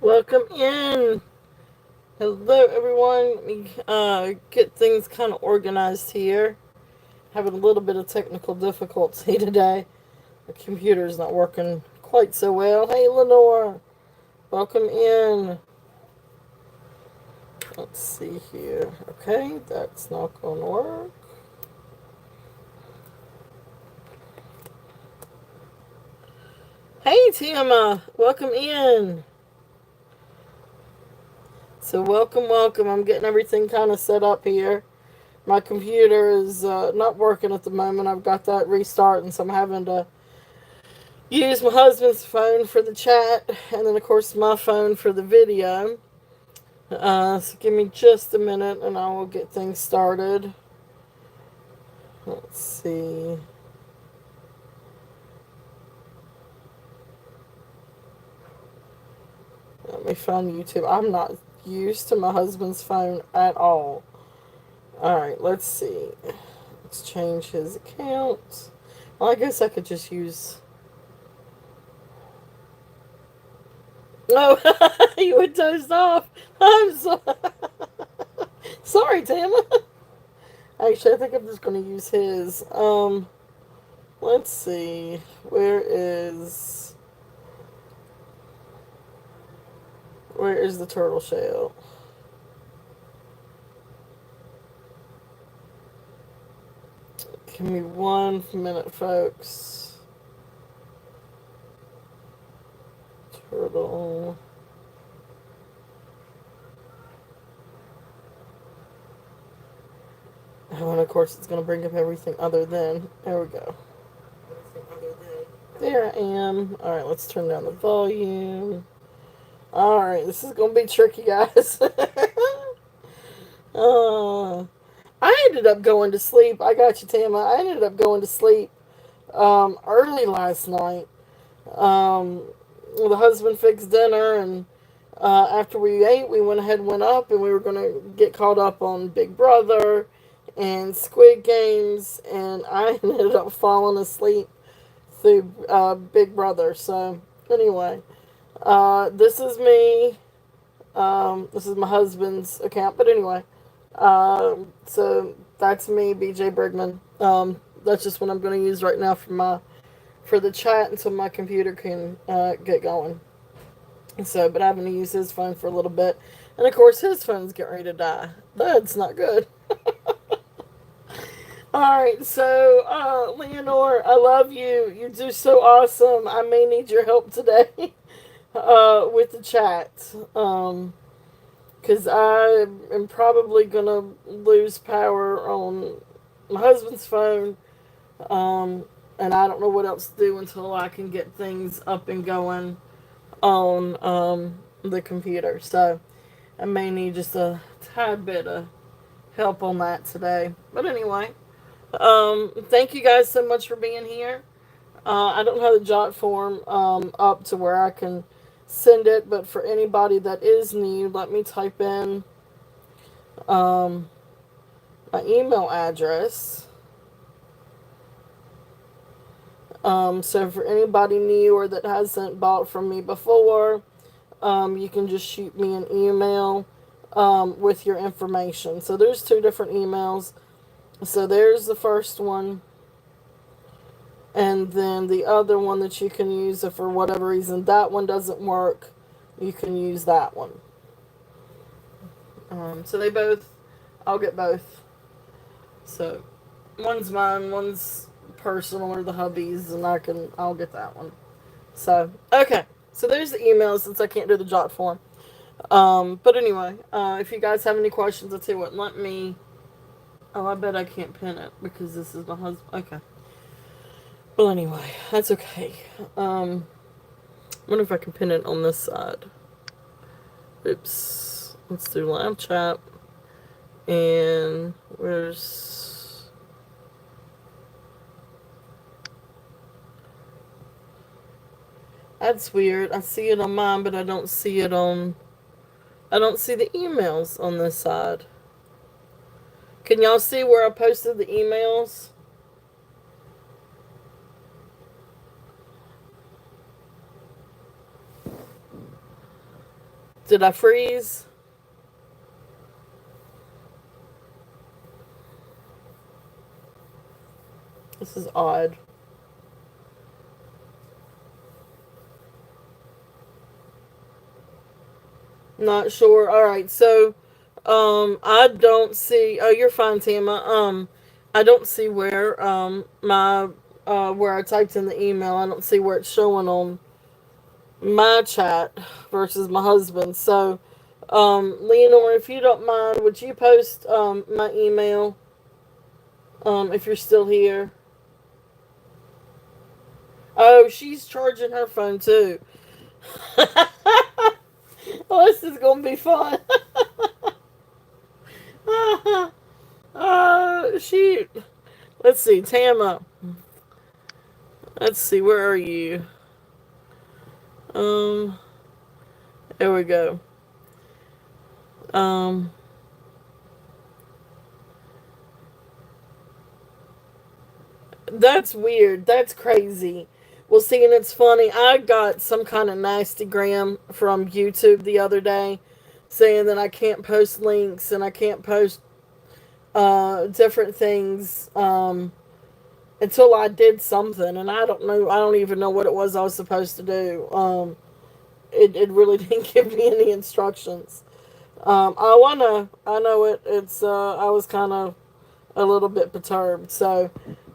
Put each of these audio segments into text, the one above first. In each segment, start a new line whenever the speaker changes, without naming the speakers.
Welcome in. Hello, everyone. Let me get things kind of organized here. Having a little bit of technical difficulty today. The computer's not working quite so well. Hey, Lenore. Welcome in. Let's see here. Okay, that's not going to work. Hey, Tiama. Welcome in. So, welcome. I'm getting everything kind of set up here. My computer is not working at the moment. I've got that restarting, so I'm having to use my husband's phone for the chat, and then of course my phone for the video. So give me just a minute, and I will get things started. Let's see. Let me find YouTube. I'm not used to my husband's phone at all. Alright, let's see. Let's change his account. Well, I guess I could just use. Oh, you would dozed off. I'm so sorry, Tama. Actually, I think I'm just going to use his. Let's see. Where is the turtle shell? Give me 1 minute, folks. Turtle. Oh, and of course it's going to bring up everything other than. There we go. There I am. Alright, let's turn down the volume. Alright, this is going to be tricky, guys. uh, I ended up going to sleep. I got you, Tama. I ended up going to sleep early last night. Um, the husband fixed dinner, and after we ate, we went ahead and went up, and we were going to get caught up on Big Brother and Squid Games, and I ended up falling asleep through Big Brother. So, anyway, this is me. This is my husband's account, but anyway, so that's me, BJ Brigman. That's just what I'm going to use right now for the chat until my computer can get going. So, but I'm going to use his phone for a little bit, and of course his phone's getting ready to die. That's not good. All right, so Leonore, I love you. You do so awesome. I may need your help today with the chat. Because I am probably gonna lose power on my husband's phone, um, and I don't know what else to do until I can get things up and going on the computer. So I may need just a tad bit of help on that today. But anyway, thank you guys so much for being here. I don't have the jot form up to where I can send it, but for anybody that is new, let me type in um, my email address. So for anybody new or that hasn't bought from me before, you can just shoot me an email with your information. So there's two different emails. So there's the first one, and then the other one that you can use if for whatever reason that one doesn't work, you can use that one. So they both, I'll get both. So one's mine, one's personal or the hubby's, and I'll get that one. So okay, so there's the email since I can't do the jot form. But anyway, if you guys have any questions, I'll tell you what. Let me. Oh, I bet I can't pin it because this is my husband. Okay. Well, anyway, that's okay. I wonder if I can pin it on this side. Oops. Let's do live chat. And where's. That's weird. I see it on mine, but I don't see it on. I don't see the emails on this side. Can y'all see where I posted the emails? Did I freeze? This is odd. Not sure. All right. So, I don't see. Oh, you're fine, Tama. I don't see where my where I typed in the email. I don't see where it's showing on my chat versus my husband. So, Leonore, if you don't mind, would you post my email if you're still here? Oh, she's charging her phone too. Oh, this is gonna be fun. Shoot. Let's see, Tama. Let's see, where are you? Um, there we go. Um, that's weird. That's crazy. Well, see, and it's funny. I got some kind of nasty gram from YouTube the other day saying that I can't post links and I can't post different things until I did something, and I don't know. I don't even know what it was I was supposed to do. It really didn't give me any instructions. I know it. It's I was kind of a little bit perturbed, so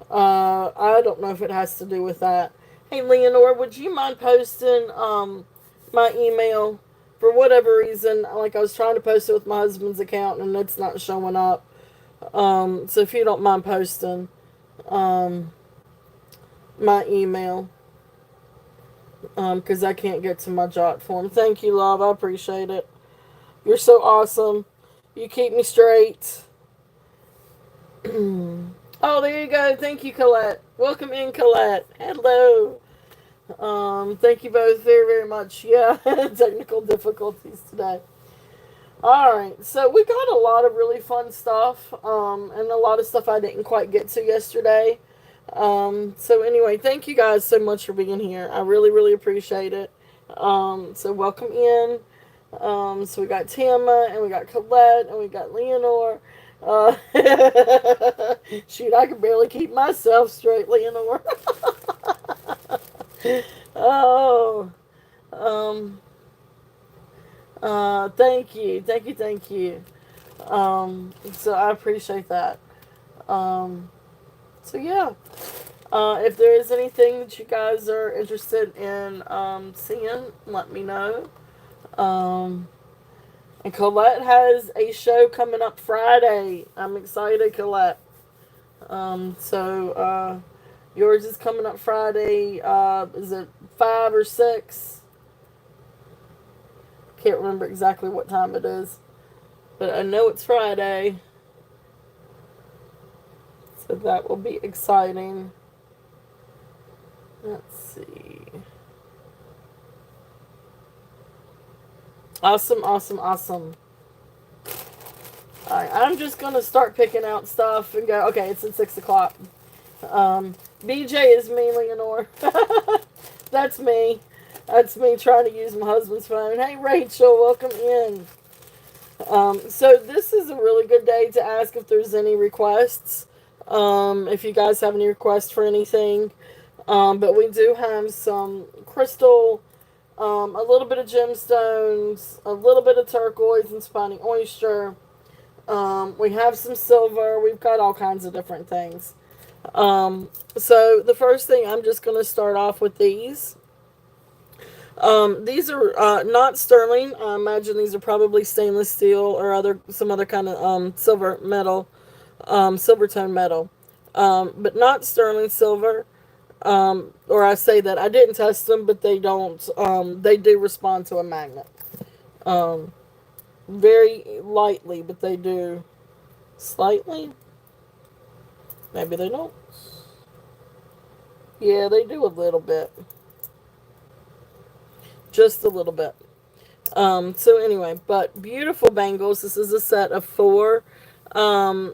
I don't know if it has to do with that. Hey, Leonore, would you mind posting my email? For whatever reason, like I was trying to post it with my husband's account and it's not showing up. So if you don't mind posting um, my email, because I can't get to my jot form. Thank you, love. I appreciate it. You're so awesome. You keep me straight. Oh, there you go. Thank you, Colette. Welcome in, Colette. Hello. Thank you both very, very much. Yeah, technical difficulties today. Alright, so we got a lot of really fun stuff, and a lot of stuff I didn't quite get to yesterday. So anyway, thank you guys so much for being here. I really, really appreciate it. So welcome in. So we got Tama, and we got Colette, and we got Leonore. Uh, shoot, I can barely keep myself straight, Leonore. Oh, um, thank you, thank you, thank you. So I appreciate that. Um, so yeah, if there is anything that you guys are interested in seeing, let me know. Um, and Colette has a show coming up Friday. I'm excited, Colette. Yours is coming up Friday. Is it 5 or 6? Can't remember exactly what time it is, but I know it's Friday. So that will be exciting. Let's see. Awesome, awesome, awesome. Alright, I'm just gonna start picking out stuff and go. Okay, it's at 6 o'clock. BJ is me, Leonore. That's me. That's me trying to use my husband's phone. Hey, Rachel, welcome in. So this is a really good day to ask if there's any requests. If you guys have any requests for anything. But we do have some crystal, a little bit of gemstones, a little bit of turquoise and spiny oyster. We have some silver. We've got all kinds of different things. So the first thing, I'm just going to start off with these. These are not sterling. I imagine these are probably stainless steel or some other kind of silver metal, silver tone metal, but not sterling silver. Or I say that I didn't test them, but they don't. They do respond to a magnet. Um, Very lightly, but they do slightly. Maybe they don't. Yeah, they do a little bit. Just a little bit. So anyway, but beautiful bangles. This is a set of 4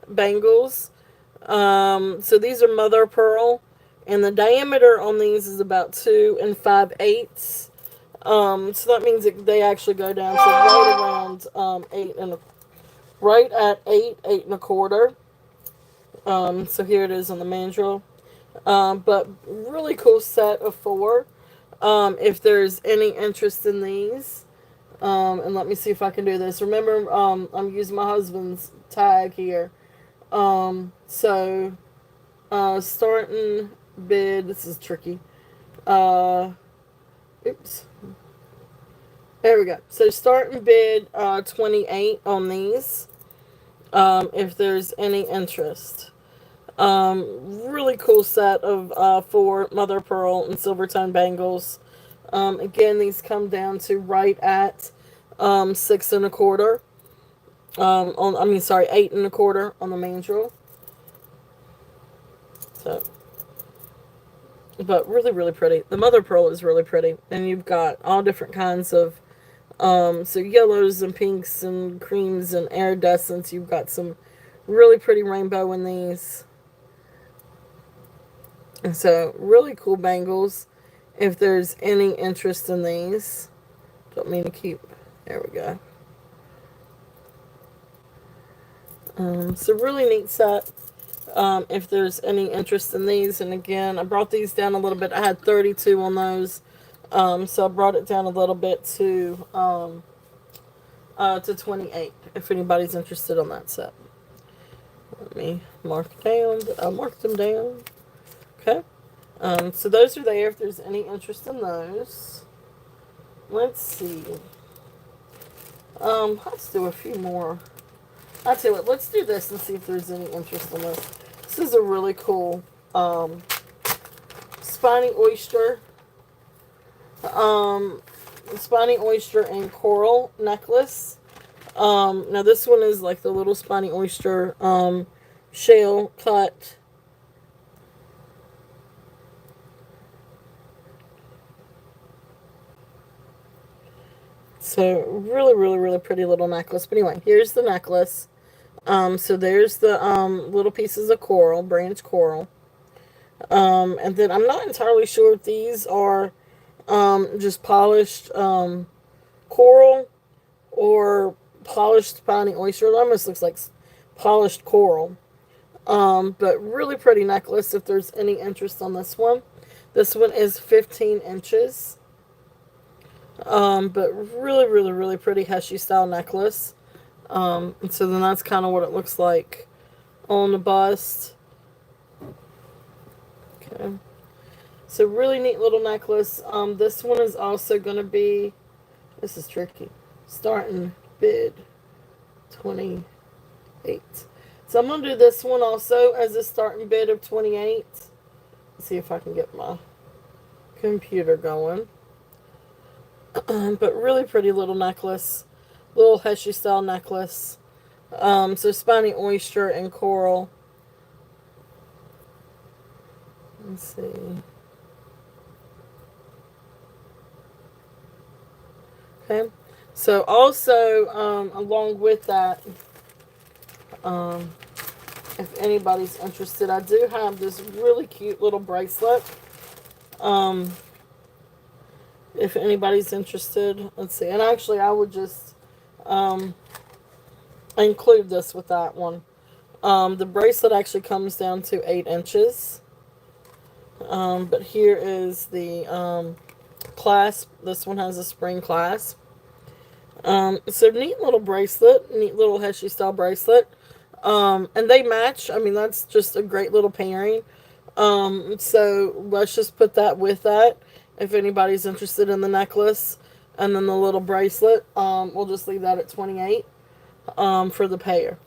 bangles. So these are mother of pearl, and the diameter on these is about 2 5/8. So that means that they actually go down to right around right at 8, 8 1/4. So here it is on the mandrel. But really cool set of four. If there's any interest in these, and let me see if I can do this. Remember, I'm using my husband's tag here. So starting bid. This is tricky. Uh, oops. There we go. So starting bid 28 on these. If there's any interest. Really cool set of four mother of pearl and silver tone bangles. Again, these come down to right at 6 1/4. Sorry, 8 1/4 on the mandrel. So, but really, really pretty. The mother of pearl is really pretty, and you've got all different kinds of so yellows and pinks and creams and iridescents. You've got some really pretty rainbow in these. And so, really cool bangles. If there's any interest in these, don't mean to keep. There we go. So really neat set. If there's any interest in these, and again, I brought these down a little bit. I had 32 on those, so I brought it down a little bit to 28. If anybody's interested on that set, let me mark down. I'll mark them down. Okay. So those are there. If there's any interest in those, let's see. Let's do a few more. I'll tell you what, let's do this and see if there's any interest in this. This is a really cool spiny oyster. Spiny oyster and coral necklace. Now this one is like the little spiny oyster shell cut. So really, really, really pretty little necklace. But anyway, here's the necklace. So there's the little pieces of coral, branch coral. And then I'm not entirely sure if these are just polished coral or polished spiny oyster. It almost looks like polished coral. But really pretty necklace if there's any interest on this one. This one is 15 inches. But really, really, really pretty Heshy style necklace. And so then that's kind of what it looks like on the bust. Okay. So really neat little necklace. This one is also going to be, this is tricky, starting bid 28. So I'm going to do this one also as a starting bid of 28. Let's see if I can get my computer going. But really pretty little necklace. Little Heshy style necklace. So spiny oyster and coral. Let's see. Okay. So also, along with that, if anybody's interested, I do have this really cute little bracelet. If anybody's interested, let's see. And actually, I would just include this with that one. The bracelet actually comes down to 8 inches. But here is the clasp. This one has a spring clasp. So neat little bracelet, neat little Heshy style bracelet. And they match. I mean, that's just a great little pairing. So let's just put that with that. If anybody's interested in the necklace and then the little bracelet, we'll just leave that at 28 for the pair.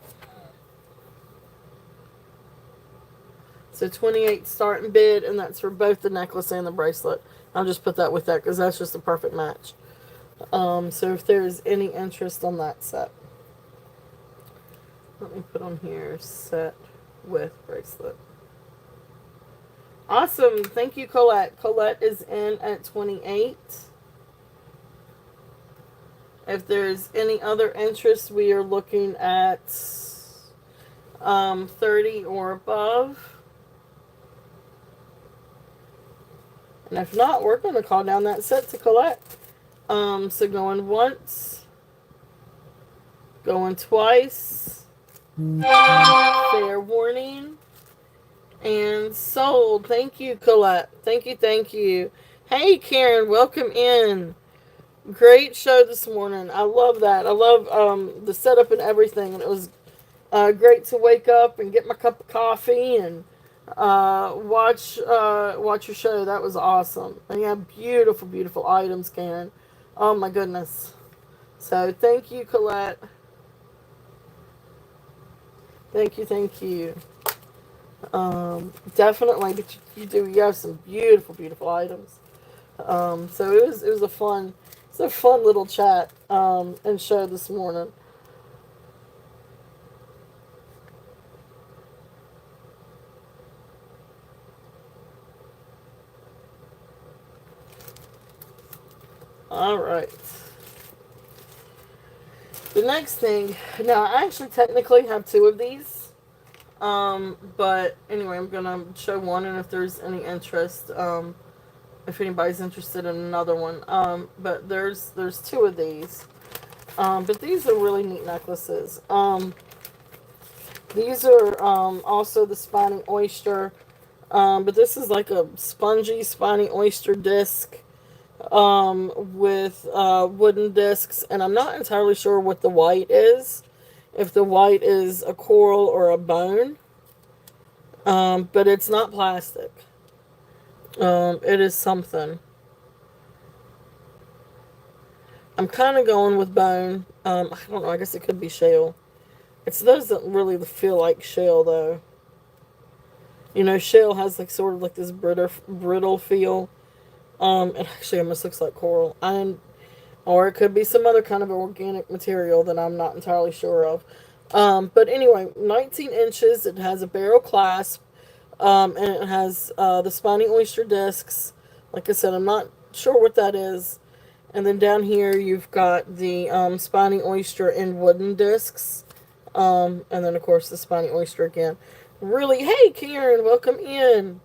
So 28 starting bid, and that's for both the necklace and the bracelet. I'll just put that with that because that's just a perfect match. So if there's any interest on that set, let me put on here set with bracelet. Awesome. Thank you, Colette. Colette is in at 28. If there's any other interest, we are looking at 30 or above. And if not, we're going to call down that set to Colette. So going once, going twice, fair warning, and sold. Thank you, Colette. Thank you, thank you. Hey, Karen, welcome in. Great show this morning. I love that. I love the setup and everything. And it was great to wake up and get my cup of coffee and watch your show. That was awesome. And you have beautiful, beautiful items, Karen. Oh my goodness. So thank you, Colette. Thank you, thank you. Definitely, but you have some beautiful, beautiful items. So it was a fun little chat and show this morning. All right. The next thing, now I actually technically have two of these. But anyway, I'm gonna show one, and if there's any interest, if anybody's interested in another one, but there's two of these. But these are really neat necklaces. These are also the spiny oyster, but this is like a spongy spiny oyster disc with wooden discs, and I'm not entirely sure what the white is. If the white is a coral or a bone, but it's not plastic. It is something. I'm kind of going with bone. I don't know. I guess it could be shell. It doesn't really feel like shell though. You know, shell has like sort of like this brittle feel. It actually almost looks like coral. Or it could be some other kind of organic material that I'm not entirely sure of. But anyway, 19 inches. It has a barrel clasp, and it has the spiny oyster discs. Like I said, I'm not sure what that is. And then down here, you've got the spiny oyster in wooden discs. And then, of course, the spiny oyster again. Really, hey, Karen, welcome in.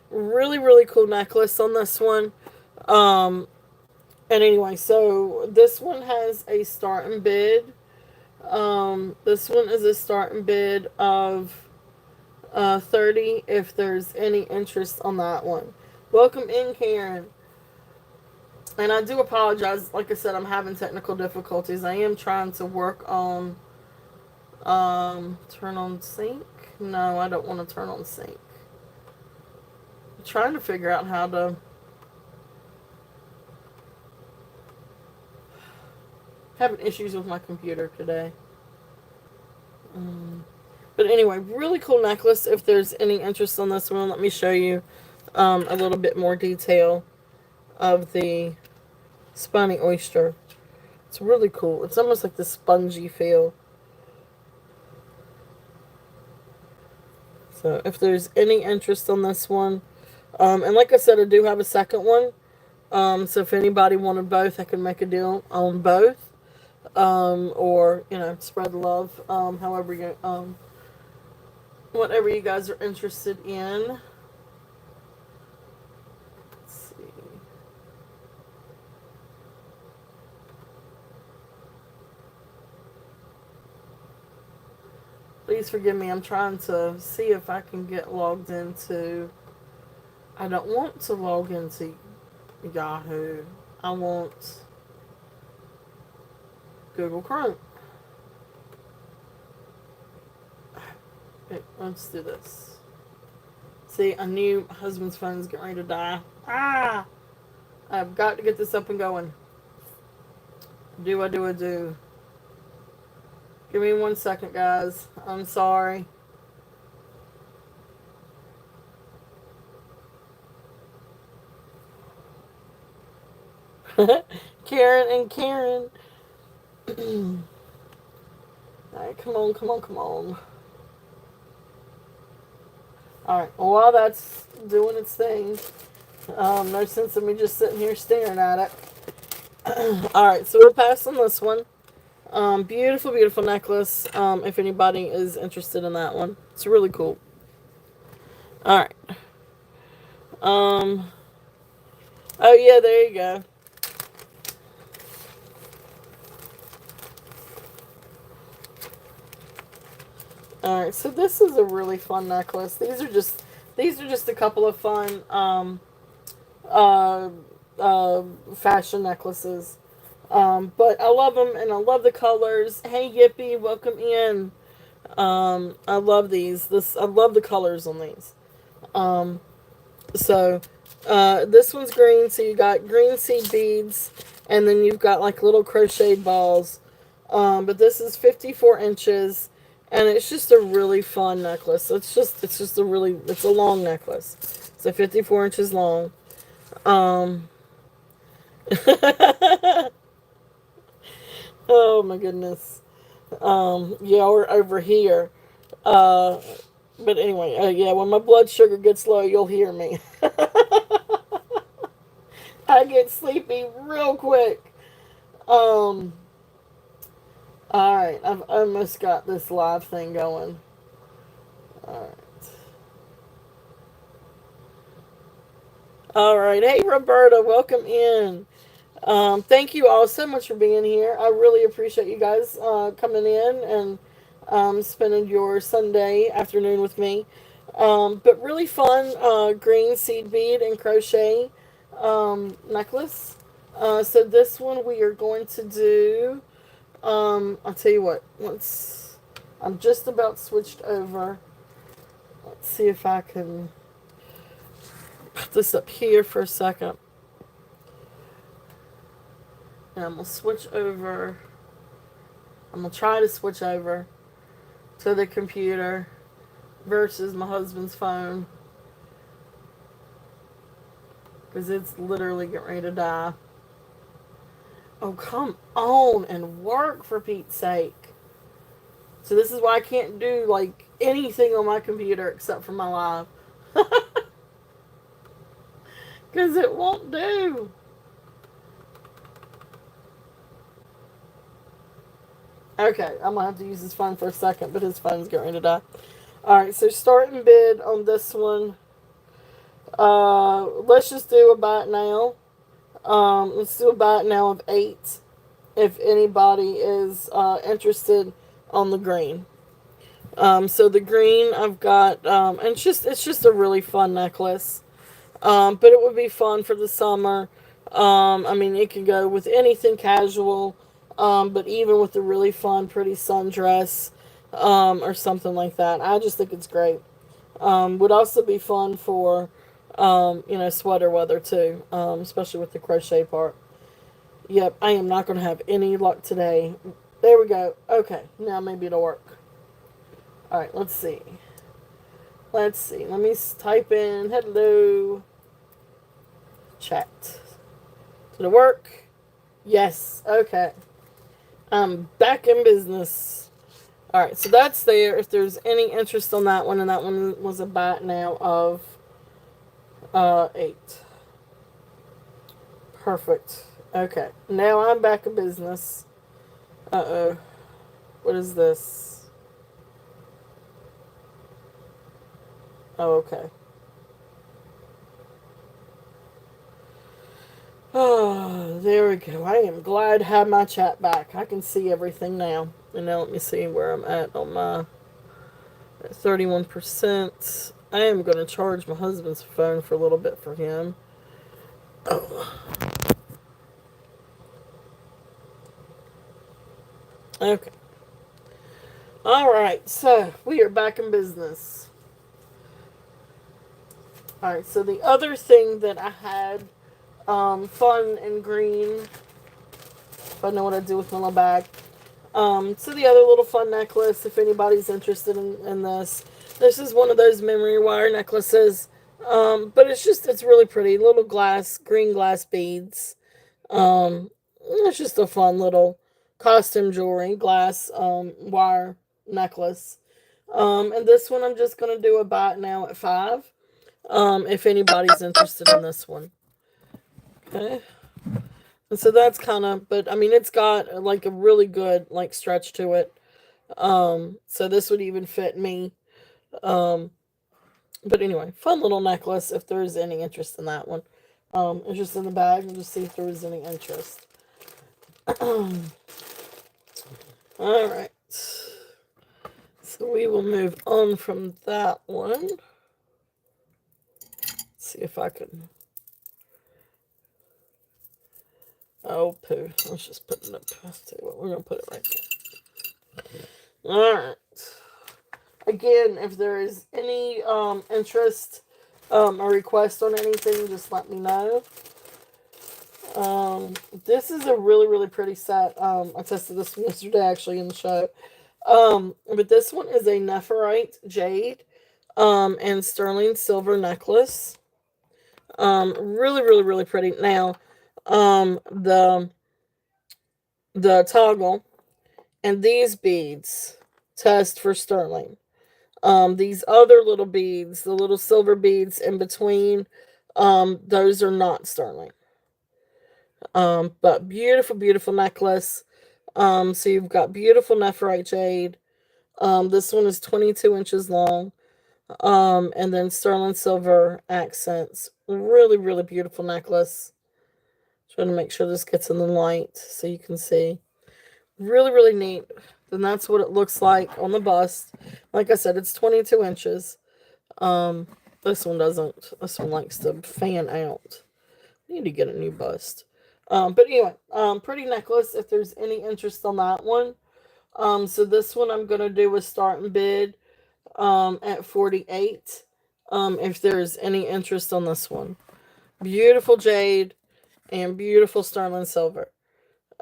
Really, really cool necklace on this one. Um, and anyway, so this one has a starting bid. This one is a starting bid of 30 if there's any interest on that one. Welcome in, Karen. And I do apologize. Like I said, I'm having technical difficulties. I am trying to work on turn on sync. No, I don't want to turn on sync. I'm trying to figure out how to having issues with my computer today. But anyway, really cool necklace. If there's any interest on this one, let me show you a little bit more detail of the spiny oyster. It's really cool. It's almost like the spongy feel. So if there's any interest on this one, and like I said, I do have a second one. So if anybody wanted both, I could make a deal on both. Or spread the love. However you whatever you guys are interested in. Let's see. Please forgive me. I'm trying to see if I can get logged into. I don't want to log into Yahoo. I want Google Chrome. Okay, let's do this. See, I knew my husband's phone's getting ready to die. Ah! I've got to get this up and going. Do I do I do? Give me 1 second, guys. I'm sorry. Karen and Karen. Alright, come on, come on, come on. Alright, well, while that's doing its thing, no sense in me just sitting here staring at it. Alright, so we'll pass on this one. Beautiful, beautiful necklace. If anybody is interested in that one, it's really cool. Alright. Oh, yeah, there you go. All right, so this is a really fun necklace. These are just a couple of fun uh, fashion necklaces. But I love them and I love the colors. Hey Yippee, welcome in. I love these. I love the colors on these. Um, so this one's green, so you got green seed beads, and then you've got like little crocheted balls. But this is 54 inches, and it's just a really fun necklace. It's a long necklace. So 54 inches long. Um, oh my goodness. Yeah, we're over here. Uh, but anyway, yeah, when my blood sugar gets low, you'll hear me. I get sleepy real quick. Um, all right, I've almost got this live thing going. All right. All right. Hey, Roberta, welcome in. Thank you all so much for being here. I really appreciate you guys coming in and spending your Sunday afternoon with me. But really fun green seed bead and crochet necklace. So this one we are going to do. I'll tell you what. I'm just about switched over. Let's see if I can put this up here for a second. And I'm gonna switch over. I'm gonna try to switch over to the computer versus my husband's phone because it's literally getting ready to die. Oh, come on and work for Pete's sake. So this is why I can't do like anything on my computer except for my live. Because it won't do. Okay, I'm gonna have to use his phone for a second, but his phone's getting ready to die. Alright, so starting bid on this one. Let's just do a buy it now. Let's do a buy it now of 8 if anybody is interested on the green. So the green I've got, and it's just a really fun necklace. But it would be fun for the summer. I mean, it could go with anything casual, but even with a really fun, pretty sundress, or something like that. I just think it's great. Would also be fun for, sweater weather too, especially with the crochet part. Yep, I am not going to have any luck today. There we go. Okay, now maybe it'll work. Alright, let's see. Let's see. Let me type in hello chat. Did it work? Yes. Okay. I'm back in business. Alright, so that's there. If there's any interest on that one, and that one was a bat now of 8. Perfect. Okay. Now I'm back in business. Uh-oh. What is this? Oh, okay. Oh, there we go. I am glad to have my chat back. I can see everything now. And now let me see where I'm at on my 31%. I am going to charge my husband's phone for a little bit for him. Oh. Okay. Alright, so we are back in business. Alright, so the other thing that I had fun and green, if I know what I do with my little bag. So the other little fun necklace, if anybody's interested in this. This is one of those memory wire necklaces. But it's really pretty. Little green glass beads. It's just a fun little costume jewelry, glass, wire necklace. And this one I'm just going to do a buy it now at 5. If anybody's interested in this one. Okay. And so that's kind of, but I mean, it's got like a really good like stretch to it. So this would even fit me. Um, but anyway, fun little necklace if there's any interest in that one. It's just in the bag and just see if there was any interest. All right. So we will move on from that one. See if I can. Oh, poo. Let's just put it up. Let's tell you what, we're going to put it right there. Alright. Again, if there is any interest or request on anything, just let me know. This is a really, really pretty set. I tested this one yesterday, actually, in the show. But this one is a Nephrite jade and sterling silver necklace. Really, really, really pretty. Now, the toggle and these beads test for sterling. These other little beads, the little silver beads in between, those are not sterling. But beautiful, beautiful necklace. So you've got beautiful nephrite jade. This one is 22 inches long. And then sterling silver accents. Really, really beautiful necklace. Trying to make sure this gets in the light so you can see. Really, really neat. And that's what it looks like on the bust. Like I said, it's 22 inches. This one doesn't. This one likes to fan out. Need to get a new bust. But anyway, pretty necklace if there's any interest on that one. So this one I'm going to do a start and bid at 48 if there's any interest on this one. Beautiful jade and beautiful sterling silver.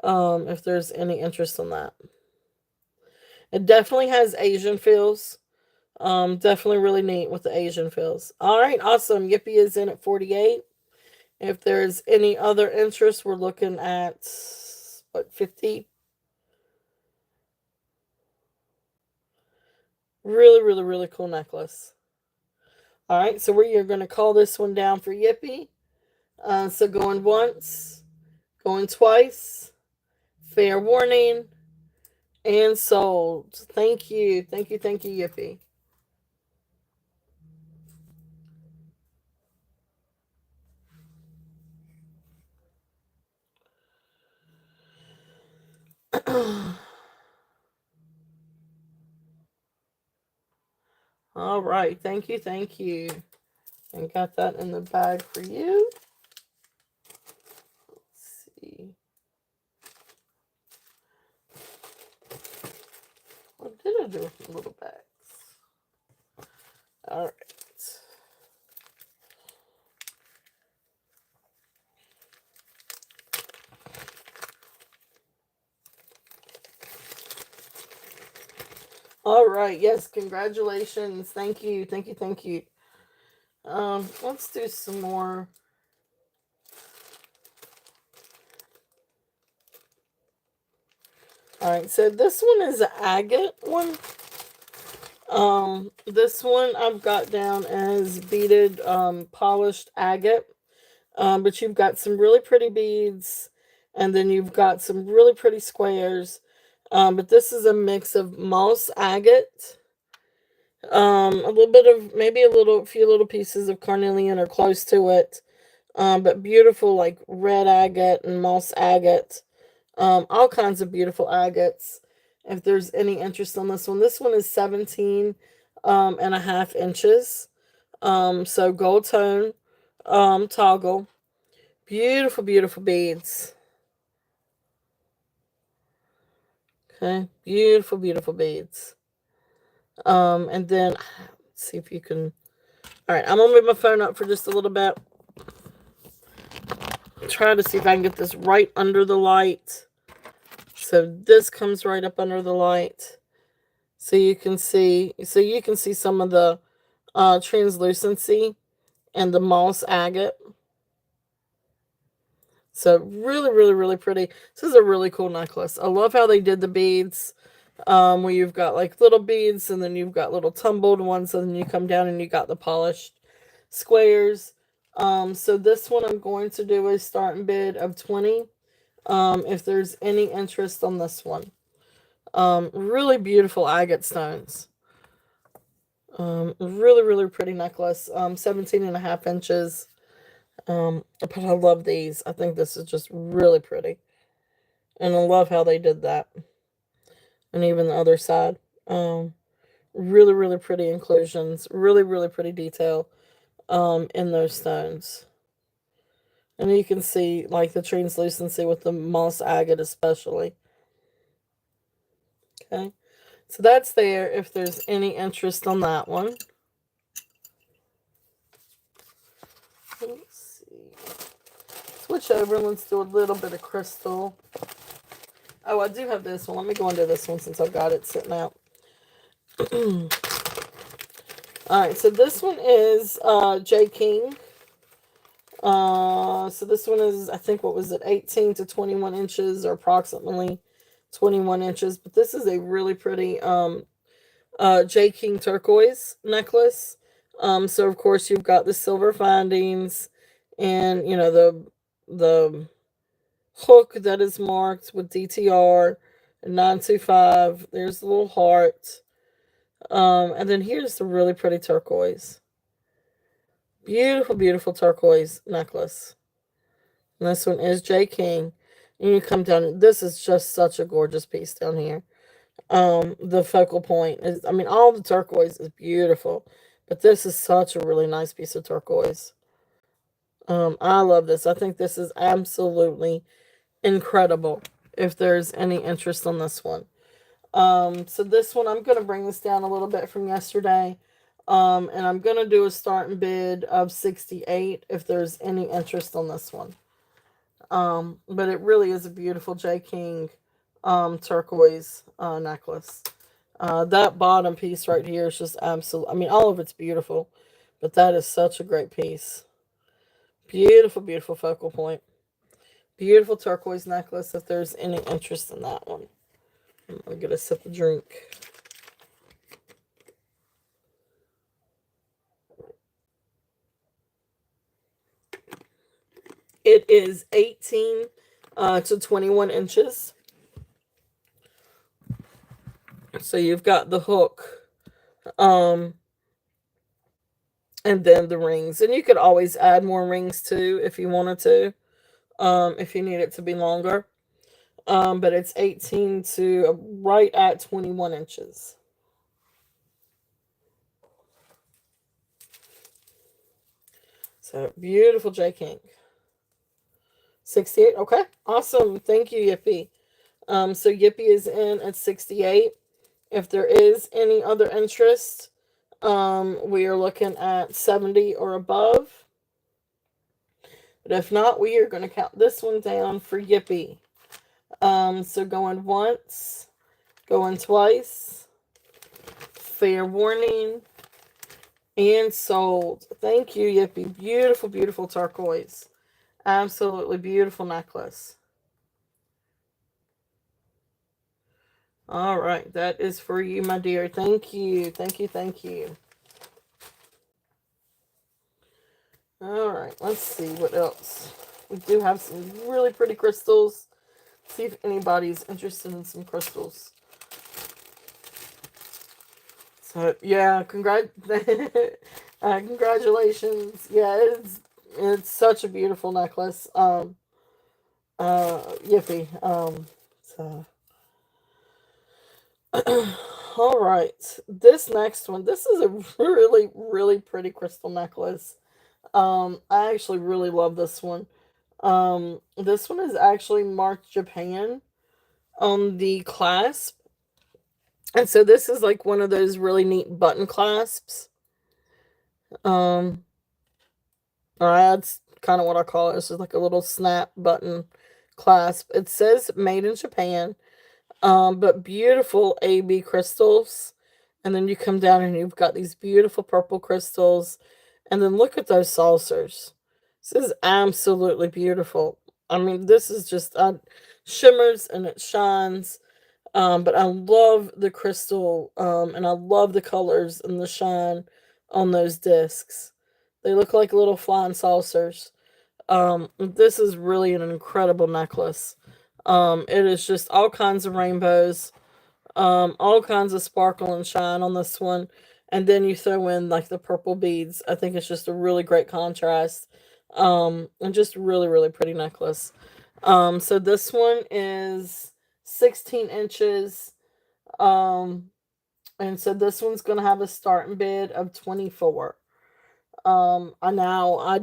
If there's any interest on that. It definitely has Asian feels. Definitely really neat with the Asian feels. All right, awesome. Yippee is in at 48. If there's any other interest, we're looking at, what, 50? Really, really, really cool necklace. All right, so we are going to call this one down for Yippee. So going once, going twice, fair warning, and sold. Thank you. Thank you, thank you, Yippee. All right, thank you, thank you. And got that in the bag for you. Let's see. What did I do with the little bags? All right. All right. Yes, congratulations. Thank you. Thank you. Thank you. Let's do some more. All right. So this one is an agate one. This one I've got down as beaded, polished agate. But you've got some really pretty beads, and then you've got some really pretty squares. But this is a mix of moss agate, a little bit of maybe a few little pieces of carnelian or close to it. But beautiful like red agate and moss agate. All kinds of beautiful agates. If there's any interest on this one is 17 and a half inches. So gold tone, toggle. Beautiful, beautiful beads. Okay, beautiful, beautiful beads. And then let's see if you can. All right, I'm gonna move my phone up for just a little bit. Try to see if I can get this right under the light. So this comes right up under the light, so you can see. So you can see some of the translucency and the moss agate. So really, really, really pretty. This is a really cool necklace. I love how they did the beads. Where you've got like little beads and then you've got little tumbled ones and then you come down and you got the polished squares. So this one I'm going to do a starting bid of 20. If there's any interest on this one. Really beautiful agate stones. Really, really pretty necklace. 17 and a half inches. But I love these. I think this is just really pretty. And I love how they did that. And even the other side. Really, really pretty inclusions. Really, really pretty detail in those stones. And you can see like the translucency with the moss agate especially. Okay. So that's there if there's any interest on that one. Let's see. Switch over. Let's do a little bit of crystal. Oh, I do have this one. Let me go into this one since I've got it sitting out. Alright, so this one is J. King. So this one is, I think, what was it, 18 to 21 inches, or approximately 21 inches. But this is a really pretty J. King turquoise necklace. So of course you've got the silver findings, and you know the hook that is marked with DTR 925. There's a little heart. And then here's the really pretty turquoise. Beautiful, beautiful turquoise necklace. And this one is J. King. And you come down, this is just such a gorgeous piece down here. The focal point is, I mean, all the turquoise is beautiful, but this is such a really nice piece of turquoise. I love this. I think this is absolutely incredible if there's any interest on this one. So this one, I'm going to bring this down a little bit from yesterday. And I'm going to do a starting bid of 68 if there's any interest on this one. But it really is a beautiful J. King turquoise necklace. That bottom piece right here is just absolute. I mean, all of it's beautiful, but that is such a great piece. Beautiful, beautiful focal point. Beautiful turquoise necklace if there's any interest in that one. I'm going to get a sip of drink. It is 18 to 21 inches. So you've got the hook, and then the rings. And you could always add more rings too if you wanted to, if you need it to be longer. But it's 18 to right at 21 inches. So beautiful J. King. 68. Okay. Awesome. Thank you, Yippee. So Yippee is in at 68. If there is any other interest, we are looking at 70 or above. But if not, we are going to count this one down for Yippee. So going once, going twice, fair warning, and sold. Thank you, Yippee. Beautiful, beautiful turquoise. Absolutely beautiful necklace. All right, that is for you, my dear. Thank you, thank you, thank you. All right, let's see what else. We do have some really pretty crystals. See if anybody's interested in some crystals. So yeah, congratulations. Yeah, it's such a beautiful necklace. Yippee. So all right, this next one. This is a really, really pretty crystal necklace. I actually really love this one. This one is actually marked Japan on the clasp. And so this is like one of those really neat button clasps. Um, or that's kind of what I call it. It's just like a little snap button clasp. It says made in Japan. But beautiful AB crystals. And then you come down and you've got these beautiful purple crystals. And then look at those saucers. This is absolutely beautiful. I mean, this is just shimmers and it shines. But I love the crystal, and I love the colors and the shine on those discs. They look like little flying saucers. This is really an incredible necklace. It is just all kinds of rainbows, all kinds of sparkle and shine on this one. And then you throw in like the purple beads. I think it's just a really great contrast. And just really, really pretty necklace. So this one is 16 inches. Um, And so this one's going to have a starting bid of 24. I now I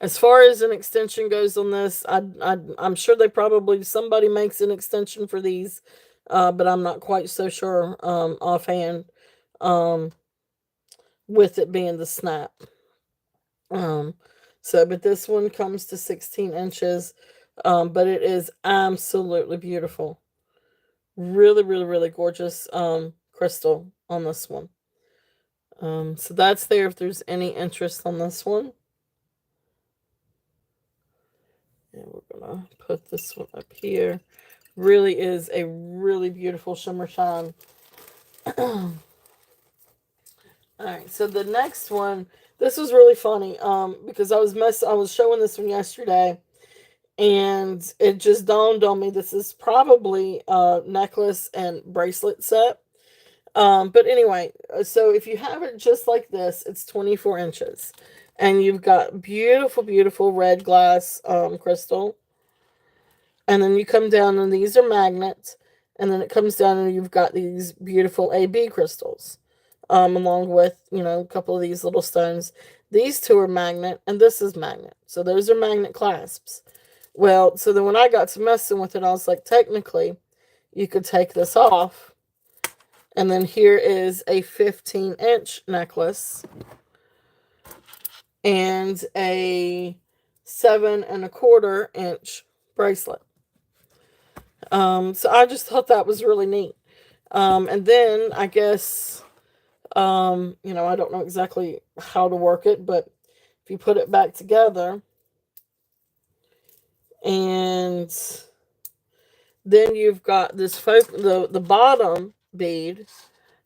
as far as an extension goes on this, I'm sure they probably somebody makes an extension for these, but I'm not quite so sure offhand. Um, with it being the snap. Um, but this one comes to 16 inches, but it is absolutely beautiful. Really, really, really gorgeous crystal on this one. So that's there if there's any interest on this one. And we're gonna put this one up here. Really is a really beautiful shimmer shine. All right, so the next one, this was really funny because I was showing this one yesterday, and it just dawned on me this is probably a necklace and bracelet set. But anyway, so if you have it just like this, it's 24 inches, and you've got beautiful, beautiful red glass crystal, and then you come down and these are magnets, and then it comes down and you've got these beautiful AB crystals, along with, a couple of these little stones. These two are magnet, and this is magnet. So those are magnet clasps. Well, so then when I got to messing with it, I was like, technically, you could take this off. And then here is a 15-inch necklace and a 7.25-inch bracelet. So I just thought that was really neat. And then I guess, I don't know exactly how to work it, but if you put it back together, and then you've got this the bottom bead,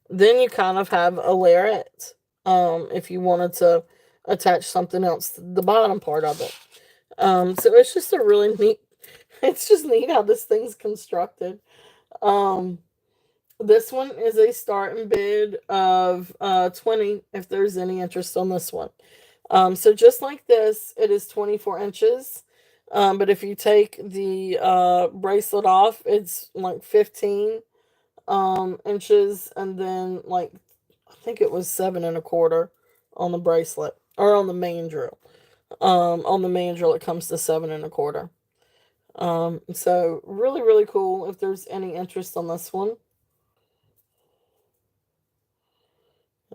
then you kind of have a layerette. If you wanted to attach something else to the bottom part of it. So it's just a really neat, it's just neat how this thing's constructed. Um, this one is a starting bid of 20 if there's any interest on this one. So just like this, it is 24 inches. But if you take the bracelet off, it's like 15 inches, and then like I think it was 7.25 on the bracelet or on the main drill. On the main drill, it comes to 7.25. So really, really cool if there's any interest on this one.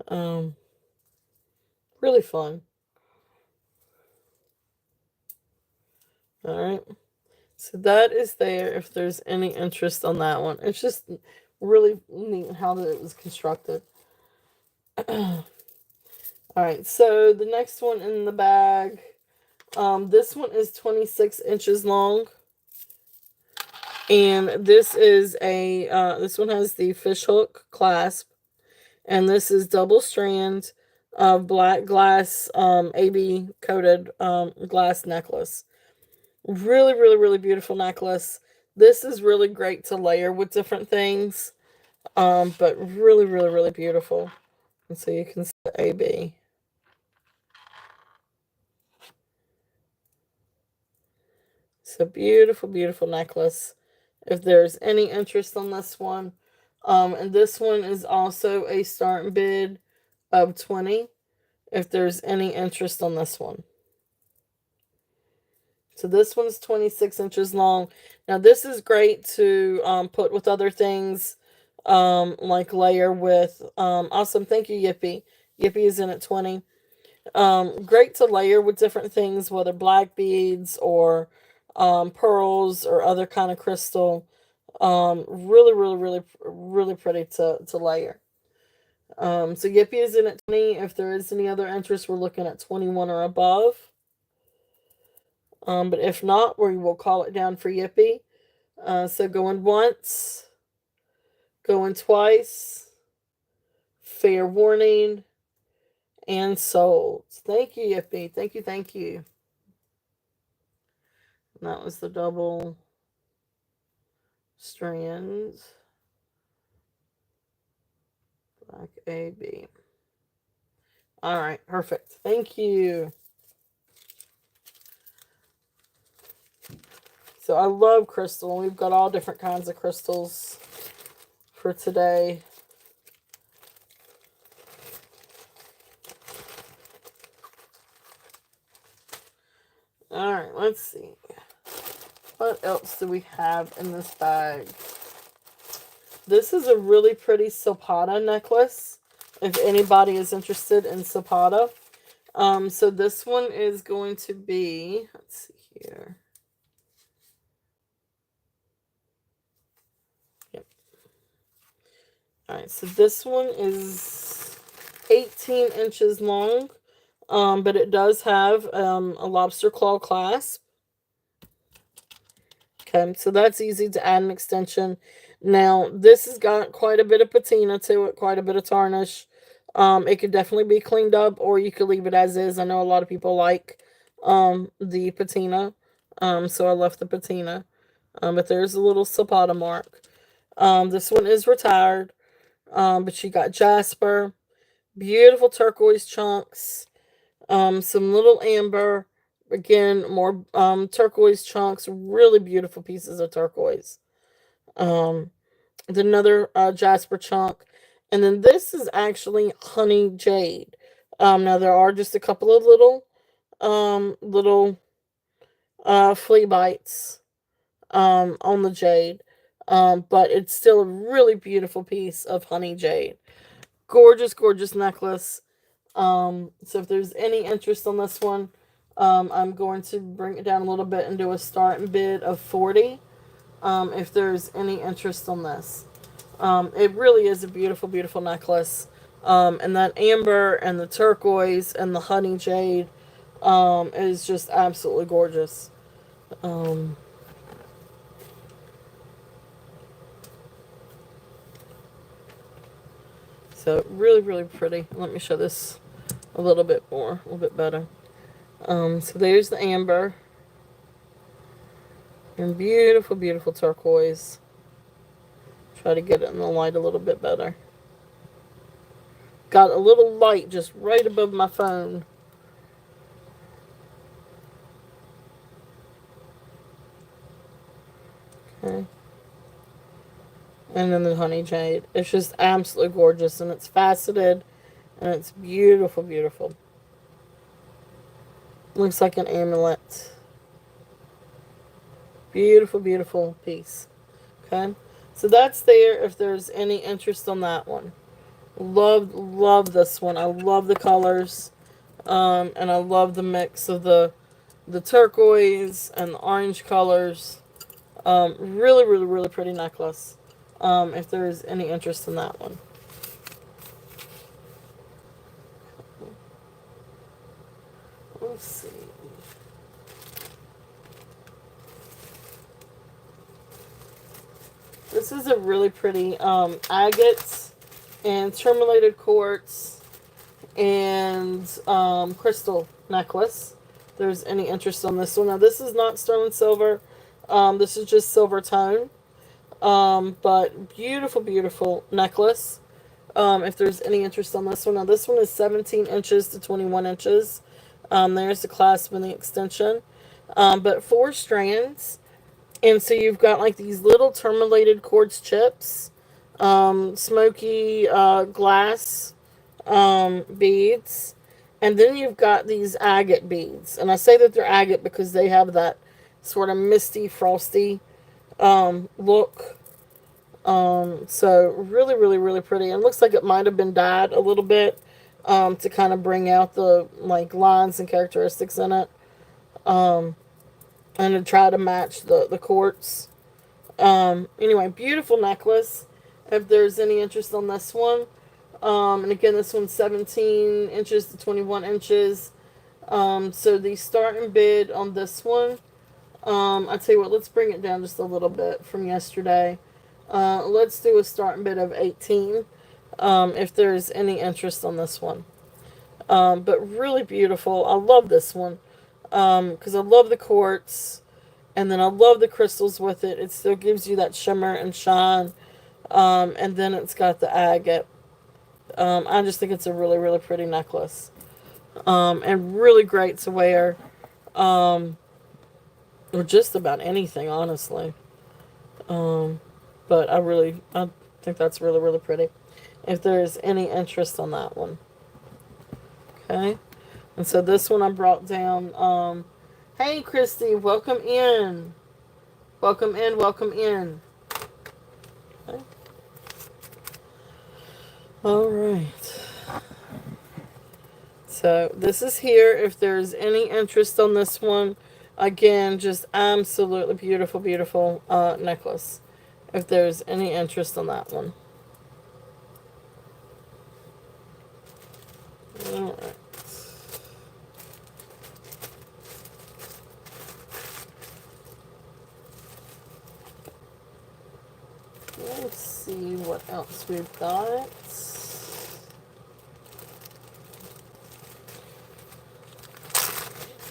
Um, really fun. All right. So that is there if there's any interest on that one. It's just really neat how that it was constructed. All right. So the next one in the bag, this one is 26 inches long. And this is this one has the fishhook clasp, and this is double strand of black glass, AB coated glass necklace. Really, really, really beautiful necklace. This is really great to layer with different things, but really, really, really beautiful. And so you can see the AB. It's a beautiful, beautiful necklace. If there's any interest on this one, and this one is also a starting bid of 20 if there's any interest on this one. So this one's 26 inches long. Now this is great to put with other things, like layer with. Awesome, thank you, Yippee. Yippee is in at 20. Great to layer with different things, whether black beads or pearls or other kind of crystal. Really, really, really, really pretty to layer. So Yippee is in at 20. If there is any other interest, we're looking at 21 or above. But if not, we will call it down for Yippee. So going once, going twice, fair warning, and sold. Thank you, Yippee. Thank you, thank you. And that was the double strands. Black AB. All right, perfect. Thank you. So I love crystal. We've got all different kinds of crystals for today. let's see. What else do we have in this bag? This is a really pretty Zapata necklace, if anybody is interested in Zapata. So this one is going to be, let's see here. Yep. Alright, so this one is 18 inches long, but it does have a lobster claw clasp. Okay, so that's easy to add an extension. Now, this has got quite a bit of patina to it, quite a bit of tarnish. It could definitely be cleaned up, or you could leave it as is. I know a lot of people like the patina, so I left the patina. But there's a little Zapata mark. This one is retired, but you got jasper, beautiful turquoise chunks, some little amber, again, more turquoise chunks, really beautiful pieces of turquoise. Another jasper chunk, and then this is actually honey jade. Now there are just a couple of little flea bites on the jade, but it's still a really beautiful piece of honey jade. Gorgeous, gorgeous necklace. So if there's any interest on this one, I'm going to bring it down a little bit and do a starting bid of 40. If there's any interest on this. It really is a beautiful, beautiful necklace. And that amber and the turquoise and the honey jade is just absolutely gorgeous. So really, really pretty. Let me show this a little bit more, a little bit better. So there's the amber. And beautiful, beautiful turquoise. Try to get it in the light a little bit better. Got a little light just right above my phone. Okay. And then the honey jade. It's just absolutely gorgeous, and it's faceted, and it's beautiful, beautiful. Looks like an amulet. Beautiful, beautiful piece. Okay. So that's there if there's any interest on that one. Love this one. I love the colors. And I love the mix of the turquoise and the orange colors. Really, really, really pretty necklace. If there is any interest in that one. Let's see. This is a really pretty agate and tourmalated quartz and crystal necklace. If there's any interest on this one. Now, this is not sterling silver. This is just silver tone. But beautiful, beautiful necklace. If there's any interest on this one. Now, this one is 17 inches to 21 inches. There's the clasp and the extension. But 4 strands. And so you've got like these little tourmalated quartz chips, smoky glass beads, and then you've got these agate beads. And I say that they're agate because they have that sort of misty, frosty look. So really, really, really pretty. And it looks like it might have been dyed a little bit to kind of bring out the like lines and characteristics in it. And to try to match the quartz. Anyway, beautiful necklace. If there's any interest on this one. And again, this one's 17 inches to 21 inches. So the starting bid on this one, I tell you what, let's bring it down just a little bit from yesterday. Let's do a starting bid of 18. If there's any interest on this one. But really beautiful. I love this one. Because I love the quartz, and then I love the crystals with it. It still gives you that shimmer and shine, and then it's got the agate. I just think it's a really, really pretty necklace, and really great to wear, or just about anything, honestly. But I think that's really, really pretty. If there's any interest on that one. Okay. And so this one I brought down Hey, Christy, welcome in. Welcome in, welcome in. Okay. All right. So this is here. If there's any interest on this one, again, just absolutely beautiful, beautiful necklace. If there's any interest on that one. All right. Let's see what else we've got.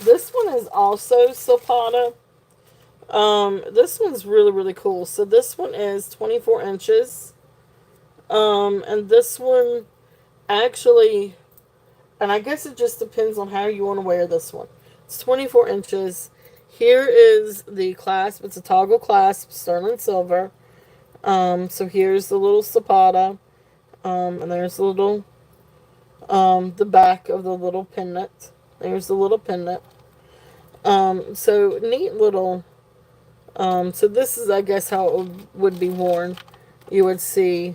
This one is also Silpata. This one's really, really cool. So this one is 24 inches. And this one actually, and I guess it just depends on how you want to wear this one. It's 24 inches. Here is the clasp. It's a toggle clasp, sterling silver. So here's the little Silpata. And there's the little, the back of the little pendant. There's the little pendant. So neat little, so this is, I guess, how it would be worn. You would see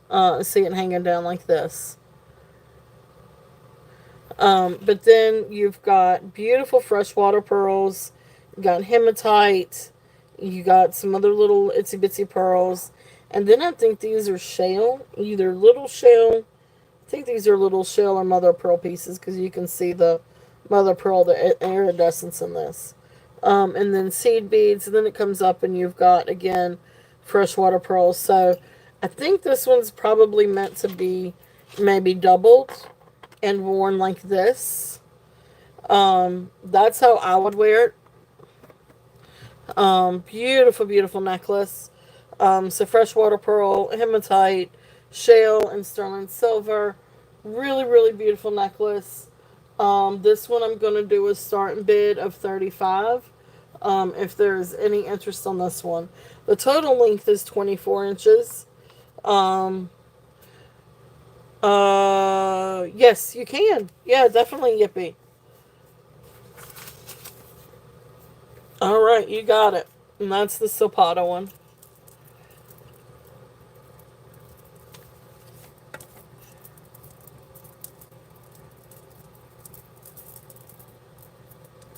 it hanging down like this. But then you've got beautiful freshwater pearls. You got hematite. You got some other little itsy bitsy pearls. And then I think these are shell, either little shell. I think these are little shell or mother pearl pieces because you can see the mother pearl, the iridescence in this. And then seed beads. And then it comes up and you've got, again, freshwater pearls. So I think this one's probably meant to be maybe doubled and worn like this. That's how I would wear it. Beautiful, beautiful necklace. So freshwater pearl, hematite, shale, and sterling silver. Really, really beautiful necklace. This one I'm going to do a starting bid of 35. If there's any interest on this one. The total length is 24 inches. Yes, you can. Yeah, definitely, Yippee. All right, you got it. And that's the Silpata one.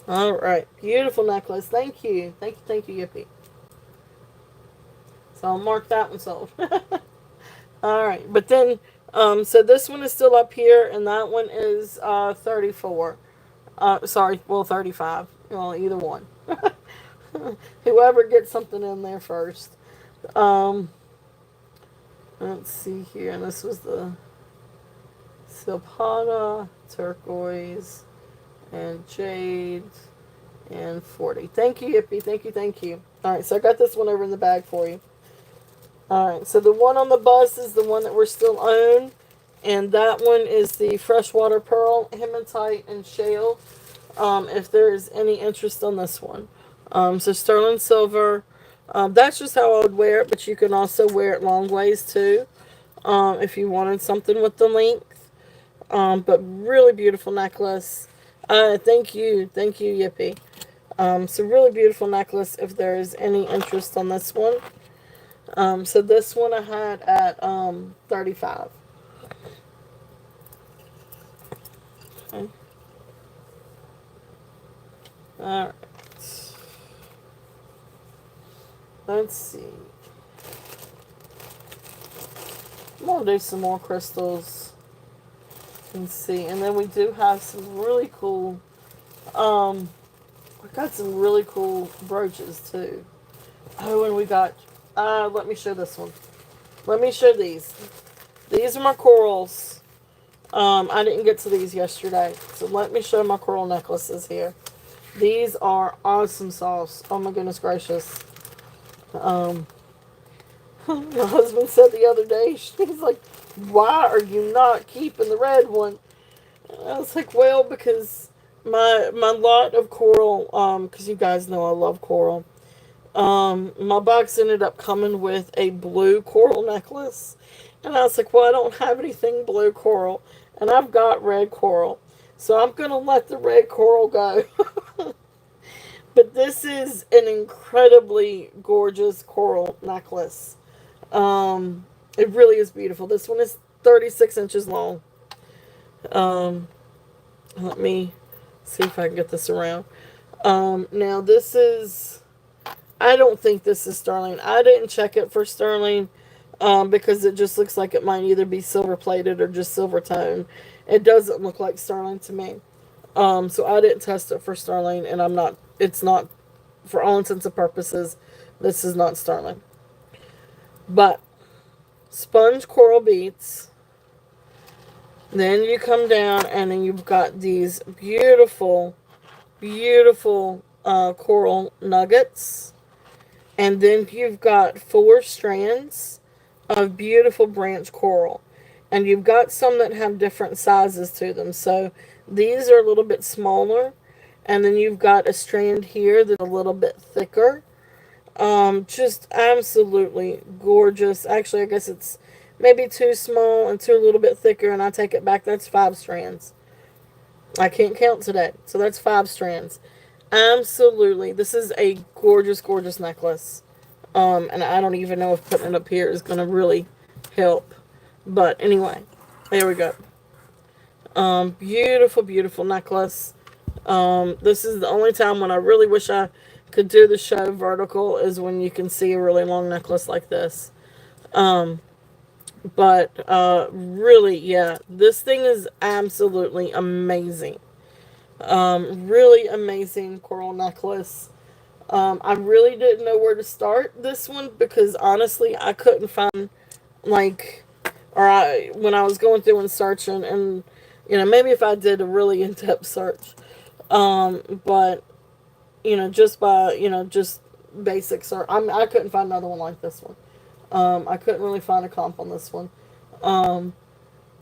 All right, beautiful necklace. Thank you. Thank you, Yippee. So I'll mark that one sold. All right, but then, so this one is still up here, and that one is 34. Sorry, well, 35. Well, either one. Whoever gets something in there first. Um, let's see here. And this was the Silpata, turquoise, and jade, and 40. Thank you, Yippee. Thank you. All right, so I got this one over in the bag for you. All right, so the one on the bus is the one that we're still on, and that one is the freshwater pearl, hematite, and shale. If there is any interest on this one, so sterling silver. That's just how I would wear it, but you can also wear it long ways too, if you wanted something with the length. But really beautiful necklace. Thank you, Yippee. So really beautiful necklace. If there is any interest on this one. So this one I had at 35. Okay. All right. Let's see. I'm gonna do some more crystals and see, and then we do have some really cool. We got some really cool brooches too. Oh, and we got. Let me show this one. Let me show these. These are my corals. I didn't get to these yesterday, so let me show my coral necklaces here. These are awesome sauce. Oh my goodness gracious. My husband said the other day, he's like, "Why are you not keeping the red one?" And I was like, "Well, because my lot of coral, because you guys know I love coral. My box ended up coming with a blue coral necklace, and I was like, well, I don't have anything blue coral, and I've got red coral, so I'm gonna let the red coral go." But this is an incredibly gorgeous coral necklace. It really is beautiful. This one is 36 inches long. Um, Let me see if I can get this around. Now this is, I don't think this is sterling. I didn't check it for sterling because it just looks like it might either be silver plated or just silver tone. It doesn't look like sterling to me. So I didn't test it for sterling, and it's not, for all intents and purposes, this is not sterling. But sponge coral beads. Then you come down, and then you've got these beautiful, beautiful coral nuggets. And then you've got 4 strands of beautiful branch coral. And you've got some that have different sizes to them. So these are a little bit smaller. And then you've got a strand here that's a little bit thicker. Just absolutely gorgeous. Actually, I guess it's maybe too small and too a little bit thicker, and I take it back. That's 5 strands. I can't count today, so that's 5 strands. Absolutely, this is a gorgeous, gorgeous necklace. And I don't even know if putting it up here is gonna really help, but anyway, there we go. Beautiful, beautiful necklace. This is the only time when I really wish I could do the show vertical is when you can see a really long necklace like this. But really, yeah, this thing is absolutely amazing. Really amazing coral necklace. I really didn't know where to start this one because honestly, I couldn't find like, when I was going through and searching, and maybe if I did a really in-depth search, but just by just basic search, I couldn't find another one like this one. I couldn't really find a comp on this one.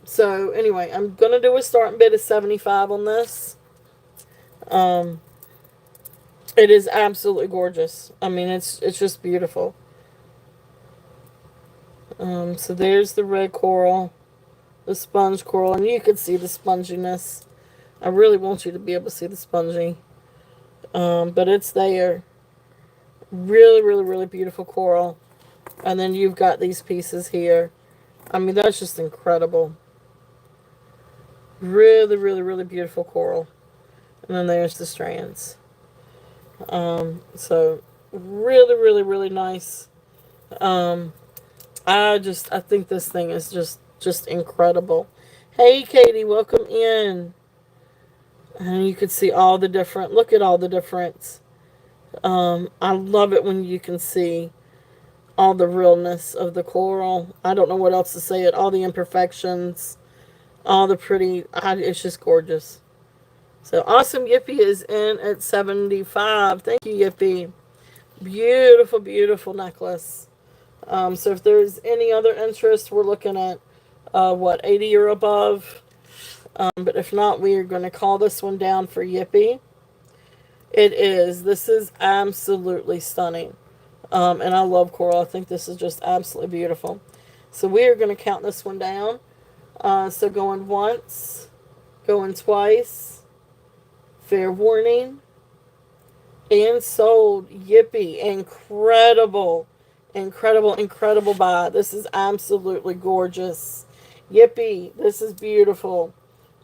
So anyway, I'm gonna do a starting bid of 75 on this. It is absolutely gorgeous. I mean, it's just beautiful. So there's the red coral, the sponge coral, and you can see the sponginess. I really want you to be able to see the spongy. But it's there. Really, really, really beautiful coral. And then you've got these pieces here. I mean, that's just incredible. Really, really, really beautiful coral. And then there's the strands. So really, really, really nice. I think this thing is just incredible. Hey, Katie, welcome in. And you can see all the different, look at all the difference. I love it when you can see all the realness of the coral. I don't know what else to say it. All the imperfections, all the pretty, it's just gorgeous. So Awesome Yippee is in at 75. Thank you, Yippee. Beautiful, beautiful necklace. So if there's any other interest, we're looking at 80 or above. But if not, we are going to call this one down for Yippee. This is absolutely stunning. And I love coral. I think this is just absolutely beautiful. So we are going to count this one down. So going once, going twice, fair warning, and sold. Yippee. Incredible. Incredible, incredible buy. This is absolutely gorgeous. Yippee. This is beautiful.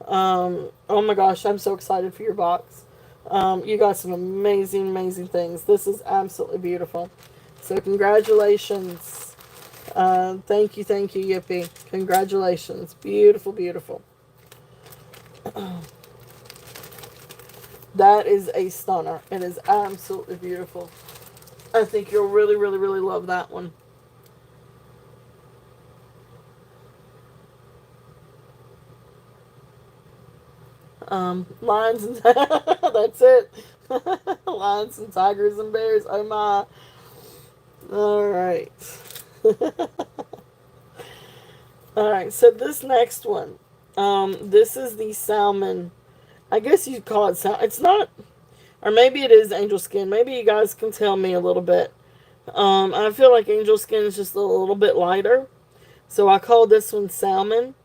Oh my gosh, I'm so excited for your box. You got some amazing, amazing things. This is absolutely beautiful. So congratulations. Thank you, Yippee. Congratulations. Beautiful, beautiful. That is a stunner. It is absolutely beautiful. I think you'll really, really, really love that one. Lions and that's it. Lions and tigers and bears. Oh my. All right. All right. So this next one, this is the salmon. I guess you'd call it salmon. It's not, or maybe it is angel skin. Maybe you guys can tell me a little bit. I feel like angel skin is just a little bit lighter, so I call this one salmon.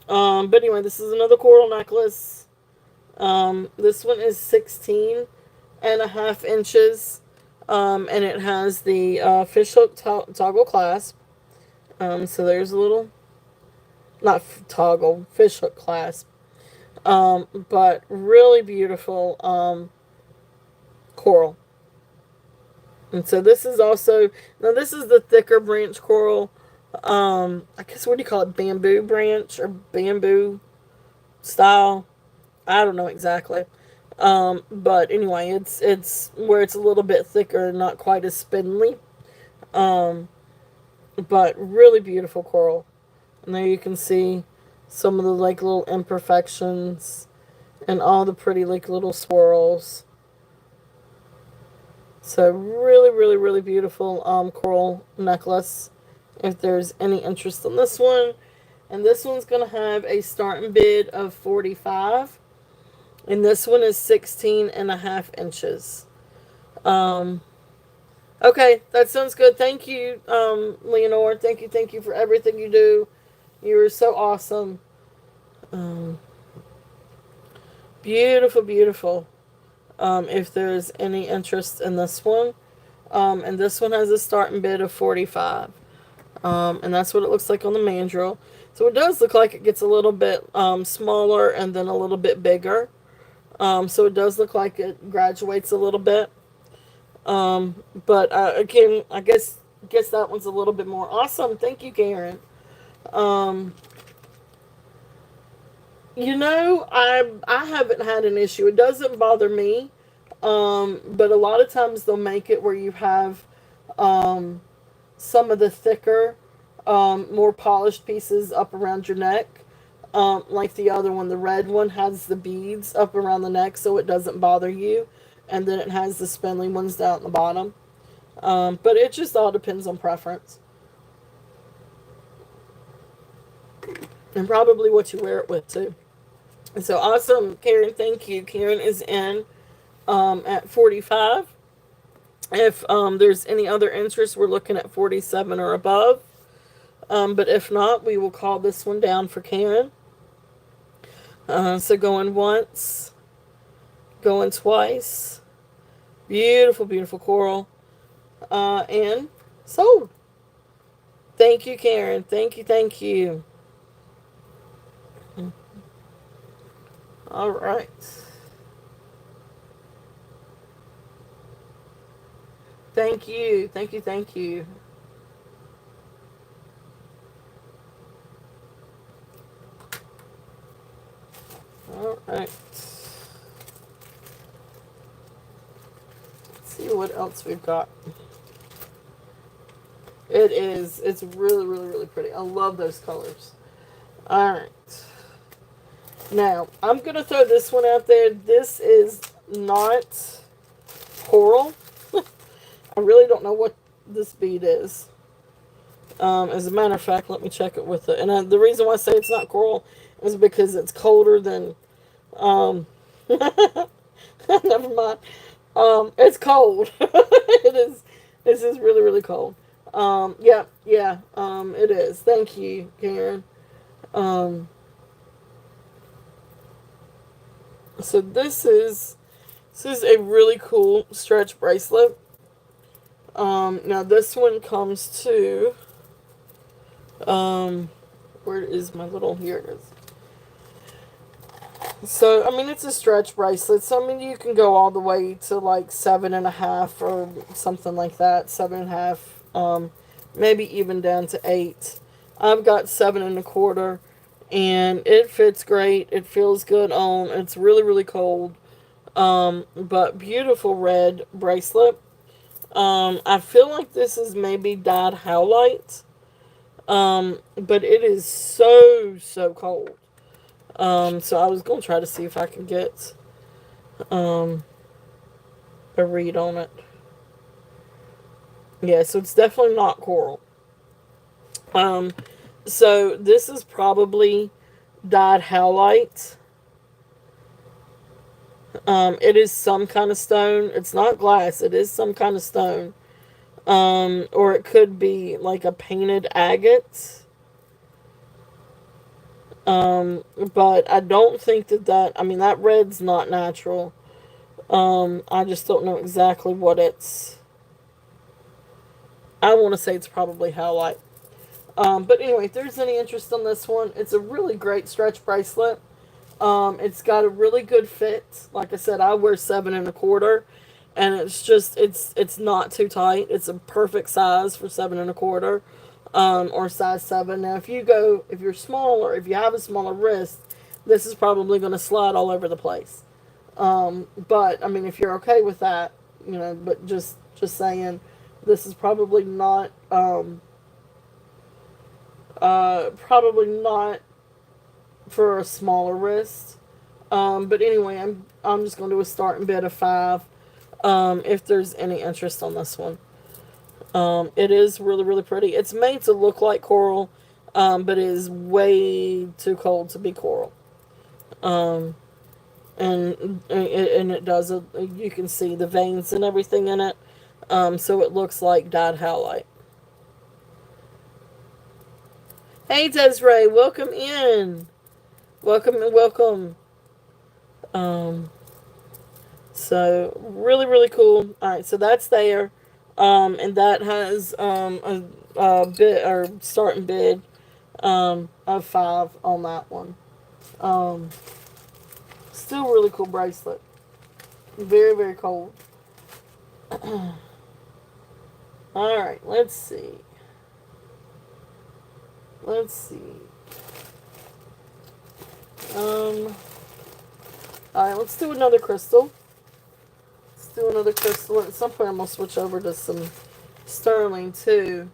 But anyway, this is another coral necklace. This one is 16 and a half inches. And it has the fishhook toggle clasp. So there's a little, not toggle, fishhook clasp. But really beautiful coral. And so this is also, now this is the thicker branch coral. I guess, what do you call it? Bamboo branch or bamboo style? I don't know exactly. But anyway, it's where it's a little bit thicker, not quite as spindly. Um, but really beautiful coral. And there you can see some of the like little imperfections and all the pretty like little swirls. So really, really, really beautiful coral necklace. If there's any interest in this one. And this one's going to have a starting bid of 45. And this one is 16 and a half inches. Um, okay, that sounds good. Thank you, Leonore. Thank you for everything you do. You are so awesome. Um, beautiful, beautiful. If there's any interest in this one. And this one has a starting bid of 45. And that's what it looks like on the mandrel. So it does look like it gets a little bit smaller and then a little bit bigger. So it does look like it graduates a little bit. But again, I guess that one's a little bit more awesome. Thank you, Karen. Um, I haven't had an issue. It doesn't bother me. But a lot of times they'll make it where you have um, some of the thicker, more polished pieces up around your neck. Like the other one, the red one has the beads up around the neck so it doesn't bother you. And then it has the spindly ones down at the bottom. But it just all depends on preference. And probably what you wear it with, too. So awesome, Karen. Thank you. Karen is in at 45. If there's any other interest, we're looking at 47 or above. But if not, we will call this one down for Karen. So going once, going twice. Beautiful, beautiful coral. And sold. Thank you, Karen. Thank you, thank you. All right. Thank you, thank you, thank you. All right. Let's see what else we've got. It's really, really, really pretty. I love those colors. All right. Now, I'm going to throw this one out there. This is not coral. I really don't know what this bead is. As a matter of fact, let me check it with it. And the reason why I say it's not coral is because it's colder than... never mind. It's cold. It is. This is really, really cold. Yeah. It is. Thank you, Karen. Um, so this is a really cool stretch bracelet. Now this one comes to, where is my little, here it is. So, I mean, it's a stretch bracelet. So, I mean, you can go all the way to like 7.5 or something like that. 7.5, maybe even down to 8. I've got 7.25, and it fits great. It feels good on. It's really, really cold. But beautiful red bracelet. I feel like this is maybe dyed howlite. But it is so, so cold. So I was going to try to see if I can get um, a read on it. Yeah, so it's definitely not coral. Um, so this is probably dyed howlite. It is some kind of stone. It's not glass. It is some kind of stone. Or it could be like a painted agate. But I don't think that I mean, that red's not natural. I just don't know exactly what it's. I want to say it's probably Howlite. But anyway, if there's any interest on this one, it's a really great stretch bracelet. It's got a really good fit. Like I said, I wear 7 1/4, and it's not too tight. It's a perfect size for 7 1/4, or size 7. Now, if you're smaller, if you have a smaller wrist, this is probably going to slide all over the place. But I mean, if you're okay with that, but just saying, this is probably not for a smaller wrist. But anyway, I'm just going to do a starting bid of 5. If there's any interest on this one, it is really really pretty. It's made to look like coral, but it is way too cold to be coral. Um, and it does. You can see the veins and everything in it. So it looks like dyed howlite. Hey Desiree, welcome in. Welcome and welcome. Um, so really really cool. All right, so that's there, and that has a bid or starting bid of 5 on that one. Um, Still really cool bracelet. Very very cold. All right, let's see. Let's see. Um, all right, let's do another crystal. Let's do another crystal. At some point, I'm gonna switch over to some sterling too.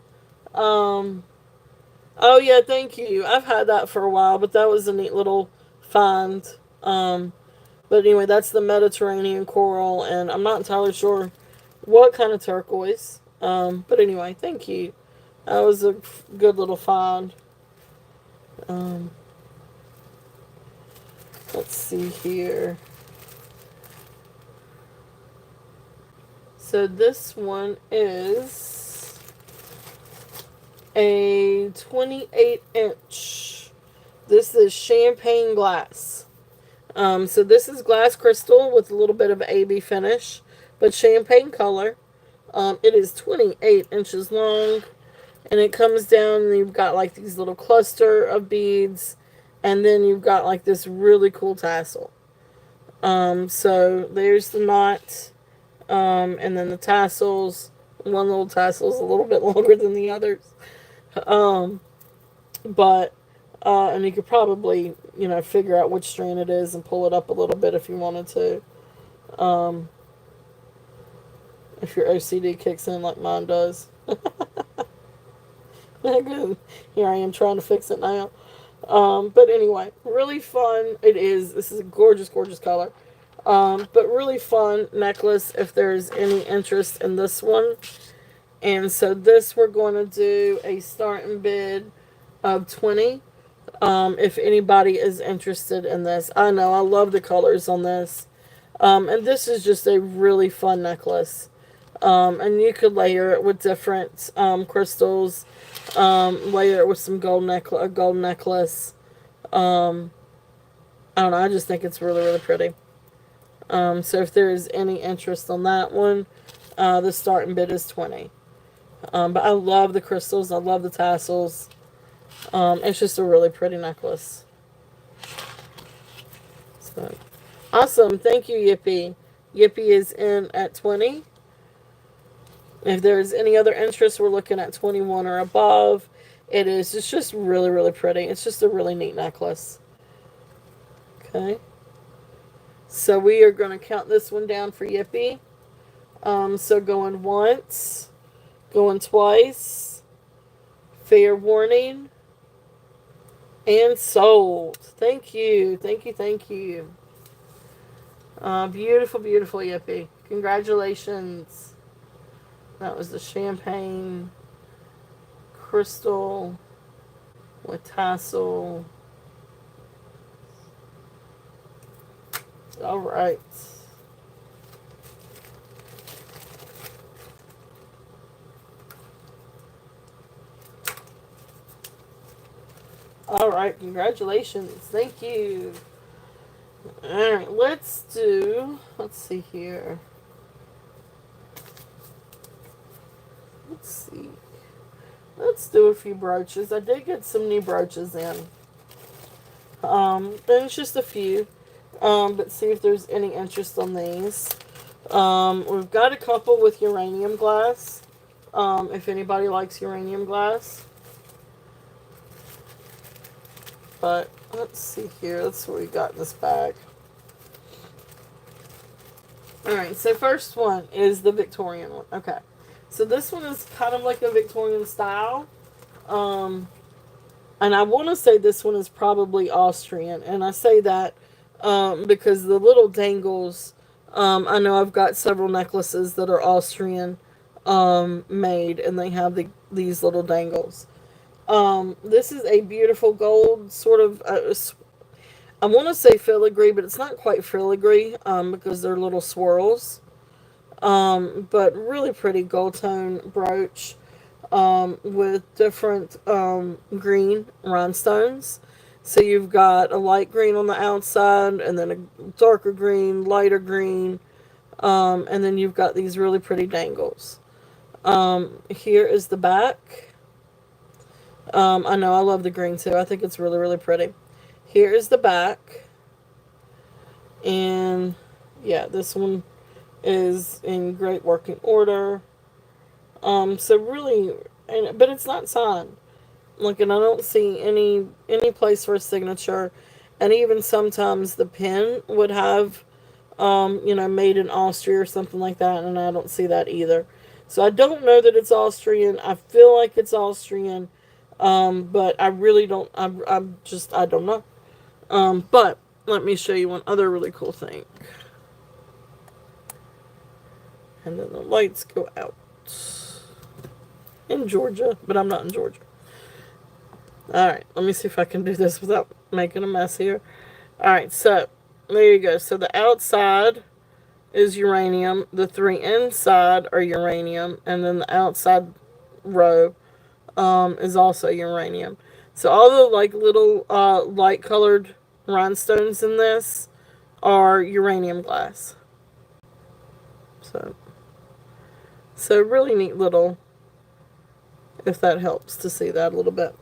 Um, oh yeah, thank you. I've had that for a while, but that was a neat little find. Um, but anyway, that's the Mediterranean coral, and I'm not entirely sure what kind of turquoise. But anyway, thank you. That was a good little find. Um, let's see here. So this one is a 28-inch. This is champagne glass. So this is glass crystal with a little bit of AB finish, but champagne color. It is 28 inches long, and it comes down, and you've got like these little cluster of beads, and then you've got like this really cool tassel. So there's the knot, and then the tassels. One little tassel is a little bit longer than the others. Um, but and you could probably figure out which strand it is and pull it up a little bit if you wanted to. Um, if your OCD kicks in like mine does. Good. Here I am trying to fix it now. But anyway, really fun. It is. This is a gorgeous, gorgeous color. But really fun necklace if there's any interest in this one. And so this we're going to do a starting bid of 20. If anybody is interested in this. I know, I love the colors on this. And this is just a really fun necklace. And you could layer it with different crystals. Layer it with some a gold necklace. Um, I don't know, I just think it's really, really pretty. So if there's any interest on that one, the starting bid is 20. But I love the crystals. I love the tassels. It's just a really pretty necklace. So, awesome. Thank you, Yippee. Yippee is in at 20. If there's any other interest, we're looking at 21 or above. It's just really, really pretty. It's just a really neat necklace. Okay. So we are going to count this one down for Yippee. So going once, going twice, fair warning, and sold. Thank you. Thank you. Thank you. Beautiful, beautiful Yippee. Congratulations. That was the champagne crystal with tassel. All right. All right. Congratulations. Thank you. Alright, let's see here. Let's see. Let's do a few brooches. I did get some new brooches in. Then it's just a few. But see if there's any interest on these. We've got a couple with uranium glass. If anybody likes uranium glass. But let's see here. Let's see what we got in this bag. Alright, so first one is the Victorian one. Okay. So this one is kind of like a Victorian style. And I want to say this one is probably Austrian. And I say that because the little dangles, I know I've got several necklaces that are Austrian made, and they have these little dangles. This is a beautiful gold, sort of, I want to say filigree, but it's not quite filigree because they're little swirls. But really pretty gold tone brooch with different green rhinestones. So you've got a light green on the outside, and then a darker green, lighter green, and then you've got these really pretty dangles. Here is the back. I know I love the green too. I think it's really, really pretty. Here is the back. And yeah, this one is in great working order. So really, but it's not signed. Like, and I don't see any place for a signature, and even sometimes the pen would have, made in Austria or something like that, and I don't see that either. So I don't know that it's Austrian. I feel like it's Austrian, but I really don't. I don't know. But let me show you one other really cool thing. And then the lights go out in Georgia, but I'm not in Georgia. Alright, let me see if I can do this without making a mess here. Alright, so there you go. So the outside is uranium. The three inside are uranium. And then the outside row is also uranium. So all the like little light colored rhinestones in this are uranium glass. So really neat little, if that helps to see that a little bit.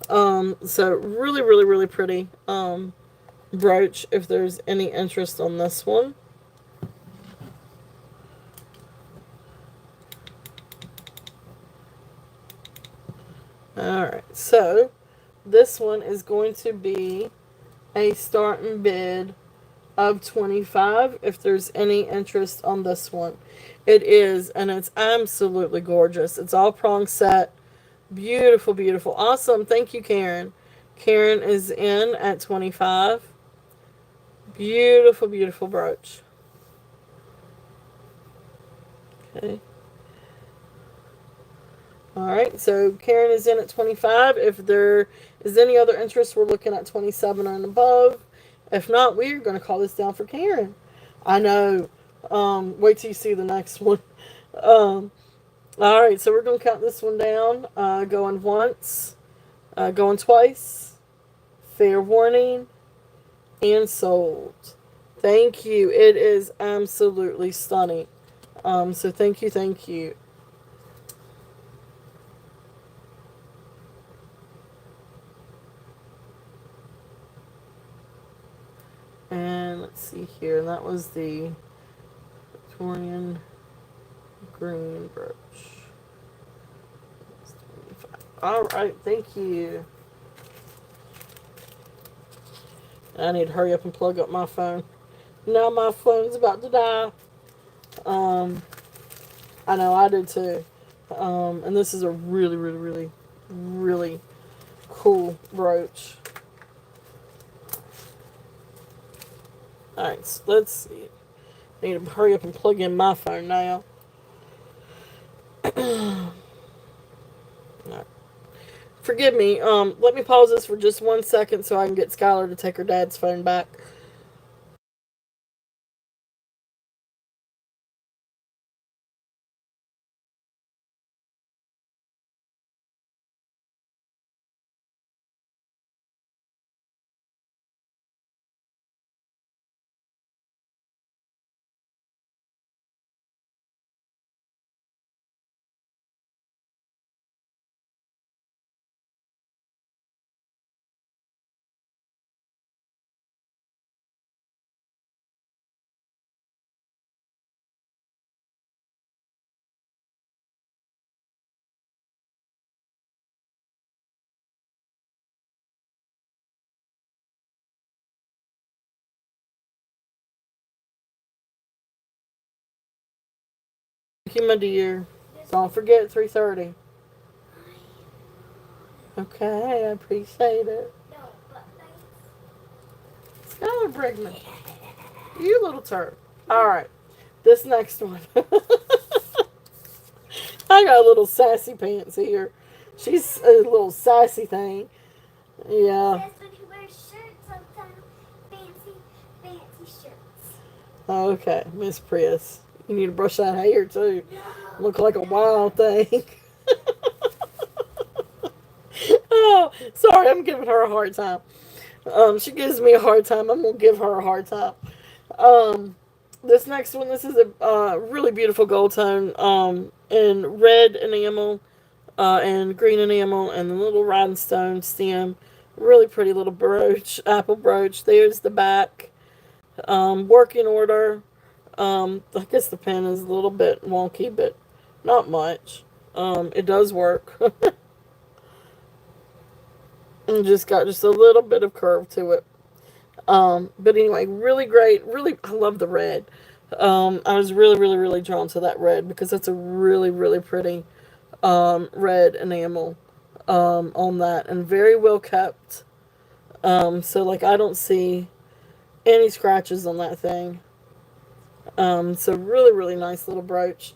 So really, really, really pretty brooch if there's any interest on this one. Alright, so this one is going to be a starting bid of $25 if there's any interest on this one. It is, and it's absolutely gorgeous. It's all prong set. Beautiful, beautiful. Awesome. Thank you, Karen. Karen is in at 25. Beautiful, beautiful brooch. Okay. Alright, so Karen is in at 25. If there is any other interest, we're looking at 27 and above. If not, we're going to call this down for Karen. I know. Wait till you see the next one. Alright, so we're going to count this one down. Going once, going twice, fair warning, and sold. Thank you. It is absolutely stunning. So thank you, thank you. And let's see here. That was the Victorian green brooch. Alright, thank you. I need to hurry up and plug up my phone. Now my phone's about to die. I know, I do too. And this is a really, really, really, really cool brooch. Alright, so let's see. I need to hurry up and plug in my phone now. Forgive me. Let me pause this for just 1 second so I can get Skylar to take her dad's phone back. you, my dear. Don't forget 3:30. Okay, I appreciate it. Skylar Brigman, you little turd. All right, this next one. I got a little sassy pants here. She's a little sassy thing. Yeah. Okay, Miss Prius. You need to brush that hair too. Look like a wild thing. Oh, sorry, I'm giving her a hard time. She gives me a hard time. I'm gonna give her a hard time. Um, this next one, this is a really beautiful gold tone. In red enamel, and green enamel, and the little rhinestone stem. Really pretty little brooch, apple brooch. There's the back. Working order. I guess the pen is a little bit wonky, but not much. It does work. And just got just a little bit of curve to it. But anyway, really great. Really, I love the red. I was really, really, really drawn to that red because that's a really, really pretty red enamel on that, and very well kept. So like I don't see any scratches on that thing. So really, really nice little brooch.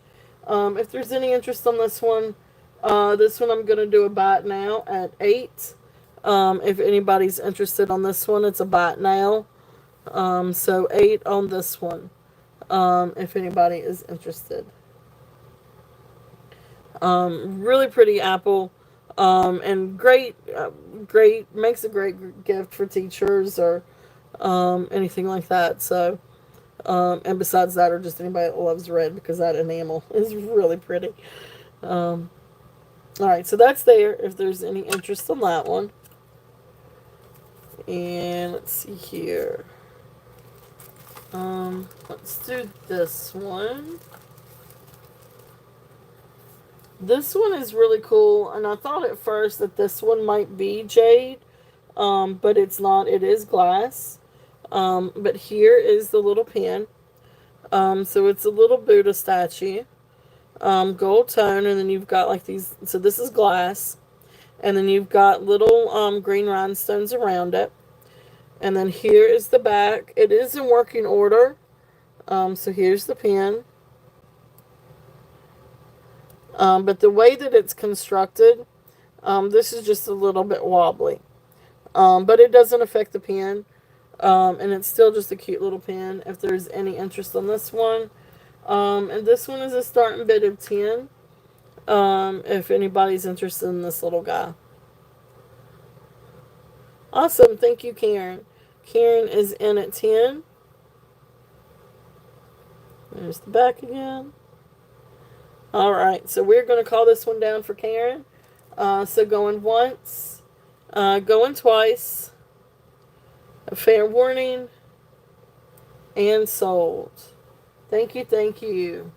If there's any interest on this one I'm going to do a buy it now at 8. If anybody's interested on this one, it's a buy it now. So 8 on this one. If anybody is interested. Really pretty apple. And great, makes a great gift for teachers or anything like that. So, and besides that, or just anybody that loves red, because that enamel is really pretty. Alright, so that's there if there's any interest on that one. And let's see here. Let's do this one. This one is really cool, and I thought at first that this one might be jade, but it's not. It is glass. But here is the little pen. So it's a little Buddha statue. Gold tone, and then you've got like these. So this is glass, and then you've got little green rhinestones around it. And then here is the back. It is in working order. So here's the pen. But the way that it's constructed, this is just a little bit wobbly. But it doesn't affect the pen. And it's still just a cute little pen if there's any interest on this one. And this one is a starting bid of 10. If anybody's interested in this little guy. Awesome. Thank you, Karen. Karen is in at 10. There's the back again. Alright, so we're going to call this one down for Karen. So going once, going twice, a fair warning, and sold. Thank you, thank you.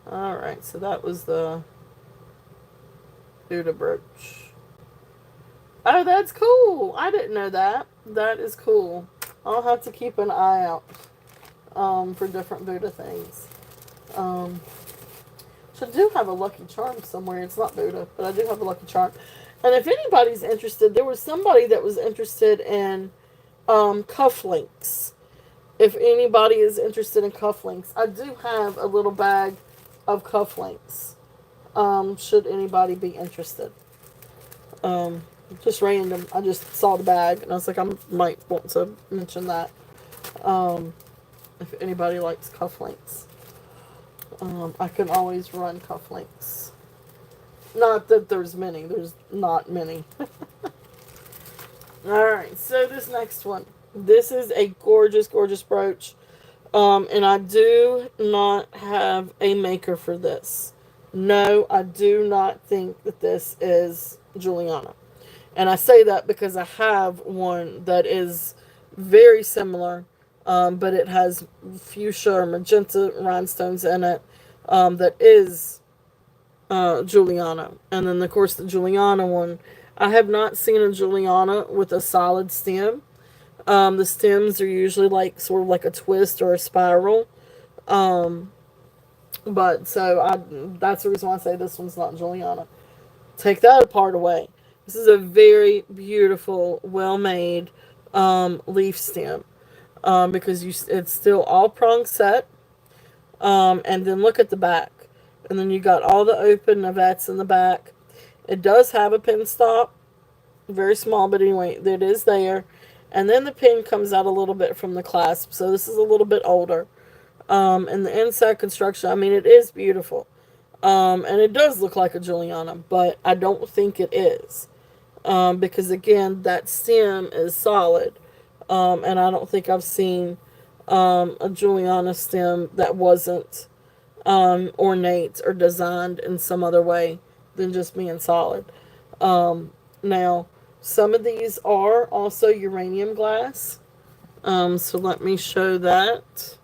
Alright, so that was the Buddha brooch. Oh, that's cool. I didn't know that. That is cool. I'll have to keep an eye out for different Buddha things. So I do have a Lucky Charm somewhere. It's not Buddha, but I do have a Lucky Charm. And if anybody's interested, there was somebody that was interested in cufflinks. If anybody is interested in cufflinks, I do have a little bag of cufflinks. Should anybody be interested. Just random. I just saw the bag and I was like, I might want to mention that. If anybody likes cufflinks. I can always run cufflinks. Not that there's many. There's not many. Alright, so this next one. This is a gorgeous, gorgeous brooch. And I do not have a maker for this. No, I do not think that this is Juliana. And I say that because I have one that is very similar, but it has fuchsia or magenta rhinestones in it, that is Juliana. And then, of course, the Juliana one I have not seen a Juliana with a solid stem. The stems are usually like sort of like a twist or a spiral. Um, but so that's the reason why I say this one's not Juliana. Take that apart away. This is a very beautiful, well made leaf stem. Because it's still all prong set. And then look at the back. And then you got all the open navets in the back. It does have a pin stop, very small, but anyway, it is there. And then the pin comes out a little bit from the clasp, so this is a little bit older. And the inside construction, I mean, it is beautiful. And it does look like a Juliana, but I don't think it is. Because again, that stem is solid. And I don't think I've seen a Juliana stem that wasn't ornate or designed in some other way than just being solid. Now, some of these are also uranium glass. So let me show that.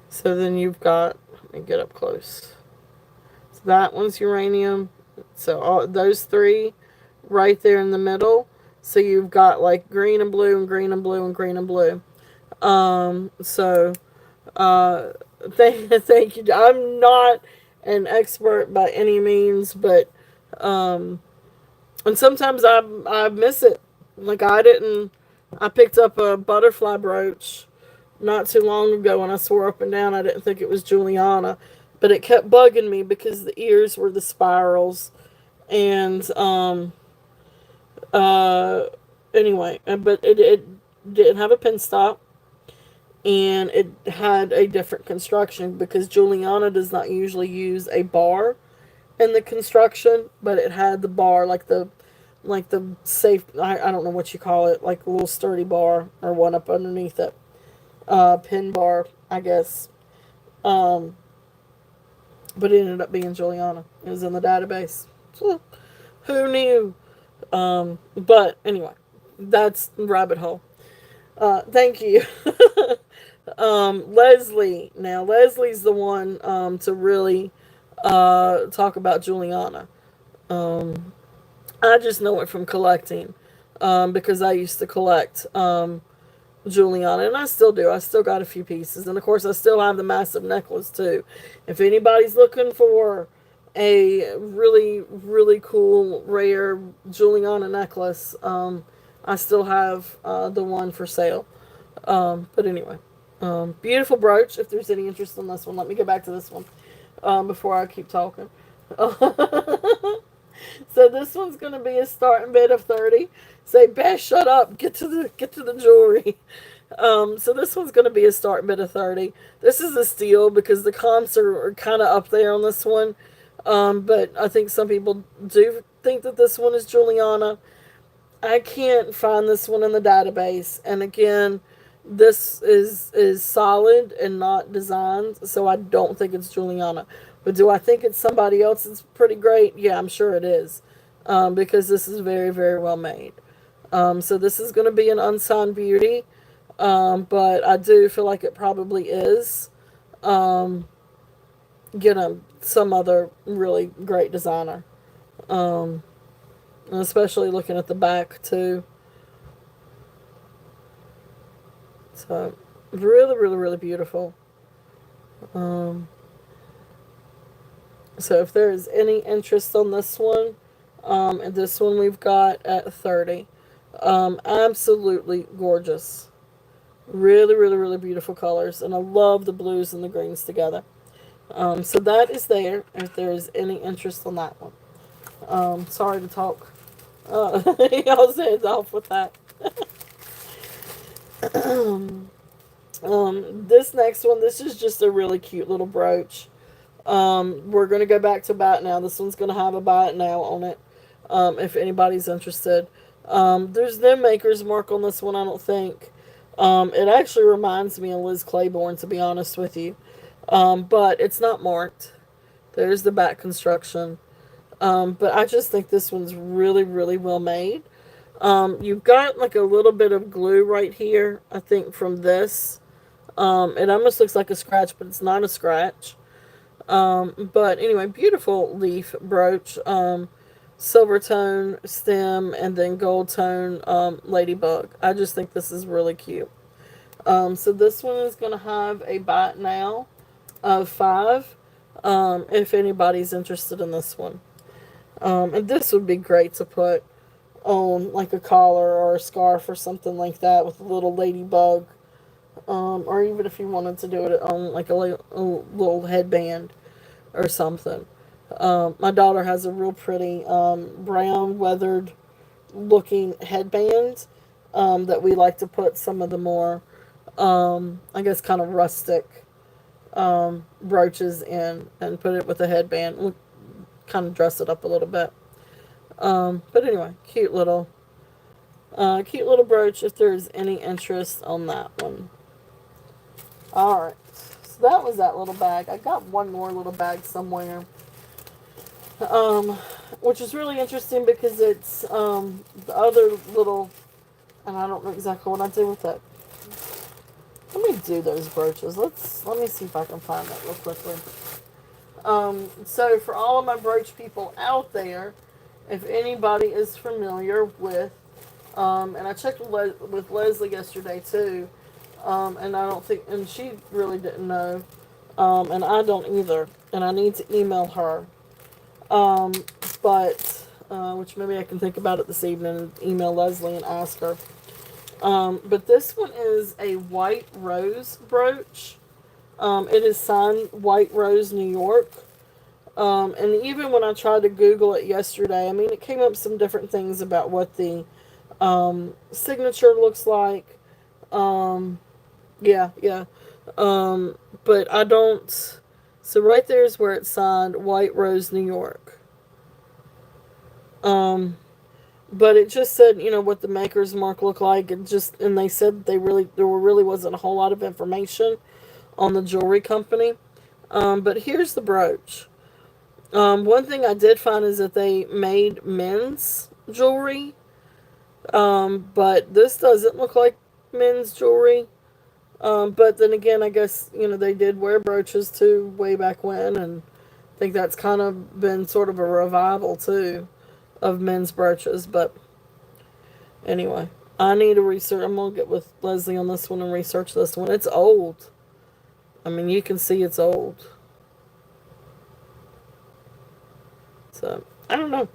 So then you've got, let me get up close. So that one's uranium. So all those three right there in the middle. So you've got like green and blue and green and blue and green and blue. So thank you. I'm not an expert by any means, but and sometimes I miss it. Like I picked up a butterfly brooch not too long ago and I swore up and down I didn't think it was Juliana, but it kept bugging me because the ears were the spirals, and uh anyway, but it didn't have a pin stop, and it had a different construction because Juliana does not usually use a bar in the construction, but it had the bar like the safe, I don't know what you call it, like a little sturdy bar or one up underneath it. Pin bar, I guess. Um, but it ended up being Juliana. It was in the database. So, who knew? But anyway, that's rabbit hole. Thank you. Leslie. Now, Leslie's the one to really talk about Juliana. Um, I just know it from collecting because I used to collect Juliana, and I still do. I still got a few pieces, and of course, I still have the massive necklace too. If anybody's looking for a really, really cool, rare Juliana necklace, I still have the one for sale. But anyway, beautiful brooch. If there's any interest in this one, let me go back to this one before I keep talking. So this one's going to be a starting bid of 30. Say, Beth, shut up. Get to the jewelry. So this one's going to be a starting bid of 30. This is a steal because the comps are kind of up there on this one. But I think some people do think that this one is Juliana. I can't find this one in the database. And again, this is solid and not designed, so I don't think it's Juliana. But do I think it's somebody else that's pretty great? Yeah, I'm sure it is. Because this is very, very well made. So this is going to be an unsigned beauty. But I do feel like it probably is. Get some other really great designer. And especially looking at the back too. So really, really, really beautiful. So if there is any interest on this one, and this one we've got at 30. Absolutely gorgeous. Really, really, really beautiful colors. And I love the blues and the greens together. So that is there if there is any interest on that one. Sorry to talk. Y'all's heads off with that. This next one, this is just a really cute little brooch. We're going to go back to Buy It Now. This one's going to have a Buy It Now on it. If anybody's interested. There's no maker's mark on this one, I don't think. It actually reminds me of Liz Claiborne, to be honest with you. But it's not marked. There's the back construction. But I just think this one's really, really well made. You've got like a little bit of glue right here, I think, from this. It almost looks like a scratch, but it's not a scratch. But anyway, beautiful leaf brooch. Silver tone stem and then gold tone ladybug. I just think this is really cute. So this one is going to have a bite now of 5. If anybody's interested in this one. And this would be great to put on like a collar or a scarf or something like that with a little ladybug. Or even if you wanted to do it on like a little headband or something. My daughter has a real pretty brown weathered looking headband that we like to put some of the more, I guess, kind of rustic brooches in and put it with a headband. Kind of dress it up a little bit. But anyway, cute little brooch if there's any interest on that one. Alright, so that was that little bag. I got one more little bag somewhere. Which is really interesting because it's the other little, and I don't know exactly what I do with that. Let me do those brooches. Let me see if I can find that real quickly. So for all of my brooch people out there, if anybody is familiar with, and I checked with Leslie yesterday too, and I don't think, and she really didn't know, and I don't either, and I need to email her. But which maybe I can think about it this evening and email Leslie and ask her. But this one is a white rose brooch. It is signed White Rose, New York. And even when I tried to Google it yesterday, I mean, it came up some different things about what the signature looks like. Yeah. But I don't. So right there is where it's signed White Rose, New York. But it just said, what the maker's mark looked like. And they said there really wasn't a whole lot of information on the jewelry company. But here's the brooch. One thing I did find is that they made men's jewelry. But this doesn't look like men's jewelry. But then again, I guess, they did wear brooches too way back when. And I think that's kind of been sort of a revival too of men's brooches. But anyway, I need to research. I'm going to get with Leslie on this one and research this one. It's old. I mean, you can see it's old. So, I don't know.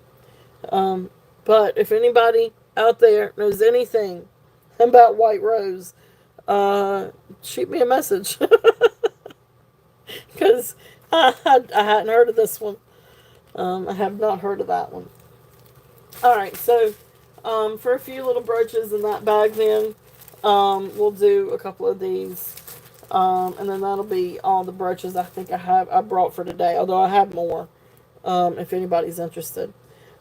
But if anybody out there knows anything about White Rose, shoot me a message. Because I hadn't heard of this one. I have not heard of that one. Alright, so for a few little brooches in that bag then, we'll do a couple of these. And then that'll be all the brooches I think I brought for today. Although I have more, if anybody's interested.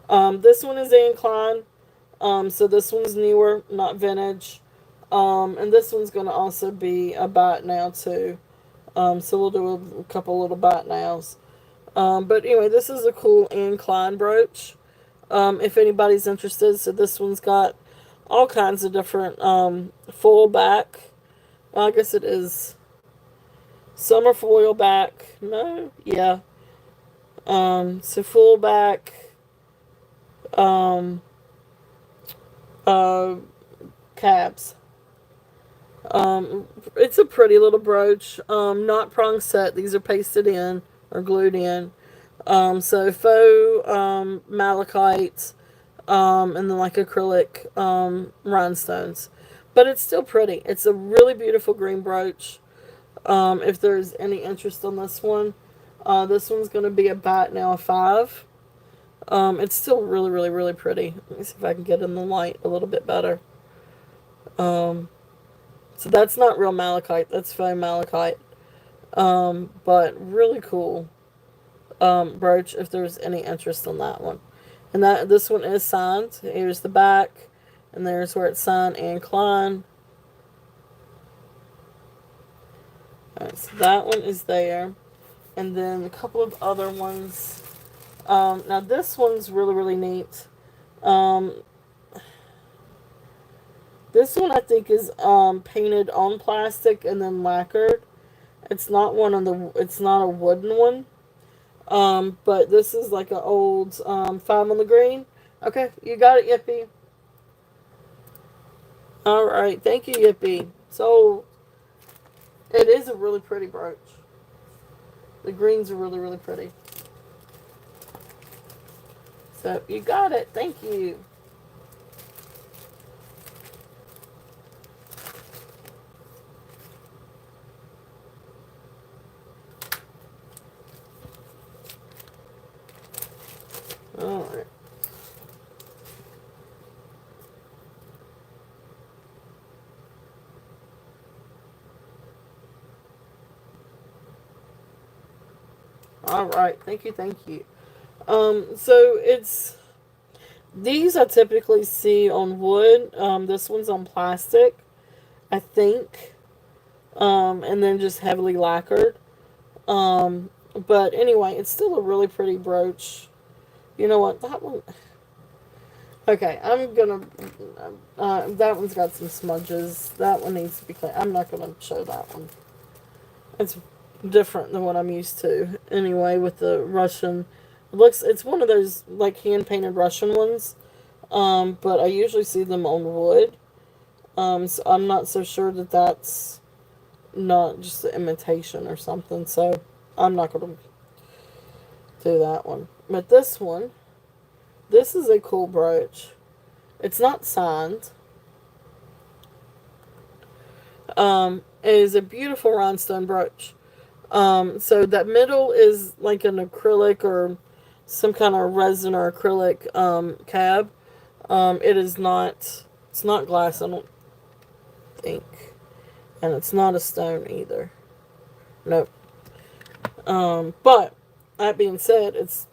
This one is Anne Klein. So this one's newer, not vintage. And this one's going to also be a bite now too. So we'll do a couple little bite nows. But anyway, this is a cool Anne Klein brooch. If anybody's interested. So this one's got all kinds of different full back. Well, I guess it is. Some are foil back. No? Yeah. So full back. Cabs. It's a pretty little brooch. Not prong set. These are pasted in or glued in. So faux malachite, and then like acrylic rhinestones. But it's still pretty. It's a really beautiful green brooch. If there's any interest on this one. This one's going to be a bite now of 5. It's still really, really, really pretty. Let me see if I can get in the light a little bit better. So that's not real malachite. That's faux malachite. But really cool brooch if there's any interest on that one. And this one is signed. Here's the back. And there's where it's signed, Anne Klein. Alright, so that one is there. And then a couple of other ones. Now this one's really, really neat. This one I think is painted on plastic and then lacquered. It's not one of the. It's not a wooden one. But this is like an old 5 on the green. Okay, you got it, Yippee. All right, thank you, Yippee. So it is a really pretty brooch. The greens are really, really pretty. So you got it. Thank you. All right. All right. Thank you. Thank you. So it's these I typically see on wood. This one's on plastic, I think. And then just heavily lacquered. But anyway, it's still a really pretty brooch. You know what? That one. Okay, I'm gonna. That one's got some smudges. That one needs to be clean. I'm not gonna show that one. It's different than what I'm used to. Anyway, with the Russian, it's one of those like hand painted Russian ones. But I usually see them on wood. So I'm not so sure that that's not just an imitation or something. So I'm not gonna do that one. But this is a cool brooch. It's not signed. It is a beautiful rhinestone brooch. So that middle is like an acrylic or some kind of resin or acrylic cab. It is not. It's not glass. I don't think, and it's not a stone either. Nope. But that being said, it's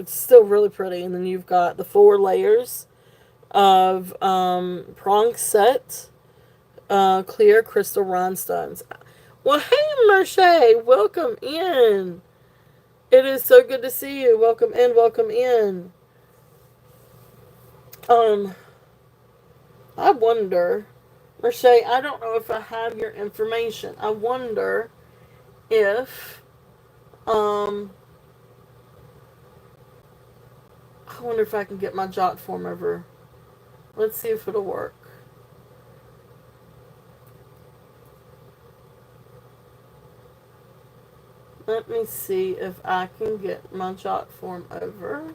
still really pretty. And then you've got the 4 layers of prong set clear crystal rhinestones. Well, hey, Marche, welcome in. It is so good to see you. Welcome in, welcome in. I wonder, Marche, I don't know if I have your information. I wonder if, I wonder if I can get my jot form over. Let's see if it'll work. Let me see if I can get my jot form over.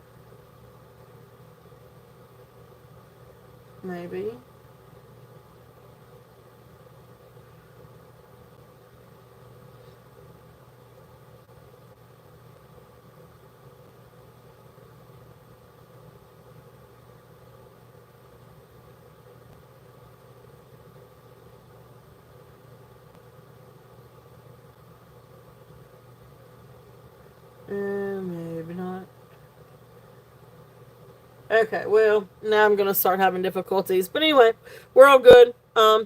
Maybe. Maybe not. Okay, well, now I'm gonna start having difficulties. But anyway, we're all good.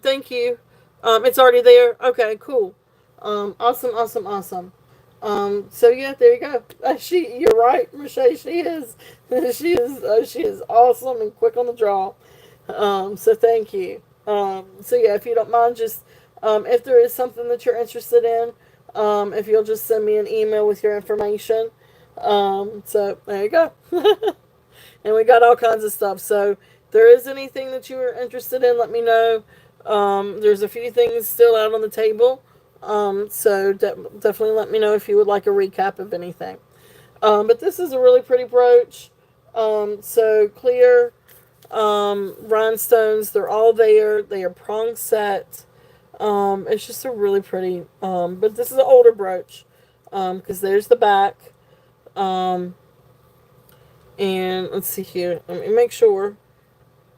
Thank you. It's already there. Okay, cool. Awesome, awesome, awesome. So yeah, there you go. You're right, Michelle. She is, she is awesome and quick on the draw. So thank you. So yeah, if you don't mind, just if there is something that you're interested in, if you'll just send me an email with your information. So there you go. And we got all kinds of stuff. So if there is anything that you are interested in, let me know. There's a few things still out on the table. So definitely let me know if you would like a recap of anything. But this is a really pretty brooch. So clear rhinestones. They're all there. They are prong set. It's just a really pretty. But this is an older brooch. Because there's the back. And let's see here. Let me make sure.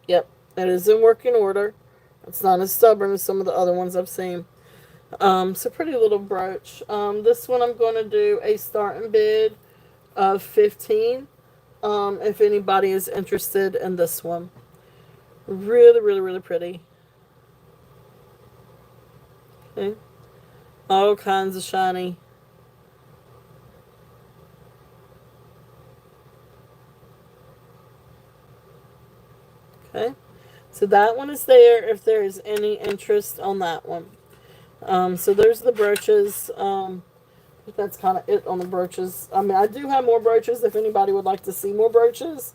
Yep, that is in working order. It's not as stubborn as some of the other ones I've seen. So pretty little brooch. This one I'm going to do a starting bid of 15. If anybody is interested in this one. Really, really, really pretty. Okay. All kinds of shiny. Okay. So that one is there if there is any interest on that one. So there's the brooches. That's kind of it on the brooches. I mean, I do have more brooches if anybody would like to see more brooches.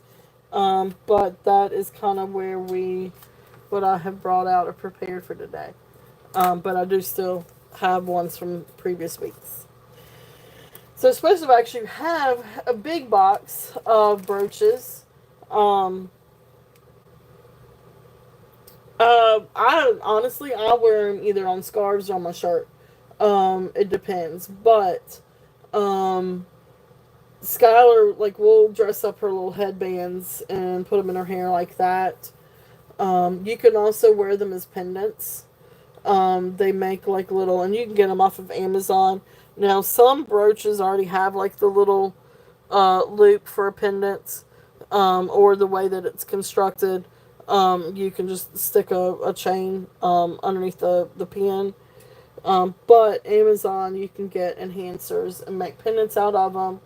But that is kind of what I have brought out or prepared for today. But I do still have ones from previous weeks. So Explosive actually have a big box of brooches. Um, I honestly I wear them either on scarves or on my shirt. It depends, but um, Skylar like will dress up her little headbands and put them in her hair like that. You can also wear them as pendants. They make like little, and you can get them off of Amazon. Now, some brooches already have like the little loop for a pendant, or the way that it's constructed. You can just stick a chain underneath the pin. But Amazon, you can get enhancers and make pendants out of them.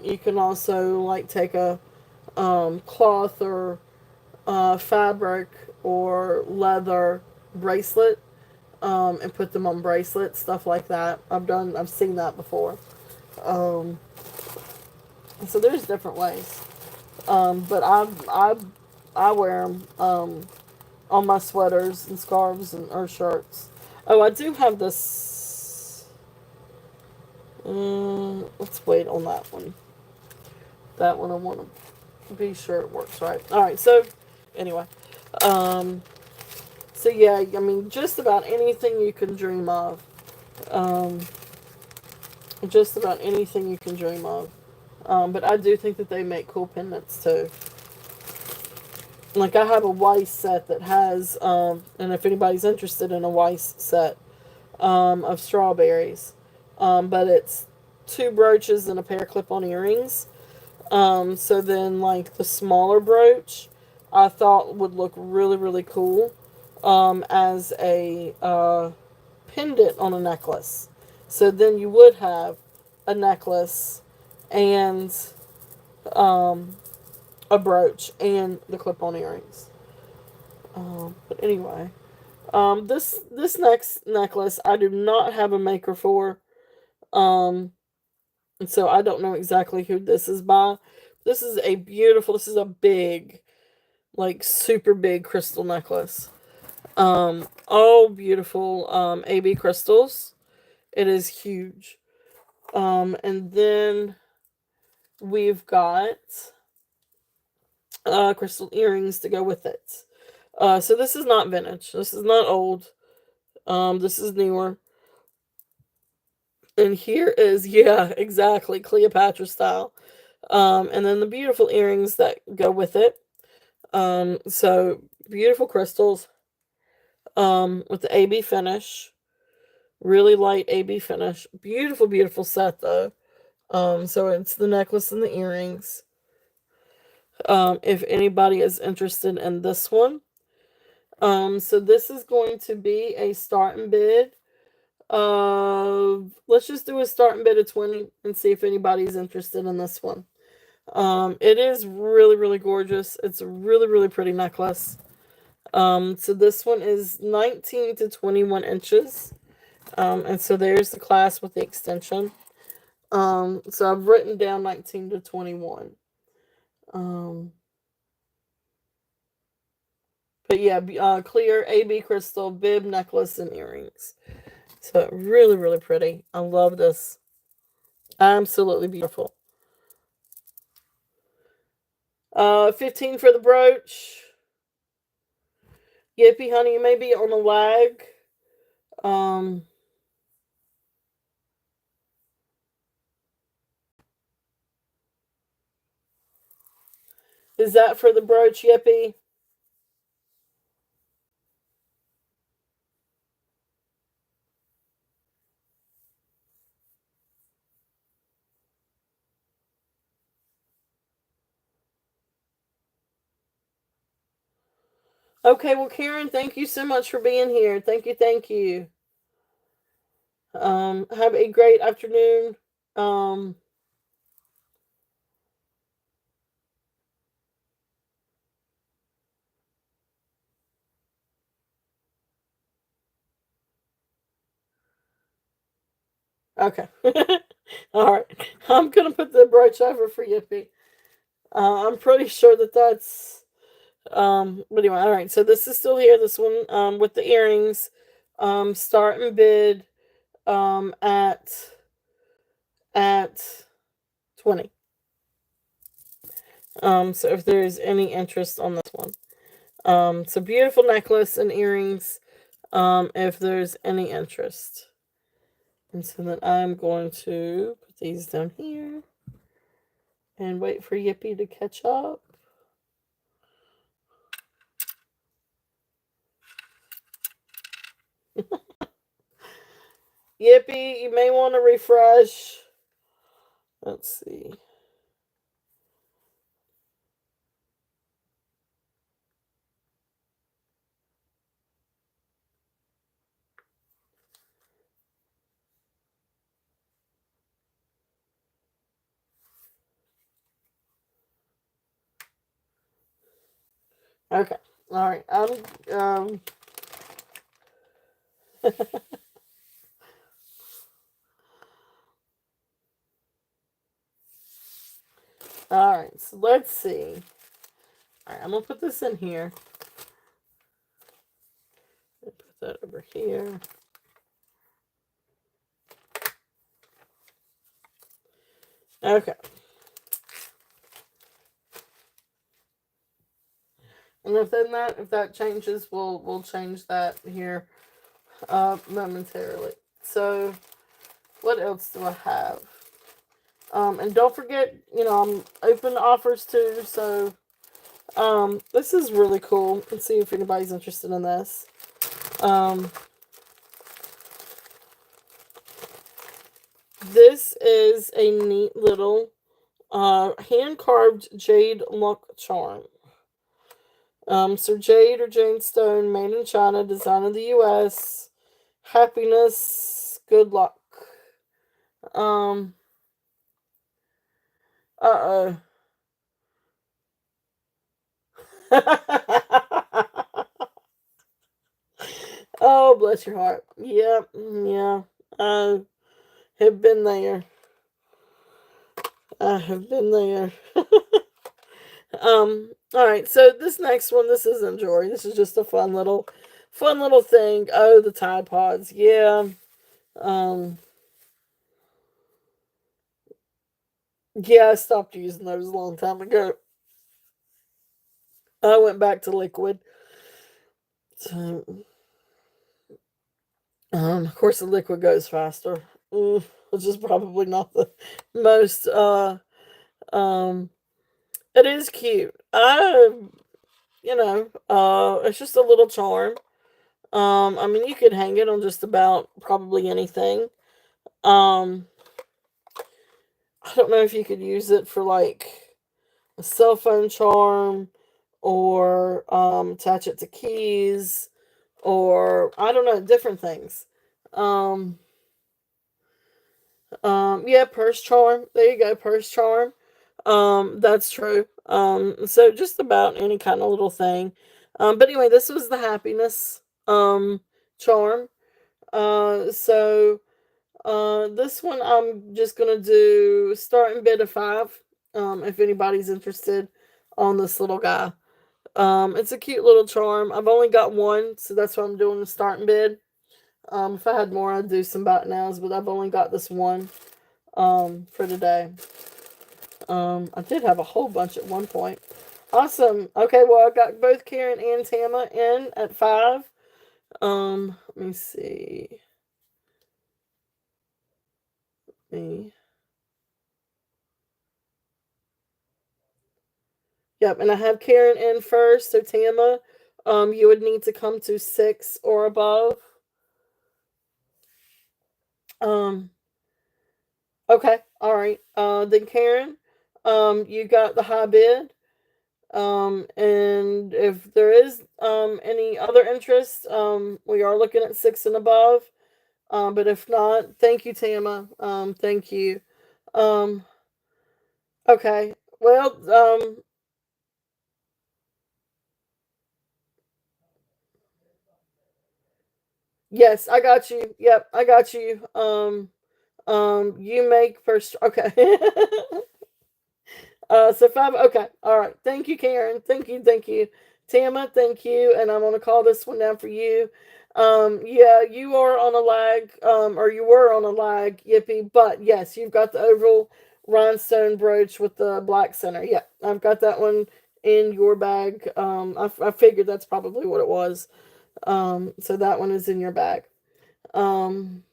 You can also like take a cloth or fabric or leather bracelet and put them on bracelets, stuff like that. I've seen that before. Um, so there's different ways. But I wear them on my sweaters and scarves and or shirts. Oh, I do have this. Let's wait on that one. That one I want to be sure it works right. All right. So anyway, um, so yeah, I mean, just about anything you can dream of. Um, just about anything you can dream of. But I do think that they make cool pendants too. Like I have a Weiss set that has, and if anybody's interested in a Weiss set of strawberries, but it's two brooches and a pair of clip-on earrings. So then, like the smaller brooch, I thought would look really, really cool as a pendant on a necklace. So then you would have a necklace and um, a brooch and the clip-on earrings. But anyway, this next necklace I do not have a maker for, and so I don't know exactly who this is by. This is a beautiful. This is a big, like super big crystal necklace. All beautiful AB crystals. It is huge. And then we've got crystal earrings to go with it. So this is not vintage. This is not old. This is newer. And here is, yeah, exactly, Cleopatra style. And then the beautiful earrings that go with it. So beautiful crystals with the AB finish. Really light AB finish. Beautiful, beautiful set though. So it's the necklace and the earrings. If anybody is interested in this one. So this is going to be a starting bid of, let's just do a starting bid of 20 and see if anybody's interested in this one. It is really, really gorgeous. It's a really, really pretty necklace. So this one is 19 to 21 inches. And so there's the class with the extension. So I've written down 19 to 21. But yeah, clear AB crystal bib necklace and earrings. So really, really pretty. I love this. Absolutely beautiful. 15 for the brooch. Yippee, honey, you may be on a lag. Um, is that for the brooch, Yippee? Okay, well, Karen, thank you so much for being here. Thank you, thank you. Have a great afternoon. Um, Okay. All right. I'm gonna put the brooch over for Yippee. I'm pretty sure that that's what do you want? All right. So this is still here. This one with the earrings. Start and bid at 20. So if there's any interest on this one. It's a beautiful necklace and earrings. If there's any interest. And so then I'm going to put these down here and wait for Yippee to catch up. Yippee, you may want to refresh. Let's see. Okay. All right. All right. So let's see. All right. I'm gonna put this in here. Put that over here. Okay. And if that changes, we'll change that here momentarily. So what else do I have? And don't forget, I'm open to offers too. So this is really cool. Let's see if anybody's interested in this. This is a neat little hand carved jade lock charm. So jade or jade stone, made in China, designed in the U.S. Happiness, good luck. Um. Uh oh. Oh, bless your heart. Yep. Yeah. I have been there. I have been there. All right. So this next one, this isn't jewelry. This is just a fun little thing. Oh, the Tide Pods. Yeah. Um. Yeah, I stopped using those a long time ago. I went back to liquid. So, of course, the liquid goes faster. Which is probably not the most. Um. It is cute. It's just a little charm. I mean, you could hang it on just about probably anything. Um, I don't know if you could use it for like a cell phone charm or attach it to keys or I don't know, different things. Um, yeah, purse charm. There you go, purse charm. That's true. So just about any kind of little thing. But anyway, this was the happiness charm. So this one I'm just gonna do starting bid of 5. If anybody's interested on this little guy. It's a cute little charm. I've only got one, so that's why I'm doing the starting bid. If I had more, I'd do some bot nows, but I've only got this one for today. I did have a whole bunch at one point. Awesome. Okay, well, I got both Karen and Tama in at 5. Let me see. Me. Yep, and I have Karen in first. So Tama, you would need to come to 6 or above. Um, okay, all right. Then Karen, you got the high bid. And if there is any other interest, we are looking at 6 and above. But if not, thank you, Tama. Thank you. Um, okay. Well, yes, I got you. Yep, I got you. You make first. Okay. So five. Okay. All right. Thank you, Karen. Thank you. Thank you, Tama. Thank you. And I'm gonna call this one down for you. Yeah, you are on a lag. Or you were on a lag. Yippee. But yes, you've got the oval rhinestone brooch with the black center. Yeah, I've got that one in your bag. I figured that's probably what it was. So that one is in your bag. Um,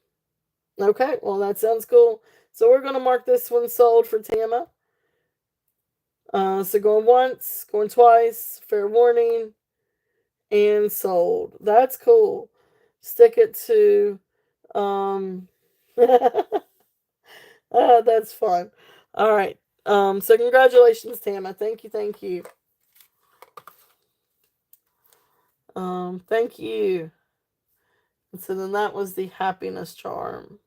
okay. Well, that sounds cool. So we're gonna mark this one sold for Tama. So going once, going twice, fair warning, and sold. That's cool. Stick it to, um, that's fun. All right. So congratulations, Tama. Thank you, thank you. Thank you. And so then that was the happiness charm.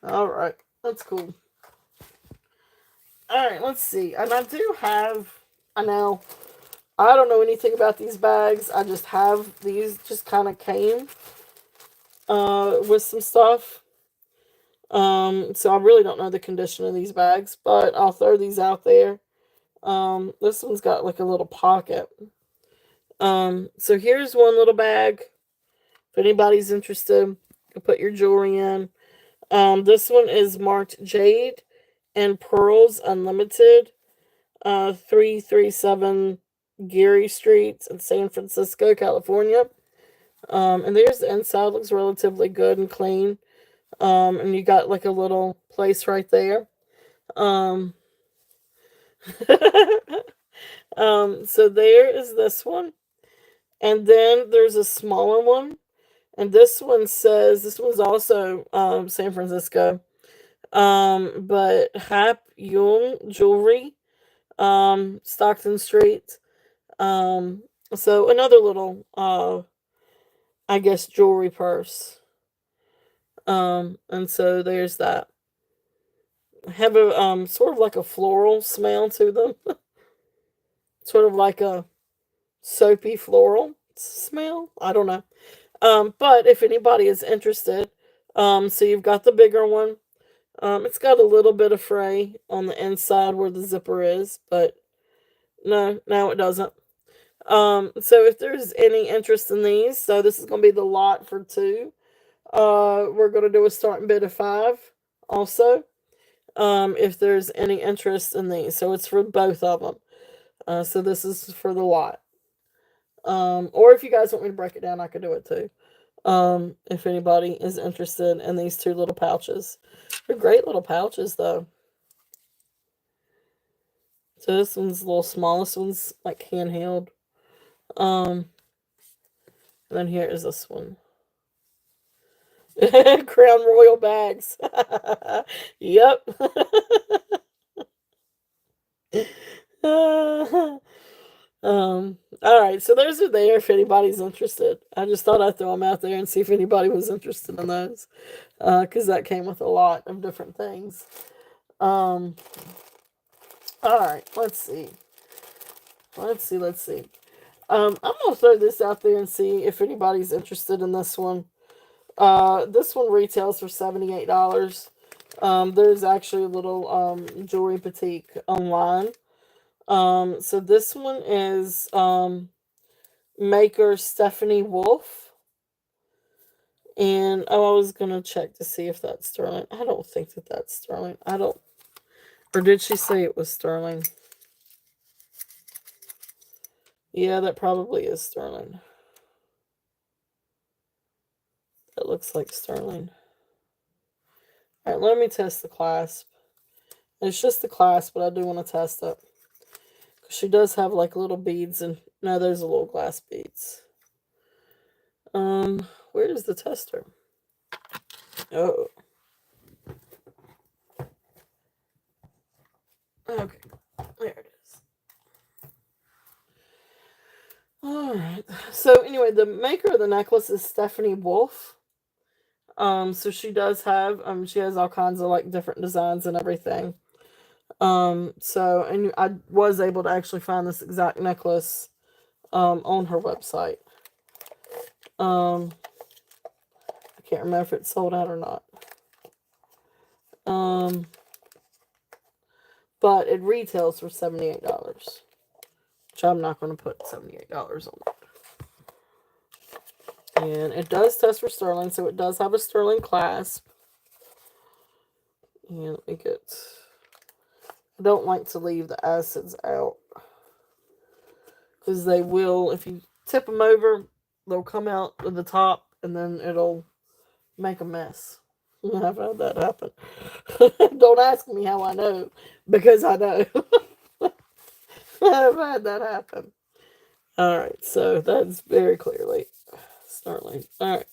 All right. That's cool. All right, let's see. And I do have, I know, I don't know anything about these bags. I just have these, just kind of came with some stuff. So I really don't know the condition of these bags, but I'll throw these out there. This one's got like a little pocket. So here's one little bag. If anybody's interested, you put your jewelry in. This one is marked Jade and Pearls Unlimited. 337 Geary Street in San Francisco, California. And there's the inside, looks relatively good and clean. And you got like a little place right there. Um, so there is this one. And then there's a smaller one. And this one says, this one's also San Francisco. But Hap Yoon Jewelry, Stockton Street. Um, so another little, I guess, jewelry purse. And so there's that. Have a sort of like a floral smell to them, sort of like a soapy floral smell. I don't know. But if anybody is interested, so you've got the bigger one. It's got a little bit of fray on the inside where the zipper is, but no, it doesn't. So if there's any interest in these, so this is going to be the lot for two. We're going to do a starting bid of 5 also. If there's any interest in these. So it's for both of them. So this is for the lot. Or if you guys want me to break it down, I could do it too. If anybody is interested in these two little pouches. They're great little pouches though. So this one's the little smallest one's like handheld. And then here is this one. Crown Royal bags. Yep. All right, so those are there if anybody's interested. I just thought I'd throw them out there and see if anybody was interested in those, because that came with a lot of different things. All right, let's see. Let's see. I'm gonna throw this out there and see if anybody's interested in this one. This one retails for $78. There's actually a little jewelry boutique online. So this one is maker Stephanie Wolf. And I was gonna check to see if that's sterling. I don't think that that's sterling. I don't. Or did she say it was sterling? Yeah, that probably is sterling. That looks like sterling. All right, let me test the clasp. It's just the clasp, but I do want to test it. She does have like little beads, and no, there's a little glass beads. Where is the tester? Oh. Okay, there it is. All right. So anyway, the maker of the necklace is Stephanie Wolf. So she does have she has all kinds of like different designs and everything. So and I was able to actually find this exact necklace on her website. Um Can't remember if it's sold out or not. But it retails for $78, which I'm not going to put $78 on it. And it does test for sterling, so it does have a sterling clasp. And let me get... I don't like to leave the acids out, because they will, if you tip them over, they'll come out of the top, and then it'll make a mess. I've had that happen. Don't ask me how I know, because I know. I've had that happen. Alright, so that's very clearly sterling. Alright.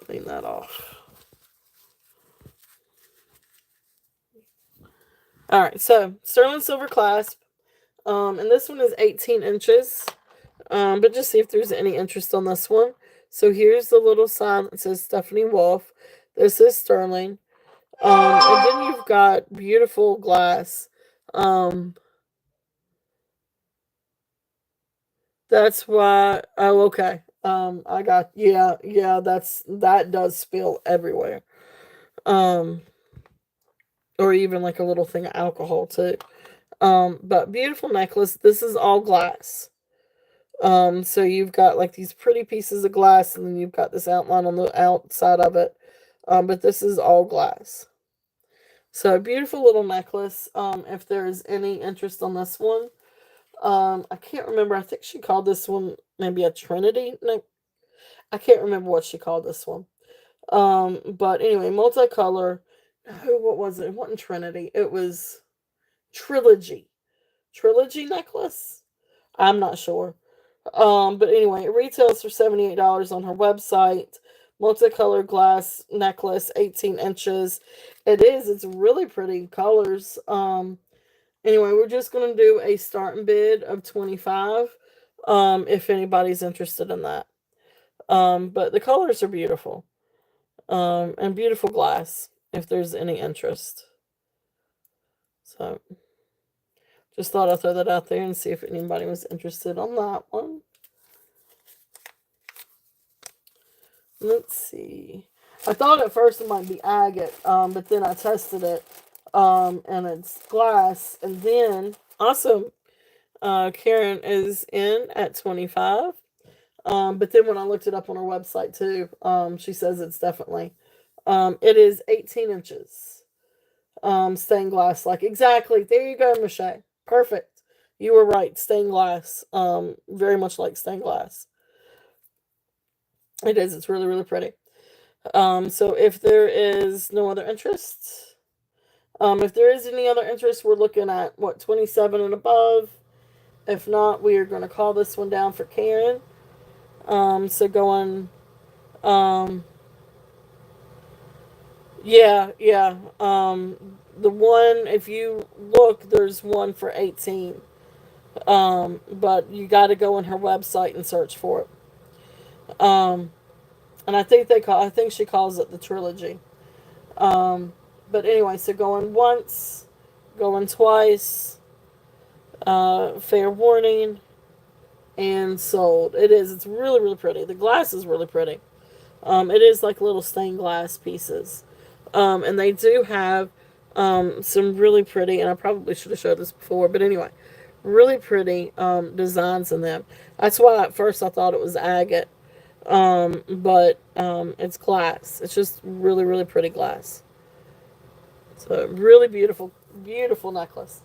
Clean that off. Alright, so sterling silver clasp. And this one is 18 inches. But just see if there's any interest on this one. So here's the little sign that says Stephanie Wolf. This is sterling. And then you've got beautiful glass. That's why. Oh, okay. I got, yeah. That does spill everywhere. Or even like a little thing of alcohol too. But beautiful necklace. This is all glass. So you've got like these pretty pieces of glass, and then you've got this outline on the outside of it. But this is all glass. So beautiful little necklace. If there's any interest on this one, I can't remember. I think she called this one maybe a Trinity. No, I can't remember what she called this one. But anyway, multicolor. Oh, what was it? It wasn't Trinity. It was Trilogy. Trilogy necklace? I'm not sure. But anyway, it retails for $78 on her website. Multicolor glass necklace, 18 inches. It's really pretty colors. Anyway, we're just going to do a starting bid of $25, if anybody's interested in that. But the colors are beautiful. And beautiful glass, if there's any interest. So, just thought I'd throw that out there and see if anybody was interested on that one. Let's see. I thought at first it might be agate, but then I tested it, and it's glass. And then, awesome, Karen is in at 25. But then when I looked it up on her website too, she says it's definitely, it is 18 inches, stained glass. Like, exactly. There you go, Michelle. Perfect. You were right. Stained glass. Very much like stained glass. It is. It's really, really pretty. So if there is no other interest, if there is any other interest, we're looking at, what, 27 and above. If not, we are going to call this one down for Karen. So going, yeah. The one, if you look, there's one for 18. But you got to go on her website and search for it. And I think she calls it the Trilogy. But anyway, so going once, going twice, fair warning, and sold. It's really, really pretty. The glass is really pretty. It is like little stained glass pieces. And they do have some really pretty, and I probably should have showed this before, but anyway, really pretty designs in them. That's why at first I thought it was agate. But it's glass. It's just really, really pretty glass. So really beautiful, beautiful necklace.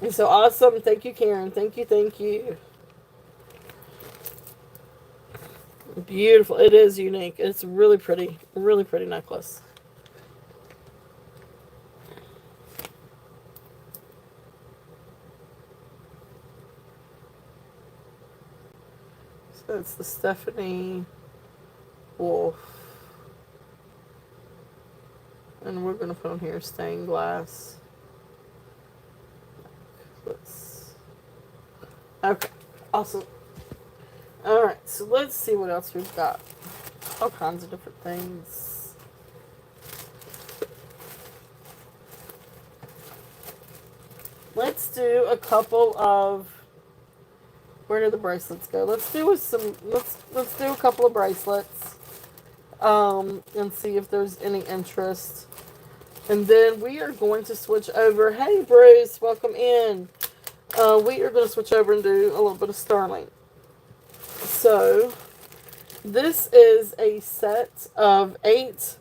And so awesome. Thank you, Karen. Thank you. Beautiful. It is unique. It's really pretty necklace. So it's the Stephanie Wolf. And we're going to put on here stained glass. Okay, awesome. Alright, so let's see what else we've got. All kinds of different things. Let's do a couple of Where did the bracelets go? Let's do let's do a couple of bracelets. And see if there's any interest. And then we are going to switch over. Hey Bruce, welcome in. We are going to switch over and do a little bit of sterling. So this is a set of 8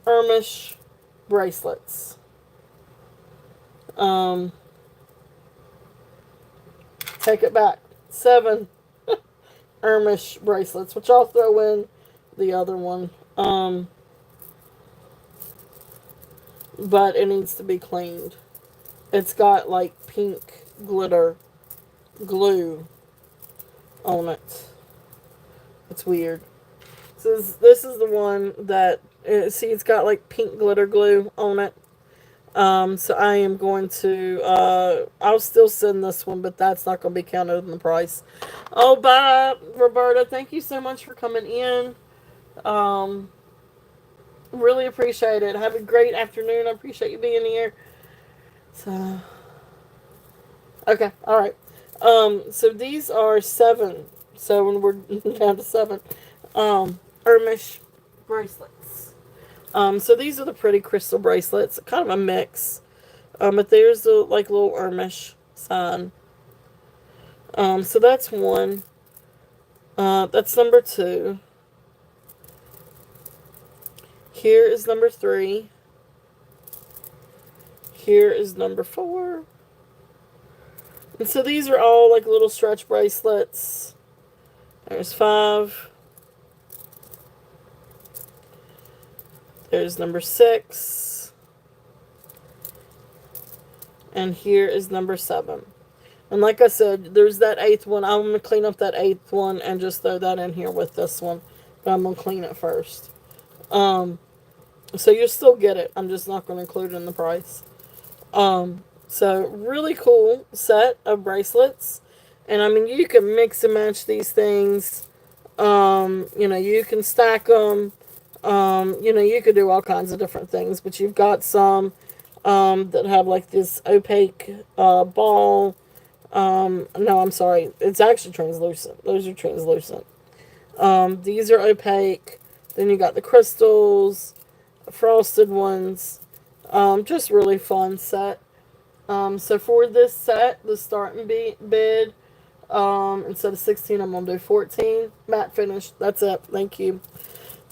Ermish bracelets. Take it back. 7 Ermish bracelets, which I'll throw in the other one. But it needs to be cleaned. It's got like pink glitter glue on it. It's weird. So this is the one that, see, it's got like pink glitter glue on it. So I am going to, I'll still send this one, but that's not going to be counted in the price. Oh, bye, Roberta. Thank you so much for coming in. Really appreciate it. Have a great afternoon. I appreciate you being here. So, okay, all right. So these are 7. So when we're down to 7, Ermish bracelets. So these are the pretty crystal bracelets, kind of a mix. But there's the like little Ermish sign. So that's 1. That's number 2. Here is number 3. Here is number 4. And so these are all like little stretch bracelets. There's 5. There's number 6. And here is number 7. And like I said, there's that 8th one. I'm going to clean up that 8th one and just throw that in here with this one. But I'm going to clean it first. So you'll still get it. I'm just not going to include it in the price. So really cool set of bracelets. And I mean, you can mix and match these things. You can stack them. You could do all kinds of different things. But you've got some that have like this opaque ball. No, I'm sorry. It's actually translucent. Those are translucent. These are opaque. Then you got the crystals, frosted ones. Just really fun set. So for this set, the starting bid, instead of 16, I'm going to do 14. Matte finish. That's it. Thank you.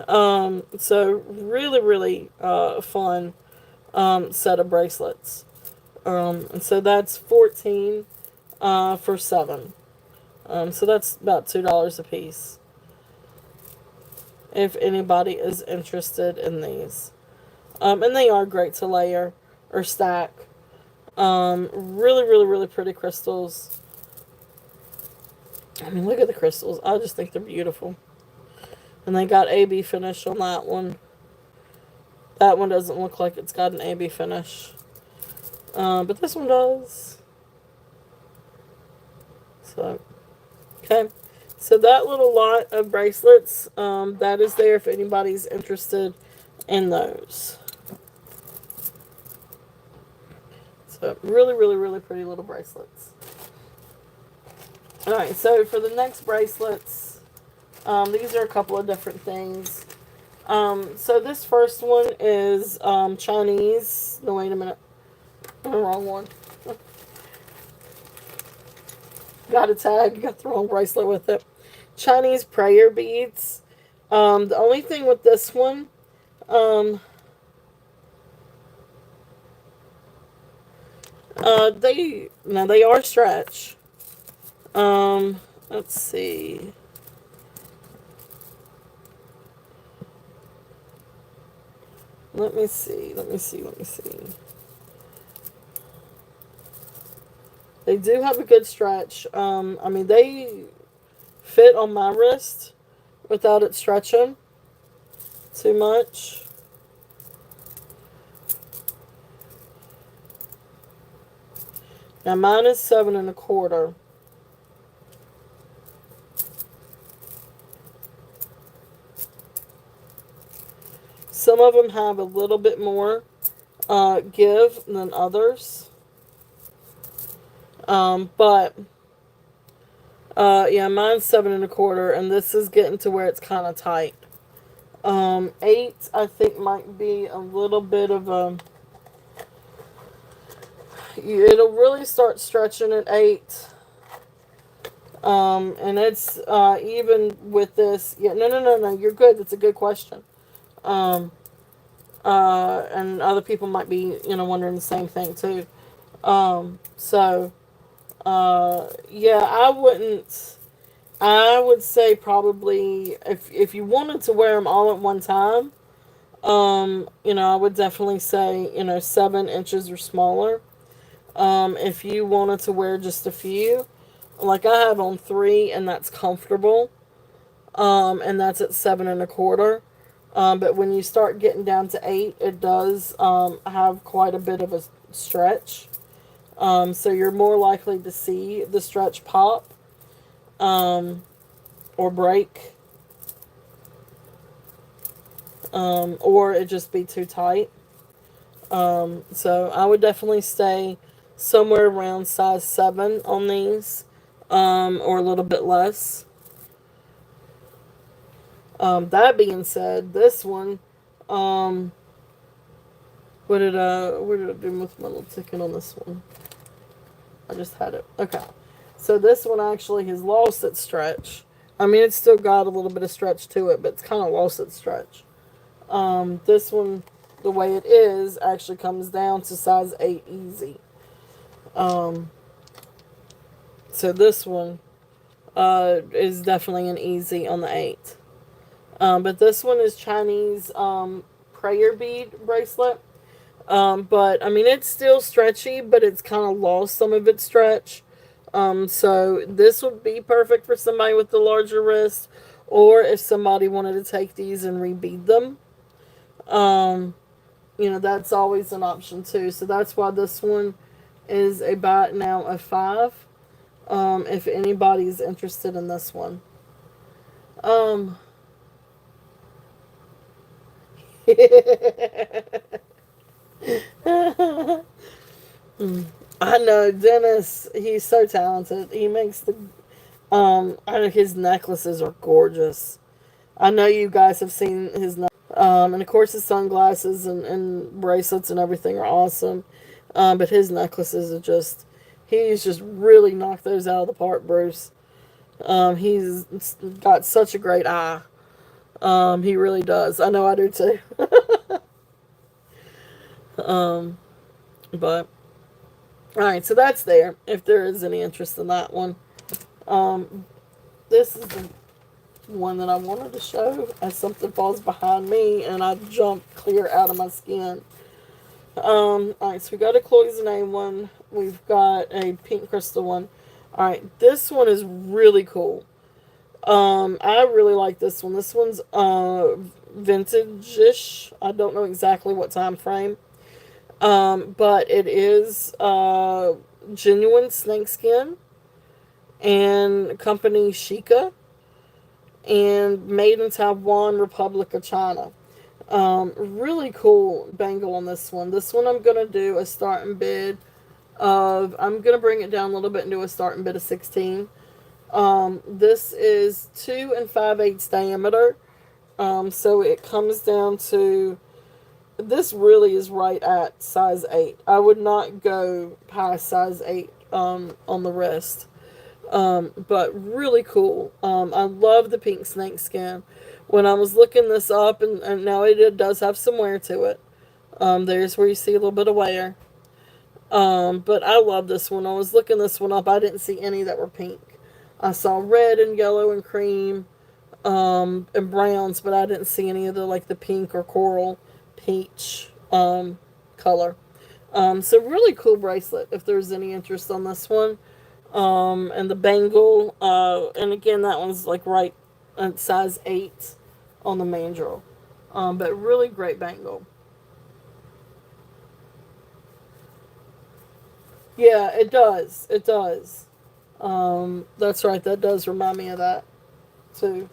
So really, really fun set of bracelets. And so that's 14 for 7. So that's about $2 a piece. If anybody is interested in these. And they are great to layer or stack. Really, really, really pretty crystals. I mean, look at the crystals. I just think they're beautiful. And they got AB finish on that one. That one doesn't look like it's got an AB finish. But this one does. So, okay. So that little lot of bracelets, that is there if anybody's interested in those. So really, really, really pretty little bracelets. Alright, so for the next bracelets, these are a couple of different things. So this first one is Chinese. No, wait a minute. The wrong one. Got a tag. Got the wrong bracelet with it. Chinese prayer beads. The only thing with this one, they are stretch. Let's see. Let me see. They do have a good stretch. I mean, they fit on my wrist without it stretching too much. Now mine is 7 1/4. Some of them have a little bit more give than others. But Yeah, mine's 7 1/4, and this is getting to where it's kind of tight. 8, I think, might be a little bit of a. It'll really start stretching at 8. And it's even with this. Yeah, no, no, no, no. You're good. That's a good question. Um, and other people might be, wondering the same thing too. So, yeah, I wouldn't. I would say probably if you wanted to wear them all at one time, I would definitely say 7 inches or smaller. If you wanted to wear just a few, like I have on 3, and that's comfortable. And that's at 7 1/4. But when you start getting down to 8, it does have quite a bit of a stretch. So you're more likely to see the stretch pop um, or break, or it just be too tight. So I would definitely stay somewhere around size 7 on these, or a little bit less. That being said, this one, um, where did I do with my little ticket on this one? I just had it. Okay. So this one actually has lost its stretch. I mean, it's still got a little bit of stretch to it, but it's kind of lost its stretch. This one, the way it is, actually comes down to size 8 easy. Um, so this one is definitely an easy on the 8. But this one is Chinese prayer bead bracelet. But I mean, it's still stretchy, but it's kind of lost some of its stretch. So this would be perfect for somebody with the larger wrist, or if somebody wanted to take these and rebead them. Um, that's always an option too. So that's why this one is about now a 5. If anybody's interested in this one. Um, I know Dennis. He's so talented. He makes the I know his necklaces are gorgeous. I know you guys have seen his and of course his sunglasses and bracelets and everything are awesome. But his necklaces are just he's just really knocked those out of the park, Bruce. He's got such a great eye. He really does. I know I do too. um, but all right, so that's there. If there is any interest in that one, um, this is the one that I wanted to show as something falls behind me and I jump clear out of my skin. Alright, so we got a cloisonne one. We've got a pink crystal one. Alright, this one is really cool. I really like this one. This one's vintage-ish. I don't know exactly what time frame. But it is genuine snakeskin and company Sheikah and made in Taiwan, Republic of China. Really cool bangle on this one. This one I'm going to do a starting bid of, I'm going to bring it down a little bit and do a starting bid of 16. This is 2 5/8 diameter. So it comes down to, this really is right at size 8. I would not go past size 8 on the wrist. But really cool. I love the pink snake skin. When I was looking this up, and now it does have some wear to it. There's where you see a little bit of wear. But I love this one. I was looking this one up. I didn't see any that were pink. I saw red and yellow and cream, and browns, but I didn't see any of the like the pink or coral, peach, color. So really cool bracelet. If there's any interest on this one. And the bangle, and again, that one's like right at size 8 on the mandrel. But really great bangle. Yeah, it does. It does. That's right. That does remind me of that too.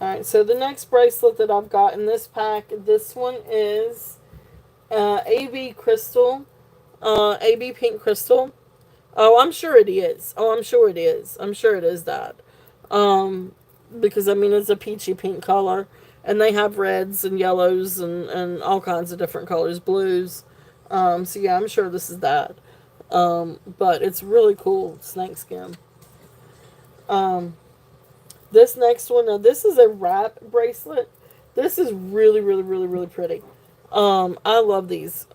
All right. So the next bracelet that I've got in this pack, this one is AB Crystal, AB Pink Crystal. Oh, I'm sure it is. Oh, I'm sure it is. I'm sure it is that. Um, because I mean it's a peachy pink color, and they have reds and yellows and all kinds of different colors, blues. So yeah, I'm sure this is that. But it's really cool snakeskin. Um, this next one, now this is a wrap bracelet. This is really, really, really, really pretty. I love these.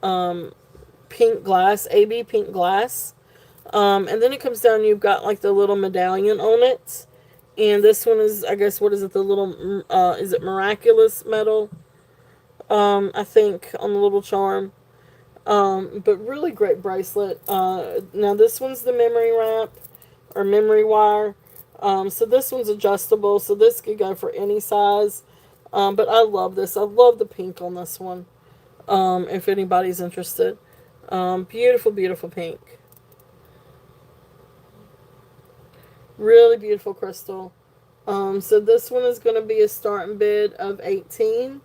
Pink glass, AB pink glass. And then it comes down, you've got like the little medallion on it. And this one is, I guess, what is it? The little, is it miraculous metal? I think on the little charm. But really great bracelet. Now this one's the memory wrap or memory wire. So this one's adjustable. So this could go for any size. But I love this. I love the pink on this one. If anybody's interested. Beautiful, beautiful pink. Really beautiful crystal. So this one is going to be a starting bid of 18.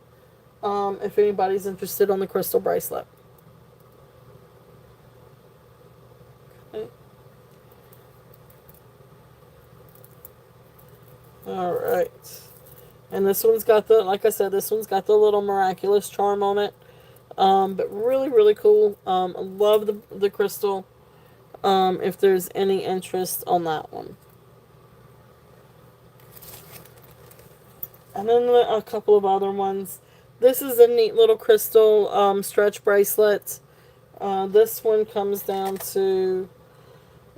If anybody's interested on the crystal bracelet. Okay. All right. And this one's got the, like I said, this one's got the little miraculous charm on it. But really, really cool. I love the crystal. If there's any interest on that one. And then a couple of other ones. This is a neat little crystal stretch bracelet. This one comes down to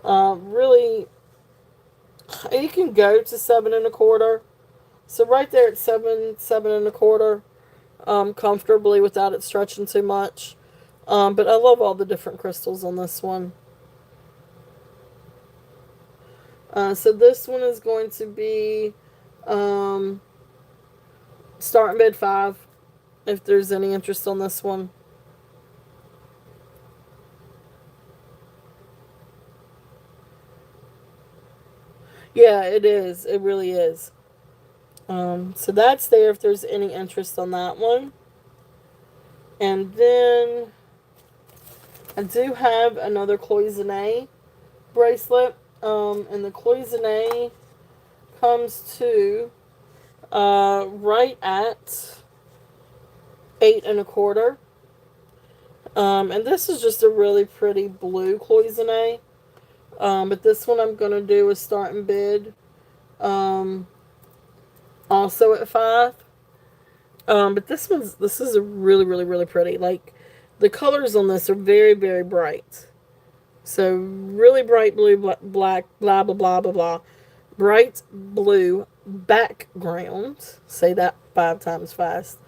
really, you can go to 7 1/4. So right there at 7 1/4, comfortably without it stretching too much. But I love all the different crystals on this one. So this one is going to be starting bid 5. If there's any interest on this one. Yeah, it is. It really is. So that's there if there's any interest on that one. And then I do have another cloisonne bracelet. And the cloisonne comes to right at 8 1/4. And this is just a really pretty blue cloisonne. But this one I'm going to do a starting bid. Also at 5. But this is a really, really, really pretty. Like, the colors on this are very, very bright. So, really bright blue, black, blah, blah, blah, blah, blah. Bright blue background. Say that 5 times fast.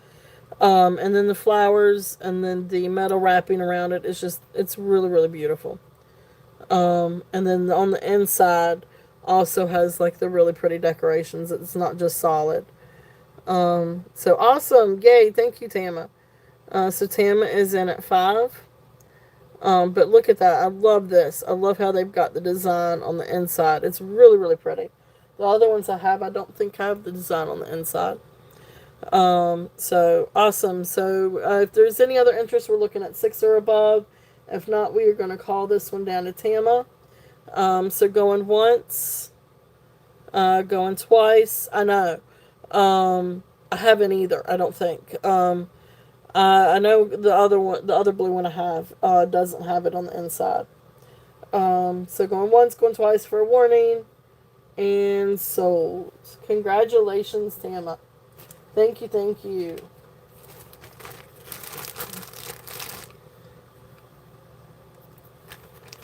And then the flowers and then the metal wrapping around it. It's really, really beautiful. And then on the inside also has like the really pretty decorations. It's not just solid. So awesome. Yay. Thank you, Tama. So Tama is in at 5. But look at that. I love this. I love how they've got the design on the inside. It's really, really pretty. The other ones I don't think have the design on the inside. So awesome. So if there's any other interest, we're looking at 6 or above. If not, we are going to call this one down to Tama. So going once, going twice. I know. I haven't either. I don't think. I know the other one, the other blue one I have, doesn't have it on the inside. So going once, going twice for a warning, and sold. Congratulations, Tama. Thank you, thank you.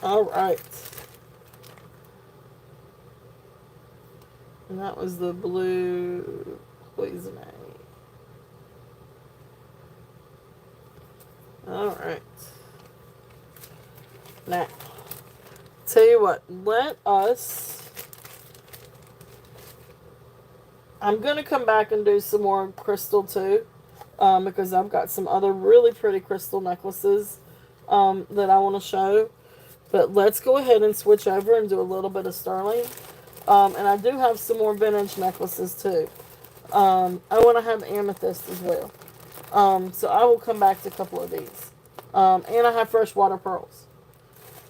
All right. And that was the blue poison. All right. Now, tell you what, let us. I'm going to come back and do some more crystal too, because I've got some other really pretty crystal necklaces that I want to show. But let's go ahead and switch over and do a little bit of sterling. And I do have some more vintage necklaces too. I want to have amethyst as well. So I will come back to a couple of these. And I have freshwater pearls.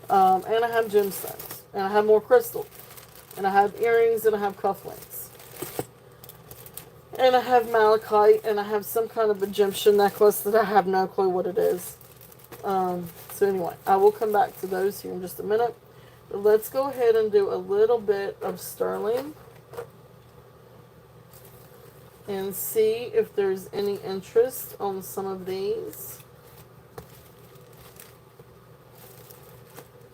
And I have gemstones. And I have more crystals. And I have earrings and I have cufflinks. And I have malachite and I have some kind of Egyptian necklace that I have no clue what it is. So anyway, I will come back to those here in just a minute. But let's go ahead and do a little bit of sterling and see if there's any interest on some of these.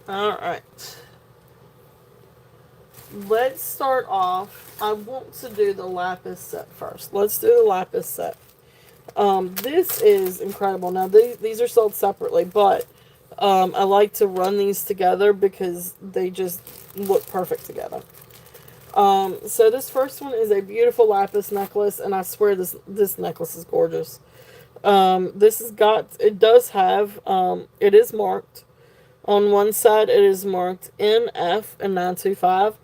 Alright. Let's start off. I want to do the lapis set first. Let's do the lapis set. This is incredible. Now, these are sold separately, but I like to run these together because they just look perfect together. So this first one is a beautiful lapis necklace, and I swear this necklace is gorgeous. It does have, it is marked. On one side, it is marked NF and 925.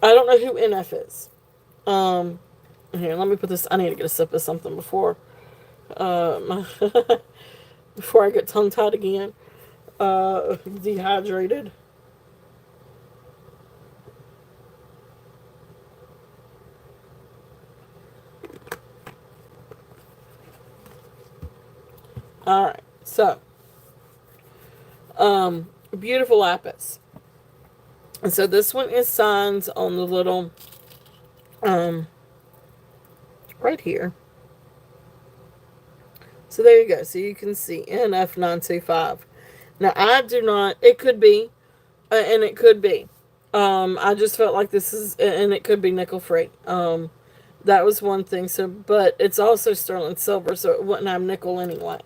I don't know who NF is. Here, let me put this, I need to get a sip of something before, before I get tongue-tied again. Dehydrated. Alright, so, beautiful lapis. And so this one is signed on the little, right here. So there you go. So you can see NF925. Now I do not, it could be, and it could be. I just felt like this is, and it could be nickel free. That was one thing. So, but it's also sterling silver, so it wouldn't have nickel anyway.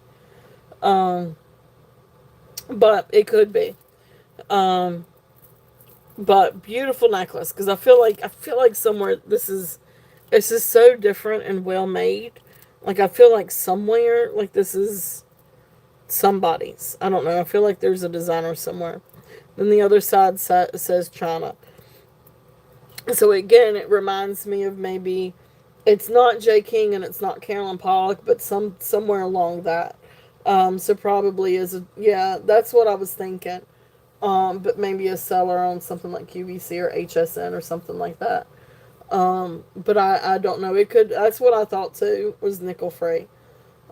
But it could be. But beautiful necklace, because I feel like somewhere it's just so different and well made. Like I feel like somewhere like this is somebody's. I don't know. I feel like there's a designer somewhere. Then the other side says China. So again, it reminds me of maybe it's not J. King and it's not Carolyn Pollock, but somewhere along that. So probably yeah, that's what I was thinking. But maybe a seller on something like QVC or HSN or something like that. But I don't know. It could, that's what I thought too, was nickel free.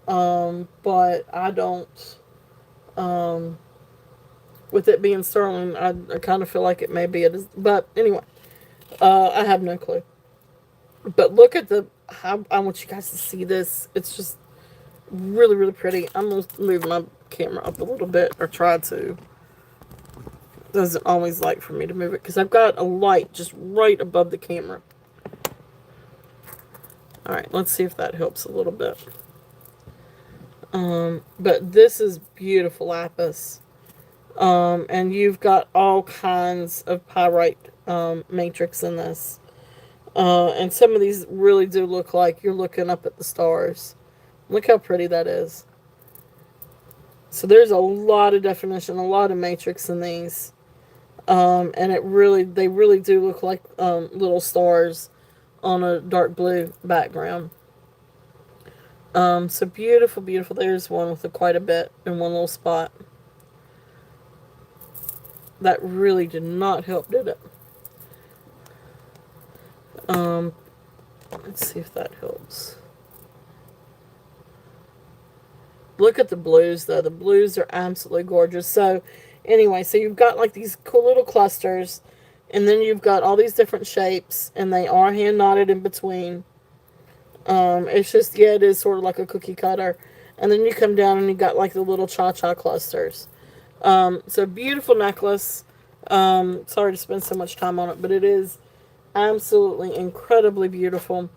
But I don't, with it being sterling, I kind of feel like it may be but anyway, I have no clue. But look at I want you guys to see this. It's just really, really pretty. I'm going to move my camera up a little bit, or try to. Doesn't always like for me to move it because I've got a light just right above the camera. Alright, let's see if that helps a little bit. But this is beautiful lapis. And you've got all kinds of pyrite matrix in this. And some of these really do look like you're looking up at the stars. Look how pretty that is. So there's a lot of definition, a lot of matrix in these. And they really do look like little stars on a dark blue background. So beautiful, beautiful. There's one with quite a bit in one little spot. That really did not help, did it? Let's see if that helps. Look at the blues, though. The blues are absolutely gorgeous. So, anyway, so you've got like these cool little clusters, and then you've got all these different shapes, and they are hand knotted in between. It's just, yeah, it is sort of like a cookie cutter. And then you come down and you got like the little cha-cha clusters. So beautiful necklace. Sorry to spend so much time on it, but it is absolutely incredibly beautiful.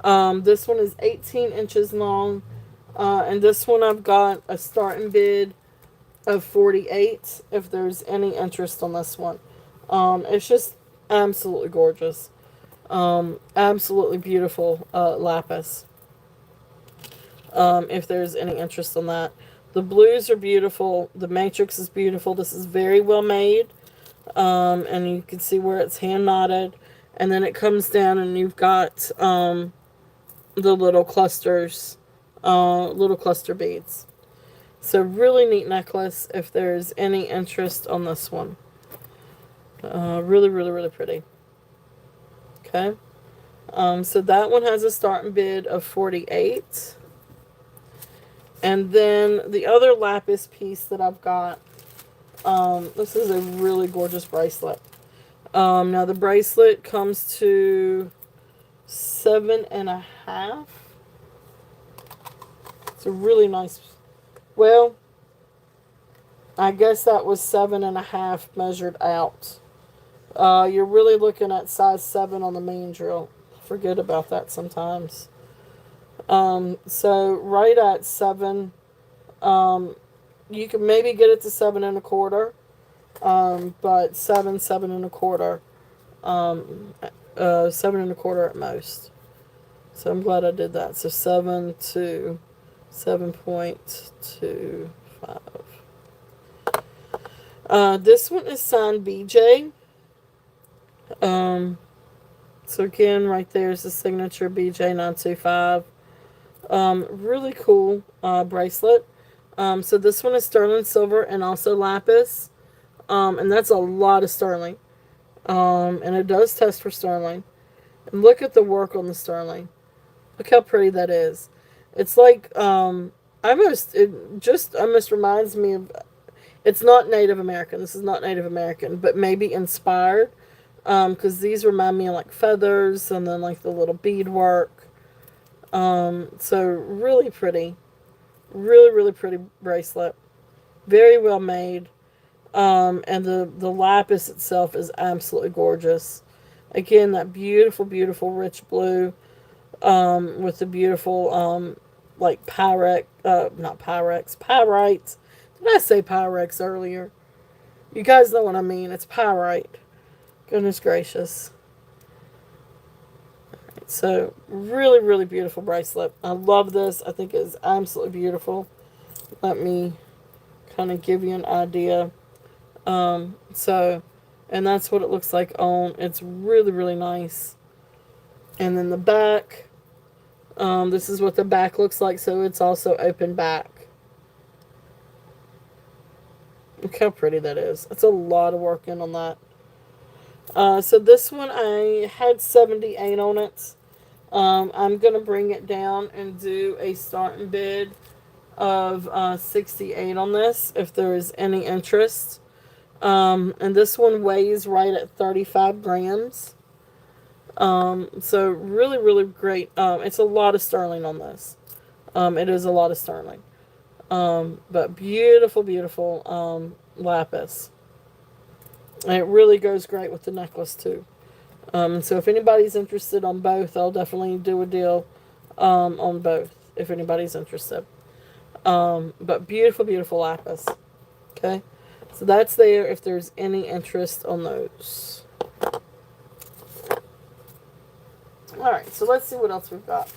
This one is 18 inches long. And this one I've got a starting bid of 48 if there's any interest on this one. It's just absolutely gorgeous. Absolutely beautiful lapis. If there's any interest on that. The blues are beautiful. The matrix is beautiful. This is very well made. And you can see where it's hand knotted. And then it comes down and you've got the little clusters. Little cluster beads. So really neat necklace if there's any interest on this one. Really, really, really pretty. Okay. So that one has a starting bid of 48. And then the other lapis piece that I've got, this is a really gorgeous bracelet. Now the bracelet comes to 7.5. It's a really nice, well, I guess that was 7.5 measured out. You're really looking at size 7 on the main drill. Forget about that sometimes. So right at 7, you can maybe get it to 7.25, but 7.25, 7.25 at most. So I'm glad I did that. So 7 to 7.25. This one is signed BJ. So again, right there is the signature BJ925. Really cool bracelet. So this one is sterling silver and also lapis. And that's a lot of sterling. And it does test for sterling. And look at the work on the sterling. Look how pretty that is. It's like, it almost reminds me of, it's not Native American. This is not Native American, but maybe inspired. Because these remind me of like feathers and then like the little beadwork. So really pretty. Really, really pretty bracelet. Very well made. And the lapis itself is absolutely gorgeous. Again, that beautiful, beautiful rich blue, with the beautiful, like not Pyrex, pyrite. Did I say Pyrex earlier? You guys know what I mean. It's pyrite. Goodness gracious. So, really, really beautiful bracelet. I love this. I think it's absolutely beautiful. Let me kind of give you an idea. And that's what it looks like on. It's really, really nice. And then the back, this is what the back looks like. So it's also open back. Look how pretty that is. It's a lot of work in on that. So this one, I had 78 on it. I'm going to bring it down and do a starting bid of 68 on this if there is any interest. And this one weighs right at 35 grams. So really, really great. It's a lot of sterling on this. It is a lot of sterling. But beautiful, beautiful lapis. And it really goes great with the necklace too. So if anybody's interested on both, I'll definitely do a deal on both if anybody's interested. But beautiful, beautiful lapis. Okay. So that's there if there's any interest on those. Alright, so let's see what else we've got.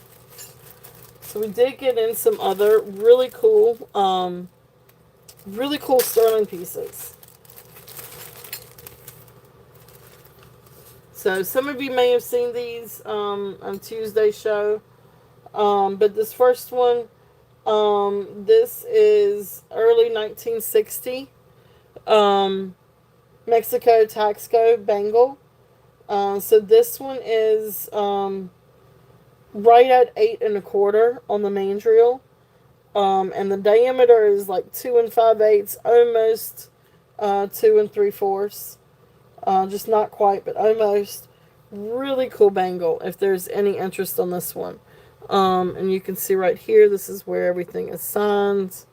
So we did get in some other really cool sterling pieces. So some of you may have seen these on Tuesday's show. But this first one, this is early 1960. Mexico Taxco bangle. So this one is right at 8.25 on the main drill. And the diameter is like 2 5/8, almost 2 3/4. Just not quite, but almost. Really cool bangle if there's any interest on this one. And you can see right here, this is where everything is signed.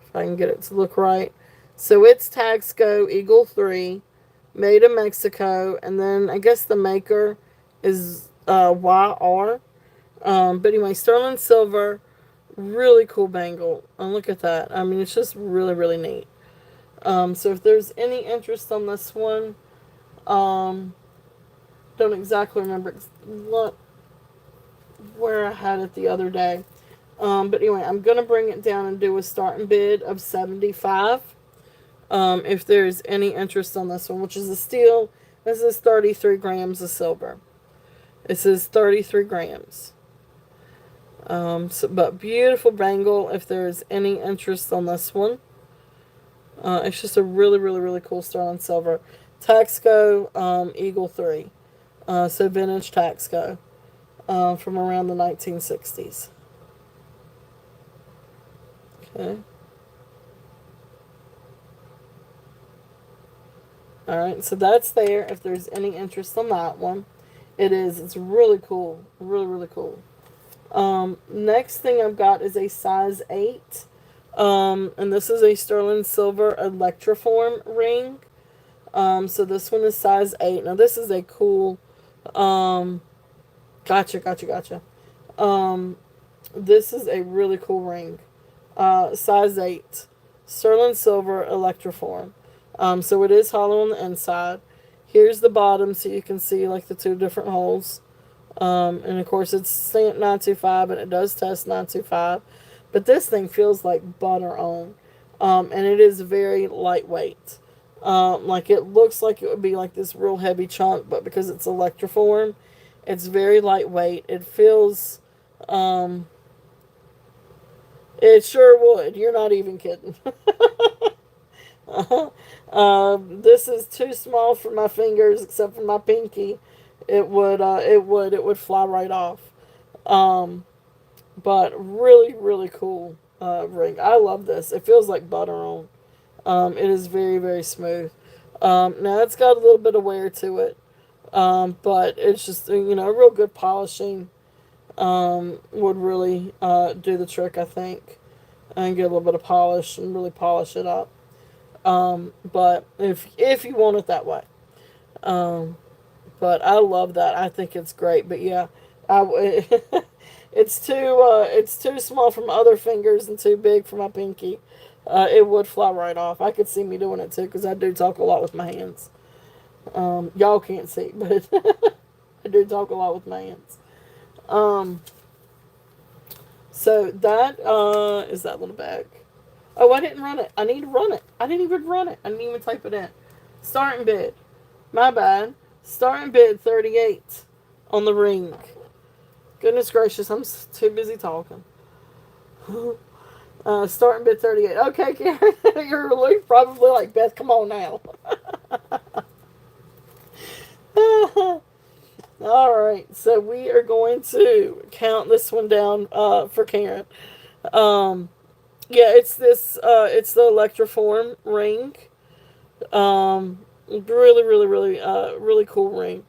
If I can get it to look right. So it's Taxco Eagle 3, made in Mexico, and then I guess the maker is YR. But anyway, sterling silver, really cool bangle. And look at that. I mean, it's just really, really neat. So if there's any interest on this one, don't exactly remember where I had it the other day. But anyway, I'm going to bring it down and do a starting bid of 75. If there's any interest on this one, which is a steel. This is 33 grams of silver. It says 33 grams. But beautiful bangle if there's any interest on this one. It's just a really, really, really cool sterling silver. Taxco Eagle 3. So vintage Taxco from around the 1960s. Okay. Alright, so that's there if there's any interest on that one. It is. It's really cool. Really, really cool. Next thing I've got is a size 8. And this is a sterling silver electroform ring. So this one is size 8. Now this is a cool, um, gotcha. Um, this is a really cool ring. Size 8. Sterling silver electroform. So it is hollow on the inside. Here's the bottom so you can see like the two different holes. And of course it's stamped 925 and it does test 925. But this thing feels like butter on. And it is very lightweight. Like it looks like it would be like this real heavy chunk, but because it's electroform, it's very lightweight. It feels, it sure would. You're not even kidding. This is too small for my fingers, except for my pinky. It would fly right off. Um, but really, really cool ring. I love this. It feels like butter on. It is very, very smooth. Now it's got a little bit of wear to it, but it's just a real good polishing would really do the trick, I think, and get a little bit of polish and really polish it up. But if you want it that way, um, but I love that. I think it's great. But yeah, I it's too small for my other fingers and too big for my pinky. It would fly right off. I could see me doing it too because I do talk a lot with my hands. Y'all can't see, but I do talk a lot with my hands. Um, so that is that little bag. Oh, I didn't run it. I need to run it. I didn't even run it. I didn't even type it in. Starting bid. My bad. Starting bid 38 on the ring. Goodness gracious, I'm too busy talking. Starting bid 38. Okay, Karen, you're probably like, Beth, come on now. All right, so we are going to count this one down for Karen. Um, yeah, it's the Electroform ring. Really, really, really, really cool ring.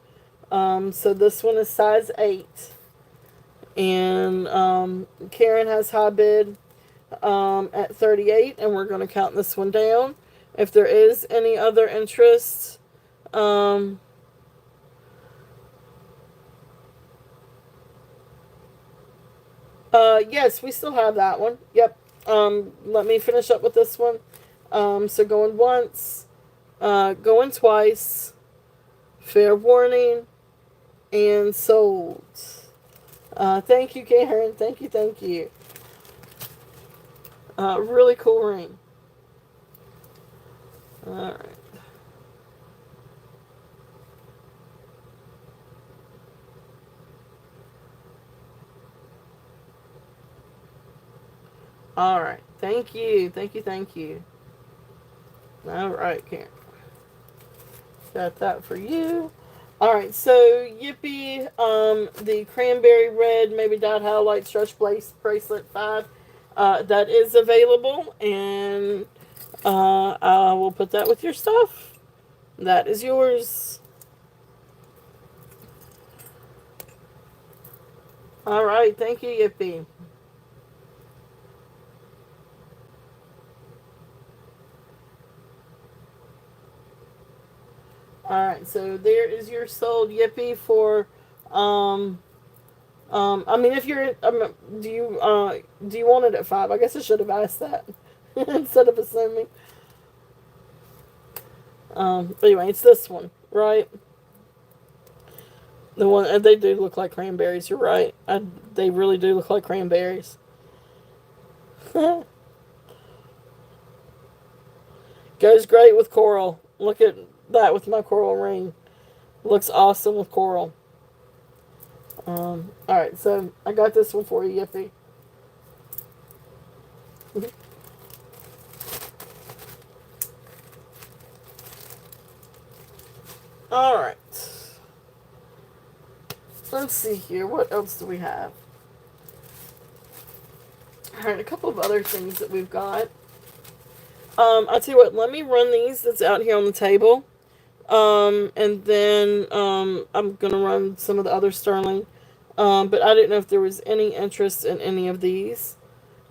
So this one is size 8. And Karen has high bid at 38, and we're going to count this one down. If there is any other interest, um, yes, we still have that one. Yep. Let me finish up with this one. So going once, going twice, fair warning, and sold. Thank you, Karen. Thank you, thank you. Really cool ring. All right. All right. Thank you. Thank you. Thank you. All right, Karen. Got that for you. All right. So, Yippee, the cranberry red, maybe dot highlight stretch bracelet 5, that is available, and I will put that with your stuff. That is yours. All right. Thank you, Yippee. All right, so there is your sold Yippee for, um, I mean, if you're, do you want it at 5? I guess I should have asked that instead of assuming. But anyway, it's this one, right? The one they do look like cranberries. You're right. They really do look like cranberries. Goes great with coral. Look at that with my coral ring. Looks awesome with coral. Alright, so I got this one for you, Yippee. Alright. Let's see here. What else do we have? Alright, a couple of other things that we've got. I'll tell you what, let me run these that's out here on the table. And then I'm going to run some of the other sterling. But I didn't know if there was any interest in any of these.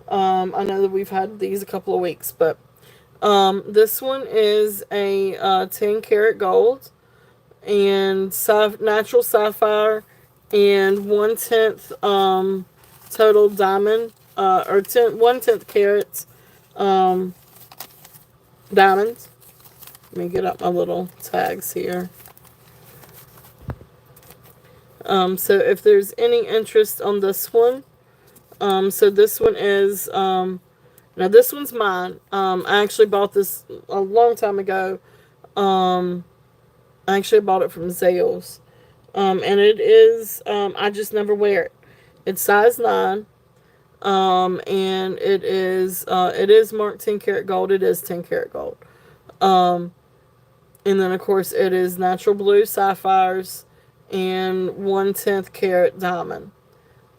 I know that we've had these a couple of weeks, but this one is a 10 karat gold and natural sapphire and 1/10 total diamond, or 1/10 carats diamonds. Let me get up my little tags here. So if there's any interest on this one, so this one is, now this one's mine. I actually bought this a long time ago. I actually bought it from Zales. And it is, I just never wear it. It's size 9. And it is marked 10 karat gold. It is 10 karat gold. And then of course it is natural blue sapphires and 1/10 karat diamond.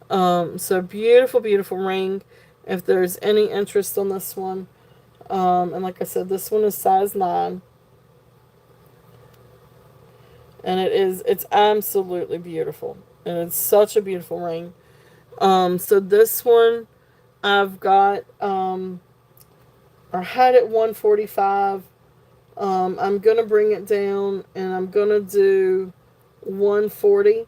So beautiful, beautiful ring. If there's any interest on this one, and like I said, this one is size 9. And it's absolutely beautiful. And it's such a beautiful ring. So this one I've got, or had it 145. I'm going to bring it down and I'm going to do 140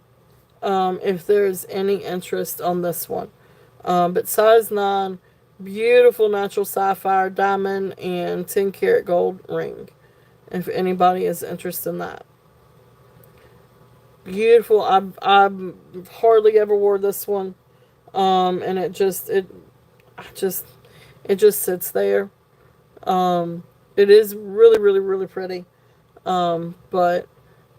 if there's any interest on this one. But size 9, beautiful natural sapphire, diamond, and 10 karat gold ring. If anybody is interested in that. Beautiful. I hardly ever wore this one. And it just sits there. It is really, really, really pretty. But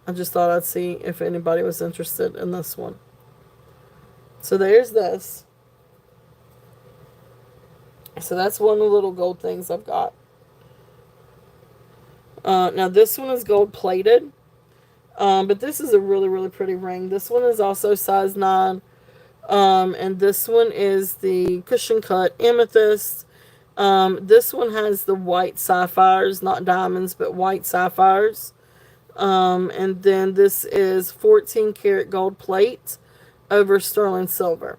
I just thought I'd see if anybody was interested in this one. So there's this. So that's one of the little gold things I've got. Now this one is gold plated. But this is a really, really pretty ring. This one is also size 9. And this one is the cushion cut amethyst. This one has the white sapphires, not diamonds, but white sapphires. And then this is 14 karat gold plate over sterling silver.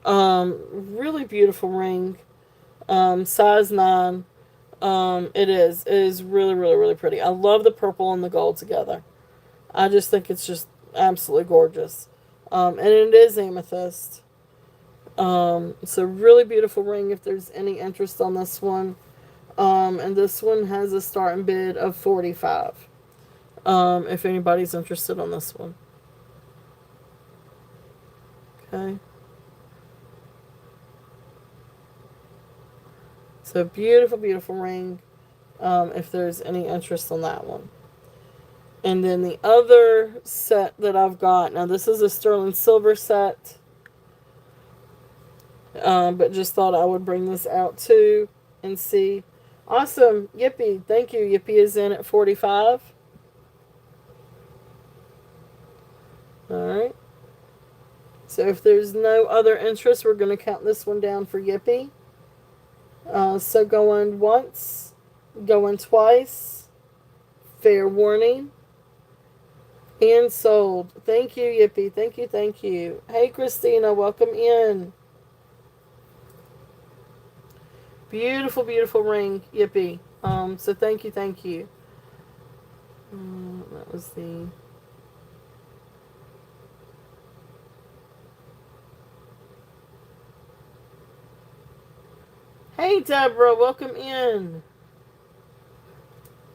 Really beautiful ring. Size 9. It is really, really, really pretty. I love the purple and the gold together. I just think it's just absolutely gorgeous. And it is amethyst. So really beautiful ring if there's any interest on this one. And this one has a starting bid of 45. If anybody's interested on this one. Okay. So beautiful, beautiful ring. If there's any interest on that one. And then the other set that I've got, now this is a sterling silver set. But just thought I would bring this out too and see. Awesome. Yippee. Thank you. Yippee is in at 45. Alright. So if there's no other interest, we're going to count this one down for Yippee. So going once, going twice, fair warning, and sold. Thank you, Yippee. Thank you, thank you. Hey, Christina, welcome in. Beautiful, beautiful ring, Yippee. So thank you, thank you. That was the... Hey, Deborah, welcome in.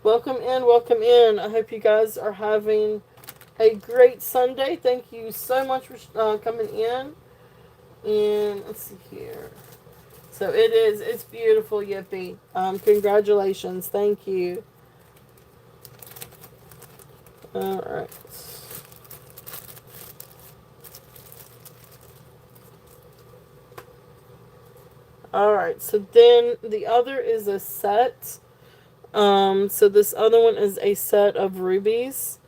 Welcome in, welcome in. I hope you guys are having a great Sunday. Thank you so much for coming in. And let's see here. So it's beautiful, Yippee. Congratulations. Thank you. Alright. Alright, so then the other is a set. So this other one is a set of rubies.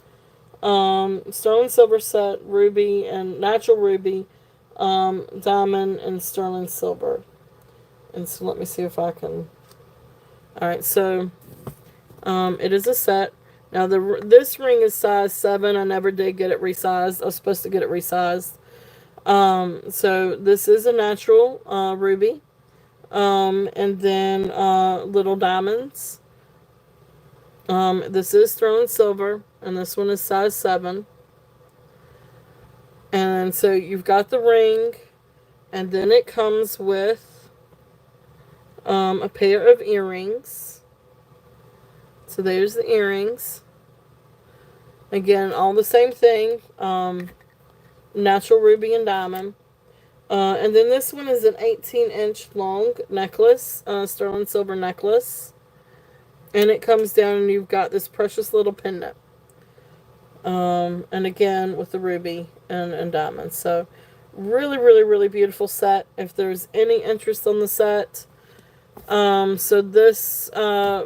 Sterling silver set, ruby, and natural ruby, diamond, and sterling silver. And so let me see if I can. Alright, so it is a set. Now this ring is size 7. I never did get it resized. I was supposed to get it resized. So this is a natural ruby. And then little diamonds. This is sterling silver, and this one is size 7. And so you've got the ring, and then it comes with a pair of earrings. So there's the earrings. Again, all the same thing. Natural ruby and diamond. And then this one is an 18-inch long necklace, sterling silver necklace. And it comes down and you've got this precious little pendant. And again, with the ruby and diamond. So, really, really, really beautiful set. If there's any interest on the set. So this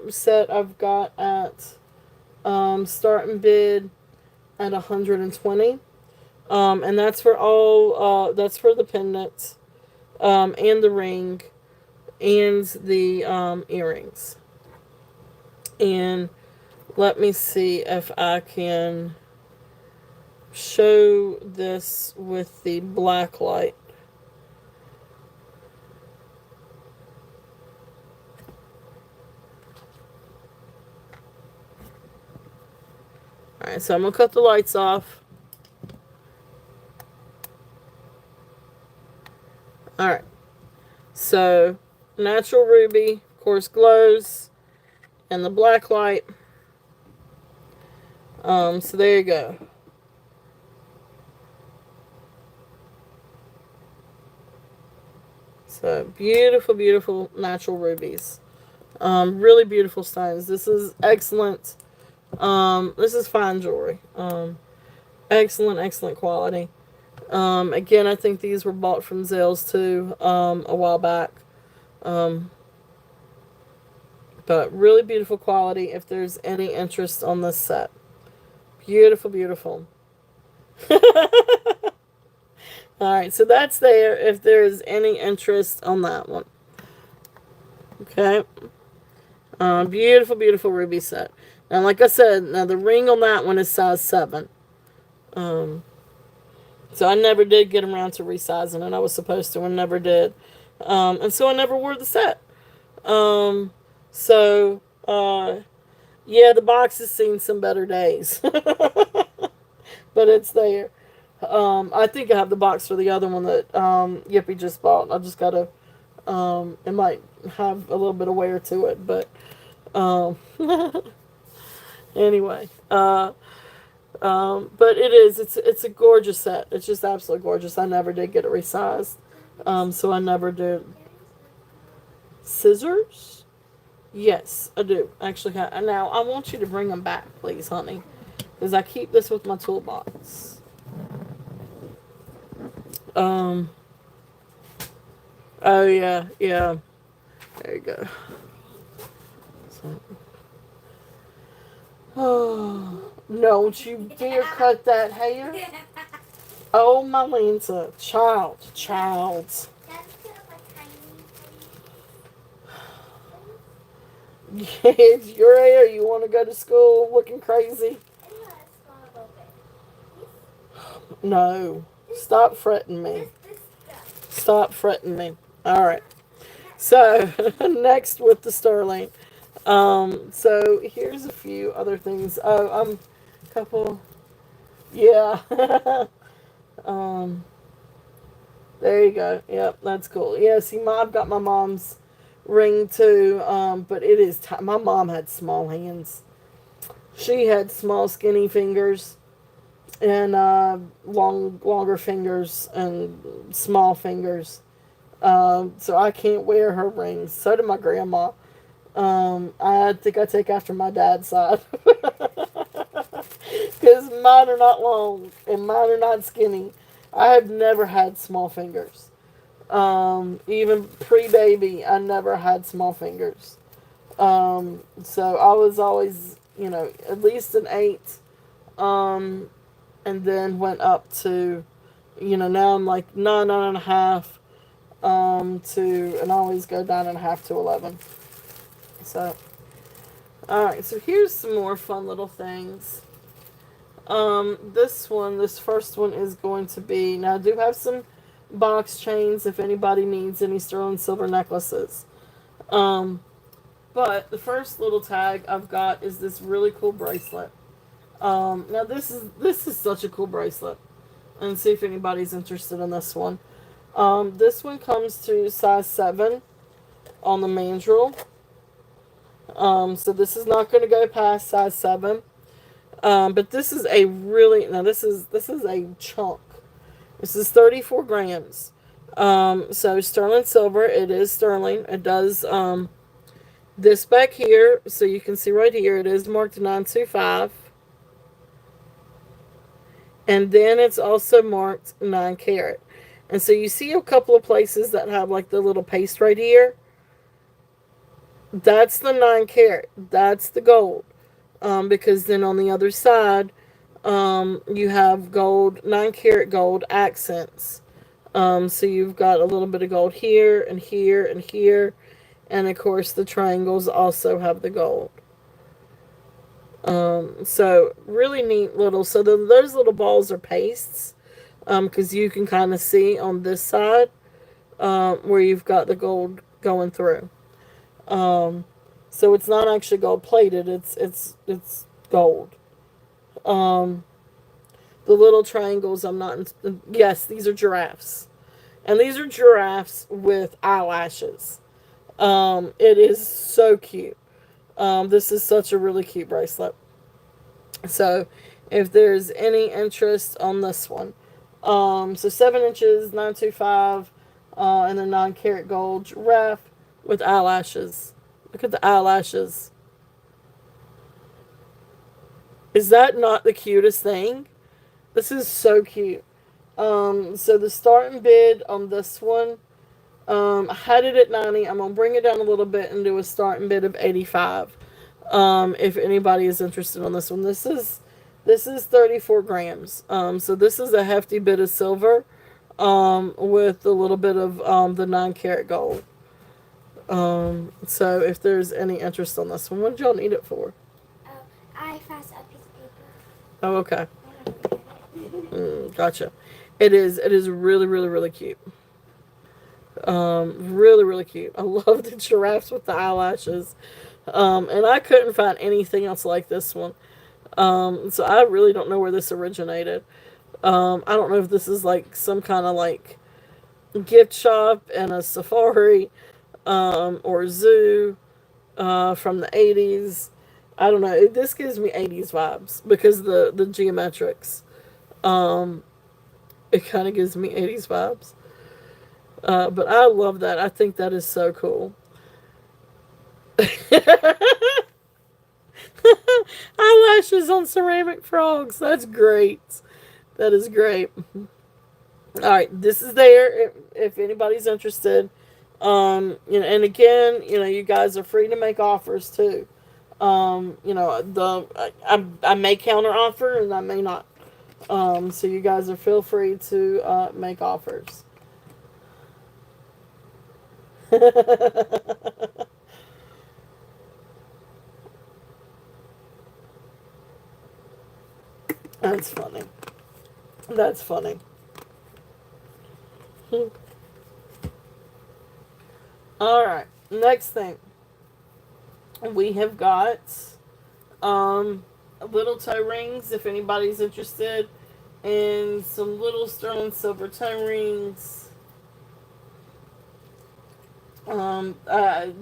set I've got at starting bid at $120. And that's for all, that's for the pendant, and the ring, and the earrings. And let me see if I can show this with the black light. Alright, so I'm going to cut the lights off. Alright, so natural ruby, of course, glows, and the black light. So there you go. So beautiful, beautiful natural rubies. Really beautiful stones. This is excellent. This is fine jewelry. Excellent, excellent quality. Again, I think these were bought from Zales too, a while back. But really beautiful quality if there's any interest on this set. Beautiful, beautiful. Alright, so that's there if there's any interest on that one. Okay. Beautiful, beautiful ruby set. Now, like I said, now the ring on that one is size 7. So I never did get around to resizing it. I was supposed to and never did. And so I never wore the set. Yeah, the box has seen some better days. But it's there. I think I have the box for the other one that Yippee just bought. I just gotta, it might have a little bit of wear to it, but anyway, but it's a gorgeous set. It's just absolutely gorgeous. I never did get it resized, so I never did. Scissors? Yes, I do. Actually, now I want you to bring them back, please, honey, because I keep this with my toolbox. Oh yeah, yeah. There you go. So. Oh, don't you dare cut that hair. Oh, my Lanta. Child. It's your hair. You want to go to school looking crazy? No. Stop fretting me. Stop fretting me. Alright. So, next with the sterling. So here's a few other things. Oh, couple. Yeah. There you go. Yep, that's cool. Yeah, see, I've got my mom's ring too. But it is my mom had small hands. She had small, skinny fingers, and longer fingers and small fingers. So I can't wear her rings. So did my grandma. I think I take after my dad's side. Because mine are not long and mine are not skinny. I have never had small fingers. Even pre-baby, I never had small fingers. So I was always, at least an 8. Um, and then went up to, now I'm like 9, 9.5, and I always go 9.5 to 11. So, alright, so here's some more fun little things. This first one is going to be, now I do have some box chains if anybody needs any sterling silver necklaces. But the first little tag I've got is this really cool bracelet. Now this is such a cool bracelet. And see if anybody's interested in this one. This one comes to size 7 on the mandrel. So this is not going to go past size 7. But this is a really, now this is a chunk. This is 34 grams. So sterling silver, it is sterling. It does, this back here, so you can see right here, it is marked 925. And then it's also marked 9 carat. And so you see a couple of places that have like the little paste right here. That's the 9 carat. That's the gold. Because then on the other side, you have gold, 9 karat gold accents. So you've got a little bit of gold here and here and here. And of course the triangles also have the gold. So really neat little, so those little balls are pastes. Because you can kind of see on this side, where you've got the gold going through. So it's not actually gold plated, it's gold. The little triangles, yes, these are giraffes. And these are giraffes with eyelashes. It is so cute. This is such a really cute bracelet. So, if there's any interest on this one. So 7 inches, 925, and a 9 karat gold giraffe with eyelashes. Look at the eyelashes. Is that not the cutest thing? This is so cute. So the starting bid on this one, I had it at 90. I'm gonna bring it down a little bit and do a starting bid of 85. If anybody is interested on this one, this is 34 grams. So this is a hefty bit of silver, with a little bit of the 9 karat gold. So if there's any interest on this one, what did y'all need it for?
Oh, I found a piece of paper.
Oh, okay. Gotcha. It is really, really, really cute. Really, really cute. I love the giraffes with the eyelashes. And I couldn't find anything else like this one. So I really don't know where this originated. I don't know if this is like some kind of like gift shop and a safari, or zoo, from the 80s. I don't know. This gives me 80s vibes because the geometrics. It kind of gives me 80s vibes. But I love that. I think that is so cool. Eyelashes on ceramic frogs. That's great. That is great. Alright, this is there if anybody's interested. And again, you guys are free to make offers too. I may counter offer and I may not. So you guys are feel free to make offers. That's funny. That's funny. Alright, next thing. We have got little toe rings, if anybody's interested, and some little sterling silver toe rings. I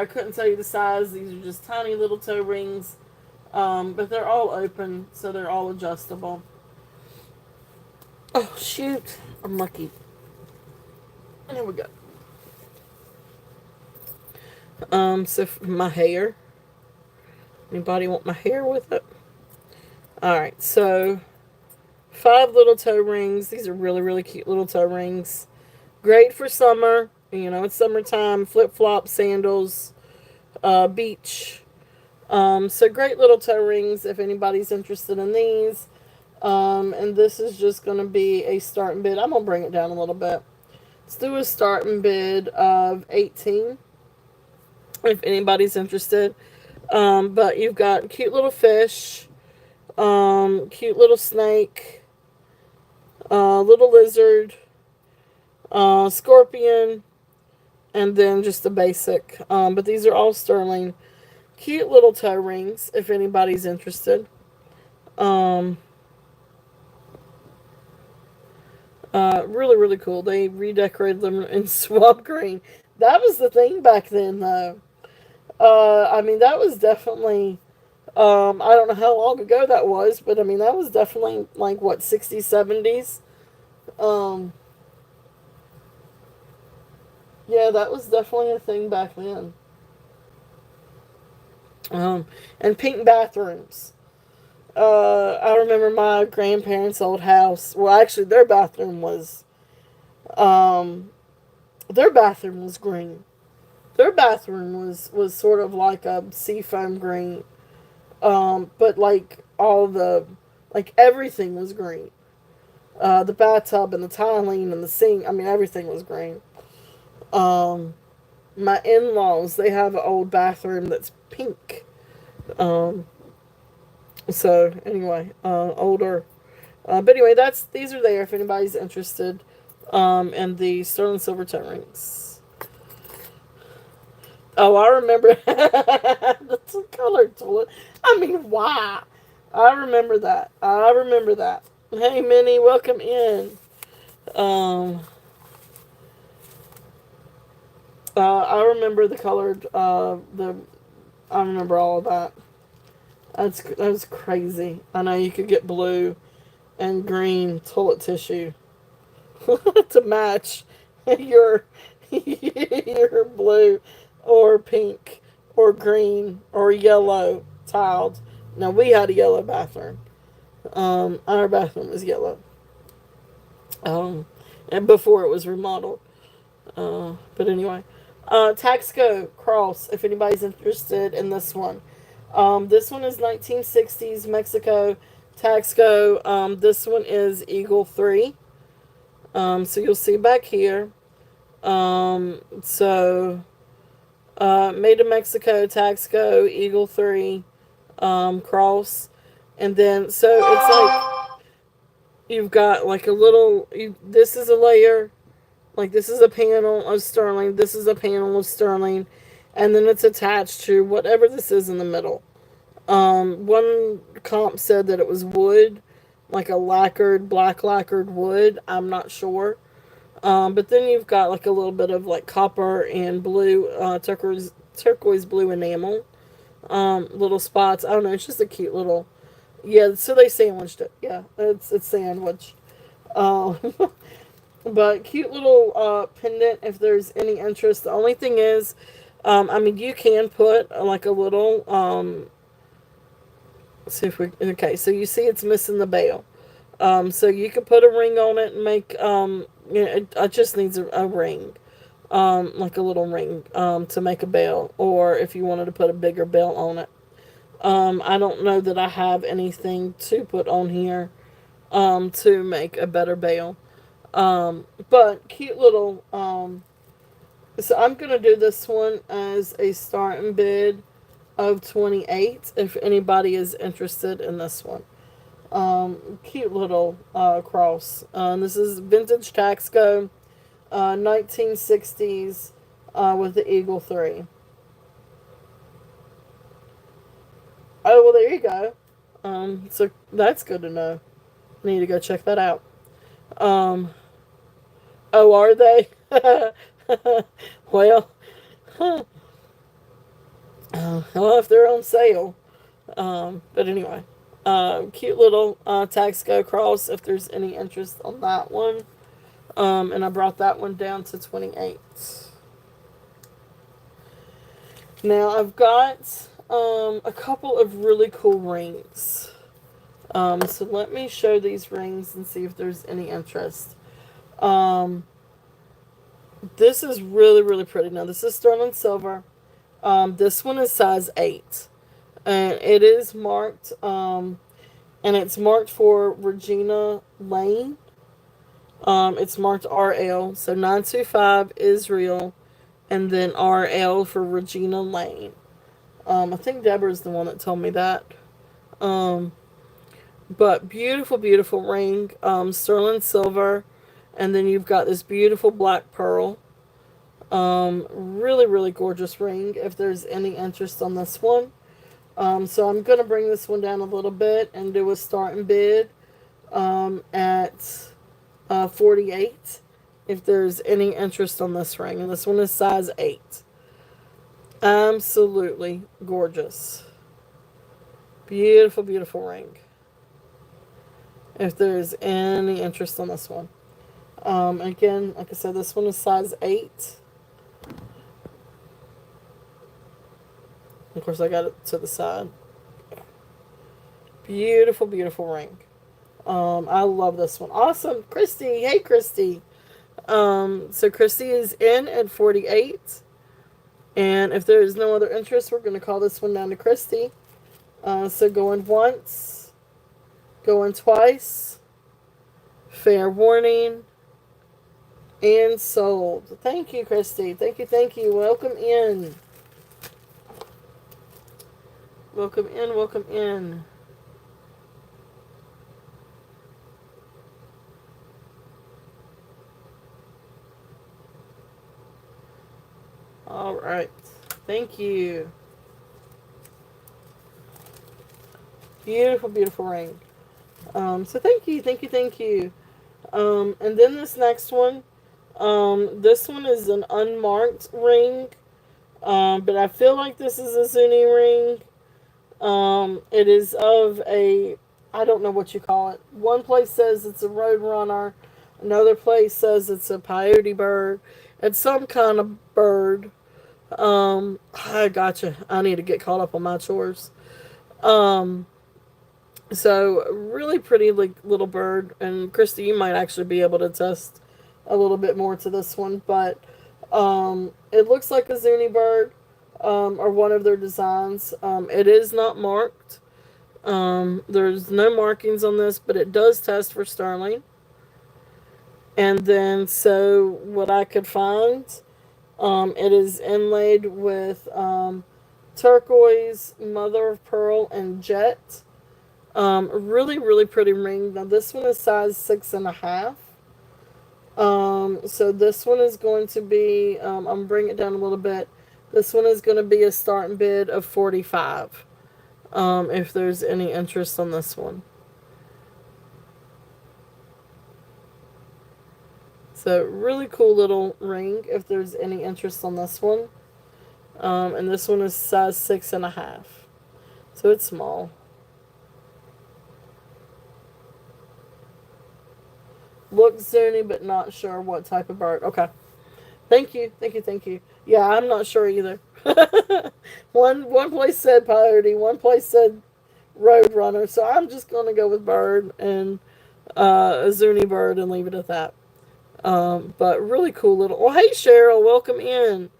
couldn't tell you the size. These are just tiny little toe rings. But they're all open, so they're all adjustable. Oh, shoot. I'm lucky. There we go. So my hair. Anybody want my hair with it? Alright, so 5 little toe rings. These are really, really cute little toe rings. Great for summer. You know, it's summertime. Flip flop, sandals, beach. So great little toe rings if anybody's interested in these. And this is just going to be a starting bid. I'm going to bring it down a little bit. Let's do a starting bid of 18 if anybody's interested. But you've got cute little fish, cute little snake, little lizard, scorpion, and then just the basic. But these are all sterling. Cute little toe rings if anybody's interested. Really, really cool. They redecorated them in swamp green. That was the thing back then, though. I mean, that was definitely. I don't know how long ago that was, but I mean, that was definitely like what, 60s, 70s. Um, yeah, that was definitely a thing back then. And pink bathrooms. I remember my grandparents' old house. Well, actually, um, their bathroom was green. Their bathroom was sort of like a seafoam green. But like like everything was green. The bathtub and the tiling and the sink. I mean, everything was green. Um, my in-laws, they have an old bathroom that's pink. Um, so anyway, older. But anyway, these are there if anybody's interested. In the sterling silver toe rings. Oh, I remember. That's a colored toilet. I mean, why? I remember that. I remember that. Hey, Minnie, welcome in. Um, I remember the colored. I remember all of that. That was crazy. I know you could get blue and green toilet tissue to match your your blue or pink or green or yellow tiled. Now we had a yellow bathroom. Our bathroom was yellow. And before it was remodeled. But anyway, Taxco Cross. If anybody's interested in this one, this one is 1960s Mexico Taxco. This one is Eagle 3. So you'll see back here. So made in Mexico Taxco Eagle 3 cross, and then so it's like you've got like a little. This is a layer. Like this is a panel of sterling. This is a panel of sterling, and then it's attached to whatever this is in the middle. One comp said that it was wood, like a lacquered, black lacquered wood. I'm not sure. But then you've got like a little bit of like copper and blue, turquoise blue enamel. Little spots. I don't know. It's just a cute little. Yeah. So they sandwiched it. Yeah, it's sandwiched. Um, but cute little pendant if there's any interest. The only thing is, I mean, you can put like a little. Let's see if we. Okay, so you see it's missing the bell. So you could put a ring on it and make. It just needs a ring. Like a little ring. To make a bell, or if you wanted to put a bigger bell on it. I don't know that I have anything to put on here. To make a better bell. But cute little. So I'm gonna do this one as a starting bid of 28. If anybody is interested in this one. Cute little cross. This is vintage Taxco, 1960s, with the Eagle 3. Oh, well, there you go. So that's good to know. Need to go check that out. Um, oh, are they? Well, well, if they're on sale. But anyway. Cute little Taxco cross if there's any interest on that one. And I brought that one down to 28. Now I've got a couple of really cool rings. So let me show these rings and see if there's any interest. Um, This is really, really pretty. Now, this is sterling silver. This one is size 8. And it is marked, and it's marked for Regina Lane. It's marked RL. So 925 Israel, and then RL for Regina Lane. I think Deborah's the one that told me that. Um, but beautiful, beautiful ring. Sterling silver. And then you've got this beautiful black pearl. Really, really gorgeous ring if there's any interest on this one. So I'm going to bring this one down a little bit and do a starting bid at 48 if there's any interest on this ring. And this one is size 8. Absolutely gorgeous. Beautiful, beautiful ring. If there's any interest on this one. Again, like I said, this one is size 8. Of course, I got it to the side. Beautiful, beautiful ring. I love this one. Awesome. Christy. Hey, Christy. So Christy is in at 48. And if there is no other interest, we're going to call this one down to Christy. So going once, going twice, fair warning, and sold. Thank you, Christy. Thank you, thank you. Welcome in. Welcome in, welcome in. All right. Thank you. Beautiful, beautiful ring. So thank you, thank you, thank you. And then this next one, this one is an unmarked ring, but I feel like this is a Zuni ring. It is of a, I don't know what you call it. One place says it's a roadrunner. Another place says it's a peyote bird. It's some kind of bird. I gotcha. I need to get caught up on my chores. Um, so really pretty little bird. And Christy, you might actually be able to test a little bit more to this one, but it looks like a Zuni bird, or one of their designs. It is not marked. There's no markings on this, but it does test for sterling. And then, so what I could find, it is inlaid with turquoise, mother of pearl, and jet. Really, really pretty ring. Now this one is size 6.5. So this one is going to be, I'm bringing it down a little bit. This one is going to be a starting bid of 45. If there's any interest on this one. So really cool little ring if there's any interest on this one. And this one is size 6.5. So it's small. Looks Zuni, but not sure what type of bird. Okay. Thank you, thank you, thank you. Yeah, I'm not sure either. one place said peyote, one place said roadrunner, so I'm just gonna go with bird and a Zuni bird and leave it at that. But really cool little. Oh, hey Cheryl, welcome in.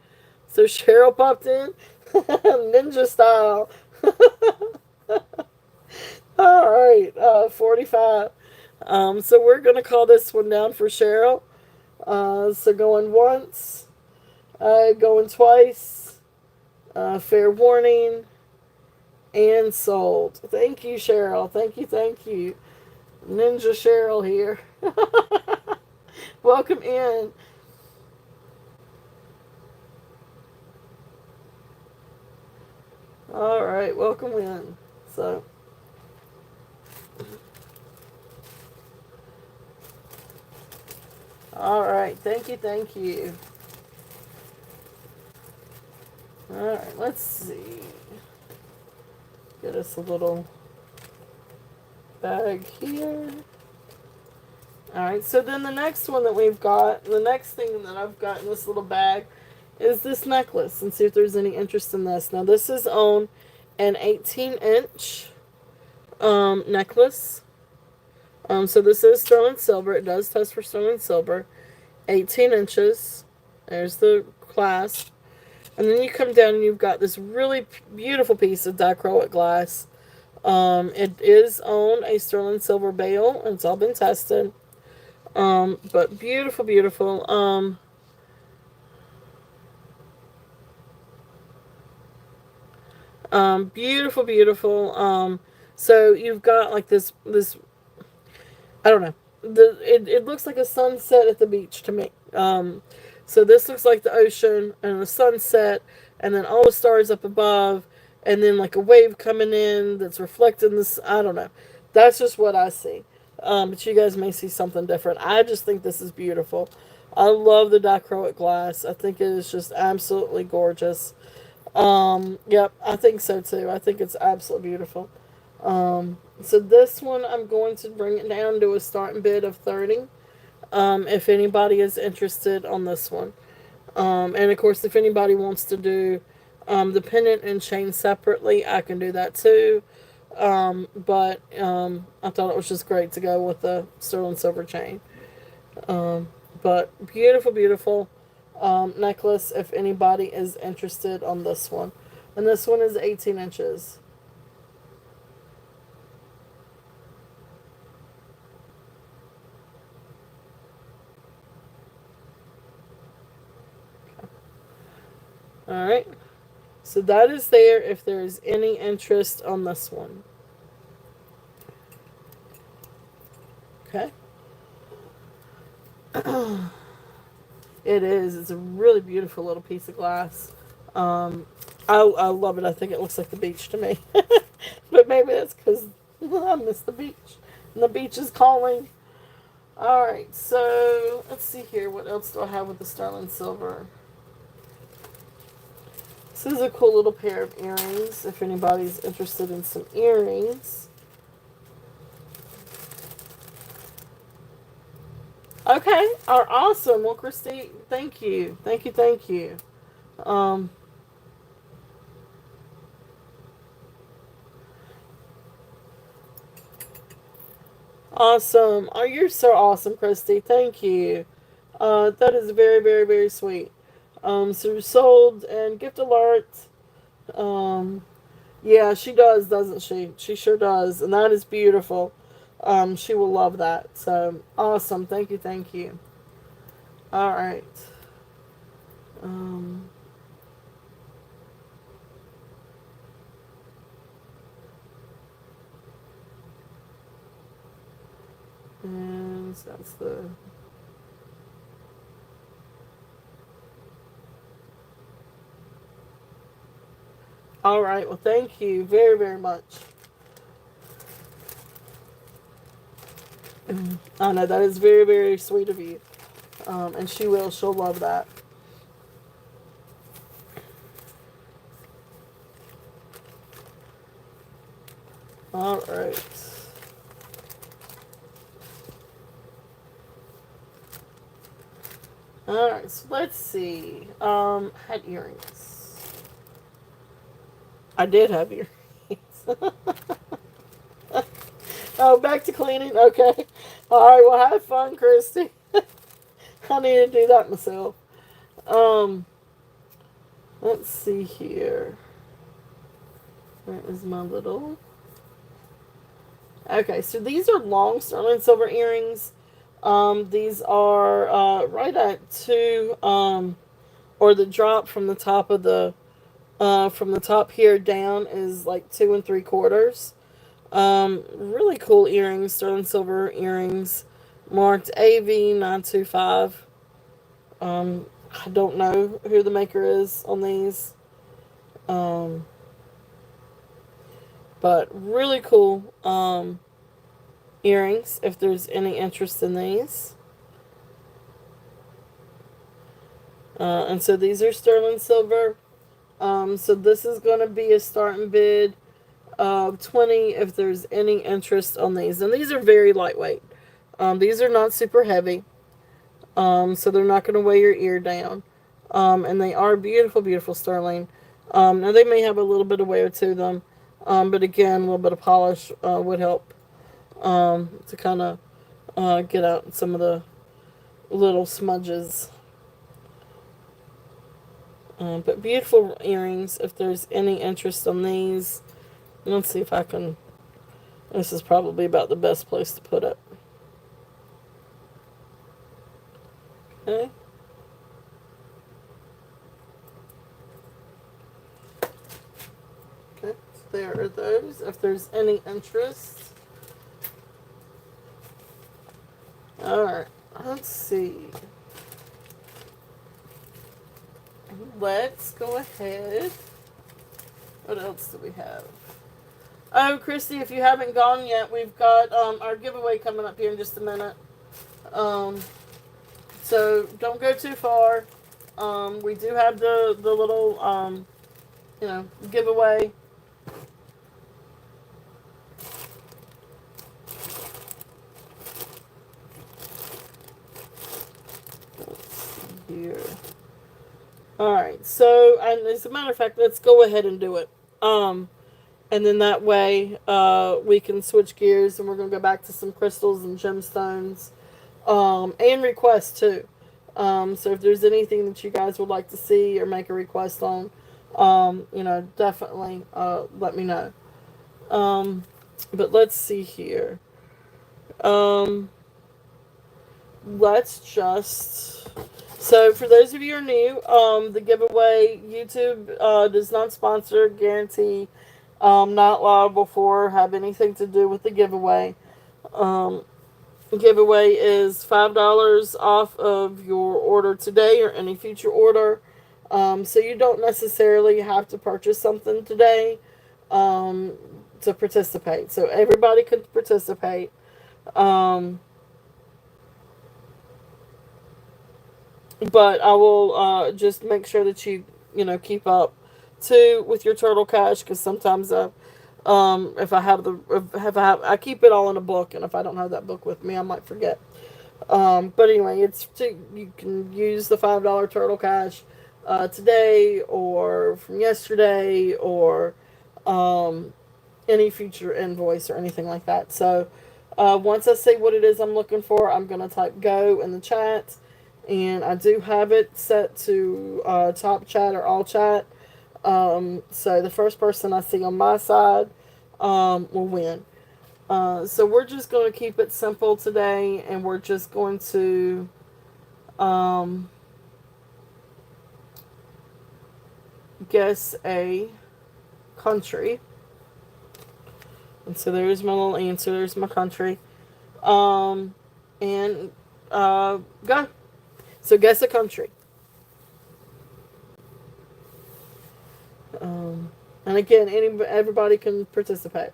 So Cheryl popped in, ninja style. All right, 45. So we're gonna call this one down for Cheryl. So going once, going twice, fair warning, and sold. Thank you, Cheryl. Thank you, thank you. Ninja Cheryl here. Welcome in. All right, welcome in. So, all right, thank you, thank you. All right, let's see. Get us a little bag here. Alright, so then the next one that we've got, the next thing that I've got in this little bag is this necklace, and see if there's any interest in this. Now this is on an 18-inch necklace. So this is sterling silver. It does test for sterling silver. 18 inches. There's the clasp. And then you come down and you've got this really beautiful piece of dichroic glass. It is on a sterling silver bale, and it's all been tested. But beautiful, beautiful. Beautiful, beautiful. So you've got like this. I don't know. It looks like a sunset at the beach to me. So this looks like the ocean and the sunset, and then all the stars up above, and then like a wave coming in that's reflecting this. I don't know. That's just what I see. But you guys may see something different. I just think this is beautiful. I love the dichroic glass. I think it is just absolutely gorgeous. Yep, I think so too. I think it's absolutely beautiful. So this one, I'm going to bring it down to a starting bid of 30. If anybody is interested on this one. And of course, if anybody wants to do the pendant and chain separately, I can do that too. But I thought it was just great to go with the sterling silver chain. But beautiful, beautiful necklace if anybody is interested on this one. And this one is 18 inches. All right. So that is there if there is any interest on this one. Okay. It is. It's a really beautiful little piece of glass. I love it. I think it looks like the beach to me. But maybe that's because I miss the beach. And the beach is calling. Alright, so let's see here. What else do I have with the sterling silver? This is a cool little pair of earrings if anybody's interested in some earrings. Okay, are awesome. Well, Christy, thank you. Thank you, thank you. Um, awesome. Oh, you're so awesome, Christy. Thank you. That is very, very, very sweet. So sold and gift alert. Um, yeah, she does, doesn't she? She sure does, and that is beautiful. She will love that. So awesome. Thank you, thank you. All right. Um, and that's the. All right. Well, thank you very, very much. I know that is very, very sweet of you. And she will. She'll love that. All right. All right. So let's see. Had earrings. I did have earrings. Oh, back to cleaning. Okay. All right. Well, have fun, Christy. I need to do that myself. Um, let's see here. Where is my little? Okay, so these are long sterling silver earrings. These are right at two, or the drop from the top of the, from the top here down is like 2 3/4. Really cool earrings, sterling silver earrings, marked AV925. I don't know who the maker is on these. Um, but really cool earrings if there's any interest in these. And so these are sterling silver. So this is going to be a starting bid of 20 if there's any interest on these. And these are very lightweight. These are not super heavy. So they're not going to weigh your ear down. And they are beautiful, beautiful sterling. Now they may have a little bit of wear to them. But again, a little bit of polish would help to kind of get out some of the little smudges. But beautiful earrings, if there's any interest on these. Let's see if I can... This is probably about the best place to put it. Okay. Okay, so there are those. If there's any interest. Alright, let's see. Let's go ahead. What else do we have? Oh, Christy, if you haven't gone yet, we've got our giveaway coming up here in just a minute. So don't go too far. We do have the little giveaway. Let's see here. Alright, so, and as a matter of fact, let's go ahead and do it. And then that way, we can switch gears and we're going to go back to some crystals and gemstones. And requests too. So if there's anything that you guys would like to see or make a request on, definitely, let me know. But let's see here. Let's just... So for those of you who are new, the giveaway, YouTube does not sponsor, guarantee, not liable for, have anything to do with the giveaway. Giveaway is $5 off of your order today or any future order. So you don't necessarily have to purchase something today to participate. So everybody can participate. But I will just make sure that you keep up too with your Turtle Cash, because sometimes if I have I keep it all in a book, and if I don't have that book with me, I might forget. But anyway, you can use the $5 Turtle Cash today or from yesterday or any future invoice or anything like that. So once I say what it is I'm looking for, I'm gonna type go in the chat. And I do have it set to top chat or all chat. So the first person I see on my side will win. So we're just going to keep it simple today. And we're just going to guess a country. And so there's my little answer. There's my country. And go. So guess a country. And again, everybody can participate.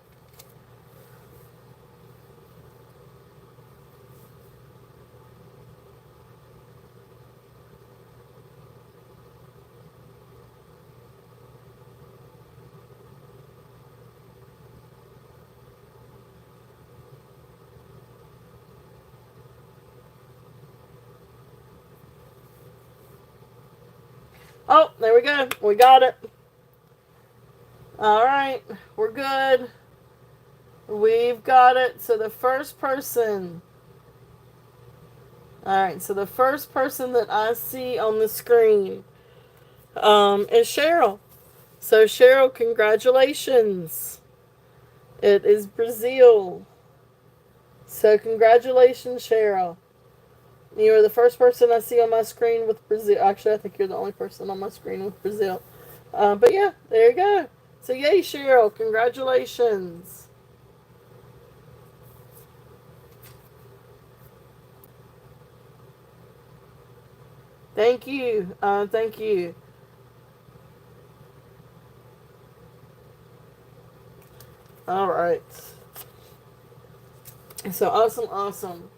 Oh, there we go. We got it. All right. We're good. We've got it. So the first person. All right. So the first person that I see on the screen is Cheryl. So Cheryl, congratulations. It is Brazil. So congratulations, Cheryl. You are the first person I see on my screen with Brazil. Actually, I think you're the only person on my screen with Brazil. But yeah, there you go. So yay, Cheryl. Congratulations. Thank you. Thank you. All right. So awesome.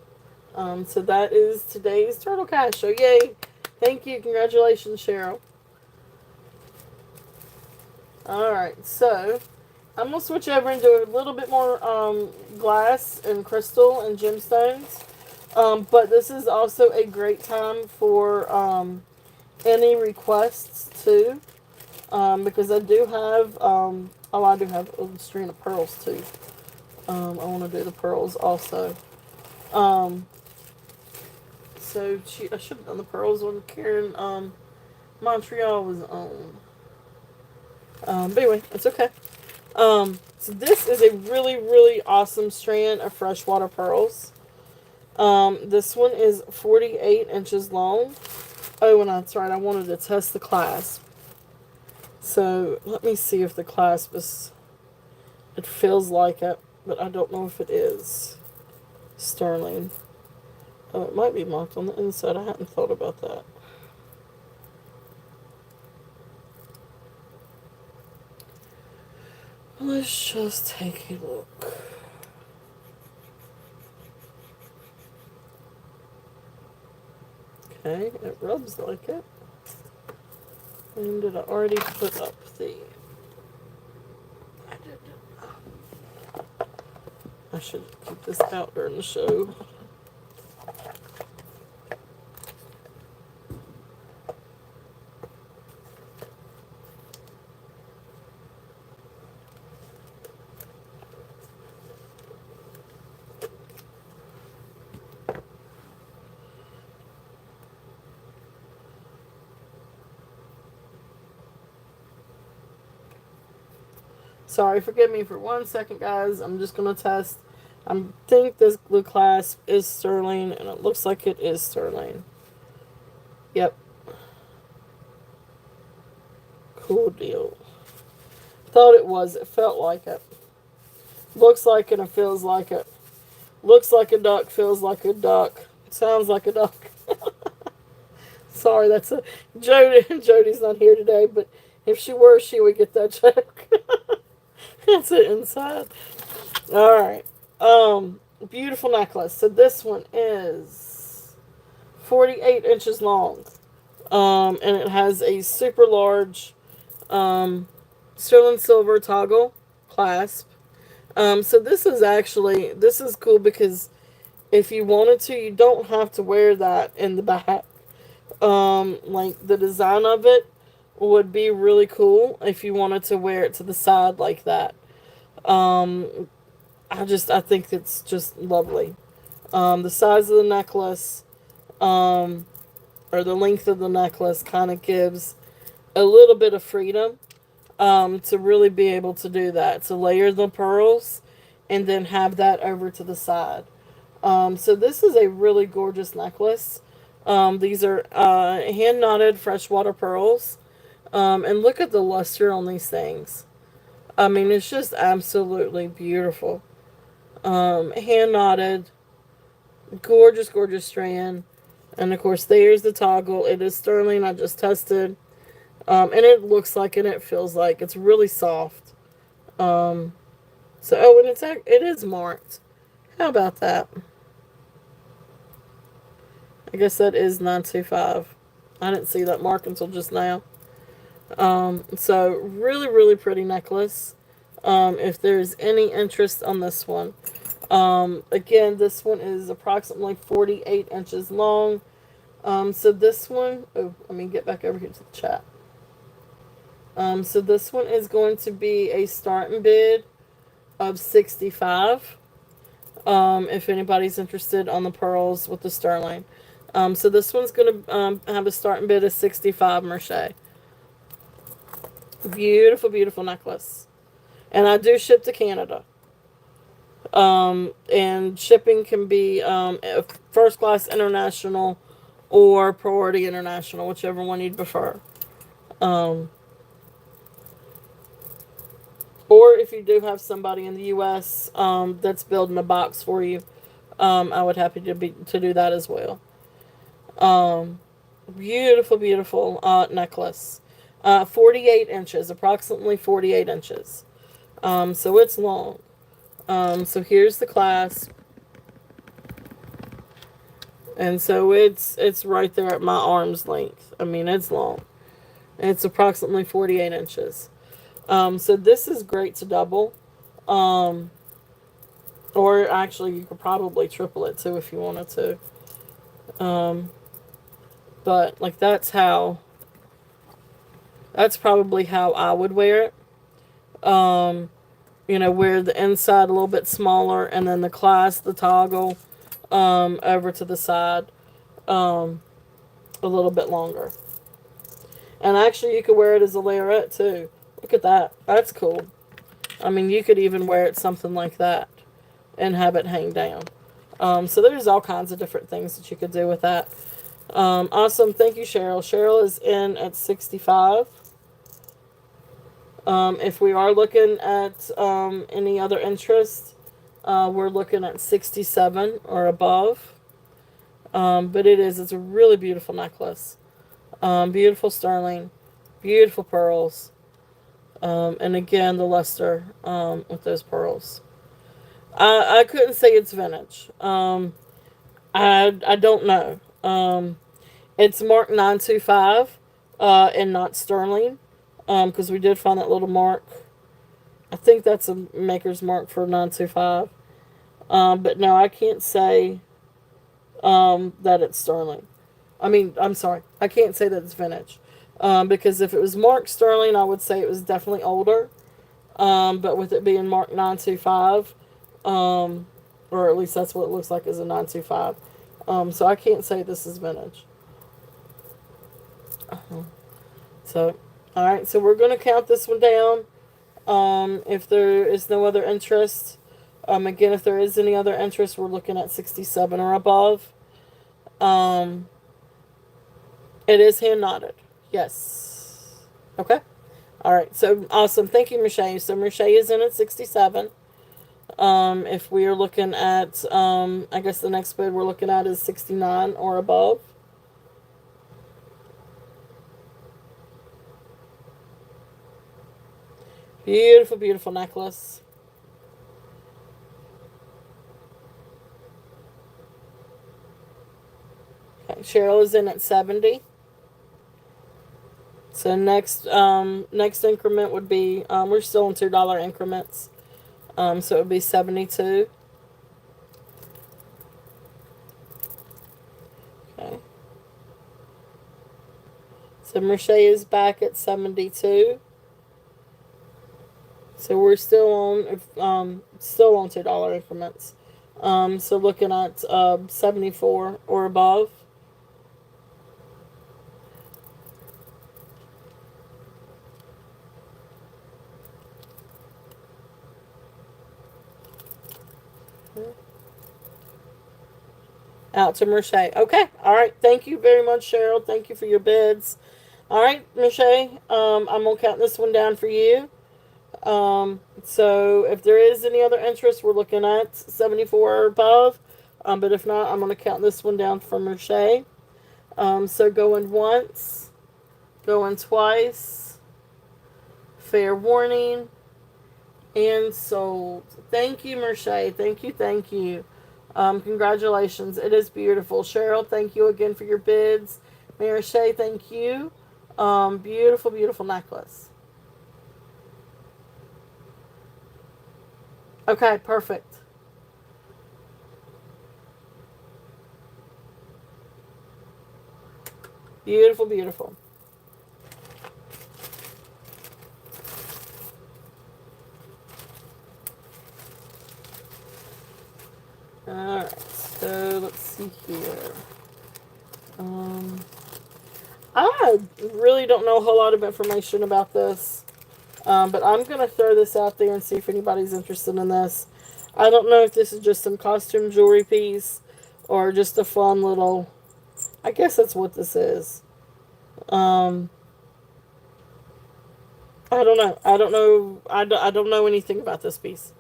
So that is today's Turtle Cash. So yay. Thank you. Congratulations, Cheryl. Alright, so I'm going to switch over and do a little bit more glass and crystal and gemstones. But this is also a great time for any requests too. Because I do have, I do have a string of pearls too. I want to do the pearls also. So I should have done the pearls when Karen Montreal was on. But anyway, it's okay. So this is a really, really awesome strand of freshwater pearls. This one is 48 inches long. Oh, and that's right, I wanted to test the clasp. So, let me see if the clasp is... It feels like it, but I don't know if it is sterling. Oh, it might be marked on the inside. I hadn't thought about that. Let's just take a look. Okay, it rubs like it. And did I already put up the... I did. I should keep this out during the show. Sorry, forgive me for 1 second, guys. I'm just going to test. I think this glue clasp is sterling, and it looks like it is sterling. Yep. Cool deal. Thought it was. It felt like it. Looks like it and feels like it. Looks like a duck, feels like a duck. Sounds like a duck. Sorry, that's a... Jody's not here today, but if she were, she would get that joke. That's it inside. Alright. Beautiful necklace. So this one is 48 inches long. And it has a super large sterling silver toggle clasp. So this is cool because if you wanted to, you don't have to wear that in the back. Like the design of it would be really cool if you wanted to wear it to the side like that. I think it's just lovely. The size of the necklace, or the length of the necklace kind of gives a little bit of freedom, to really be able to do that. To layer the pearls and then have that over to the side. So this is a really gorgeous necklace. These are hand knotted freshwater pearls. And look at the luster on these things. I mean, it's just absolutely beautiful. Hand knotted. Gorgeous, gorgeous strand. And of course, there's the toggle. It is sterling. I just tested. And it looks like and it feels like. It's really soft. And it is marked. How about that? I guess that is 925. I didn't see that mark until just now. So really, really pretty necklace. If there's any interest on this one. Again, this one is approximately 48 inches long. So this one, let me get back over here to the chat. So this one is going to be a starting bid of $65. If anybody's interested on the pearls with the sterling. So this one's going to have a starting bid of $65 Mercier. Beautiful, beautiful necklace. And I do ship to Canada. And shipping can be first class international or priority international, whichever one you'd prefer. Or if you do have somebody in the U.S. That's building a box for you, I would happy to do that as well. Beautiful, beautiful necklace. 48 inches, approximately 48 inches. So it's long. So here's the clasp. And so it's right there at my arm's length. I mean, it's long. It's approximately 48 inches. So this is great to double. Or actually, you could probably triple it too if you wanted to. But, like, that's probably how I would wear it. Wear the inside a little bit smaller and then the clasp, the toggle, over to the side, a little bit longer. And actually, you could wear it as a layerette too. Look at that. That's cool. I mean, you could even wear it something like that and have it hang down. So there's all kinds of different things that you could do with that. Awesome. Thank you, Cheryl. Cheryl is in at 65. If we are looking at any other interest, we're looking at 67 or above. But it's a really beautiful necklace. Beautiful sterling, beautiful pearls. And again, the luster with those pearls. I couldn't say it's vintage. I don't know. It's marked 925 and not sterling because we did find that little mark. I think that's a maker's mark for 925. But no, I can't say that it's sterling. I mean, I'm sorry. I can't say that it's vintage. Because if it was marked sterling, I would say it was definitely older. But with it being marked 925, or at least that's what it looks like as a 925. So I can't say this is vintage. So, alright, so we're going to count this one down. If there is no other interest, again, if there is any other interest, we're looking at 67 or above. It is hand knotted. Yes. Okay. Alright, so awesome. Thank you, Michelle. So Michelle is in at 67. If we are looking at, I guess the next bid we're looking at is 69 or above. Beautiful, beautiful necklace. Okay, Cheryl is in at 70. So next increment would be, we're still in $2 increments. So it would be 72. Okay. So Merche is back at 72. So we're still on $2 increments. So looking at 74 or above. Out to Merche. Okay. All right. Thank you very much, Cheryl. Thank you for your bids. All right, Merche. I'm going to count this one down for you. So if there is any other interest, we're looking at 74 or above. But if not, I'm going to count this one down for Merche. So going once, going twice, fair warning, and sold. Thank you, Merche. Thank you, thank you. Congratulations. It is beautiful. Cheryl, thank you again for your bids. Merche, thank you. Beautiful, beautiful necklace. Okay, perfect. Beautiful, beautiful. Alright, so let's see here. I really don't know a whole lot of information about this. But I'm going to throw this out there and see if anybody's interested in this. I don't know if this is just some costume jewelry piece or just a fun little... I guess that's what this is. I don't know. I don't know. I don't know anything about this piece.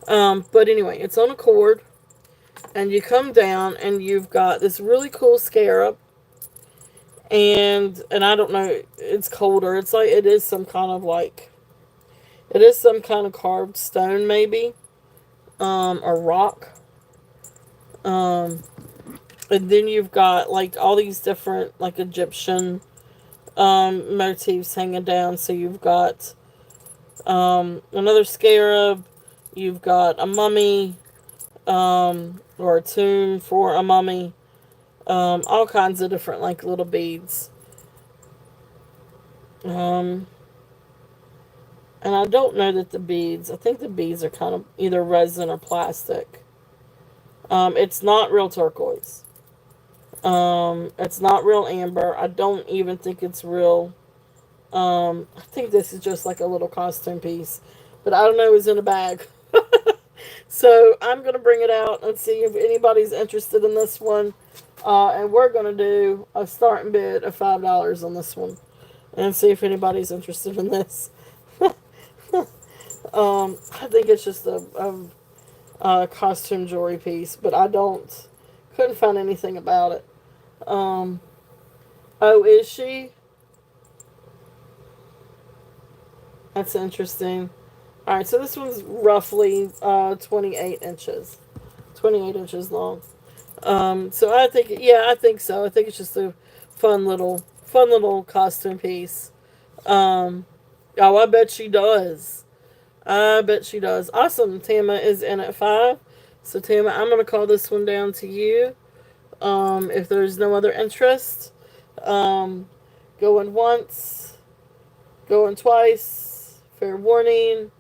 But anyway, it's on a cord. And you come down and you've got this really cool scarab. And I don't know. It's colder. It's like it is some kind of like... It is some kind of carved stone, maybe. Or rock. And then you've got, like, all these different, like, Egyptian, motifs hanging down. So you've got, another scarab. You've got a mummy, or a tomb for a mummy. All kinds of different, like, little beads. And I don't know that the beads, I think the beads are kind of either resin or plastic. It's not real turquoise. It's not real amber. I don't even think it's real I think this is just like a little costume piece, but I don't know. It's in a bag. So I'm gonna bring it out and see if anybody's interested in this one. And we're gonna do a starting bid of $5 on this one, and see if anybody's interested in this. I think it's just a costume jewelry piece, but couldn't find anything about it. Um, oh, is she? That's interesting. All right, so this one's roughly 28 inches, 28 inches long. So I think, yeah, I think so. I think it's just a fun little costume piece. Um, oh, I bet she does. I bet she does. Awesome. Tama is in at 5. So Tama, I'm gonna call this one down to you. If there's no other interest, um, going once, going twice. Fair warning.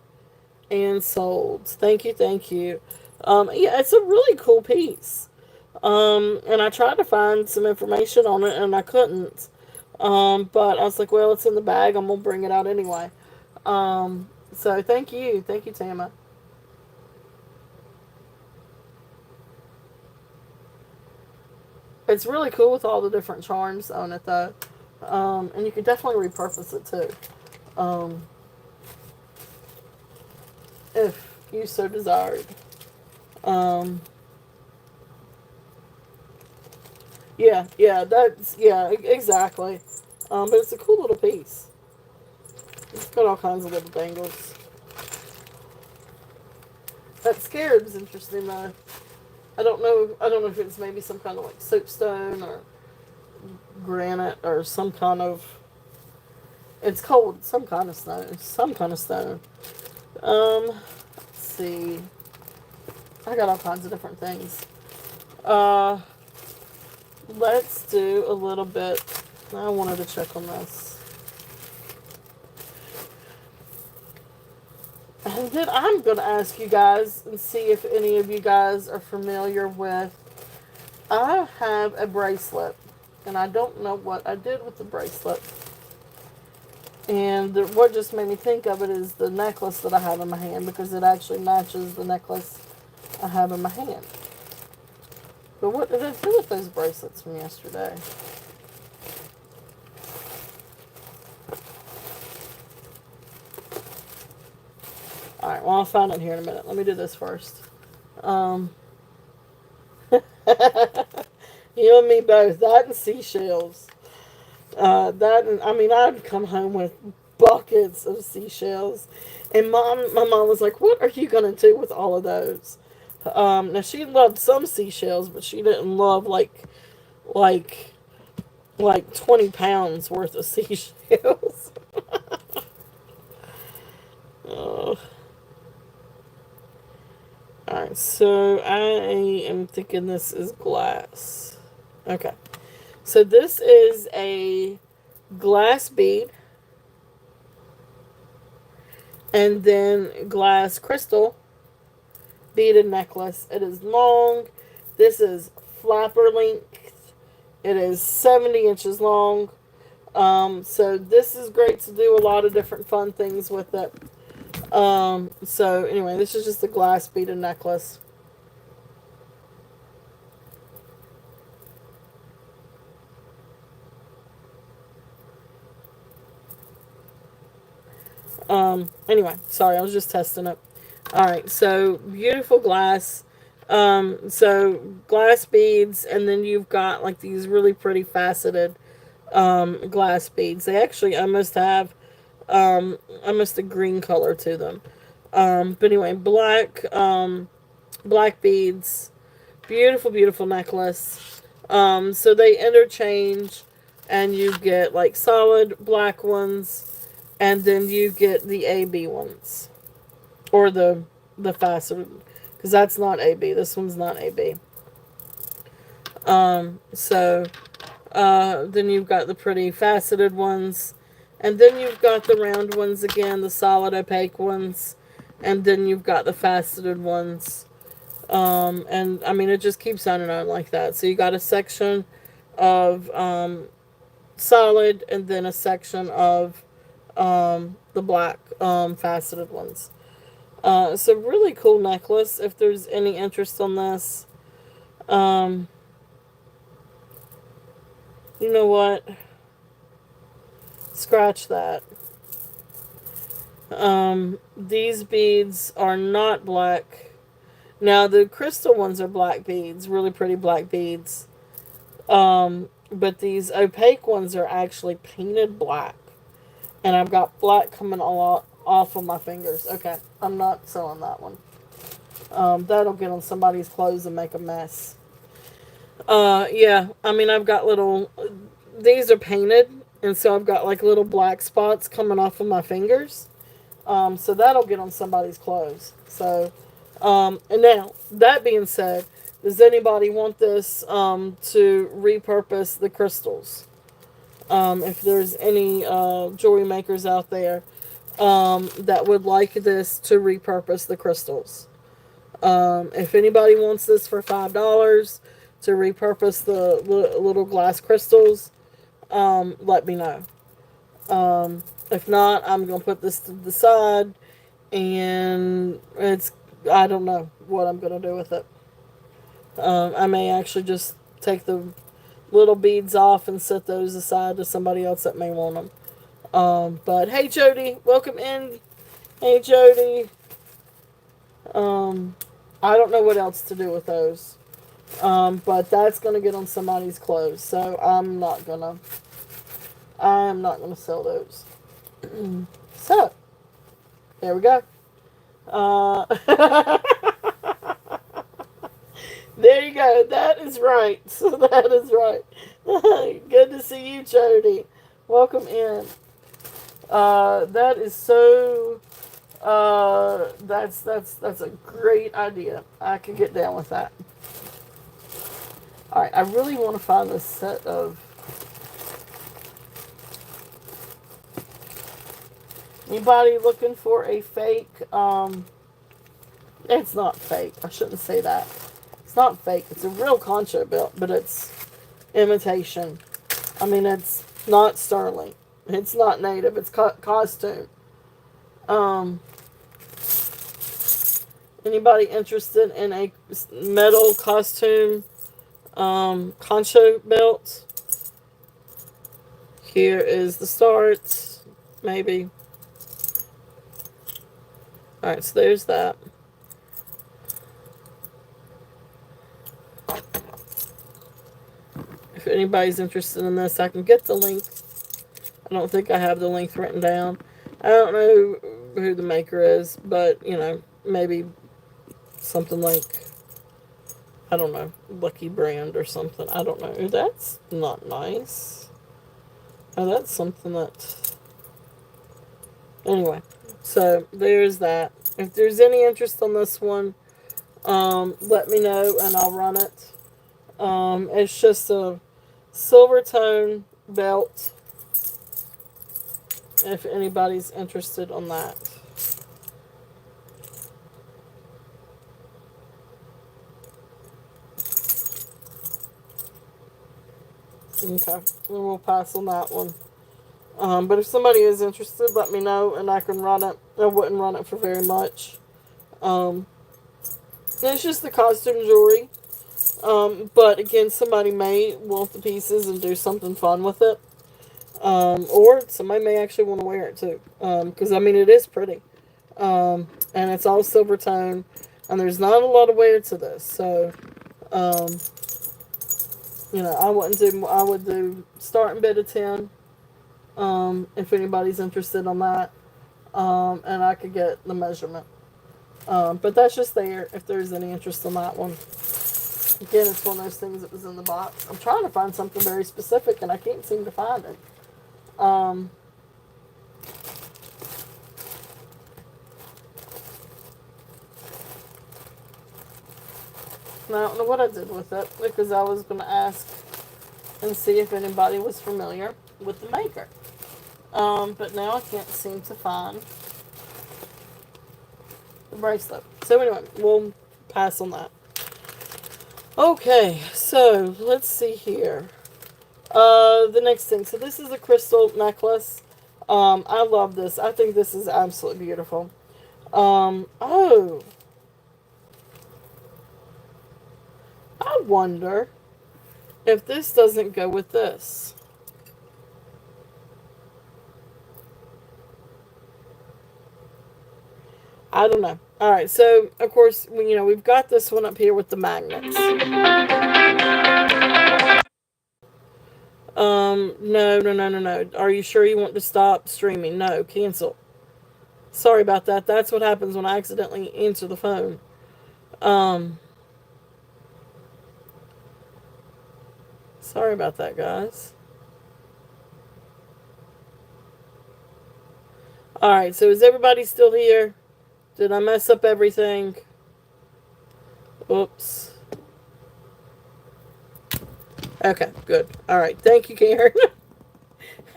And sold. Thank you, thank you. Yeah, it's a really cool piece. And I tried to find some information on it, and I couldn't. But I was like, well, it's in the bag. I'm gonna bring it out anyway. So thank you, Tama. It's really cool with all the different charms on it, though. And you can definitely repurpose it too, if you so desired. Um, exactly. But it's a cool little piece. It's got all kinds of little dangles. That scarab's interesting though. I don't know. I don't know if it's maybe some kind of like soapstone or granite or some kind of. It's cold. Some kind of stone. Some kind of stone. Let's see. I got all kinds of different things. Uh, let's do a little bit. I wanted to check on this. And then I'm going to ask you guys and see if any of you guys are familiar with. I have a bracelet, and I don't know what I did with the bracelet. And what just made me think of it is the necklace that I have in my hand, because it actually matches the necklace I have in my hand. But what did I do with those bracelets from yesterday? Alright, well, I'll find it here in a minute. Let me do this first. Um, you and me both. That and seashells. I mean, I'd come home with buckets of seashells. And my mom was like, what are you going to do with all of those? Now, she loved some seashells, but she didn't love, like, like 20 pounds worth of seashells. Oh. Alright, so I am thinking this is glass. Okay. So this is a glass bead, and then glass crystal beaded necklace. It is long. This is flapper length. It is 70 inches long. So this is great to do a lot of different fun things with it. So anyway, this is just a glass beaded necklace. Anyway, sorry, I was just testing it. Alright, so beautiful glass. So glass beads, and then you've got like these really pretty faceted glass beads. They actually almost a green color to them. But anyway, black beads, beautiful, beautiful necklace. So they interchange, and you get like solid black ones, and then you get the AB ones, or the faceted, because that's not AB. This one's not AB. So then you've got the pretty faceted ones, and then you've got the round ones again, the solid opaque ones, and then you've got the faceted ones. And I mean, it just keeps on and on like that. So you got a section of solid, and then a section of the black faceted ones. It's a really cool necklace. If there's any interest on this, you know what? Scratch that. These beads are not black. Now the crystal ones are black beads, really pretty black beads. But these opaque ones are actually painted black. And I've got black coming all off of my fingers. Okay, I'm not selling that one. That'll get on somebody's clothes and make a mess. Yeah, I mean, I've got little, these are painted, and so I've got like little black spots coming off of my fingers. So that'll get on somebody's clothes. So, and now, that being said, does anybody want this to repurpose the crystals? If there's any jewelry makers out there that would like this to repurpose the crystals. If anybody wants this for $5 to repurpose the little glass crystals, let me know. If not, I'm going to put this to the side, and I don't know what I'm going to do with it. I may actually just take the little beads off and set those aside to somebody else that may want them. But hey, Jody, welcome in. Hey, Jody. I don't know what else to do with those. But that's going to get on somebody's clothes, so I'm not going to sell those. So, there we go. There you go. That is right. So that is right. Good to see you, Jody. Welcome in. That is so. That's a great idea. I can get down with that. All right. I really want to find this set of. Anybody looking for a fake? It's not fake. I shouldn't say that. It's not fake. It's a real concho belt, but it's imitation. I mean, it's not sterling. It's not native. It's costume. Anybody interested in a metal costume concho belt? Here is the start. Maybe. Alright, so there's that. If anybody's interested in this, I can get the link. I don't think I have the link written down. I don't know who the maker is, but, you know, maybe something like, I don't know, Lucky Brand or something. I don't know. That's not nice. Oh, that's something that... Anyway, so there's that. If there's any interest on this one, let me know and I'll run it. It's just a silver tone belt. If anybody's interested on that. Okay, and we'll pass on that one. But if somebody is interested, let me know and I can run it. I wouldn't run it for very much. It's just the costume jewelry. But again, somebody may want the pieces and do something fun with it. Or somebody may actually want to wear it too. Because, I mean, it is pretty. And it's all silver tone. And there's not a lot of wear to this. So, you know, I would do starting bid of 10. If anybody's interested on that. And I could get the measurement. But that's just there if there's any interest in that one. Again, it's one of those things that was in the box. I'm trying to find something very specific and I can't seem to find it. I don't know what I did with it because I was going to ask and see if anybody was familiar with the maker. But now I can't seem to find the bracelet. So anyway, we'll pass on that. Okay, so let's see here. The next thing. So this is a crystal necklace. I love this. I think this is absolutely beautiful. Oh, I wonder if this doesn't go with this. I don't know. All right, so of course, we've got this one up here with the magnets. No, no, no, no, no. Are you sure you want to stop streaming? No, cancel. Sorry about that. That's what happens when I accidentally answer the phone. Um, Sorry about that, guys. All right, so is everybody still here? Did I mess up everything? Oops. Okay, good. All right, thank you, Karen.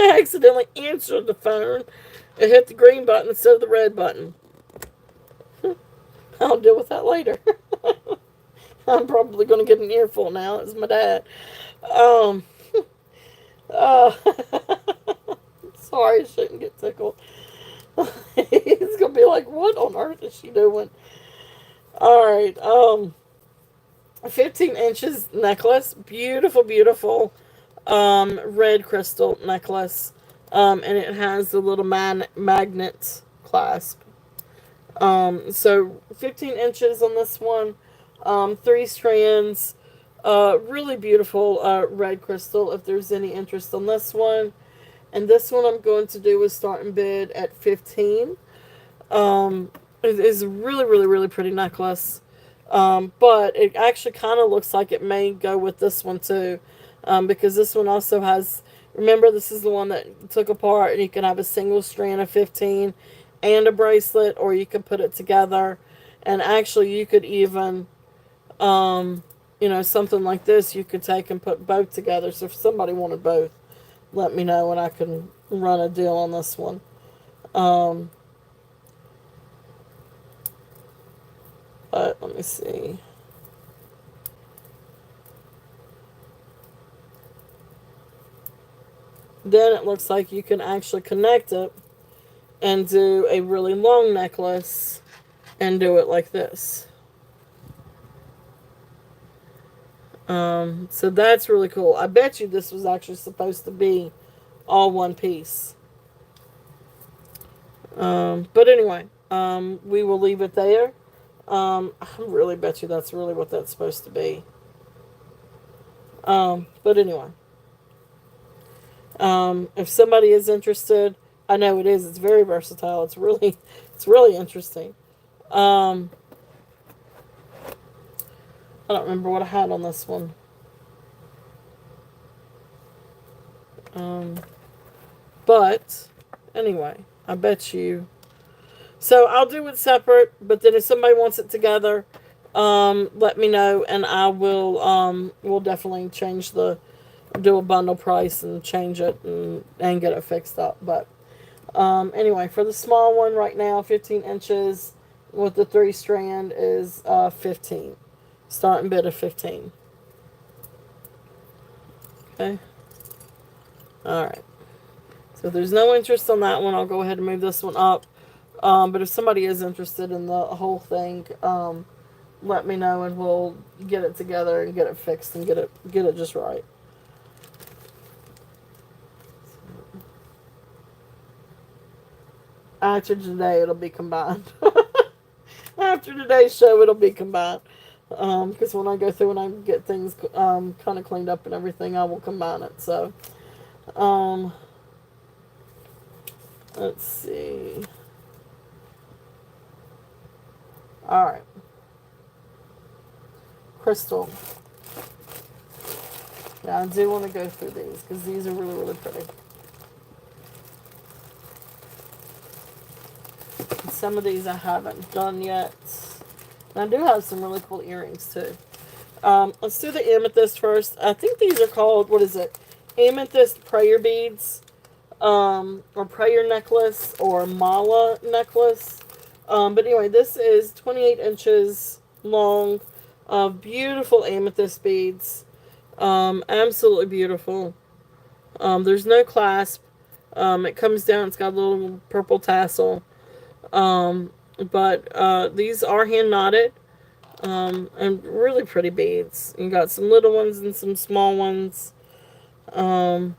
I accidentally answered the phone and hit the green button instead of the red button. I'll deal with that later. I'm probably going to get an earful now. It's my dad. Um, uh, Sorry, I shouldn't get tickled. He's going to be like, what on earth is she doing? All right. 15 inches necklace. Beautiful, beautiful red crystal necklace. And it has the little magnet clasp. So 15 inches on this one. 3 strands. Really beautiful red crystal if there's any interest on this one. And this one I'm going to do is starting bid at 15. It is a really, really, really pretty necklace. But it actually kind of looks like it may go with this one too. Because this one also has, remember this is the one that took apart and you can have a single strand of 15 and a bracelet, or you could put it together. And actually you could even, something like this you could take and put both together. So if somebody wanted both, let me know and I can run a deal on this one. But let me see. Then it looks like you can actually connect it and do a really long necklace and do it like this. So that's really cool. I bet you this was actually supposed to be all one piece. But anyway, we will leave it there. I really bet you that's really what that's supposed to be. But anyway, if somebody is interested, I know it is. It's very versatile. It's really interesting. I don't remember what I had on this one. But anyway, I bet you. So I'll do it separate, but then if somebody wants it together, let me know and I will we'll definitely do a bundle price and change it and get it fixed up. But anyway, for the small one right now, 15 inches with the 3 strand is 15. Starting bid of 15. Okay. Alright. So if there's no interest on that one, I'll go ahead and move this one up. But if somebody is interested in the whole thing, let me know and we'll get it together and get it fixed and get it just right. After today, it'll be combined. After today's show, it'll be combined. Because when I go through and I get things kind of cleaned up and everything, I will combine it. So, let's see. All right. Crystal. Yeah, I do want to go through these because these are really, really pretty. Some of these I haven't done yet. And I do have some really cool earrings too. Let's do the amethyst first. I think these are called, what is it? Amethyst prayer beads. Or prayer necklace or mala necklace. But anyway, this is 28 inches long of beautiful amethyst beads. Absolutely beautiful. There's no clasp. It comes down. It's got a little purple tassel. But these are hand knotted. And really pretty beads. You got some little ones and some small ones. Um,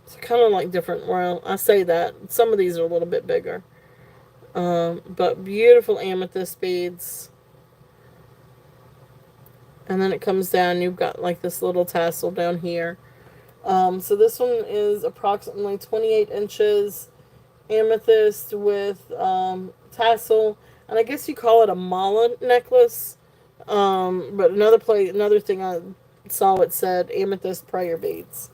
it's kind of like different. Well, I say that some of these are a little bit bigger. But beautiful amethyst beads. And then it comes down. You've got like this little tassel down here. So this one is approximately 28 inches amethyst with tassel, and I guess you call it a mala necklace. But another thing I saw, it said amethyst prayer beads.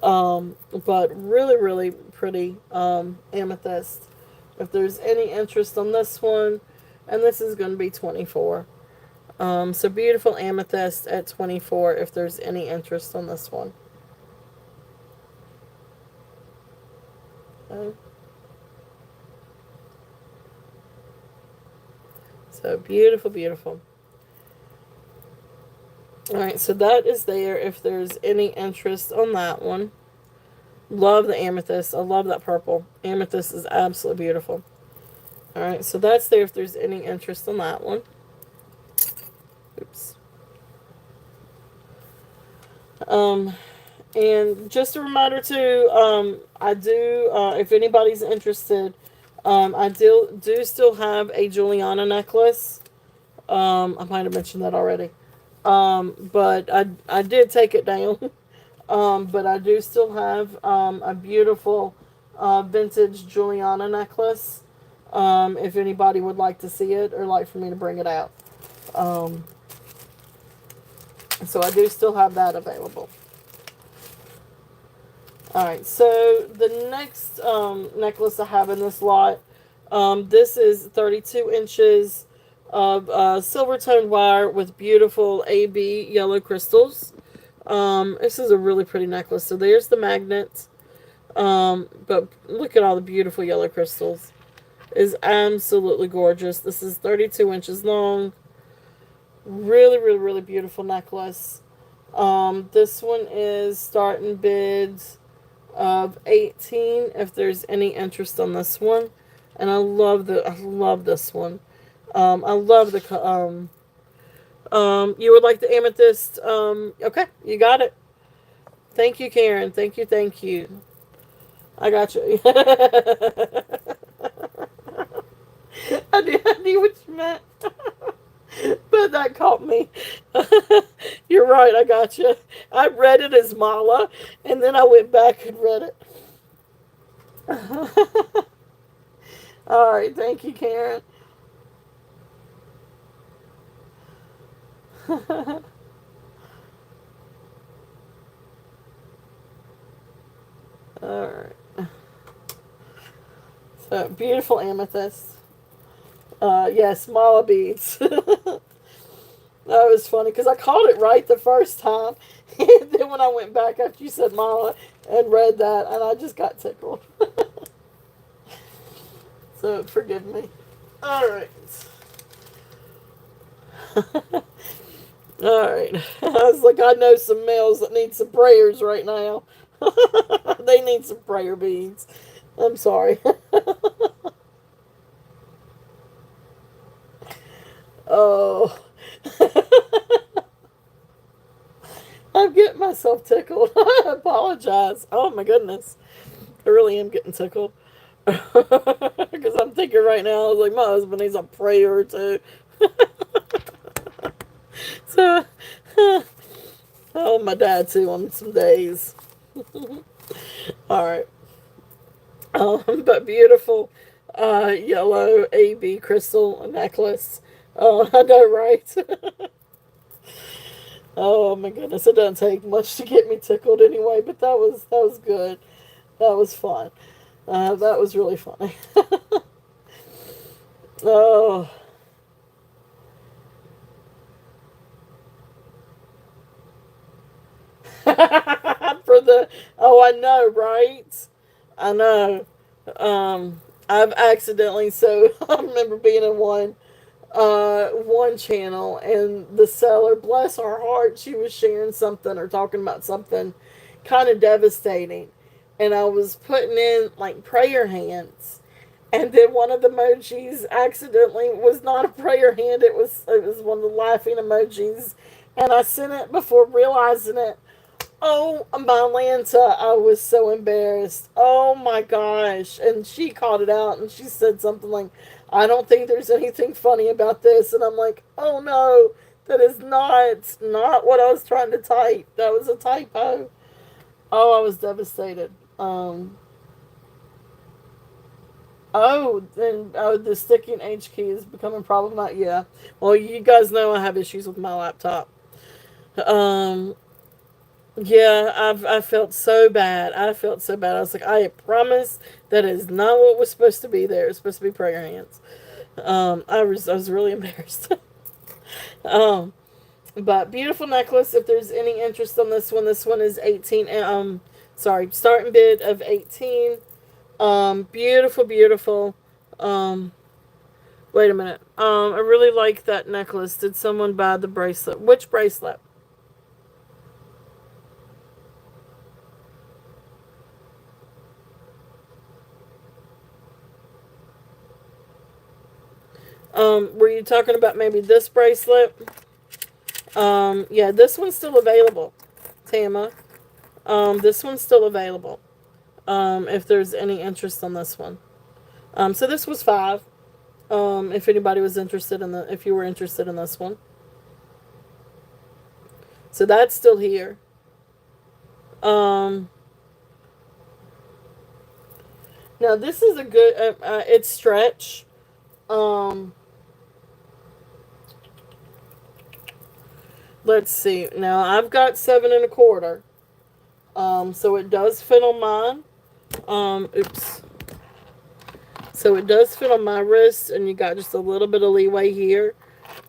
But really, really pretty amethyst. If there's any interest on this one, and this is going to be 24. So beautiful amethyst at 24. If there's any interest on this one. Okay. So beautiful, beautiful. Alright, so that is there if there's any interest on that one. Love the amethyst. I love that purple. Amethyst is absolutely beautiful. Alright, so that's there if there's any interest on that one. Oops. And just a reminder too, I do, if anybody's interested, I do still have a Juliana necklace. I might have mentioned that already. But I did take it down. But I do still have a beautiful vintage Juliana necklace. If anybody would like to see it or like for me to bring it out. So I do still have that available. Alright, so the next necklace I have in this lot, this is 32 inches of silver toned wire with beautiful AB yellow crystals. This is a really pretty necklace. So there's the magnet. But look at all the beautiful yellow crystals. It's absolutely gorgeous. This is 32 inches long. Really, really, really beautiful necklace. This one is starting bids of 18 if there's any interest on this one. And I love this one. I love the you would like the amethyst. Okay, you got it. Thank you, Karen. Thank you. I got you. I knew what you meant. But that caught me. You're right, I got you. I read it as mala, and then I went back and read it. Alright, thank you, Karen. Alright. So, beautiful amethyst. Yes, mala beads. That was funny because I called it right the first time. And then when I went back after you said mala and read that, and I just got tickled. So, forgive me. Alright. Alright. I was like, I know some males that need some prayers right now. They need some prayer beads. I'm sorry. Oh. I'm getting myself tickled. I apologize. Oh my goodness. I really am getting tickled. Because I'm thinking right now, I was like, my husband needs a prayer or two. So, oh, my dad too on some days. Alright. But beautiful yellow AB crystal necklace. Oh, I know, right? Oh my goodness, it doesn't take much to get me tickled anyway, but that was good. That was fun. That was really funny. Oh. I know, right? I know. I've accidentally, so I remember being in one channel, and the seller, bless her heart, she was sharing something or talking about something kind of devastating, and I was putting in like prayer hands, and then one of the emojis accidentally was not a prayer hand. It was one of the laughing emojis, and I sent it before realizing it. Oh, my Lanta, I was so embarrassed. Oh my gosh. And she called it out and she said something like, I don't think there's anything funny about this. And I'm like, oh no, that is not what I was trying to type. That was a typo. Oh, I was devastated. The sticking H key is becoming problematic. Yeah. Well, you guys know I have issues with my laptop. Um, Yeah, I felt so bad. I felt so bad. I was like, I promise that is not what was supposed to be there. It's supposed to be prayer hands. I was really embarrassed. um, but beautiful necklace. If there's any interest on this one is 18. Starting bid of 18. Beautiful, beautiful. Um, wait a minute. I really like that necklace. Did someone buy the bracelet? Which bracelet? Were you talking about maybe this bracelet? Yeah, this one's still available, Tama. This one's still available. If there's any interest on this one. So this was 5. If anybody was interested if you were interested in this one. So that's still here. Um, Now this is a good, it's stretch. Um, let's see. Now I've got 7 1/4. So it does fit on mine. Oops. So it does fit on my wrist, and you got just a little bit of leeway here.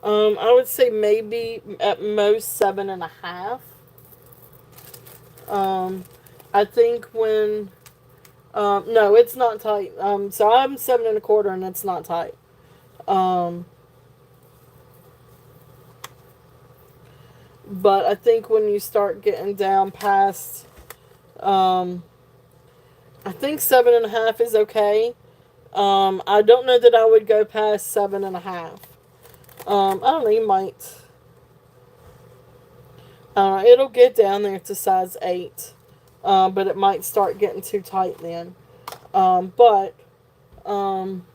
I would say maybe at most 7 1/2. I think when no, it's not tight. So I'm 7 1/4, and it's not tight. Um, but I think when you start getting down past, um, I think 7 1/2 is okay. I don't know that I would go past 7 1/2. I don't know, you might. It'll get down there to size 8. But it might start getting too tight then. But um,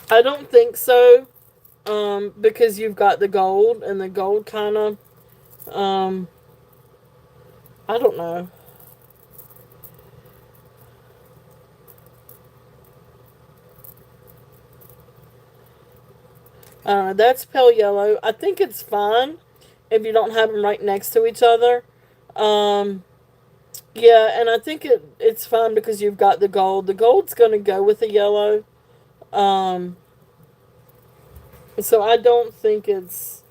I don't think so. Because you've got the gold, and the gold kind of, I don't know. That's pale yellow. I think it's fine if you don't have them right next to each other. Um, yeah, and I think it's fine because you've got the gold. The gold's going to go with the yellow. Um, so I don't think it's.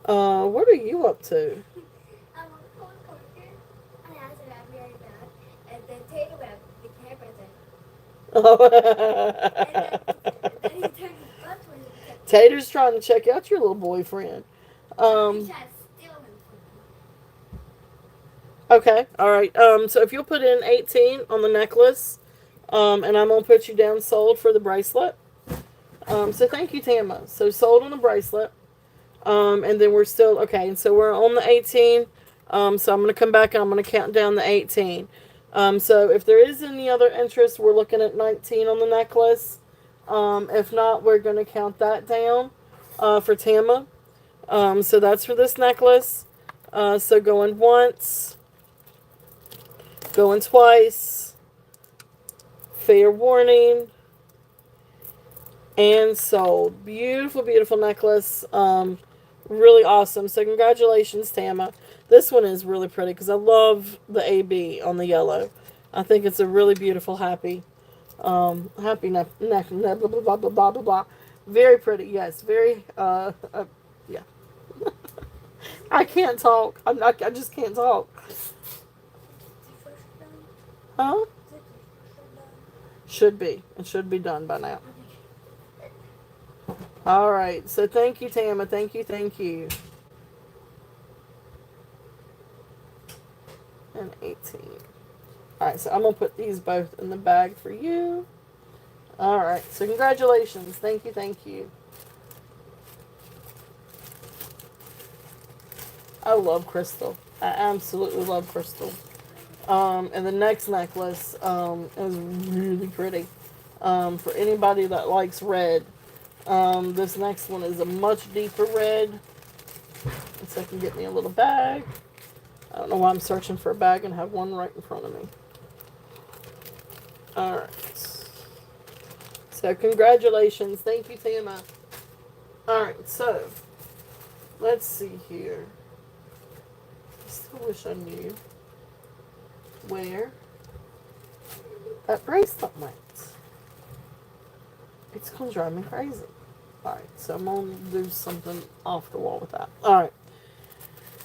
What are you up to?
I'm on the phone coaster, and I said I'm very bad. And then Taylor went the camera and then he turned his butt towards me.
Tater's trying to check out your little boyfriend.
He tried to steal him from me.
Okay, all right. So if you'll put in 18 on the necklace, and I'm gonna put you down sold for the bracelet. So thank you, Tama. So sold on the bracelet. And then we're still okay. And so we're on the 18. So I'm gonna come back and I'm gonna count down the 18. So if there is any other interest, we're looking at 19 on the necklace. If not, we're gonna count that down for Tama. So that's for this necklace. So going once, going twice, fair warning, and sold. Beautiful, beautiful necklace. Really awesome. So congratulations, Tama. This one is really pretty because I love the AB on the yellow. I think it's a really beautiful happy neck, blah, blah, blah, blah, blah, blah, blah. Very pretty, yes. Very, yeah. I can't talk. I just can't talk. Huh? Should be. It should be done by now. All right. So thank you, Tama. Thank you. Thank you. and 18. Alright, so I'm going to put these both in the bag for you. Alright, so congratulations. Thank you, thank you. I love crystal. I absolutely love crystal. And the next necklace is really pretty. For anybody that likes red, this next one is a much deeper red. So I can get me a little bag. I don't know why I'm searching for a bag and have one right in front of me. Alright. So congratulations. Thank you, Tama. Alright, so let's see here. I still wish I knew where that bracelet went. It's gonna drive me crazy. Alright, so I'm gonna do something off the wall with that. Alright.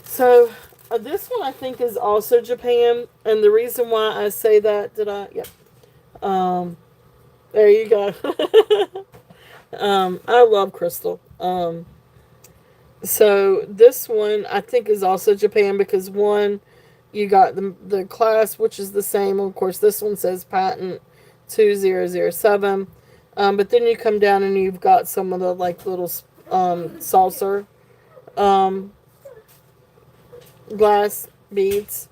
So this one I think is also Japan, and the reason why I say that, yep. There you go. I love crystal. So this one I think is also Japan because one, you got the class, which is the same. Of course, this one says patent 2007. But then you come down and you've got some of the like little saucer glass beads.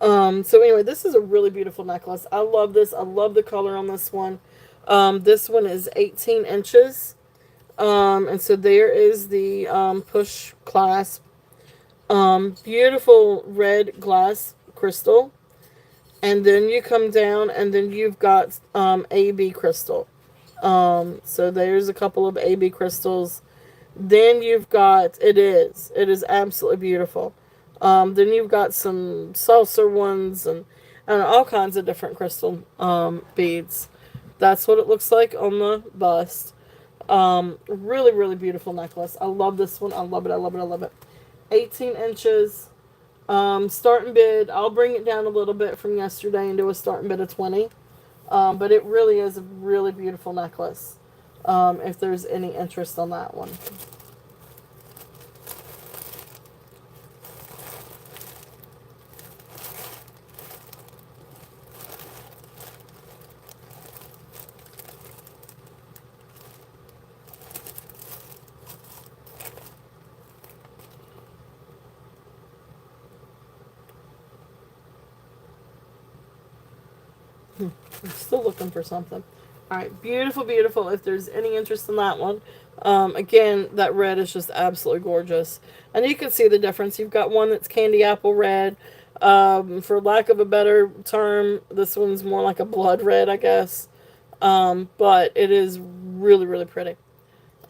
So anyway, this is a really beautiful necklace. I love this. I love the color on this one. This one is 18 inches. And so there is the push clasp. Beautiful red glass crystal. And then you come down and then you've got AB crystal. So there's a couple of AB crystals. Then you've got, it is absolutely beautiful. Then you've got some saucer ones and all kinds of different crystal beads. That's what it looks like on the bust. Really, really beautiful necklace. I love this one. I love it. I love it. I love it. 18 inches. Starting bid, I'll bring it down a little bit from yesterday and do a starting bid of 20. But it really is a really beautiful necklace. If there's any interest on that one. I'm still looking for something. Alright, beautiful, beautiful. If there's any interest in that one. Again, that red is just absolutely gorgeous. And you can see the difference. You've got one that's candy apple red. For lack of a better term, this one's more like a blood red, I guess. But it is really, really pretty.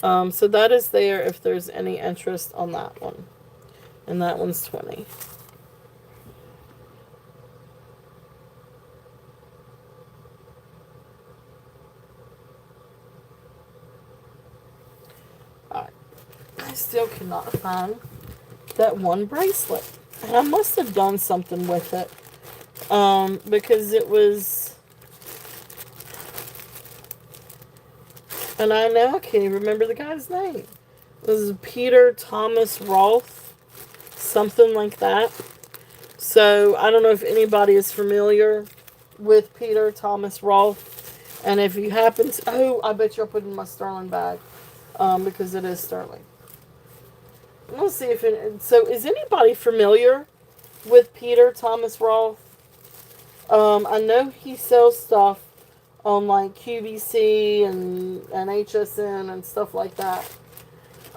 So that is there if there's any interest on that one. And that one's 20. I still cannot find that one bracelet. And I must have done something with it. Because it was... And I now can't even remember the guy's name. It was Peter Thomas Roth. Something like that. So, I don't know if anybody is familiar with Peter Thomas Roth. And if you happen to... Oh, I bet you'll put it in my sterling bag. Because it is sterling. Let's see if it... So, is anybody familiar with Peter Thomas Roth? I know he sells stuff on like QVC and HSN and stuff like that.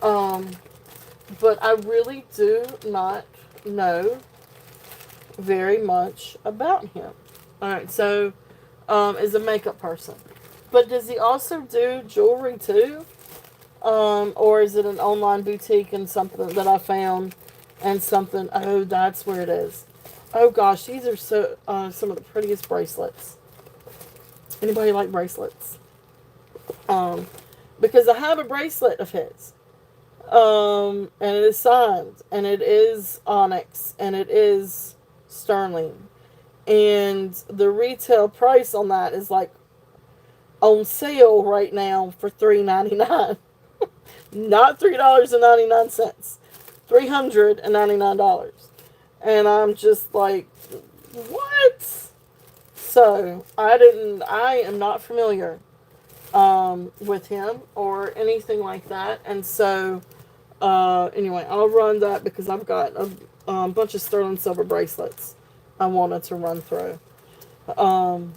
But I really do not know very much about him. Alright, so is a makeup person. But does he also do jewelry too? Or is it an online boutique and something that I found and something... Oh, that's where it is. Oh gosh, these are so some of the prettiest bracelets. Anybody like bracelets? Because I have a bracelet of his. And it is signed. And it is onyx. And it is sterling. And the retail price on that is like on sale right now for $3.99. Not $3.99. $399. And I'm just like, What? So I am not familiar with him or anything like that. And so, anyway, I'll run that because I've got a bunch of sterling silver bracelets I wanted to run through. Um,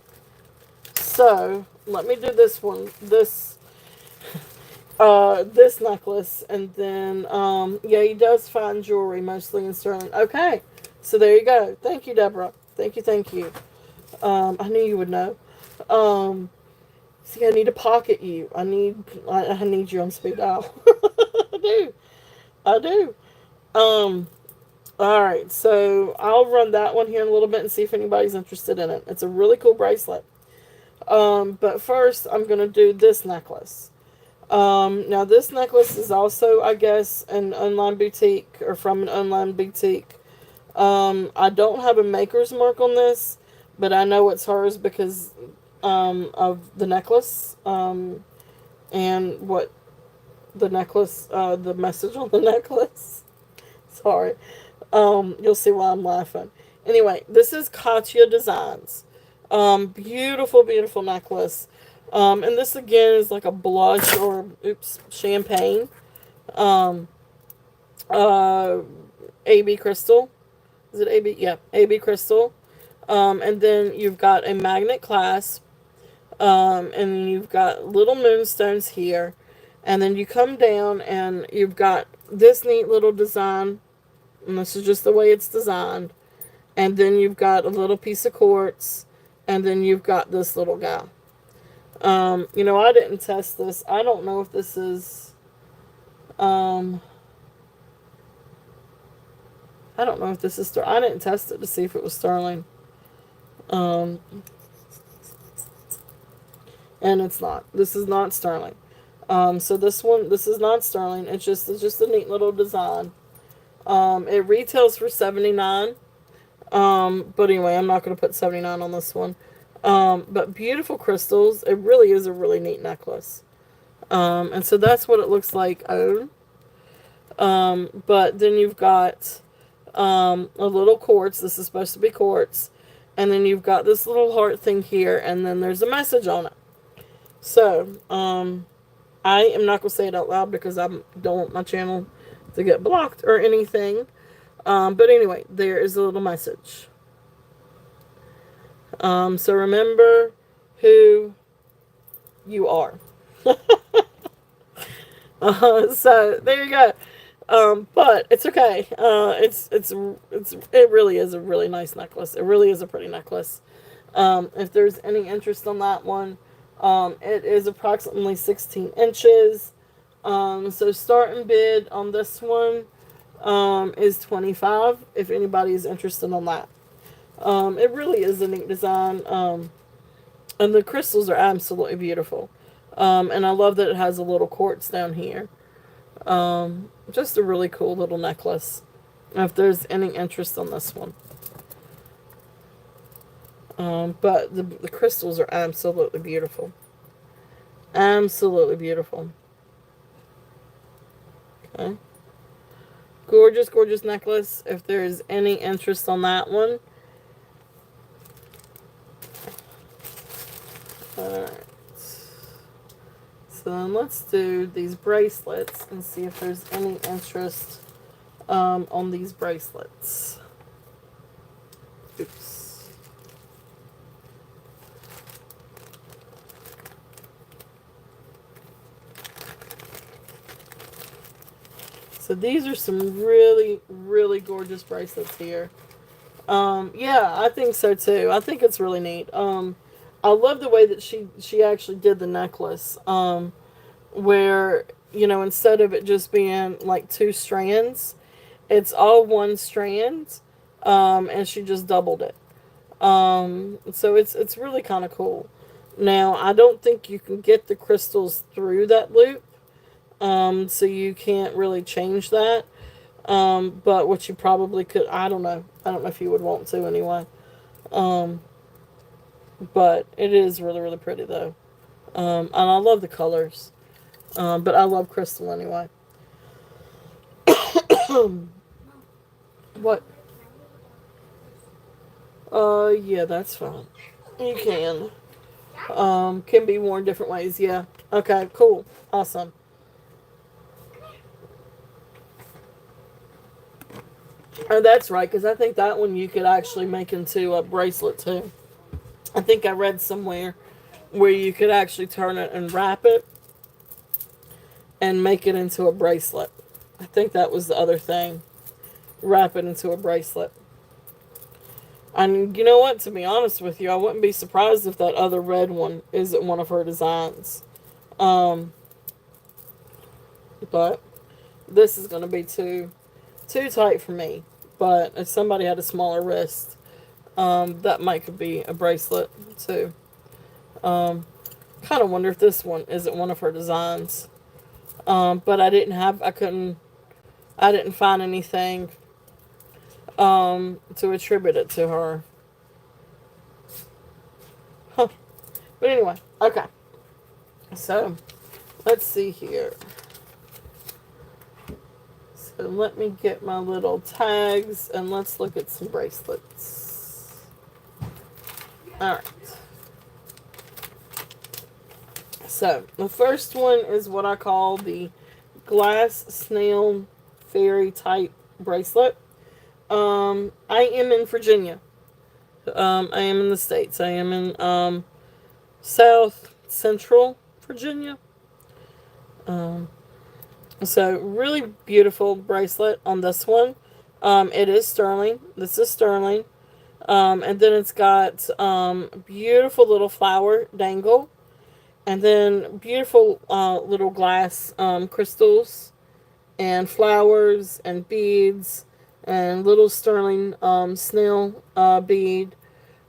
so, let me do this one. This necklace, and then yeah, he does find jewelry mostly in sterling. Okay, so there you go. Thank you, Deborah. Thank you. I knew you would know. Um, see, I need to pocket you. I need you on speed dial. I do. I do. Um, all right, so I'll run that one here in a little bit and see if anybody's interested in it. It's a really cool bracelet. But first, I'm gonna do this necklace. Now this necklace is also, I guess, an online boutique or from an online boutique. I don't have a maker's mark on this, but I know it's hers because of the necklace and what the necklace, the message on the necklace. Sorry. You'll see why I'm laughing. Anyway, this is Katya Designs. Beautiful, beautiful necklace. And this again is like a blush or champagne. Um, uh, AB crystal. Is it AB? Yeah, AB crystal. And then you've got a magnet clasp. And you've got little moonstones here. And then you come down and you've got this neat little design. And this is just the way it's designed. And then you've got a little piece of quartz. And then you've got this little guy. I didn't test this. I don't know if this is, I don't know if this is, I didn't test it to see if it was sterling. Um, and it's not. This is not sterling. So this is not sterling. It's just a neat little design. It retails for $79. But anyway, I'm not going to put 79 on this one. But beautiful crystals. It really is a really neat necklace. And so that's what it looks like own. But then you've got a little quartz. This is supposed to be quartz. And then you've got this little heart thing here, and then there's a message on it. So, I am not going to say it out loud because I don't want my channel to get blocked or anything. But anyway, there is a little message. So remember who you are. So there you go. But it's okay. It really is a really nice necklace. It really is a pretty necklace. If there's any interest on that one, it is approximately 16 inches. So starting bid on this one is $25 if anybody is interested on that. It really is a neat design. And the crystals are absolutely beautiful. And I love that it has a little quartz down here. Just a really cool little necklace. If there's any interest on this one. But the crystals are absolutely beautiful. Absolutely beautiful. Okay. Gorgeous, gorgeous necklace. If there's any interest on that one. Alright. So then let's do these bracelets and see if there's any interest on these bracelets. Oops. So these are some really, really gorgeous bracelets here. Yeah, I think so too. I think it's really neat. I love the way that she actually did the necklace. Where, instead of it just being like two strands, it's all one strand. And she just doubled it. So it's really kind of cool. Now, I don't think you can get the crystals through that loop. So you can't really change that. But what you probably could, I don't know. I don't know if you would want to anyway. But it is really, really pretty though. And I love the colors. But I love crystal anyway. What? Yeah, that's fine. You can be worn different ways. Yeah. Okay, cool. Awesome. Oh, that's right, because I think that one you could actually make into a bracelet too. I think I read somewhere where you could actually turn it and wrap it and make it into a bracelet. I think that was the other thing. Wrap it into a bracelet. And you know what? To be honest with you, I wouldn't be surprised if that other red one isn't one of her designs. Um, but this is going to be too tight for me. But if somebody had a smaller wrist, that might could be a bracelet too. Um, Kind of wonder if this one isn't one of her designs. But I didn't find anything to attribute it to her. Huh. But anyway, okay. So let's see here. So let me get my little tags and let's look at some bracelets. Alright. So the first one is what I call the glass snail fairy type bracelet. I am in Virginia. I am in the States. I am in South Central Virginia. Um, so really beautiful bracelet on this one. It is sterling. This is sterling. And then it's got beautiful little flower dangle. And then beautiful little glass crystals and flowers and beads and little sterling snail bead.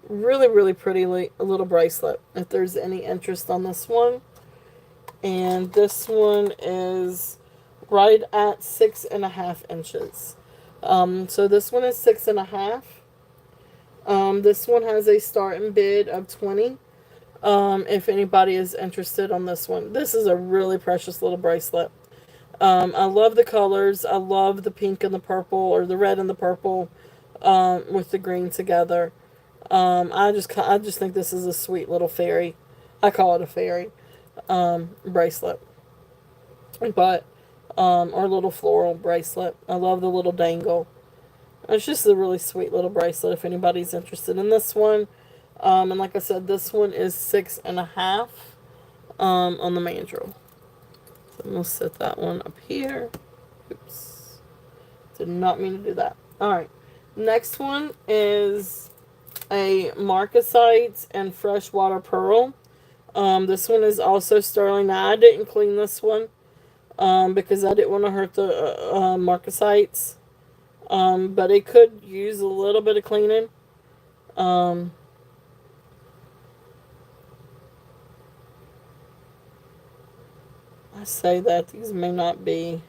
Really, really pretty little bracelet. If there's any interest on this one. And this one is right at 6.5 inches. So this one is 6.5. This one has a starting bid of 20. If anybody is interested on this one, this is a really precious little bracelet. I love the colors. I love the pink and the purple, or the red and the purple, with the green together. I just think this is a sweet little fairy. I call it a fairy bracelet, but or little floral bracelet. I love the little dangle. It's just a really sweet little bracelet. If anybody's interested in this one, and like I said, this one is 6.5 on the mandrel. So I'm gonna set that one up here. Oops, did not mean to do that. All right, next one is a marcasite and freshwater pearl. This one is also sterling. Now, I didn't clean this one because I didn't want to hurt the marcasites. But it could use a little bit of cleaning. Um, I say that these may not be.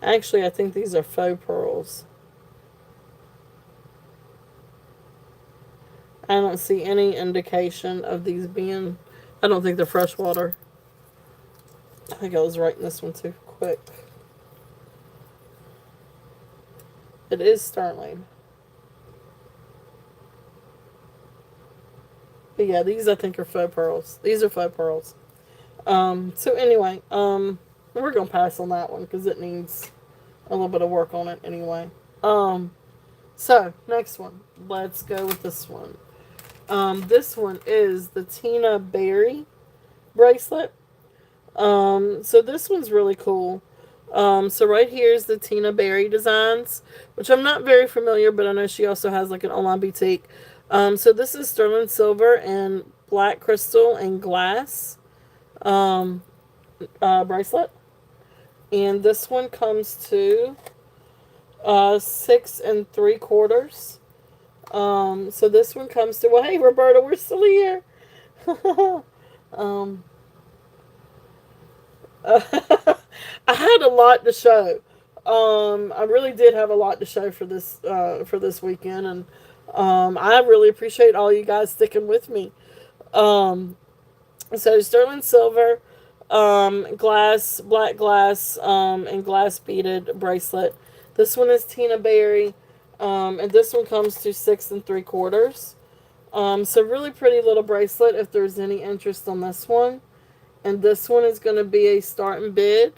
Actually, I think these are faux pearls. I don't see any indication of these being. I don't think they're freshwater. I think I was writing this one too quick. It is sterling. But yeah, these I think are faux pearls. These are faux pearls. So anyway, we're gonna pass on that one because it needs a little bit of work on it anyway. So next one. Let's go with this one. This one is the Tina Berry bracelet. So this one's really cool. So right here is the Tina Berry designs, which I'm not very familiar, but I know she also has like an online boutique. So this is sterling silver and black crystal and glass bracelet, and this one comes to 6 3/4. So this one comes to, well, hey Roberta, we're still here. um, I had a lot to show. I really did have a lot to show for this weekend, and I really appreciate all you guys sticking with me. So sterling silver, glass, black glass, and glass beaded bracelet. This one is Tina Berry, and this one comes to 6 3/4. So really pretty little bracelet if there's any interest on this one. And this one is going to be a starting bid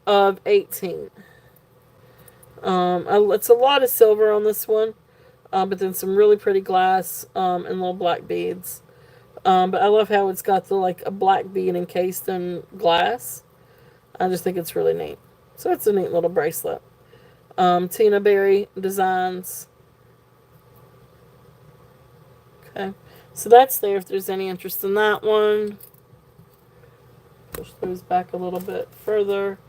of 18. It's a lot of silver on this one, but then some really pretty glass and little black beads. But I love how it's got the like a black bead encased in glass. I just think it's really neat. So it's a neat little bracelet. Tina Berry Designs. Okay, so that's there if there's any interest in that one. Push those back a little bit further.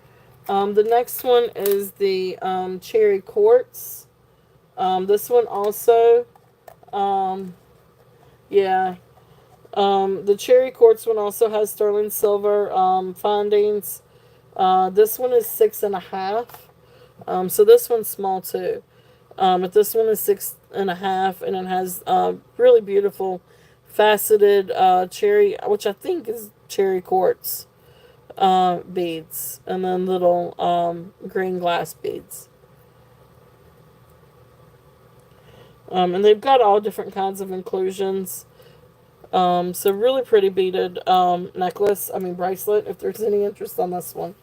The next one is the Cherry Quartz. This one also, yeah. The Cherry Quartz one also has sterling silver findings. This one is 6.5. So this one's small too. But this one is 6.5, and it has really beautiful faceted cherry, which I think is cherry quartz beads, and then little green glass beads. And they've got all different kinds of inclusions. So really pretty beaded bracelet, if there's any interest on this one.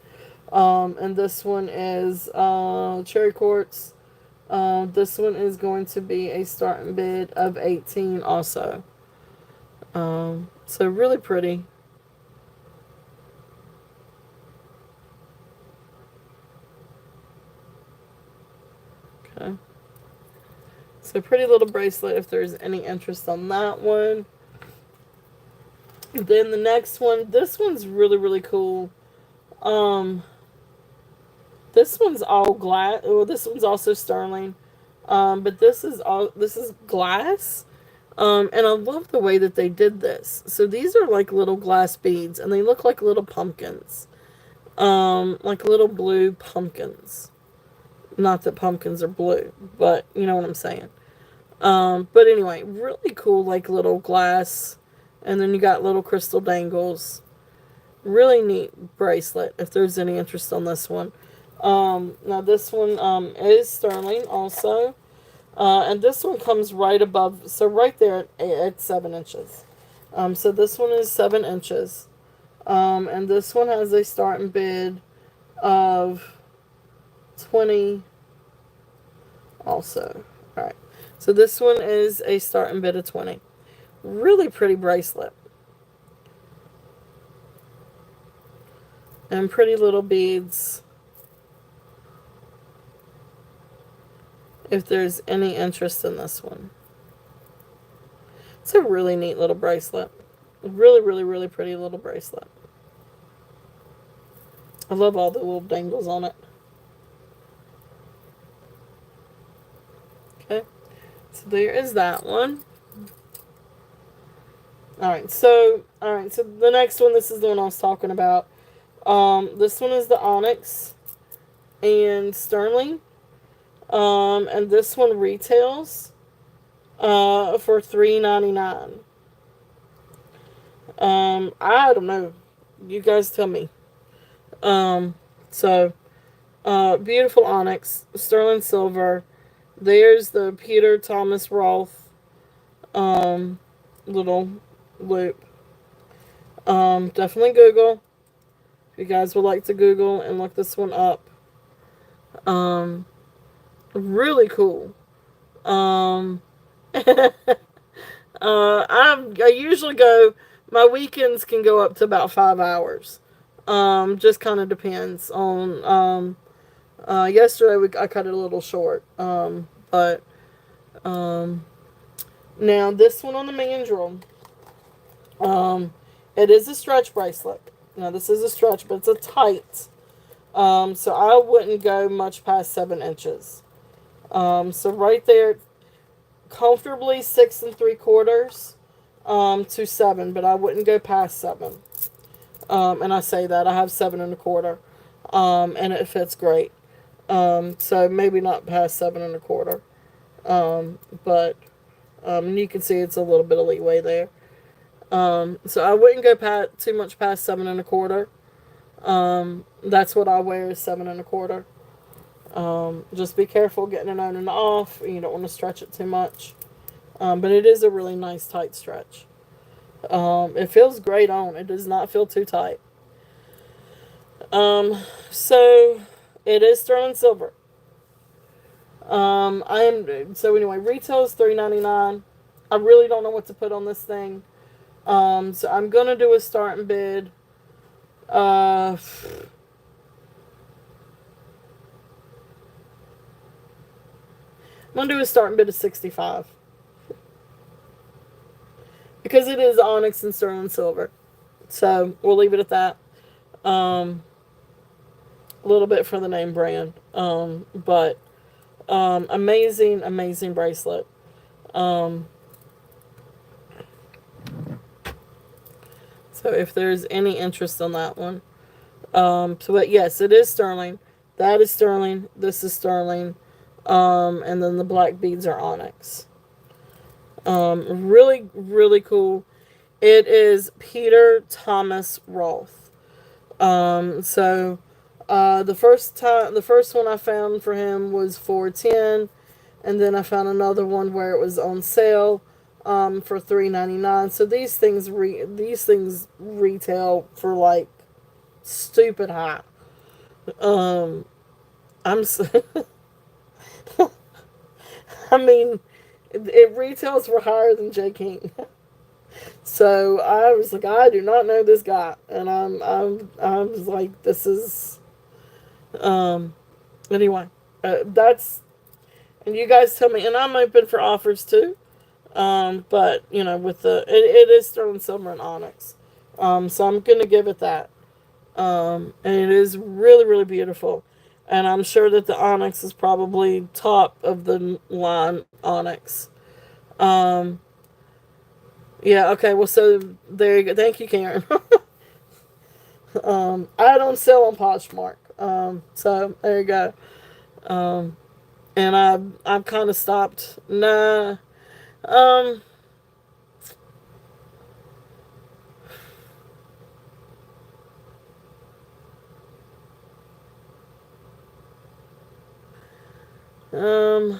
And this one is cherry quartz. This one is going to be a starting bid of 18 also. So really pretty. Okay. So pretty little bracelet if there's any interest on that one. Then the next one, this one's really, really cool. This one's all glass. Well, this one's also sterling. But this is glass. And I love the way that they did this. So these are like little glass beads, and they look like little pumpkins. Like little blue pumpkins. Not that pumpkins are blue, but you know what I'm saying. But anyway, really cool, like little glass. And then you got little crystal dangles. Really neat bracelet if there's any interest on this one. Now this one is sterling also. And this one comes right above, so right there at 7 inches. So this one is 7 inches. And this one has a starting bid of 20 also. Alright. So this one is a starting bid of 20. Really pretty bracelet. And pretty little beads. If there's any interest in this one. It's a really neat little bracelet. Really, really, really pretty little bracelet. I love all the little dangles on it. Okay. So there is that one. Alright, so the next one, this is the one I was talking about. This one is the onyx and sterling. And this one retails for $3.99. I don't know. You guys tell me. Beautiful onyx, sterling silver. There's the Peter Thomas Roth little loop. Definitely Google. If you guys would like to Google and look this one up. Really cool. I usually go, my weekends can go up to about 5 hours. Just kind of depends on, yesterday I cut it a little short. Now this one on the mandrel, it is a stretch bracelet. Now this is a stretch, but it's a tight. So I wouldn't go much past 7 inches. So right there, comfortably 6 3/4 to 7, but I wouldn't go past 7. And I say that I have 7 1/4, and it fits great. So maybe not past 7 1/4, but you can see it's a little bit of leeway there. So I wouldn't go too much past 7 1/4. That's what I wear is 7 1/4. Just be careful getting it on and off. You don't want to stretch it too much. But it is a really nice tight stretch. It feels great on. It does not feel too tight. So it is sterling silver. I am so anyway. Retail is $3.99. I really don't know what to put on this thing. So I'm gonna do a starting bid. I'm gonna do a starting bid of 65 because it is onyx and sterling silver. So we'll leave it at that. A little bit for the name brand. But amazing, amazing bracelet. So if there's any interest on that one. But yes, it is sterling. That is sterling. This is sterling. And then the black beads are onyx. Really, really cool. It is Peter Thomas Roth. So the first one I found for him was $4.10, and then I found another one where it was on sale for $3.99. So these things retail for like stupid high. I'm I mean, it retails for higher than J King. So I was like, I do not know this guy, and I was like, this is anyway. That's and you guys tell me, and I'm open for offers too. But you know, with it is sterling silver and onyx. So I'm gonna give it that. And it is really, really beautiful. And I'm sure that the onyx is probably top of the line onyx. Um, yeah, okay, well, so there you go. Thank you, Karen. I don't sell on Poshmark. So there you go. Um, and I've kind of stopped. Nah. Um, um,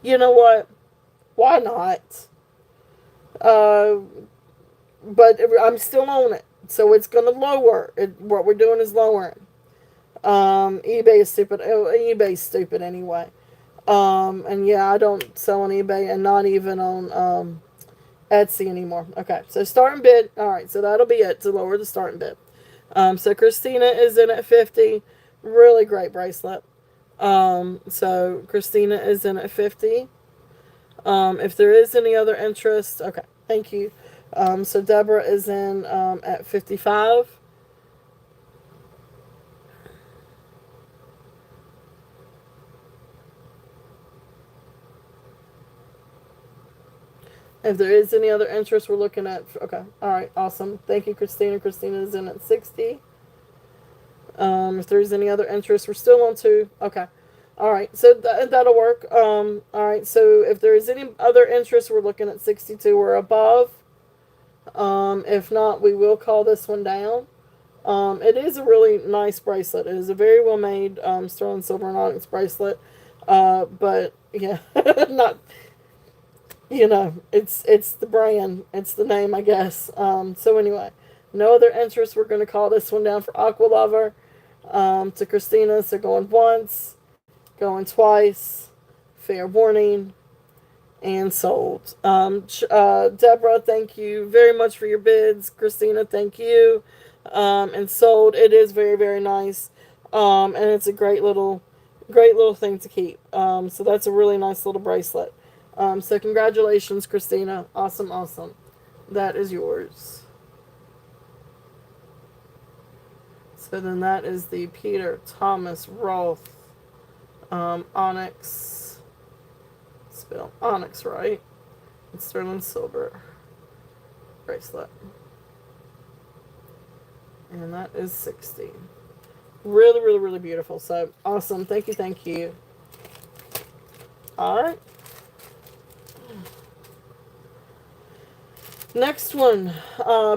you know what? Why not? Uh, but I'm still on it, so it's gonna lower. What we're doing is lowering. eBay is stupid. eBay's stupid anyway. And yeah, I don't sell on eBay and not even on Etsy anymore. Okay, so starting bid. All right, so that'll be it to lower the starting bid. So Christina is in at 50. Really great bracelet. So Christina is in at 50. If there is any other interest, okay, thank you. So Deborah is in at 55. If there is any other interest, we're looking at. Okay, all right, awesome. Thank you, Christina. Christina is in at 60. If there's any other interest, we're still on 2. Okay. All right, so that'll work. All right, so if there is any other interest, we're looking at 62 or above. If not, we will call this one down. It is a really nice bracelet. It is a very well made sterling silver and onyx bracelet. But yeah, not it's the brand, it's the name, I guess. So anyway, no other interest. We're gonna call this one down for Aqua Lover. To Christina, so going once, going twice, fair warning, and sold. Deborah, thank you very much for your bids. Christina, thank you. And sold. It is very, very nice. And it's a great little thing to keep. So that's a really nice little bracelet. So congratulations, Christina. Awesome, awesome. That is yours. So then that is the Peter Thomas Roth onyx. Spell onyx, right? It's sterling silver bracelet. And that is 60. Really, really, really beautiful. So awesome. Thank you, thank you. All right. Next one,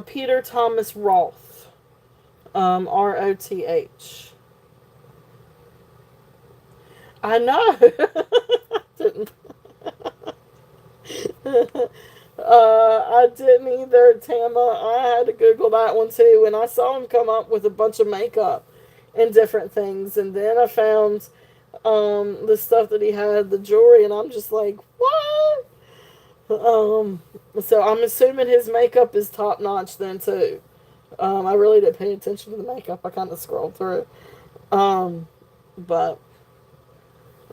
Peter Thomas Roth, Roth. I know. Didn't. I didn't either, Tama. I had to Google that one too, and I saw him come up with a bunch of makeup and different things, and then I found the stuff that he had, the jewelry, and I'm just like, what? Um, so I'm assuming his makeup is top notch then too. I really didn't pay attention to the makeup. I kind of scrolled through. Um, but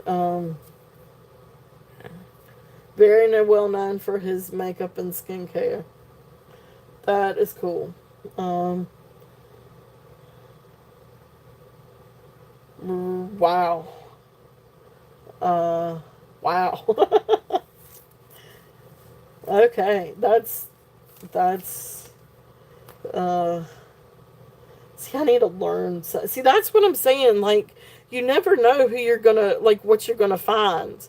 um, very well known for his makeup and skincare. That is cool. Um, wow. Uh, wow. Okay, that's uh. See, I need to learn. See, that's what I'm saying. Like, you never know who you're gonna like, what you're gonna find.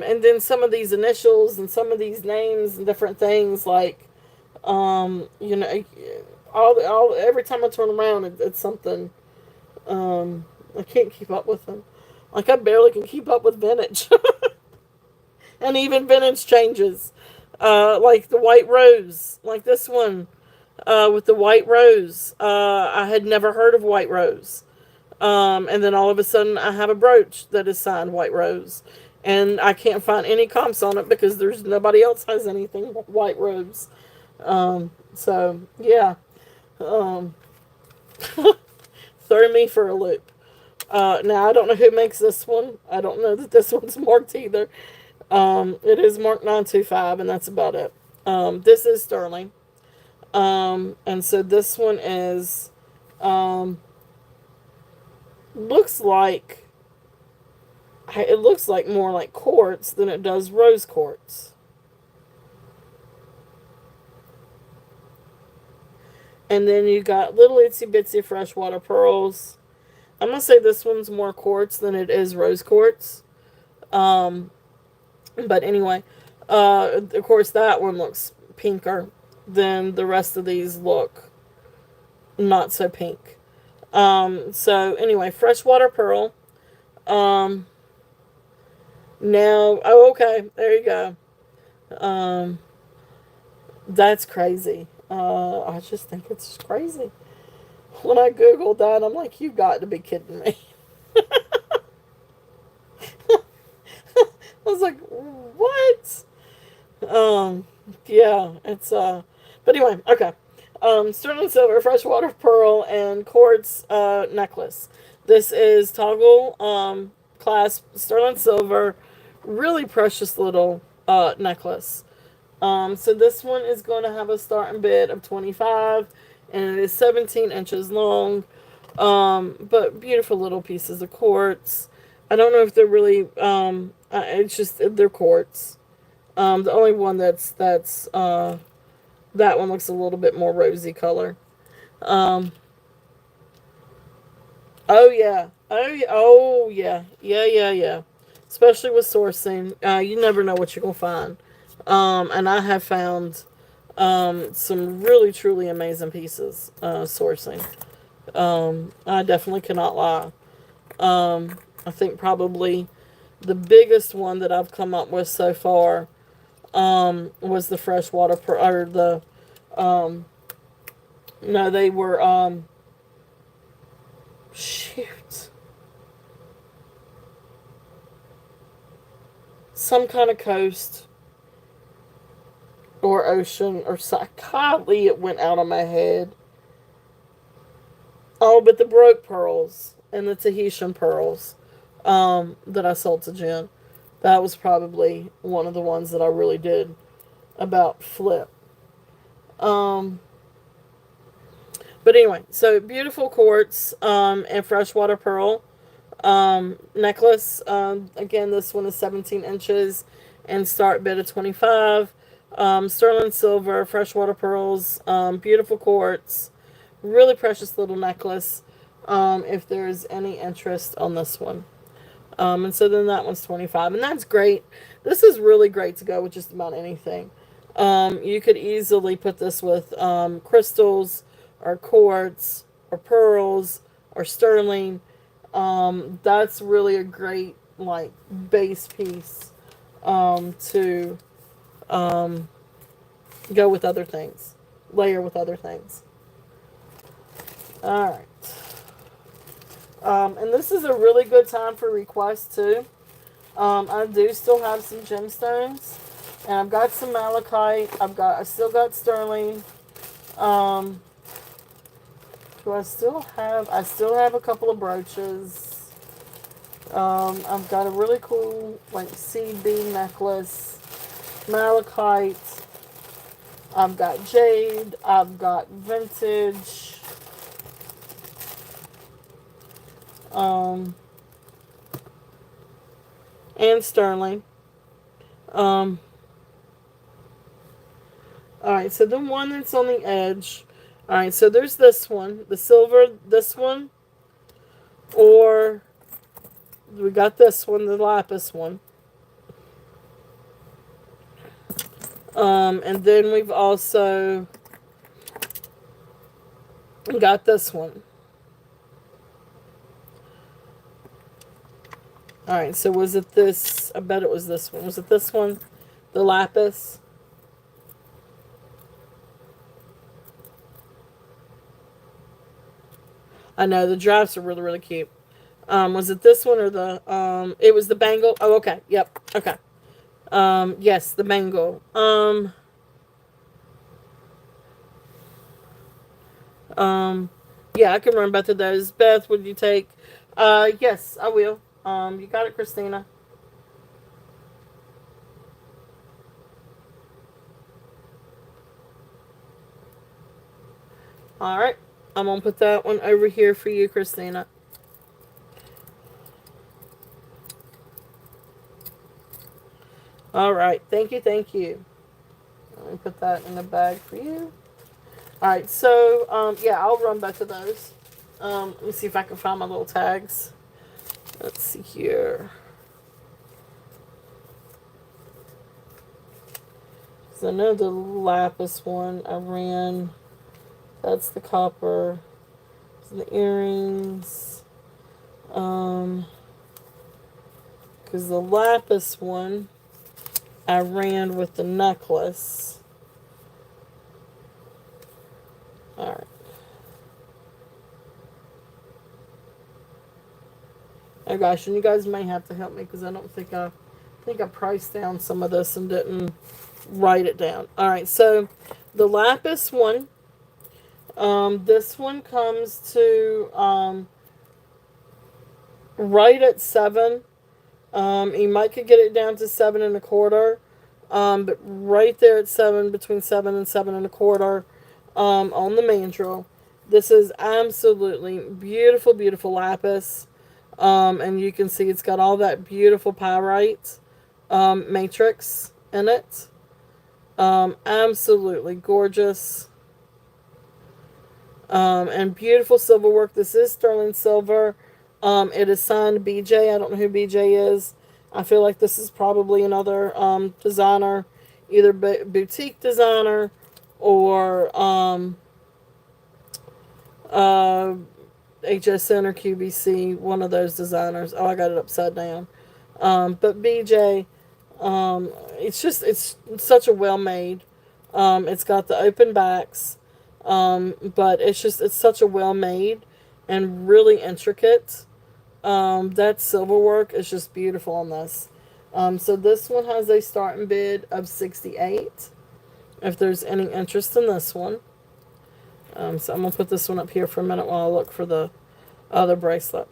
And then some of these initials and some of these names and different things, like, you know, all every time I turn around, it's something. I can't keep up with them. Like, I barely can keep up with vintage, and even vintage changes. Like the white rose, like this one, with the white rose. I had never heard of white rose. And then all of a sudden, I have a brooch that is signed White Rose, and I can't find any comps on it because there's nobody else has anything White Rose. So yeah, um, throw me for a loop. Now I don't know who makes this one. I don't know that this one's marked either. It is marked 925, and that's about it. This is sterling, and so this one is um, looks like it looks like more like quartz than it does rose quartz. And then you got little itsy bitsy freshwater pearls. I'm gonna say this one's more quartz than it is rose quartz. Um, but anyway, of course that one looks pinker than the rest of these look not so pink. So anyway, freshwater pearl. Um, Now, oh, okay, there you go. Um, that's crazy. I just think it's crazy. When I googled that, I'm like, you got to be kidding me. I was like, what? Um, yeah, it's but anyway, okay. Sterling silver, freshwater pearl, and quartz necklace. This is toggle clasp sterling silver, really precious little necklace. So this one is going to have a starting bid of 25, and it is 17 inches long. But beautiful little pieces of quartz. I don't know if they're really. It's just they're quartz. The only one that's that one looks a little bit more rosy color. Um, oh yeah, yeah. Especially with sourcing, you never know what you're gonna find. And I have found some really truly amazing pieces sourcing. I definitely cannot lie. I think probably the biggest one that I've come up with so far was the freshwater or the um, no, they were shoot, some kind of coast or ocean or something. Godly, it went out of my head. Oh, but the broke pearls and the Tahitian pearls that I sold to Jen. That was probably one of the ones that I really did about flip. Um, but anyway, so beautiful quartz and freshwater pearl necklace. Again, this one is 17 inches and start bid of 25. Sterling silver, freshwater pearls, beautiful quartz, really precious little necklace. If there's any interest on this one. And so then that one's 25, and that's great. This is really great to go with just about anything. You could easily put this with crystals or quartz or pearls or sterling. That's really a great like base piece to um, go with other things, layer with other things. All right. And this is a really good time for requests too. I do still have some gemstones, and I've got some malachite. I still got sterling. Um, do I still have? I still have a couple of brooches. I've got a really cool like seed bead necklace, malachite. I've got jade. I've got vintage. Um, and sterling. Um, all right, so the one that's on the edge. All right, so there's this one, the silver, this one, or we got this one, the lapis one. And then we've also got this one. All right, so was it this? I bet it was this one. Was it this one? The lapis? I know, the drafts are really, really cute. Was it this one or the, it was the bangle? Oh, okay. Yep. Okay. Yes, the bangle. Um, yeah, I can run both of those. Beth, would you take? Yes, I will. You got it, Christina. All right. I'm gonna put that one over here for you, Christina. All right. Thank you. Thank you. Let me put that in the bag for you. All right. So, yeah, I'll run both of those. Let me see if I can find my little tags. Let's see here. So I know the lapis one I ran. That's the copper. So the earrings. Because the lapis one I ran with the necklace. Alright. Oh gosh, and you guys may have to help me because I don't think I priced down some of this and didn't write it down. Alright, so the lapis one, this one comes to right at 7. You might could get it down to 7 1/4. But right there at 7, between 7 and 7 1/4, on the mandrel. This is absolutely beautiful, beautiful lapis. And you can see it's got all that beautiful pyrite matrix in it. Absolutely gorgeous. And beautiful silver work. This is sterling silver. It is signed BJ. I don't know who BJ is. I feel like this is probably another designer, either boutique designer or uh, HSN or QVC, one of those designers. Oh, I got it upside down. But BJ, it's such a well made. It's got the open backs, but it's such a well made and really intricate. That silver work is just beautiful on this. So this one has a starting bid of 68. If there's any interest in this one. So I'm going to put this one up here for a minute while I look for the other bracelet.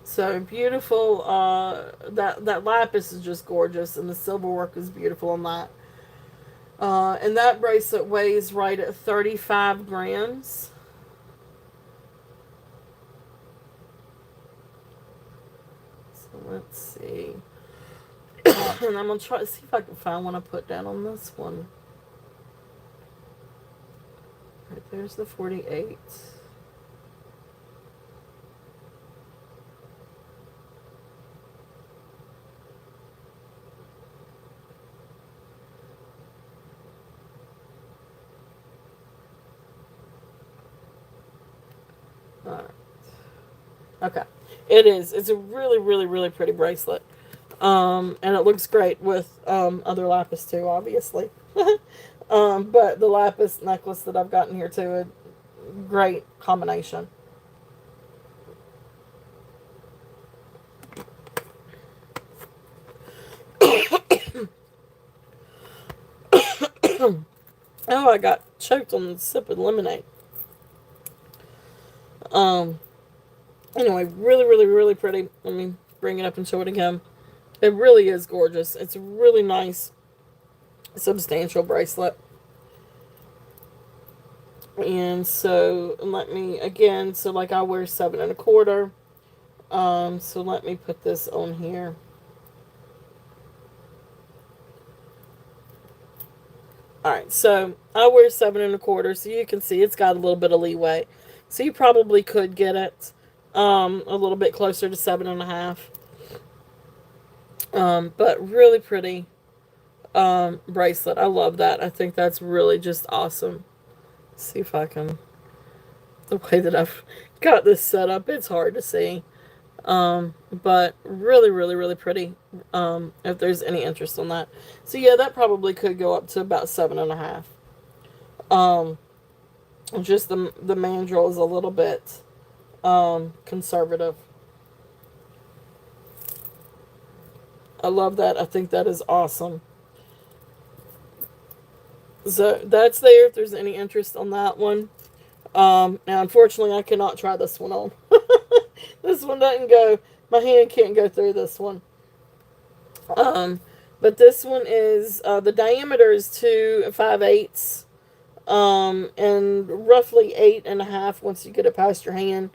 So beautiful. That lapis is just gorgeous, and the silver work is beautiful on that. And that bracelet weighs right at 35 grams. So let's see. And I'm going to try to see if I can find one I put down on this one. Right there's the 48. Okay. It is. It's a really, really, really pretty bracelet. And it looks great with other lapis too, obviously. But the lapis necklace that I've gotten here too, a great combination. Oh, I got choked on the sip of lemonade. Um, anyway, really, really, really pretty. Let me bring it up and show it again. It really is gorgeous. It's a really nice, substantial bracelet. And so let me again. So like I wear 7 1/4. So let me put this on here. All right, so I wear 7 1/4, so you can see it's got a little bit of leeway. So you probably could get it a little bit closer to 7 1/2. But really pretty bracelet. I love that. I think that's really just awesome. Let's see if I can. The way that I've got this set up, it's hard to see. But really, really, really pretty. If there's any interest on that. So yeah, that probably could go up to about 7 1/2. Um, just the mandrel is a little bit conservative. I love that. I think that is awesome. So that's there if there's any interest on that one. Now, unfortunately, I cannot try this one on. This one doesn't go, my hand can't go through this one. Um, but this one is, the diameter is 2 5/8, and roughly 8 1/2 once you get it past your hand.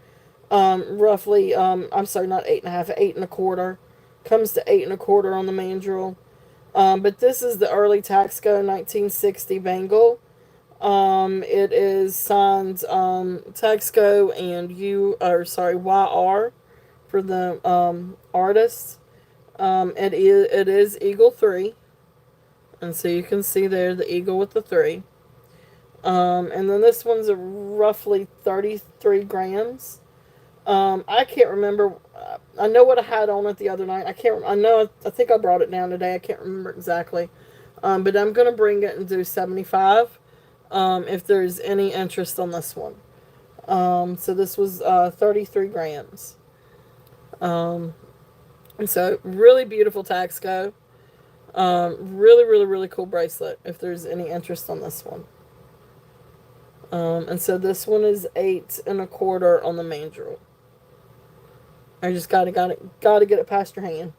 Roughly, I'm sorry, not 8 1/2, 8 1/4. Comes to 8 1/4 on the mandrel. But this is the early Taxco 1960 bangle. It is signed Taxco and YR for the artist. It is Eagle 3, and so you can see there the eagle with the 3. And then this one's a roughly 33 grams. I can't remember. I know what I had on it the other night. I can't. I know. I think I brought it down today. I can't remember exactly. But I'm gonna bring it and do 75. If there's any interest on this one. So this was 33 grams. Um, and so really beautiful Taxco. Really, really, really cool bracelet. If there's any interest on this one. And so this one is 8 1/4 on the mandrel. I just gotta get it past your hand.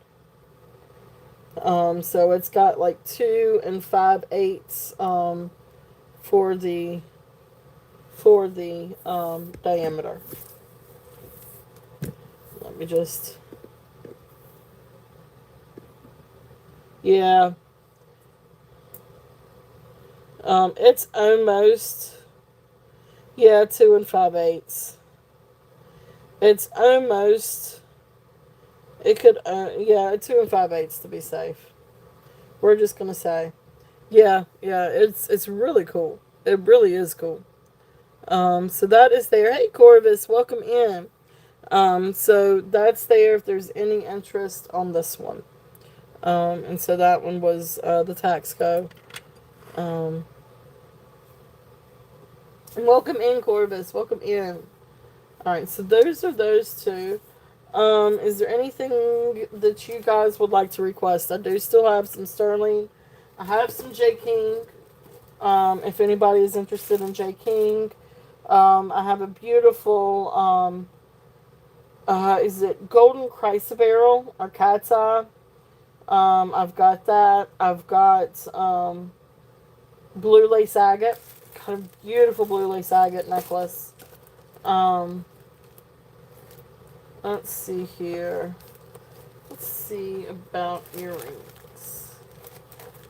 So it's got like 2 5/8 for the diameter. Let me just, yeah. It's almost, yeah, 2 5/8. It's almost, it could, yeah, 2 5/8 to be safe. We're just gonna say, yeah, yeah, it's really cool. It really is cool. So that is there. Hey, Corvus, welcome in. So that's there if there's any interest on this one. And so that one was the Taxco. Um, welcome in, Corvus. Welcome in. All right, so those are those two. Is there anything that you guys would like to request? I do still have some Sterling. I have some J. King. If anybody is interested in J. King. I have a beautiful, is it Golden Chrysoberyl or Cat's Eye? I've got that. I've got, blue lace agate. Got a beautiful blue lace agate necklace. Let's see here. Let's see about earrings.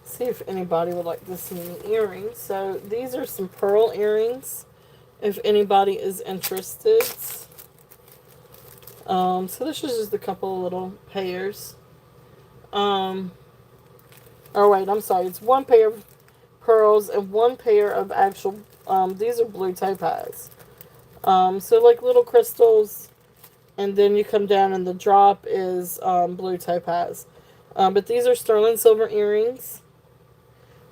See if anybody would like to see any earrings. So these are some pearl earrings. If anybody is interested. So this is just a couple of little pairs. Oh wait, I'm sorry. It's one pair of pearls and one pair of actual, these are blue topaz. So like little crystals. And then you come down and the drop is blue topaz. But these are sterling silver earrings.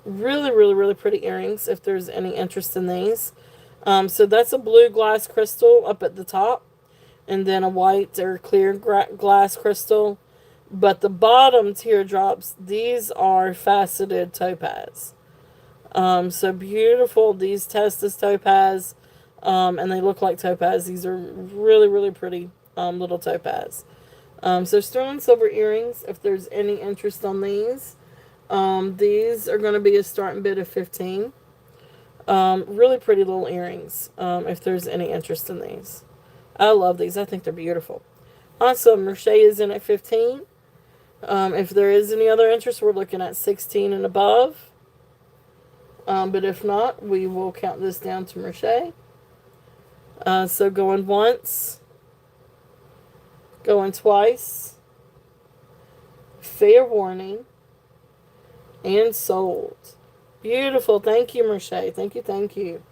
Really, really, really pretty earrings if there's any interest in these. So that's a blue glass crystal up at the top, and then a white or clear glass crystal. But the bottom teardrops, these are faceted topaz. So beautiful. These test as topaz, and they look like topaz. These are really, really pretty little topaz. So sterling silver earrings, if there's any interest on these are going to be a starting bid of 15. Really pretty little earrings, if there's any interest in these. I love these. I think they're beautiful. Also, Merce is in at 15. If there is any other interest, we're looking at 16 and above. But if not, we will count this down to Merce. So going once, going twice, fair warning, and sold. Beautiful. Thank you, Merce. Thank you, thank you.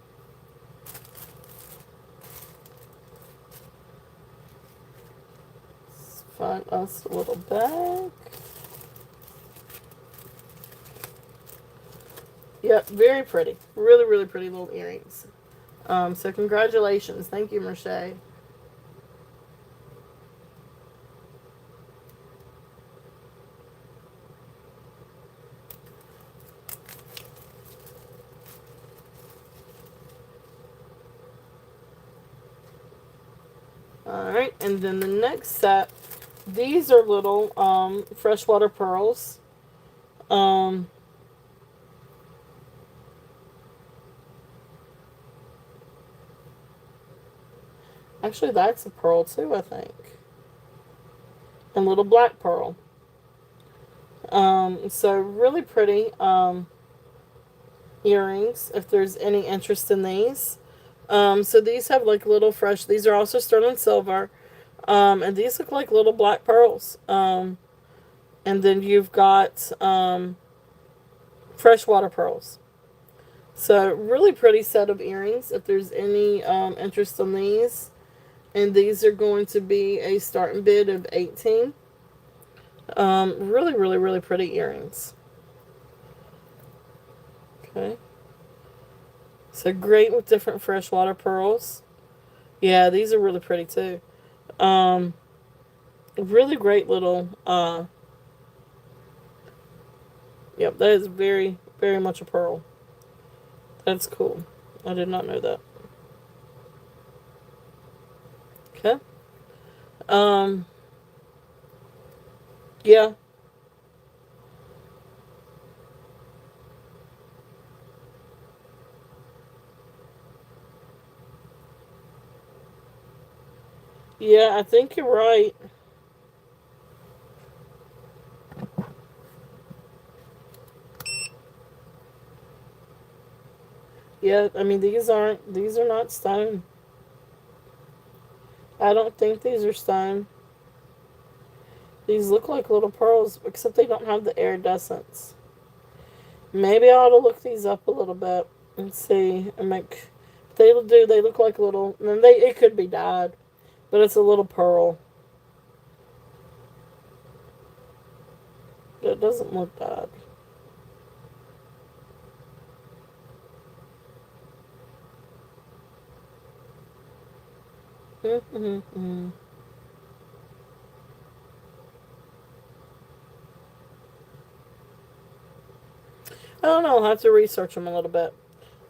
Let's find us a little bag. Yep, very pretty. Really, really pretty little earrings. So congratulations. Thank you, Merce. Alright, and then the next set, these are little freshwater pearls. Actually, that's a pearl too, I think. And little black pearl. So really pretty earrings, if there's any interest in these. So these have like little fresh, these are also sterling silver. And these look like little black pearls. And then you've got freshwater pearls. So really pretty set of earrings, if there's any interest in these. And these are going to be a starting bid of 18. Really, really, really pretty earrings. Okay. So great with different freshwater pearls. Yeah, these are really pretty too. Really great little, yep, that is very, very much a pearl. That's cool. I did not know that. Okay. Yeah. Yeah, I think you're right. Yeah, I mean, these are not stone. I don't think these are stone. These look like little pearls, except they don't have the iridescence. Maybe I ought to look these up a little bit and see and make. They look like little. And it could be dyed, but it's a little pearl. It doesn't look dyed. Mm-hmm. I don't know. I'll have to research them a little bit.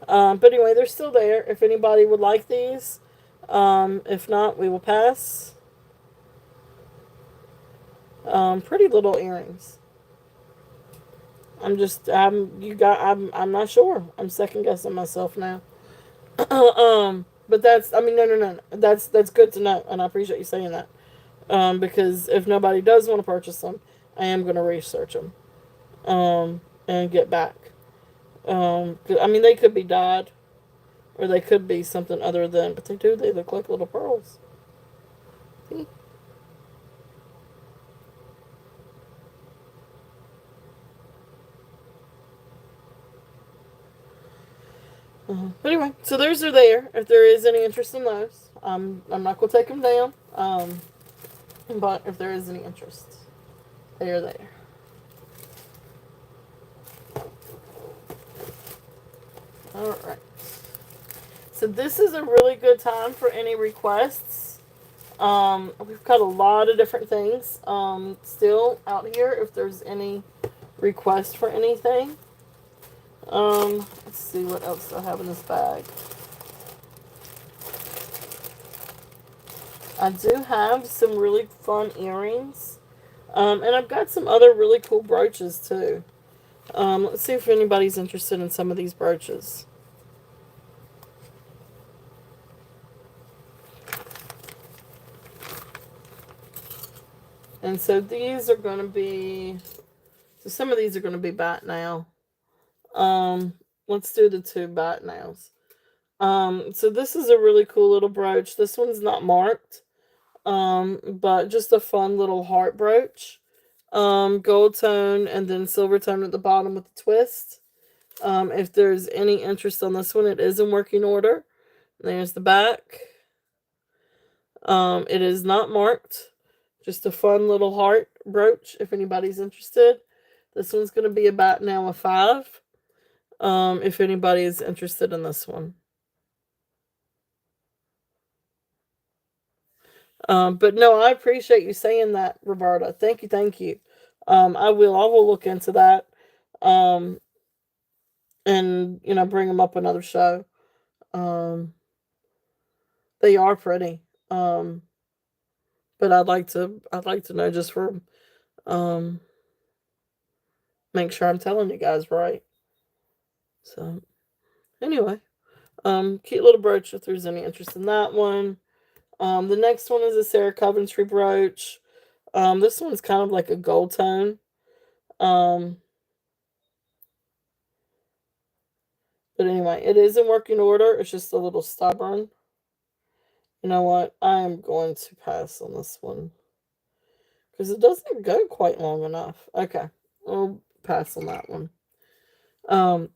But anyway, they're still there. If anybody would like these, if not, we will pass. Pretty little earrings. I'm not sure. I'm second guessing myself now. But I mean, no. That's good to know, and I appreciate you saying that. Because if nobody does want to purchase them, I am going to research them, and get back. 'Cause, I mean, they could be dyed, or they could be something other than, but they look like little pearls. See? But anyway, so those are there. If there is any interest in those, I'm not gonna take them down. But if there is any interest, they are there. All right. So this is a really good time for any requests. We've got a lot of different things still out here. If there's any request for anything, let's see what else I have in this bag. I do have some really fun earrings, and I've got some other really cool brooches too. Let's see if anybody's interested in some of these brooches. And so these are going to be, so some of these are going to be bat now. Let's do the two bat nows. So this is a really cool little brooch. This one's not marked, but just a fun little heart brooch. Gold tone and then silver tone at the bottom with the twist. If there's any interest on this one, it is in working order. There's the back. It is not marked. Just a fun little heart brooch if anybody's interested. This one's going to be about now a 5. If anybody is interested in this one. But no, I appreciate you saying that, Roberta. Thank you, thank you. I will look into that. Um, and bring them up another show. Um, they are pretty. But I'd like to know just for um make sure I'm telling you guys right. So anyway, cute little brooch if there's any interest in that one. The next one is a Sarah Coventry brooch. This one's kind of like a gold tone. Um, but anyway, it is in working order. It's just a little stubborn. You know what? I am going to pass on this one because it doesn't go quite long enough. Okay, I'll pass on that one.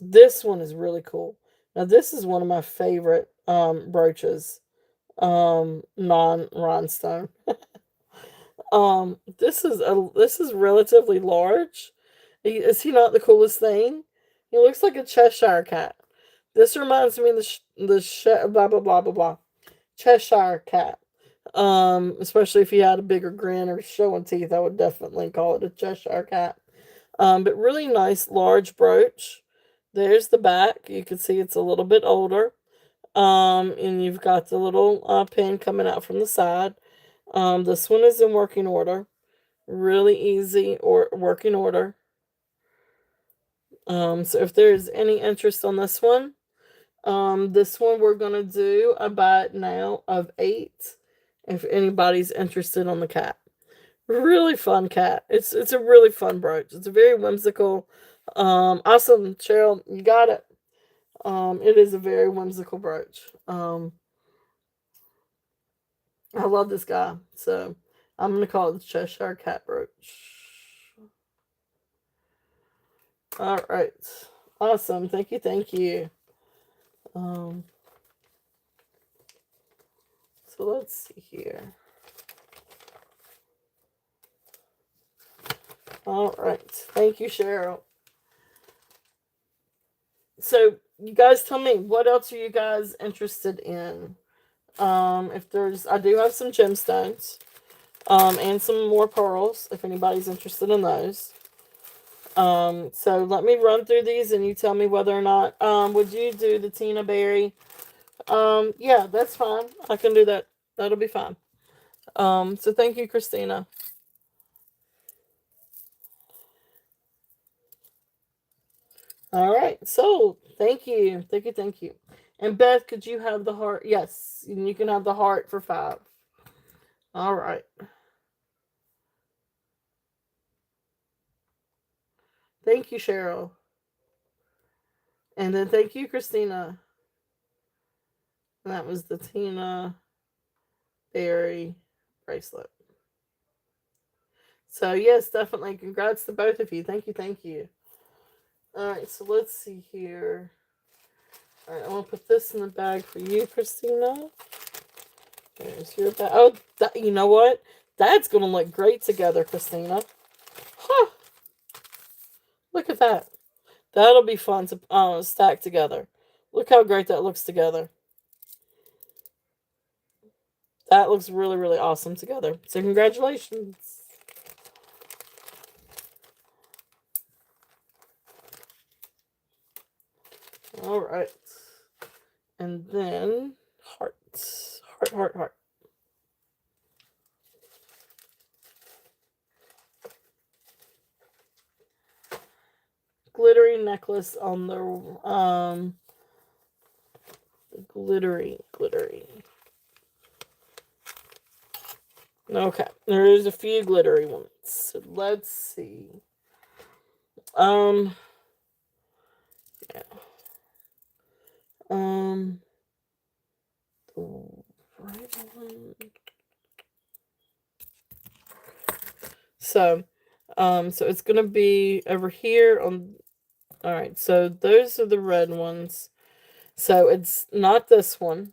This one is really cool. Now this is one of my favorite brooches. Non rhinestone. This is relatively large. Is he not the coolest thing? He looks like a Cheshire cat. This reminds me of blah blah blah blah blah Cheshire cat. Especially if he had a bigger grin or showing teeth, I would definitely call it a Cheshire cat. But really nice large brooch. There's the back. You can see it's a little bit older. And you've got the little pin coming out from the side. This one is in working order. Really easy or working order. So if there's any interest on this one we're gonna do a buy now of 8. If anybody's interested on the cat. Really fun cat. It's a really fun brooch. It's a very whimsical. Awesome, Cheryl, you got it. It is a very whimsical brooch. I love this guy, so I'm gonna call it the Cheshire Cat brooch. All right, awesome. Thank you, thank you. Um, so let's see here. All right, thank you, Cheryl. So you guys tell me, what else are you guys interested in? If I do have some gemstones, and some more pearls, if anybody's interested in those. So let me run through these and you tell me whether or not, would you do the Tina Berry? Yeah, that's fine. I can do that. That'll be fine. So thank you, Christina. All right. So thank you. Thank you. Thank you. And Beth, could you have the heart? Yes. And you can have the heart for 5. All right. Thank you, Cheryl. And then thank you, Christina. And that was the Tina Berry bracelet. So yes, definitely. Congrats to both of you. Thank you. Thank you. All right. So let's see here. All right. I'm gonna put this in the bag for you, Christina. There's your bag. Oh, you know what? That's going to look great together, Christina. Huh. Look at that. That'll be fun to stack together. Look how great that looks together. That looks really, really awesome together. So congratulations. All right. And then hearts. Heart, heart, heart. Glittery necklace on the glittery. Okay, there's a few glittery ones. So let's see. Yeah. The right one. So it's gonna be over here on. All right, so those are the red ones. So it's not this one.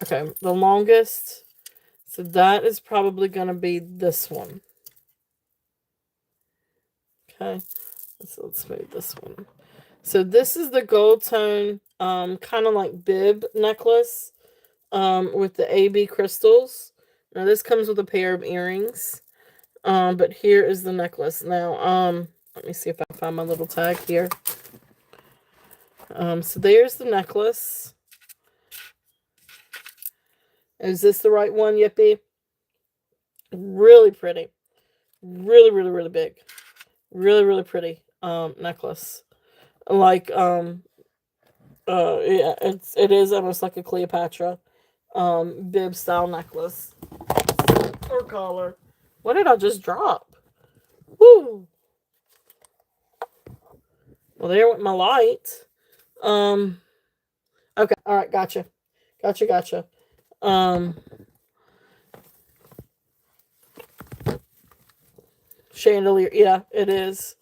Okay, the longest. So that is probably gonna be this one. Okay, so let's move this one. So this is the gold tone, kind of like bib necklace, with the AB crystals. Now this comes with a pair of earrings, but here is the necklace. Now, let me see if I can find my little tag here. So there's the necklace. Is this the right one, Yippee? Really pretty. Really, really, really big. Really, really pretty, necklace. Like, yeah, it is almost like a Cleopatra, bib style necklace. Or collar. What did I just drop? Woo! Well, there went my light. Okay, alright, gotcha. Gotcha. Chandelier, yeah, it is.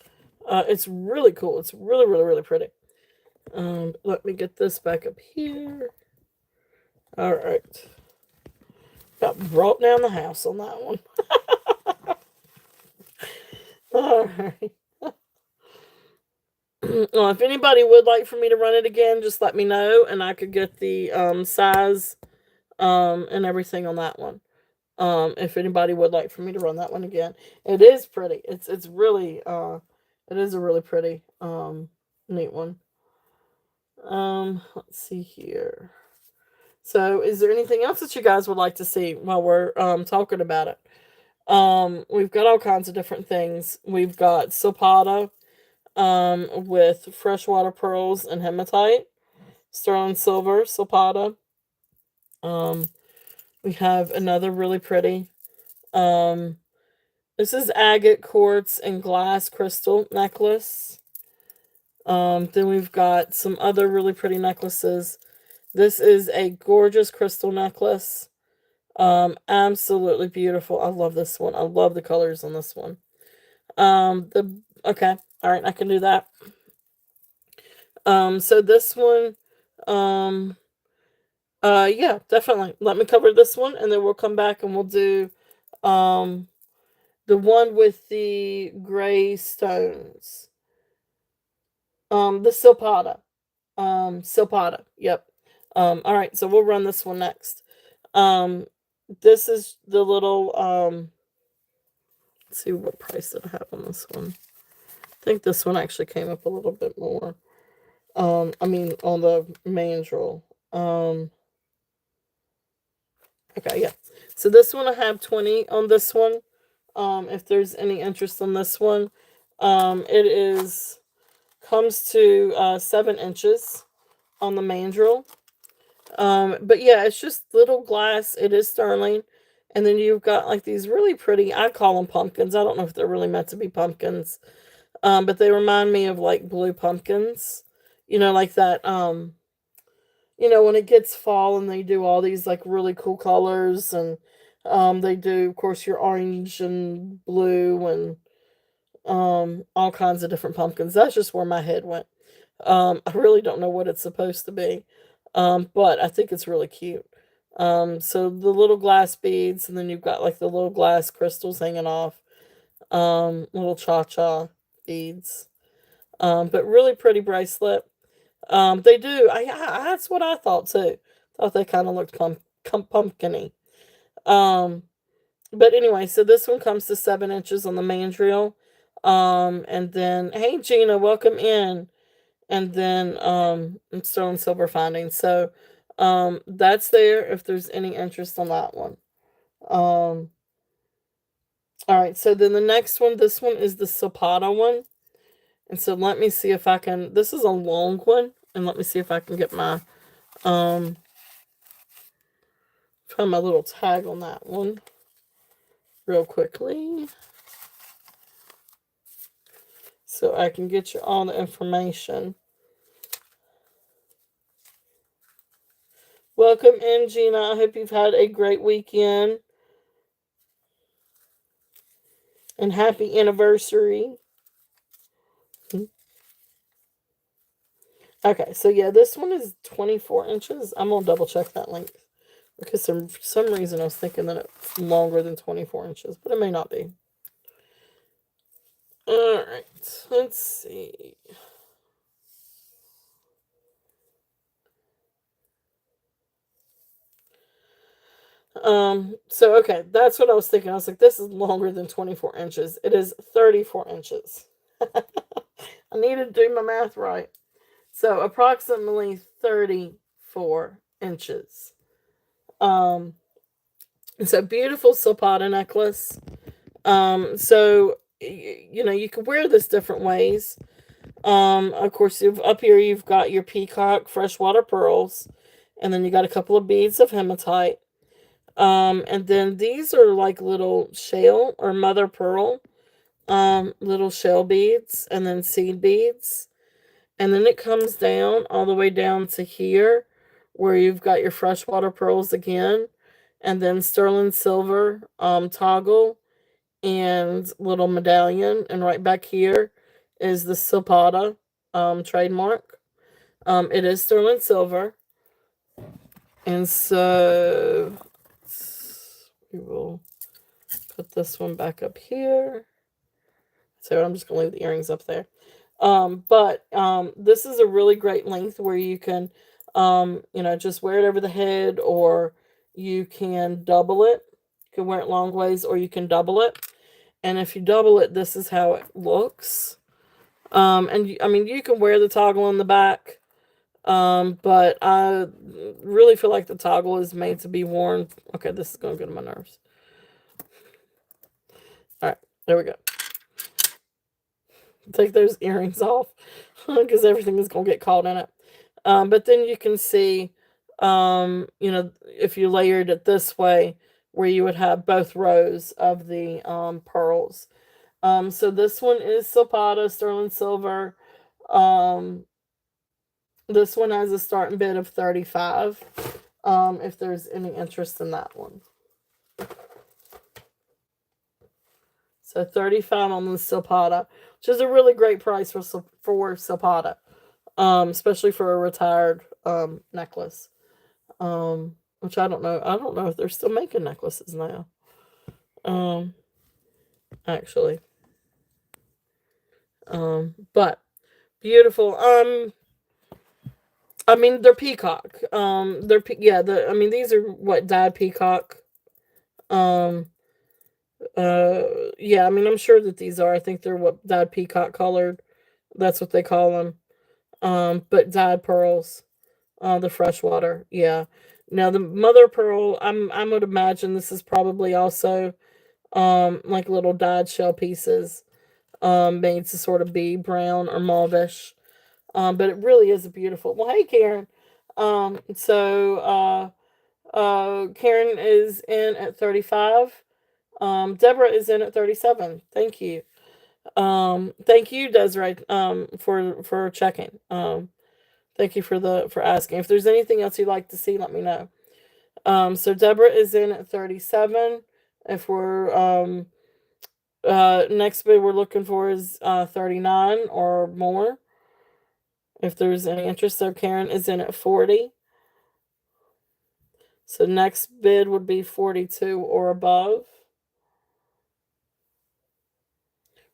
It's really cool. It's really, really, really pretty. Let me get this back up here. Alright. Got brought down the house on that one. Alright. Well, if anybody would like for me to run it again, just let me know, and I could get the size and everything on that one. If anybody would like for me to run that one again, it is pretty. It's really it is a really pretty neat one. Let's see here. So, is there anything else that you guys would like to see while we're talking about it? We've got all kinds of different things. We've got Silpada, with freshwater pearls and hematite, sterling silver, Silpada. We have another really pretty. This is agate quartz and glass crystal necklace. Then we've got some other really pretty necklaces. This is a gorgeous crystal necklace. Absolutely beautiful. I love this one. I love the colors on this one. Okay, all right, I can do that. So this one, yeah, definitely. Let me cover this one, and then we'll come back and we'll do, the one with the gray stones. The Silpada. Silpada. Yep. All right, so we'll run this one next. This is the little, let's see what price did I have on this one. I think this one actually came up a little bit more. I mean, on the mandrel. Okay, yeah. So this one I have 20 on this one. If there's any interest on this one. It is, comes to 7 inches on the mandrel. But yeah, it's just little glass. It is sterling. And then you've got like these really pretty, I call them pumpkins. I don't know if they're really meant to be pumpkins. But they remind me of like blue pumpkins. You know, like that, when it gets fall and they do all these like really cool colors, and they do, of course, your orange and blue and all kinds of different pumpkins. That's just where my head went. I really don't know what it's supposed to be. But I think it's really cute. So the little glass beads, and then you've got like the little glass crystals hanging off, little cha-cha beads. But really pretty bracelet. They do. That's what I thought too. Thought they kind of looked pumpkiny. Um, but anyway, so this one comes to 7 inches on the mandrel. And then hey Gina, welcome in. And then sterling silver finding. So that's there if there's any interest on that one. Um, all right, so then the next one, this one is the Zapata one. And so let me see if I can, this is a long one, and let me see if I can get my find my little tag on that one real quickly. So I can get you all the information. Welcome in, Gina. I hope you've had a great weekend. And happy anniversary. Okay, so yeah, this one is 24 inches. I'm going to double check that length. Because for some reason I was thinking that it's longer than 24 inches. But it may not be. Alright, let's see. So okay, that's what I was thinking. I was like, this is longer than 24 inches. It is 34 inches. I need to do my math right. So approximately 34 inches. It's a beautiful Zapata necklace. So you know, you can wear this different ways. Of course, up here you've got your peacock freshwater pearls, and then you got a couple of beads of hematite. And then these are like little shell or mother pearl, little shell beads, and then seed beads. And then it comes down all the way down to here, where you've got your freshwater pearls again, and then sterling silver, toggle, and little medallion. And right back here is the Zapata, trademark. It is sterling silver. And so we will put this one back up here. So I'm just going to leave the earrings up there. But this is a really great length where you can, you know, just wear it over the head, or you can double it. You can wear it long ways, or you can double it. And if you double it, this is how it looks. And I mean, you can wear the toggle on the back. But I really feel like the toggle is made to be worn. Okay, this is going to get on my nerves. All right, there we go. Take those earrings off because everything is going to get caught in it. But then you can see, you know, if you layered it this way, where you would have both rows of the pearls. So this one is Zapata sterling silver. This one has a starting bid of 35. If there's any interest in that one. So 35 on the Zapata, which is a really great price for Zapata, especially for a retired necklace. Which I don't know. I don't know if they're still making necklaces now. Actually. But beautiful. I mean, they're peacock. I mean, these are what dyed peacock. Um, yeah, I mean, I'm sure that these are. I think they're what dyed peacock colored. That's what they call them. But dyed pearls, the freshwater. Yeah. Now the mother pearl, I would imagine this is probably also, like little dyed shell pieces, made to sort of be brown or mauvish. But it really is a beautiful. Well, hey Karen. Karen is in at 35. Deborah is in at 37. Thank you. Thank you, Desiree, for checking. Thank you for asking. If there's anything else you'd like to see, let me know. So Deborah is in at 37. If we're next bid we're looking for is 39 or more. If there's any interest, so Karen is in at 40. So next bid would be 42 or above.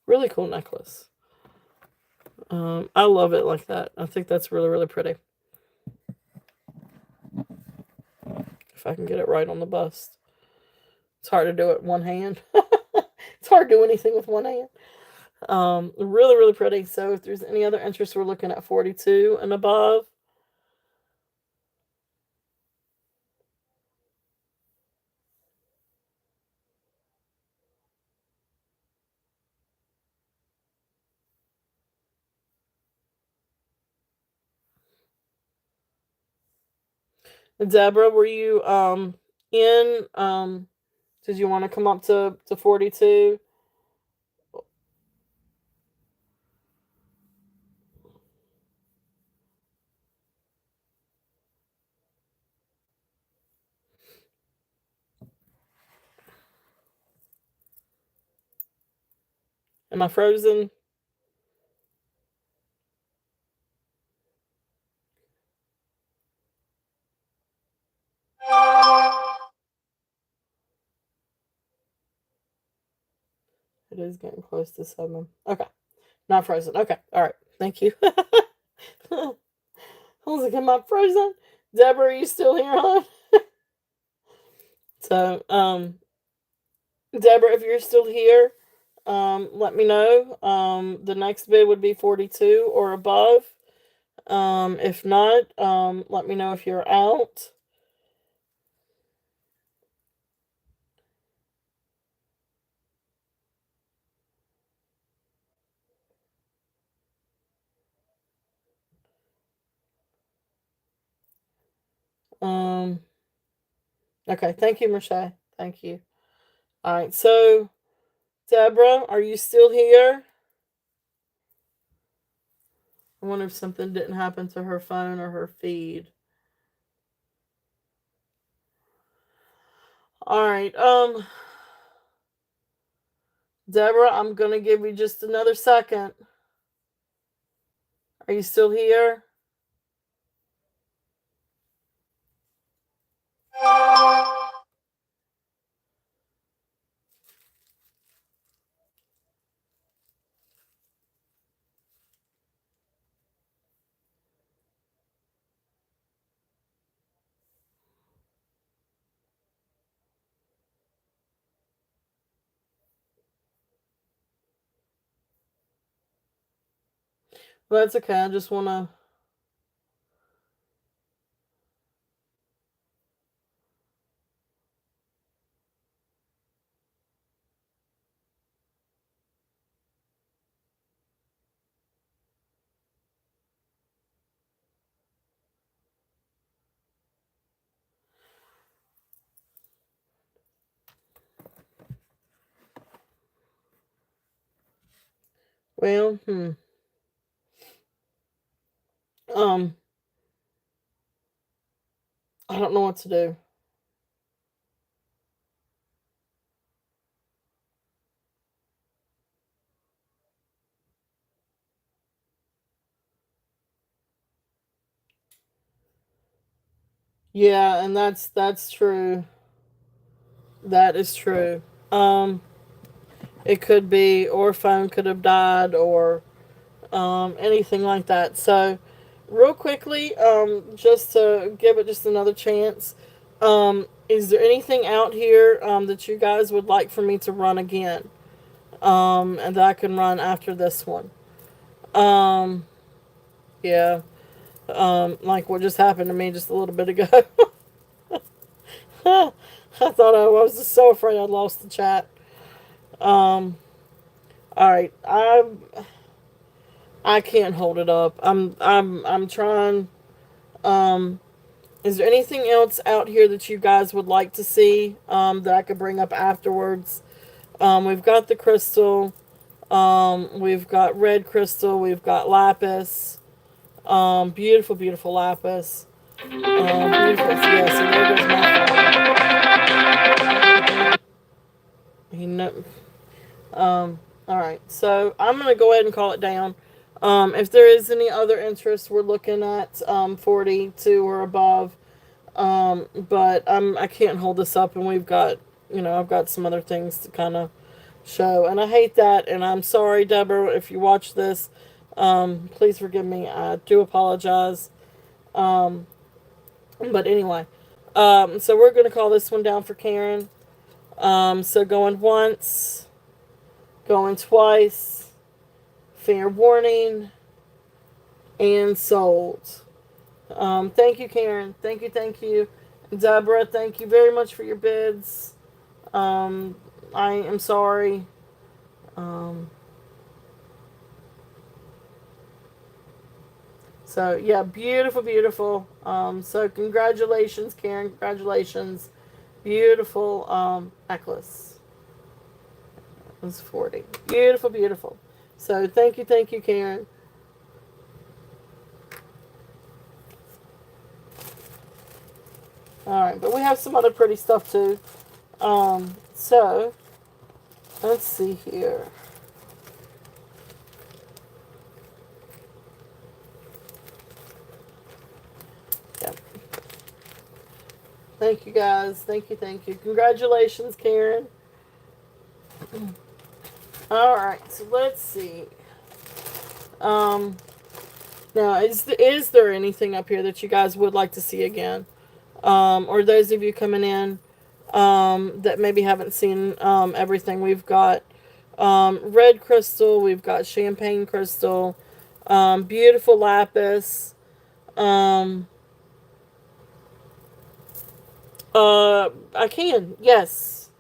Really cool necklace. I love it like that. I think that's really, really pretty. If I can get it right on the bust. It's hard to do it one hand. It's hard to do anything with one hand. Really, really pretty. So if there's any other interest, we're looking at 42 and above. Deborah, were you in did you want to come up to 42? Am I frozen? It is getting close to 7. Okay. Not frozen. Okay. All right. Thank you. I was like, am I frozen? Deborah, are you still here, hon? So, Deborah, if you're still here, let me know. The next bid would be 42 or above. If not, let me know if you're out. Okay. Thank you, Michelle. Thank you. All right. So, Deborah, are you still here? I wonder if something didn't happen to her phone or her feed. All right. Deborah, I'm gonna give you just another second. Are you still here? Well, that's okay. I just wanna. Well, um, I don't know what to do. Yeah, and that's true. That is true. It could be, or phone could have died, or anything like that. So, real quickly, just to give it just another chance, is there anything out here that you guys would like for me to run again? And that I can run after this one. Um, yeah. Like what just happened to me just a little bit ago. I thought I was just so afraid I'd lost the chat. Um, all right, I can't hold it up. I'm trying. Um, is there anything else out here that you guys would like to see that I could bring up afterwards? We've got the crystal. We've got red crystal. We've got lapis. Beautiful, beautiful lapis. Beautiful. Yeah, so there goes my phone. He know. All right. So I'm gonna go ahead and call it down. If there is any other interest, we're looking at 42 or above. But I can't hold this up, and we've got, I've got some other things to kind of show, and I hate that, and I'm sorry, Deborah, if you watch this. Please forgive me. I do apologize. Um, but anyway, so we're gonna call this one down for Karen. So going once, going twice, fair warning, and sold. Thank you, Karen. Thank you, thank you. Deborah, thank you very much for your bids. Um, I am sorry. Um, so, yeah, beautiful, beautiful. So, congratulations, Karen. Congratulations. Beautiful necklace. It was 40. Beautiful, beautiful. So, thank you, Karen. All right, but we have some other pretty stuff too. So let's see here. Yep. Thank you guys. Thank you. Congratulations, Karen. All right, so let's see. Um, Now, is there anything up here that you guys would like to see again? Or those of you coming in that maybe haven't seen everything, we've got red crystal, we've got champagne crystal, beautiful lapis. Um, I can, yes.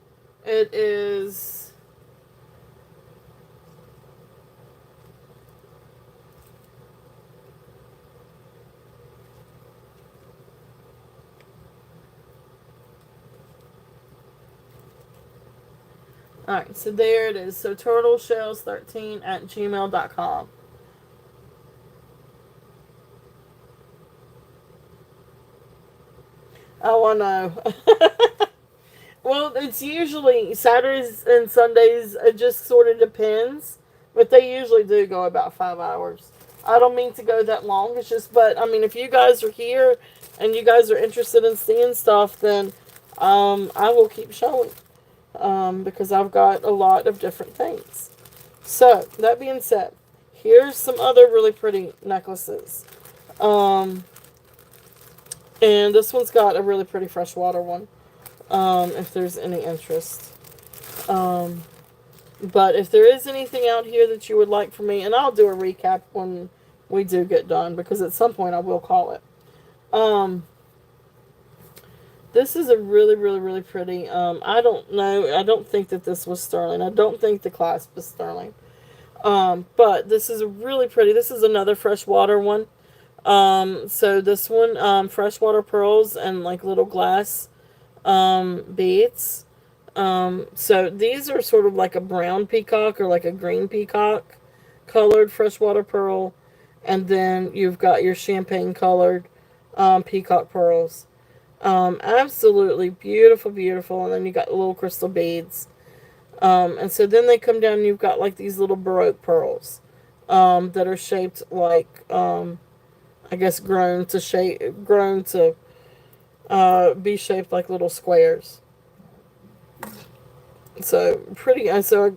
It is. Alright, so there it is. So turtleshells13@gmail.com. Oh, I know. Well, it's usually Saturdays and Sundays. It just sort of depends. But they usually do go about 5 hours. I don't mean to go that long. It's just, but I mean, if you guys are here and you guys are interested in seeing stuff, then I will keep showing. Because I've got a lot of different things. So, that being said, here's some other really pretty necklaces. Um, and this one's got a really pretty freshwater one. If there's any interest. Um, but if there is anything out here that you would like for me, and I'll do a recap when we do get done, because at some point I will call it. Um, this is a really, really, really pretty. I don't know. I don't think that this was sterling. I don't think the clasp is sterling. But this is a really pretty. This is another freshwater one. So this one, freshwater pearls and like little glass beads. So these are sort of like a brown peacock or like a green peacock colored freshwater pearl. And then you've got your champagne colored peacock pearls. Absolutely beautiful, beautiful. And then you got the little crystal beads. And so then they come down and you've got like these little Baroque pearls that are shaped like, I guess, grown to be shaped like little squares. So pretty. So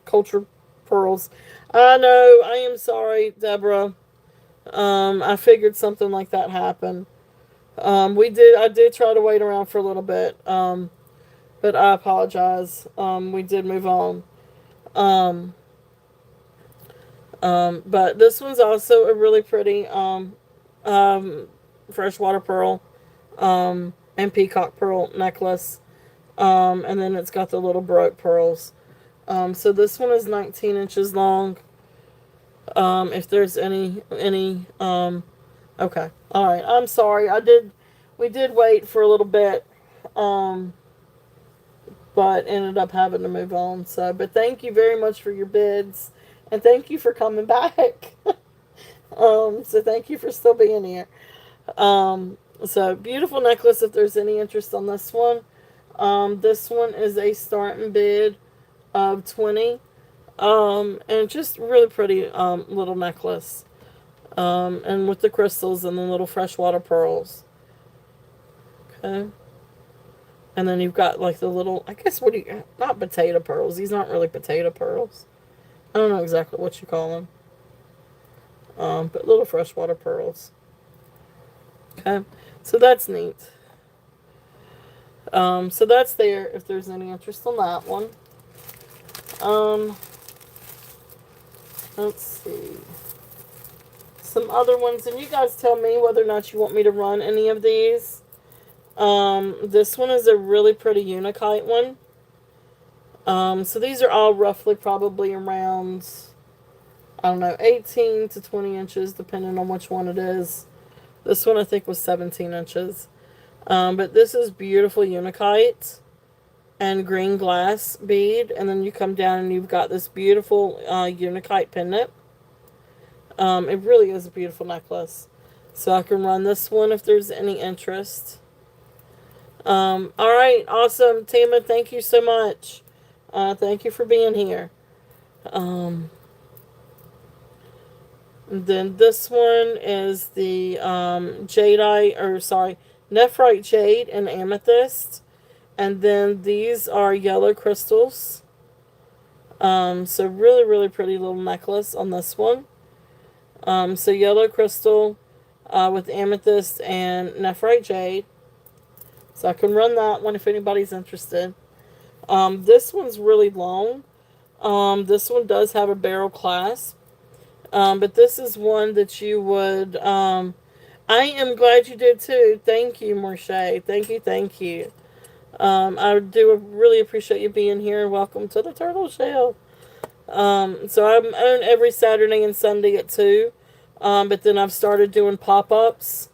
culture pearls. I know. I am sorry, Deborah. I figured something like that happened. I did try to wait around for a little bit. But I apologize. We did move on. Um, but this one's also a really pretty freshwater pearl and peacock pearl necklace. And then it's got the little Baroque pearls. So this one is 19 inches long. If there's any, okay. All right. I'm sorry. We did wait for a little bit. But ended up having to move on. So, but thank you very much for your bids. And thank you for coming back. So thank you for still being here. So beautiful necklace if there's any interest on this one. This one is a starting bid of 20. And just really pretty little necklace. And with the crystals and the little freshwater pearls. Okay. And then you've got like the little, I guess, what do you, not potato pearls. These aren't really potato pearls. I don't know exactly what you call them. But little freshwater pearls. Okay. So that's neat. So that's there if there's any interest on that one. Um, let's see. Some other ones, and you guys tell me whether or not you want me to run any of these. This one is a really pretty Unikite one. So these are all roughly probably around, I don't know, 18 to 20 inches, depending on which one it is. This one I think was 17 inches. But this is beautiful Unikite and green glass bead. And then you come down and you've got this beautiful Unikite pendant. It really is a beautiful necklace. So I can run this one if there's any interest. Alright, awesome. Tama, thank you so much. Thank you for being here. Then this one is the Nephrite Jade and Amethyst. And then these are yellow crystals. So really, really pretty little necklace on this one. So yellow crystal with amethyst and nephrite jade. So I can run that one if anybody's interested. This one's really long. This one does have a barrel clasp. But this is one that you would... I am glad you did too. Thank you, Marsha. Thank you, thank you. I do really appreciate you being here. Welcome to the Turtle Shell. So I'm on every Saturday and Sunday at 2. But then I've started doing pop-ups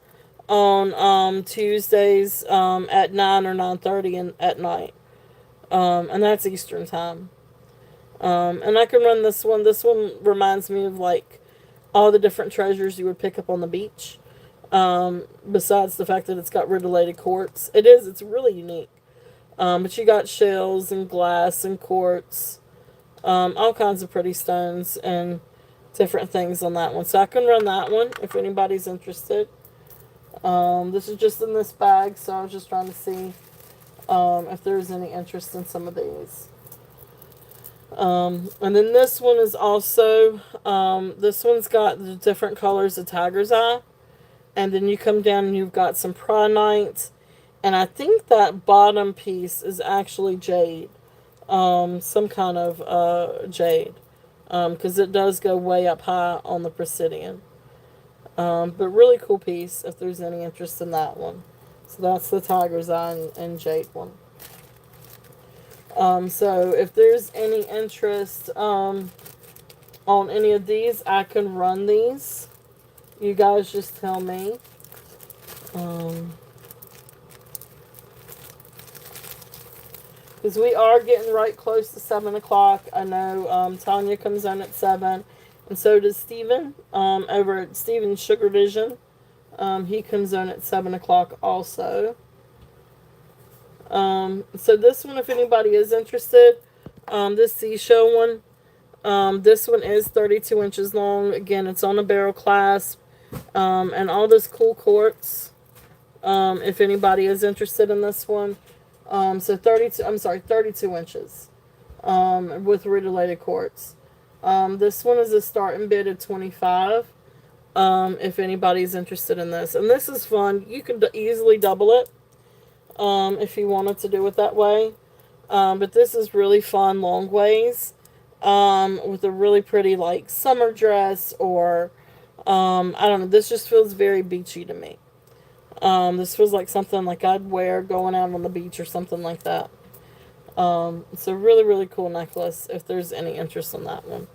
on Tuesdays at 9 or 9:30 at night. And that's Eastern time. And I can run this one. This one reminds me of like all the different treasures you would pick up on the beach. Besides the fact that it's got rutilated quartz. It's really unique. But you got shells and glass and quartz. All kinds of pretty stones and different things on that one. So I can run that one if anybody's interested. This is just in this bag, so I was just trying to see if there's any interest in some of these. And then this one is also, this one's got the different colors of tiger's eye. And then you come down and you've got some pronite. And I think that bottom piece is actually jade. Some kind of jade. Because it does go way up high on the Presidian. But really cool piece if there's any interest in that one. So that's the tiger's eye and jade one. So if there's any interest on any of these, I can run these. You guys just tell me. Because we are getting right close to 7 o'clock. I know Tanya comes on at 7. And so does Steven over at Steven's Sugar Vision. He comes on at 7 o'clock also. So this one, if anybody is interested, this seashell one, this one is 32 inches long. Again, it's on a barrel clasp. And all this cool quartz, if anybody is interested in this one. So 32 inches, with rutilated quartz. This one is a starting bid of 25, if anybody's interested in this. And this is fun. You can easily double it, if you wanted to do it that way. But this is really fun long ways, with a really pretty, like, summer dress or, I don't know, this just feels very beachy to me. This feels like something like I'd wear going out on the beach or something like that. It's a really, really cool necklace if there's any interest in that one.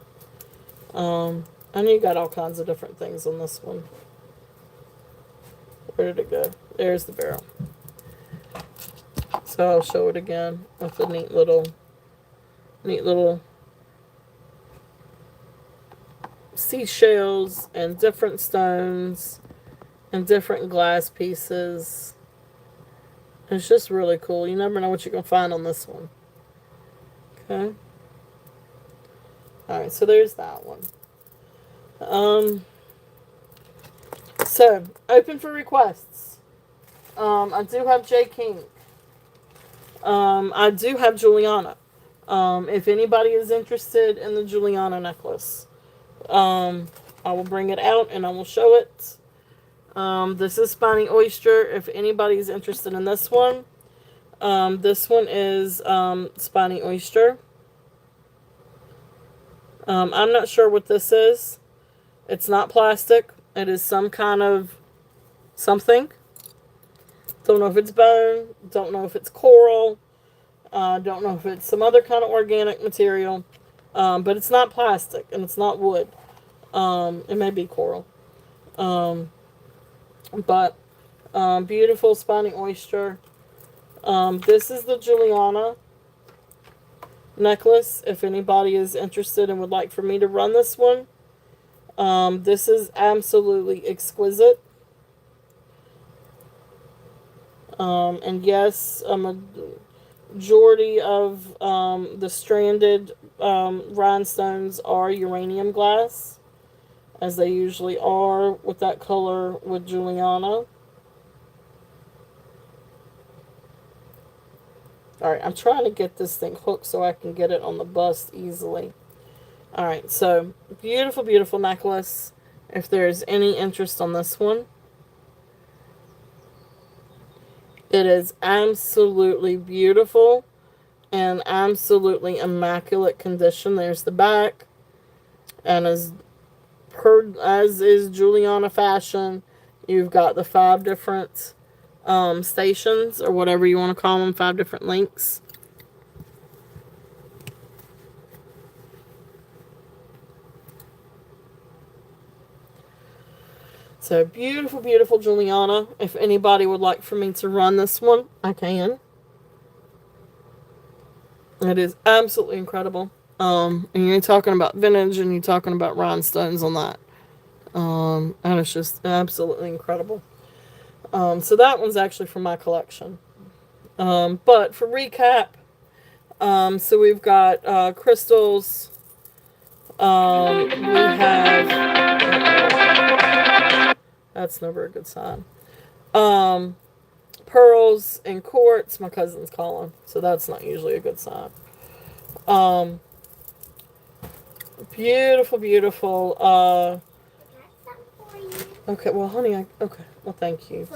And you got all kinds of different things on this one. Where did it go? There's the barrel. So I'll show it again with a neat little seashells and different stones and different glass pieces. It's just really cool. You never know what you can find on this one. Okay. Alright, so there's that one. So, open for requests. I do have J. King. I do have Juliana. If anybody is interested in the Juliana necklace, I will bring it out and I will show it. This is Spiny Oyster. If anybody is interested in this one is Spiny Oyster. I'm not sure what this is. It's not plastic. It is some kind of something. Don't know if it's bone. Don't know if it's coral. Don't know if it's some other kind of organic material. But it's not plastic and it's not wood. It may be coral. But beautiful Spiny Oyster. This is the Juliana necklace. If anybody is interested and would like for me to run this one, this is absolutely exquisite. And yes, a majority of the stranded rhinestones are uranium glass, as they usually are with that color with Juliana. Alright, I'm trying to get this thing hooked so I can get it on the bust easily. Alright, so beautiful, beautiful necklace. If there's any interest on this one, it is absolutely beautiful and absolutely immaculate condition. There's the back, and as is Juliana fashion, you've got the 5 different stations, or whatever you want to call them, 5 different links. So beautiful, beautiful Juliana. If anybody would like for me to run this one, I can. It is absolutely incredible. And you're talking about vintage and you're talking about rhinestones on that. And it's just absolutely incredible. So that one's actually from my collection. But for recap, so we've got crystals. We have... That's never a good sign. Pearls and quartz. My cousin's calling, so that's not usually a good sign. Beautiful, beautiful. Okay, well, honey, okay. Well, thank you.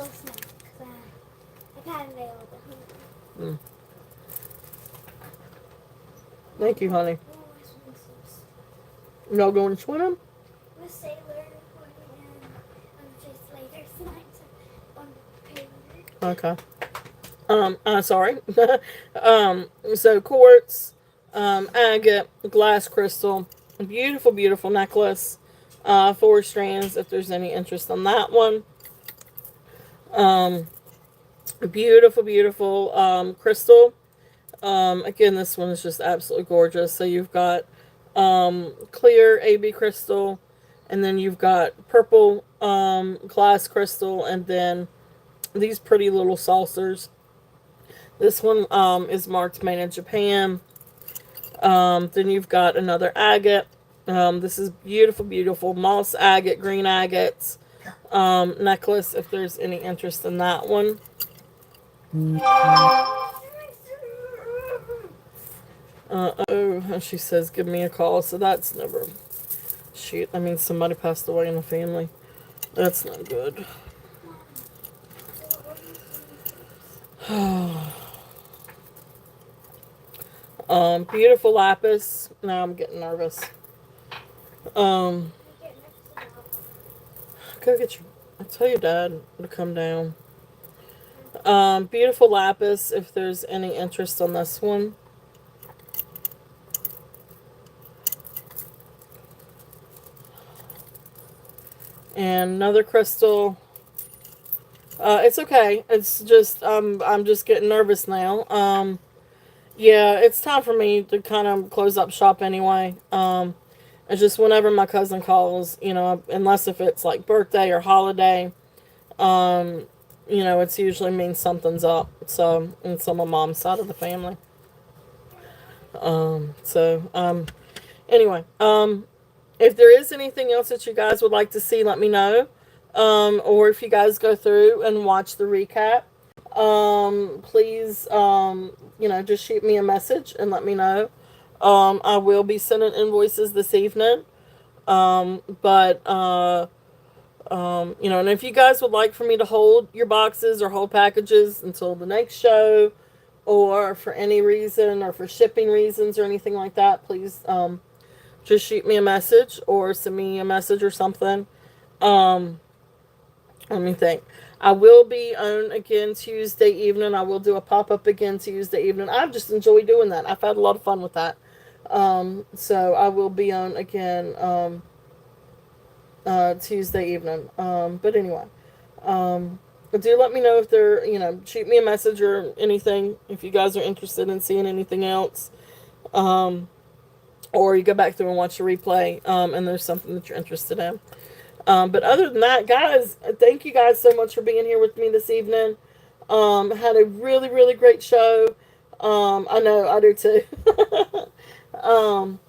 Thank you, honey. Y'all going swimming? Okay. Sorry. So quartz, agate, glass crystal, beautiful, beautiful necklace. 4 strands, if there's any interest on that one. Beautiful, beautiful crystal. Again, this one is just absolutely gorgeous. So you've got clear AB crystal, and then you've got purple glass crystal, and then these pretty little saucers. This one is marked made in Japan. Then you've got another agate. This is beautiful, beautiful moss agate, green agates necklace, if there's any interest in that one. Oh, she says, give me a call. So that's never... Shoot, that means somebody passed away in the family. That's not good. Beautiful lapis. Now I'm getting nervous. Go get your... I tell your dad to come down. Beautiful lapis, if there's any interest on this one. And another crystal. It's okay. It's just, I'm just getting nervous now. Yeah, it's time for me to kind of close up shop anyway. It's just whenever my cousin calls, you know, unless if it's like birthday or holiday, you know, it's usually means something's up. So, it's on my mom's side of the family. Anyway, if there is anything else that you guys would like to see, let me know. or if you guys go through and watch the recap, please, just shoot me a message and let me know. I will be sending invoices this evening. And if you guys would like for me to hold your boxes or hold packages until the next show, or for any reason, or for shipping reasons or anything like that, please, just shoot me a message or send me a message or something. Um, Let me think. I will be on again Tuesday evening. I will do a pop up again Tuesday evening. I've just enjoyed doing that. I've had a lot of fun with that. So I will be on again Tuesday evening. But anyway, do let me know if shoot me a message or anything if you guys are interested in seeing anything else. Or you go back through and watch the replay, and there's something that you're interested in. But other than that, guys, thank you guys so much for being here with me this evening. Had a really, really great show. I know I do too. um,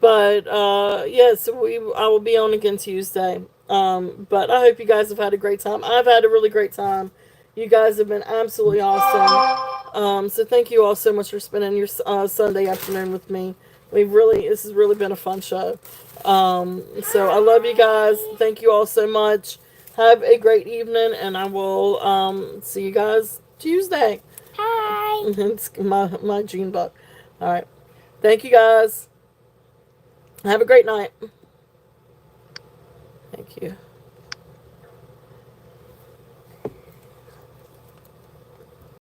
yes, I will be on again Tuesday. But I hope you guys have had a great time. I've had a really great time. You guys have been absolutely awesome. So thank you all so much for spending your Sunday afternoon with me. This has really been a fun show. So I love you guys. Thank you all so much. Have a great evening, and I will see you guys Tuesday.
Hi.
It's my Gene Buck. All right. Thank you guys. Have a great night. Thank you.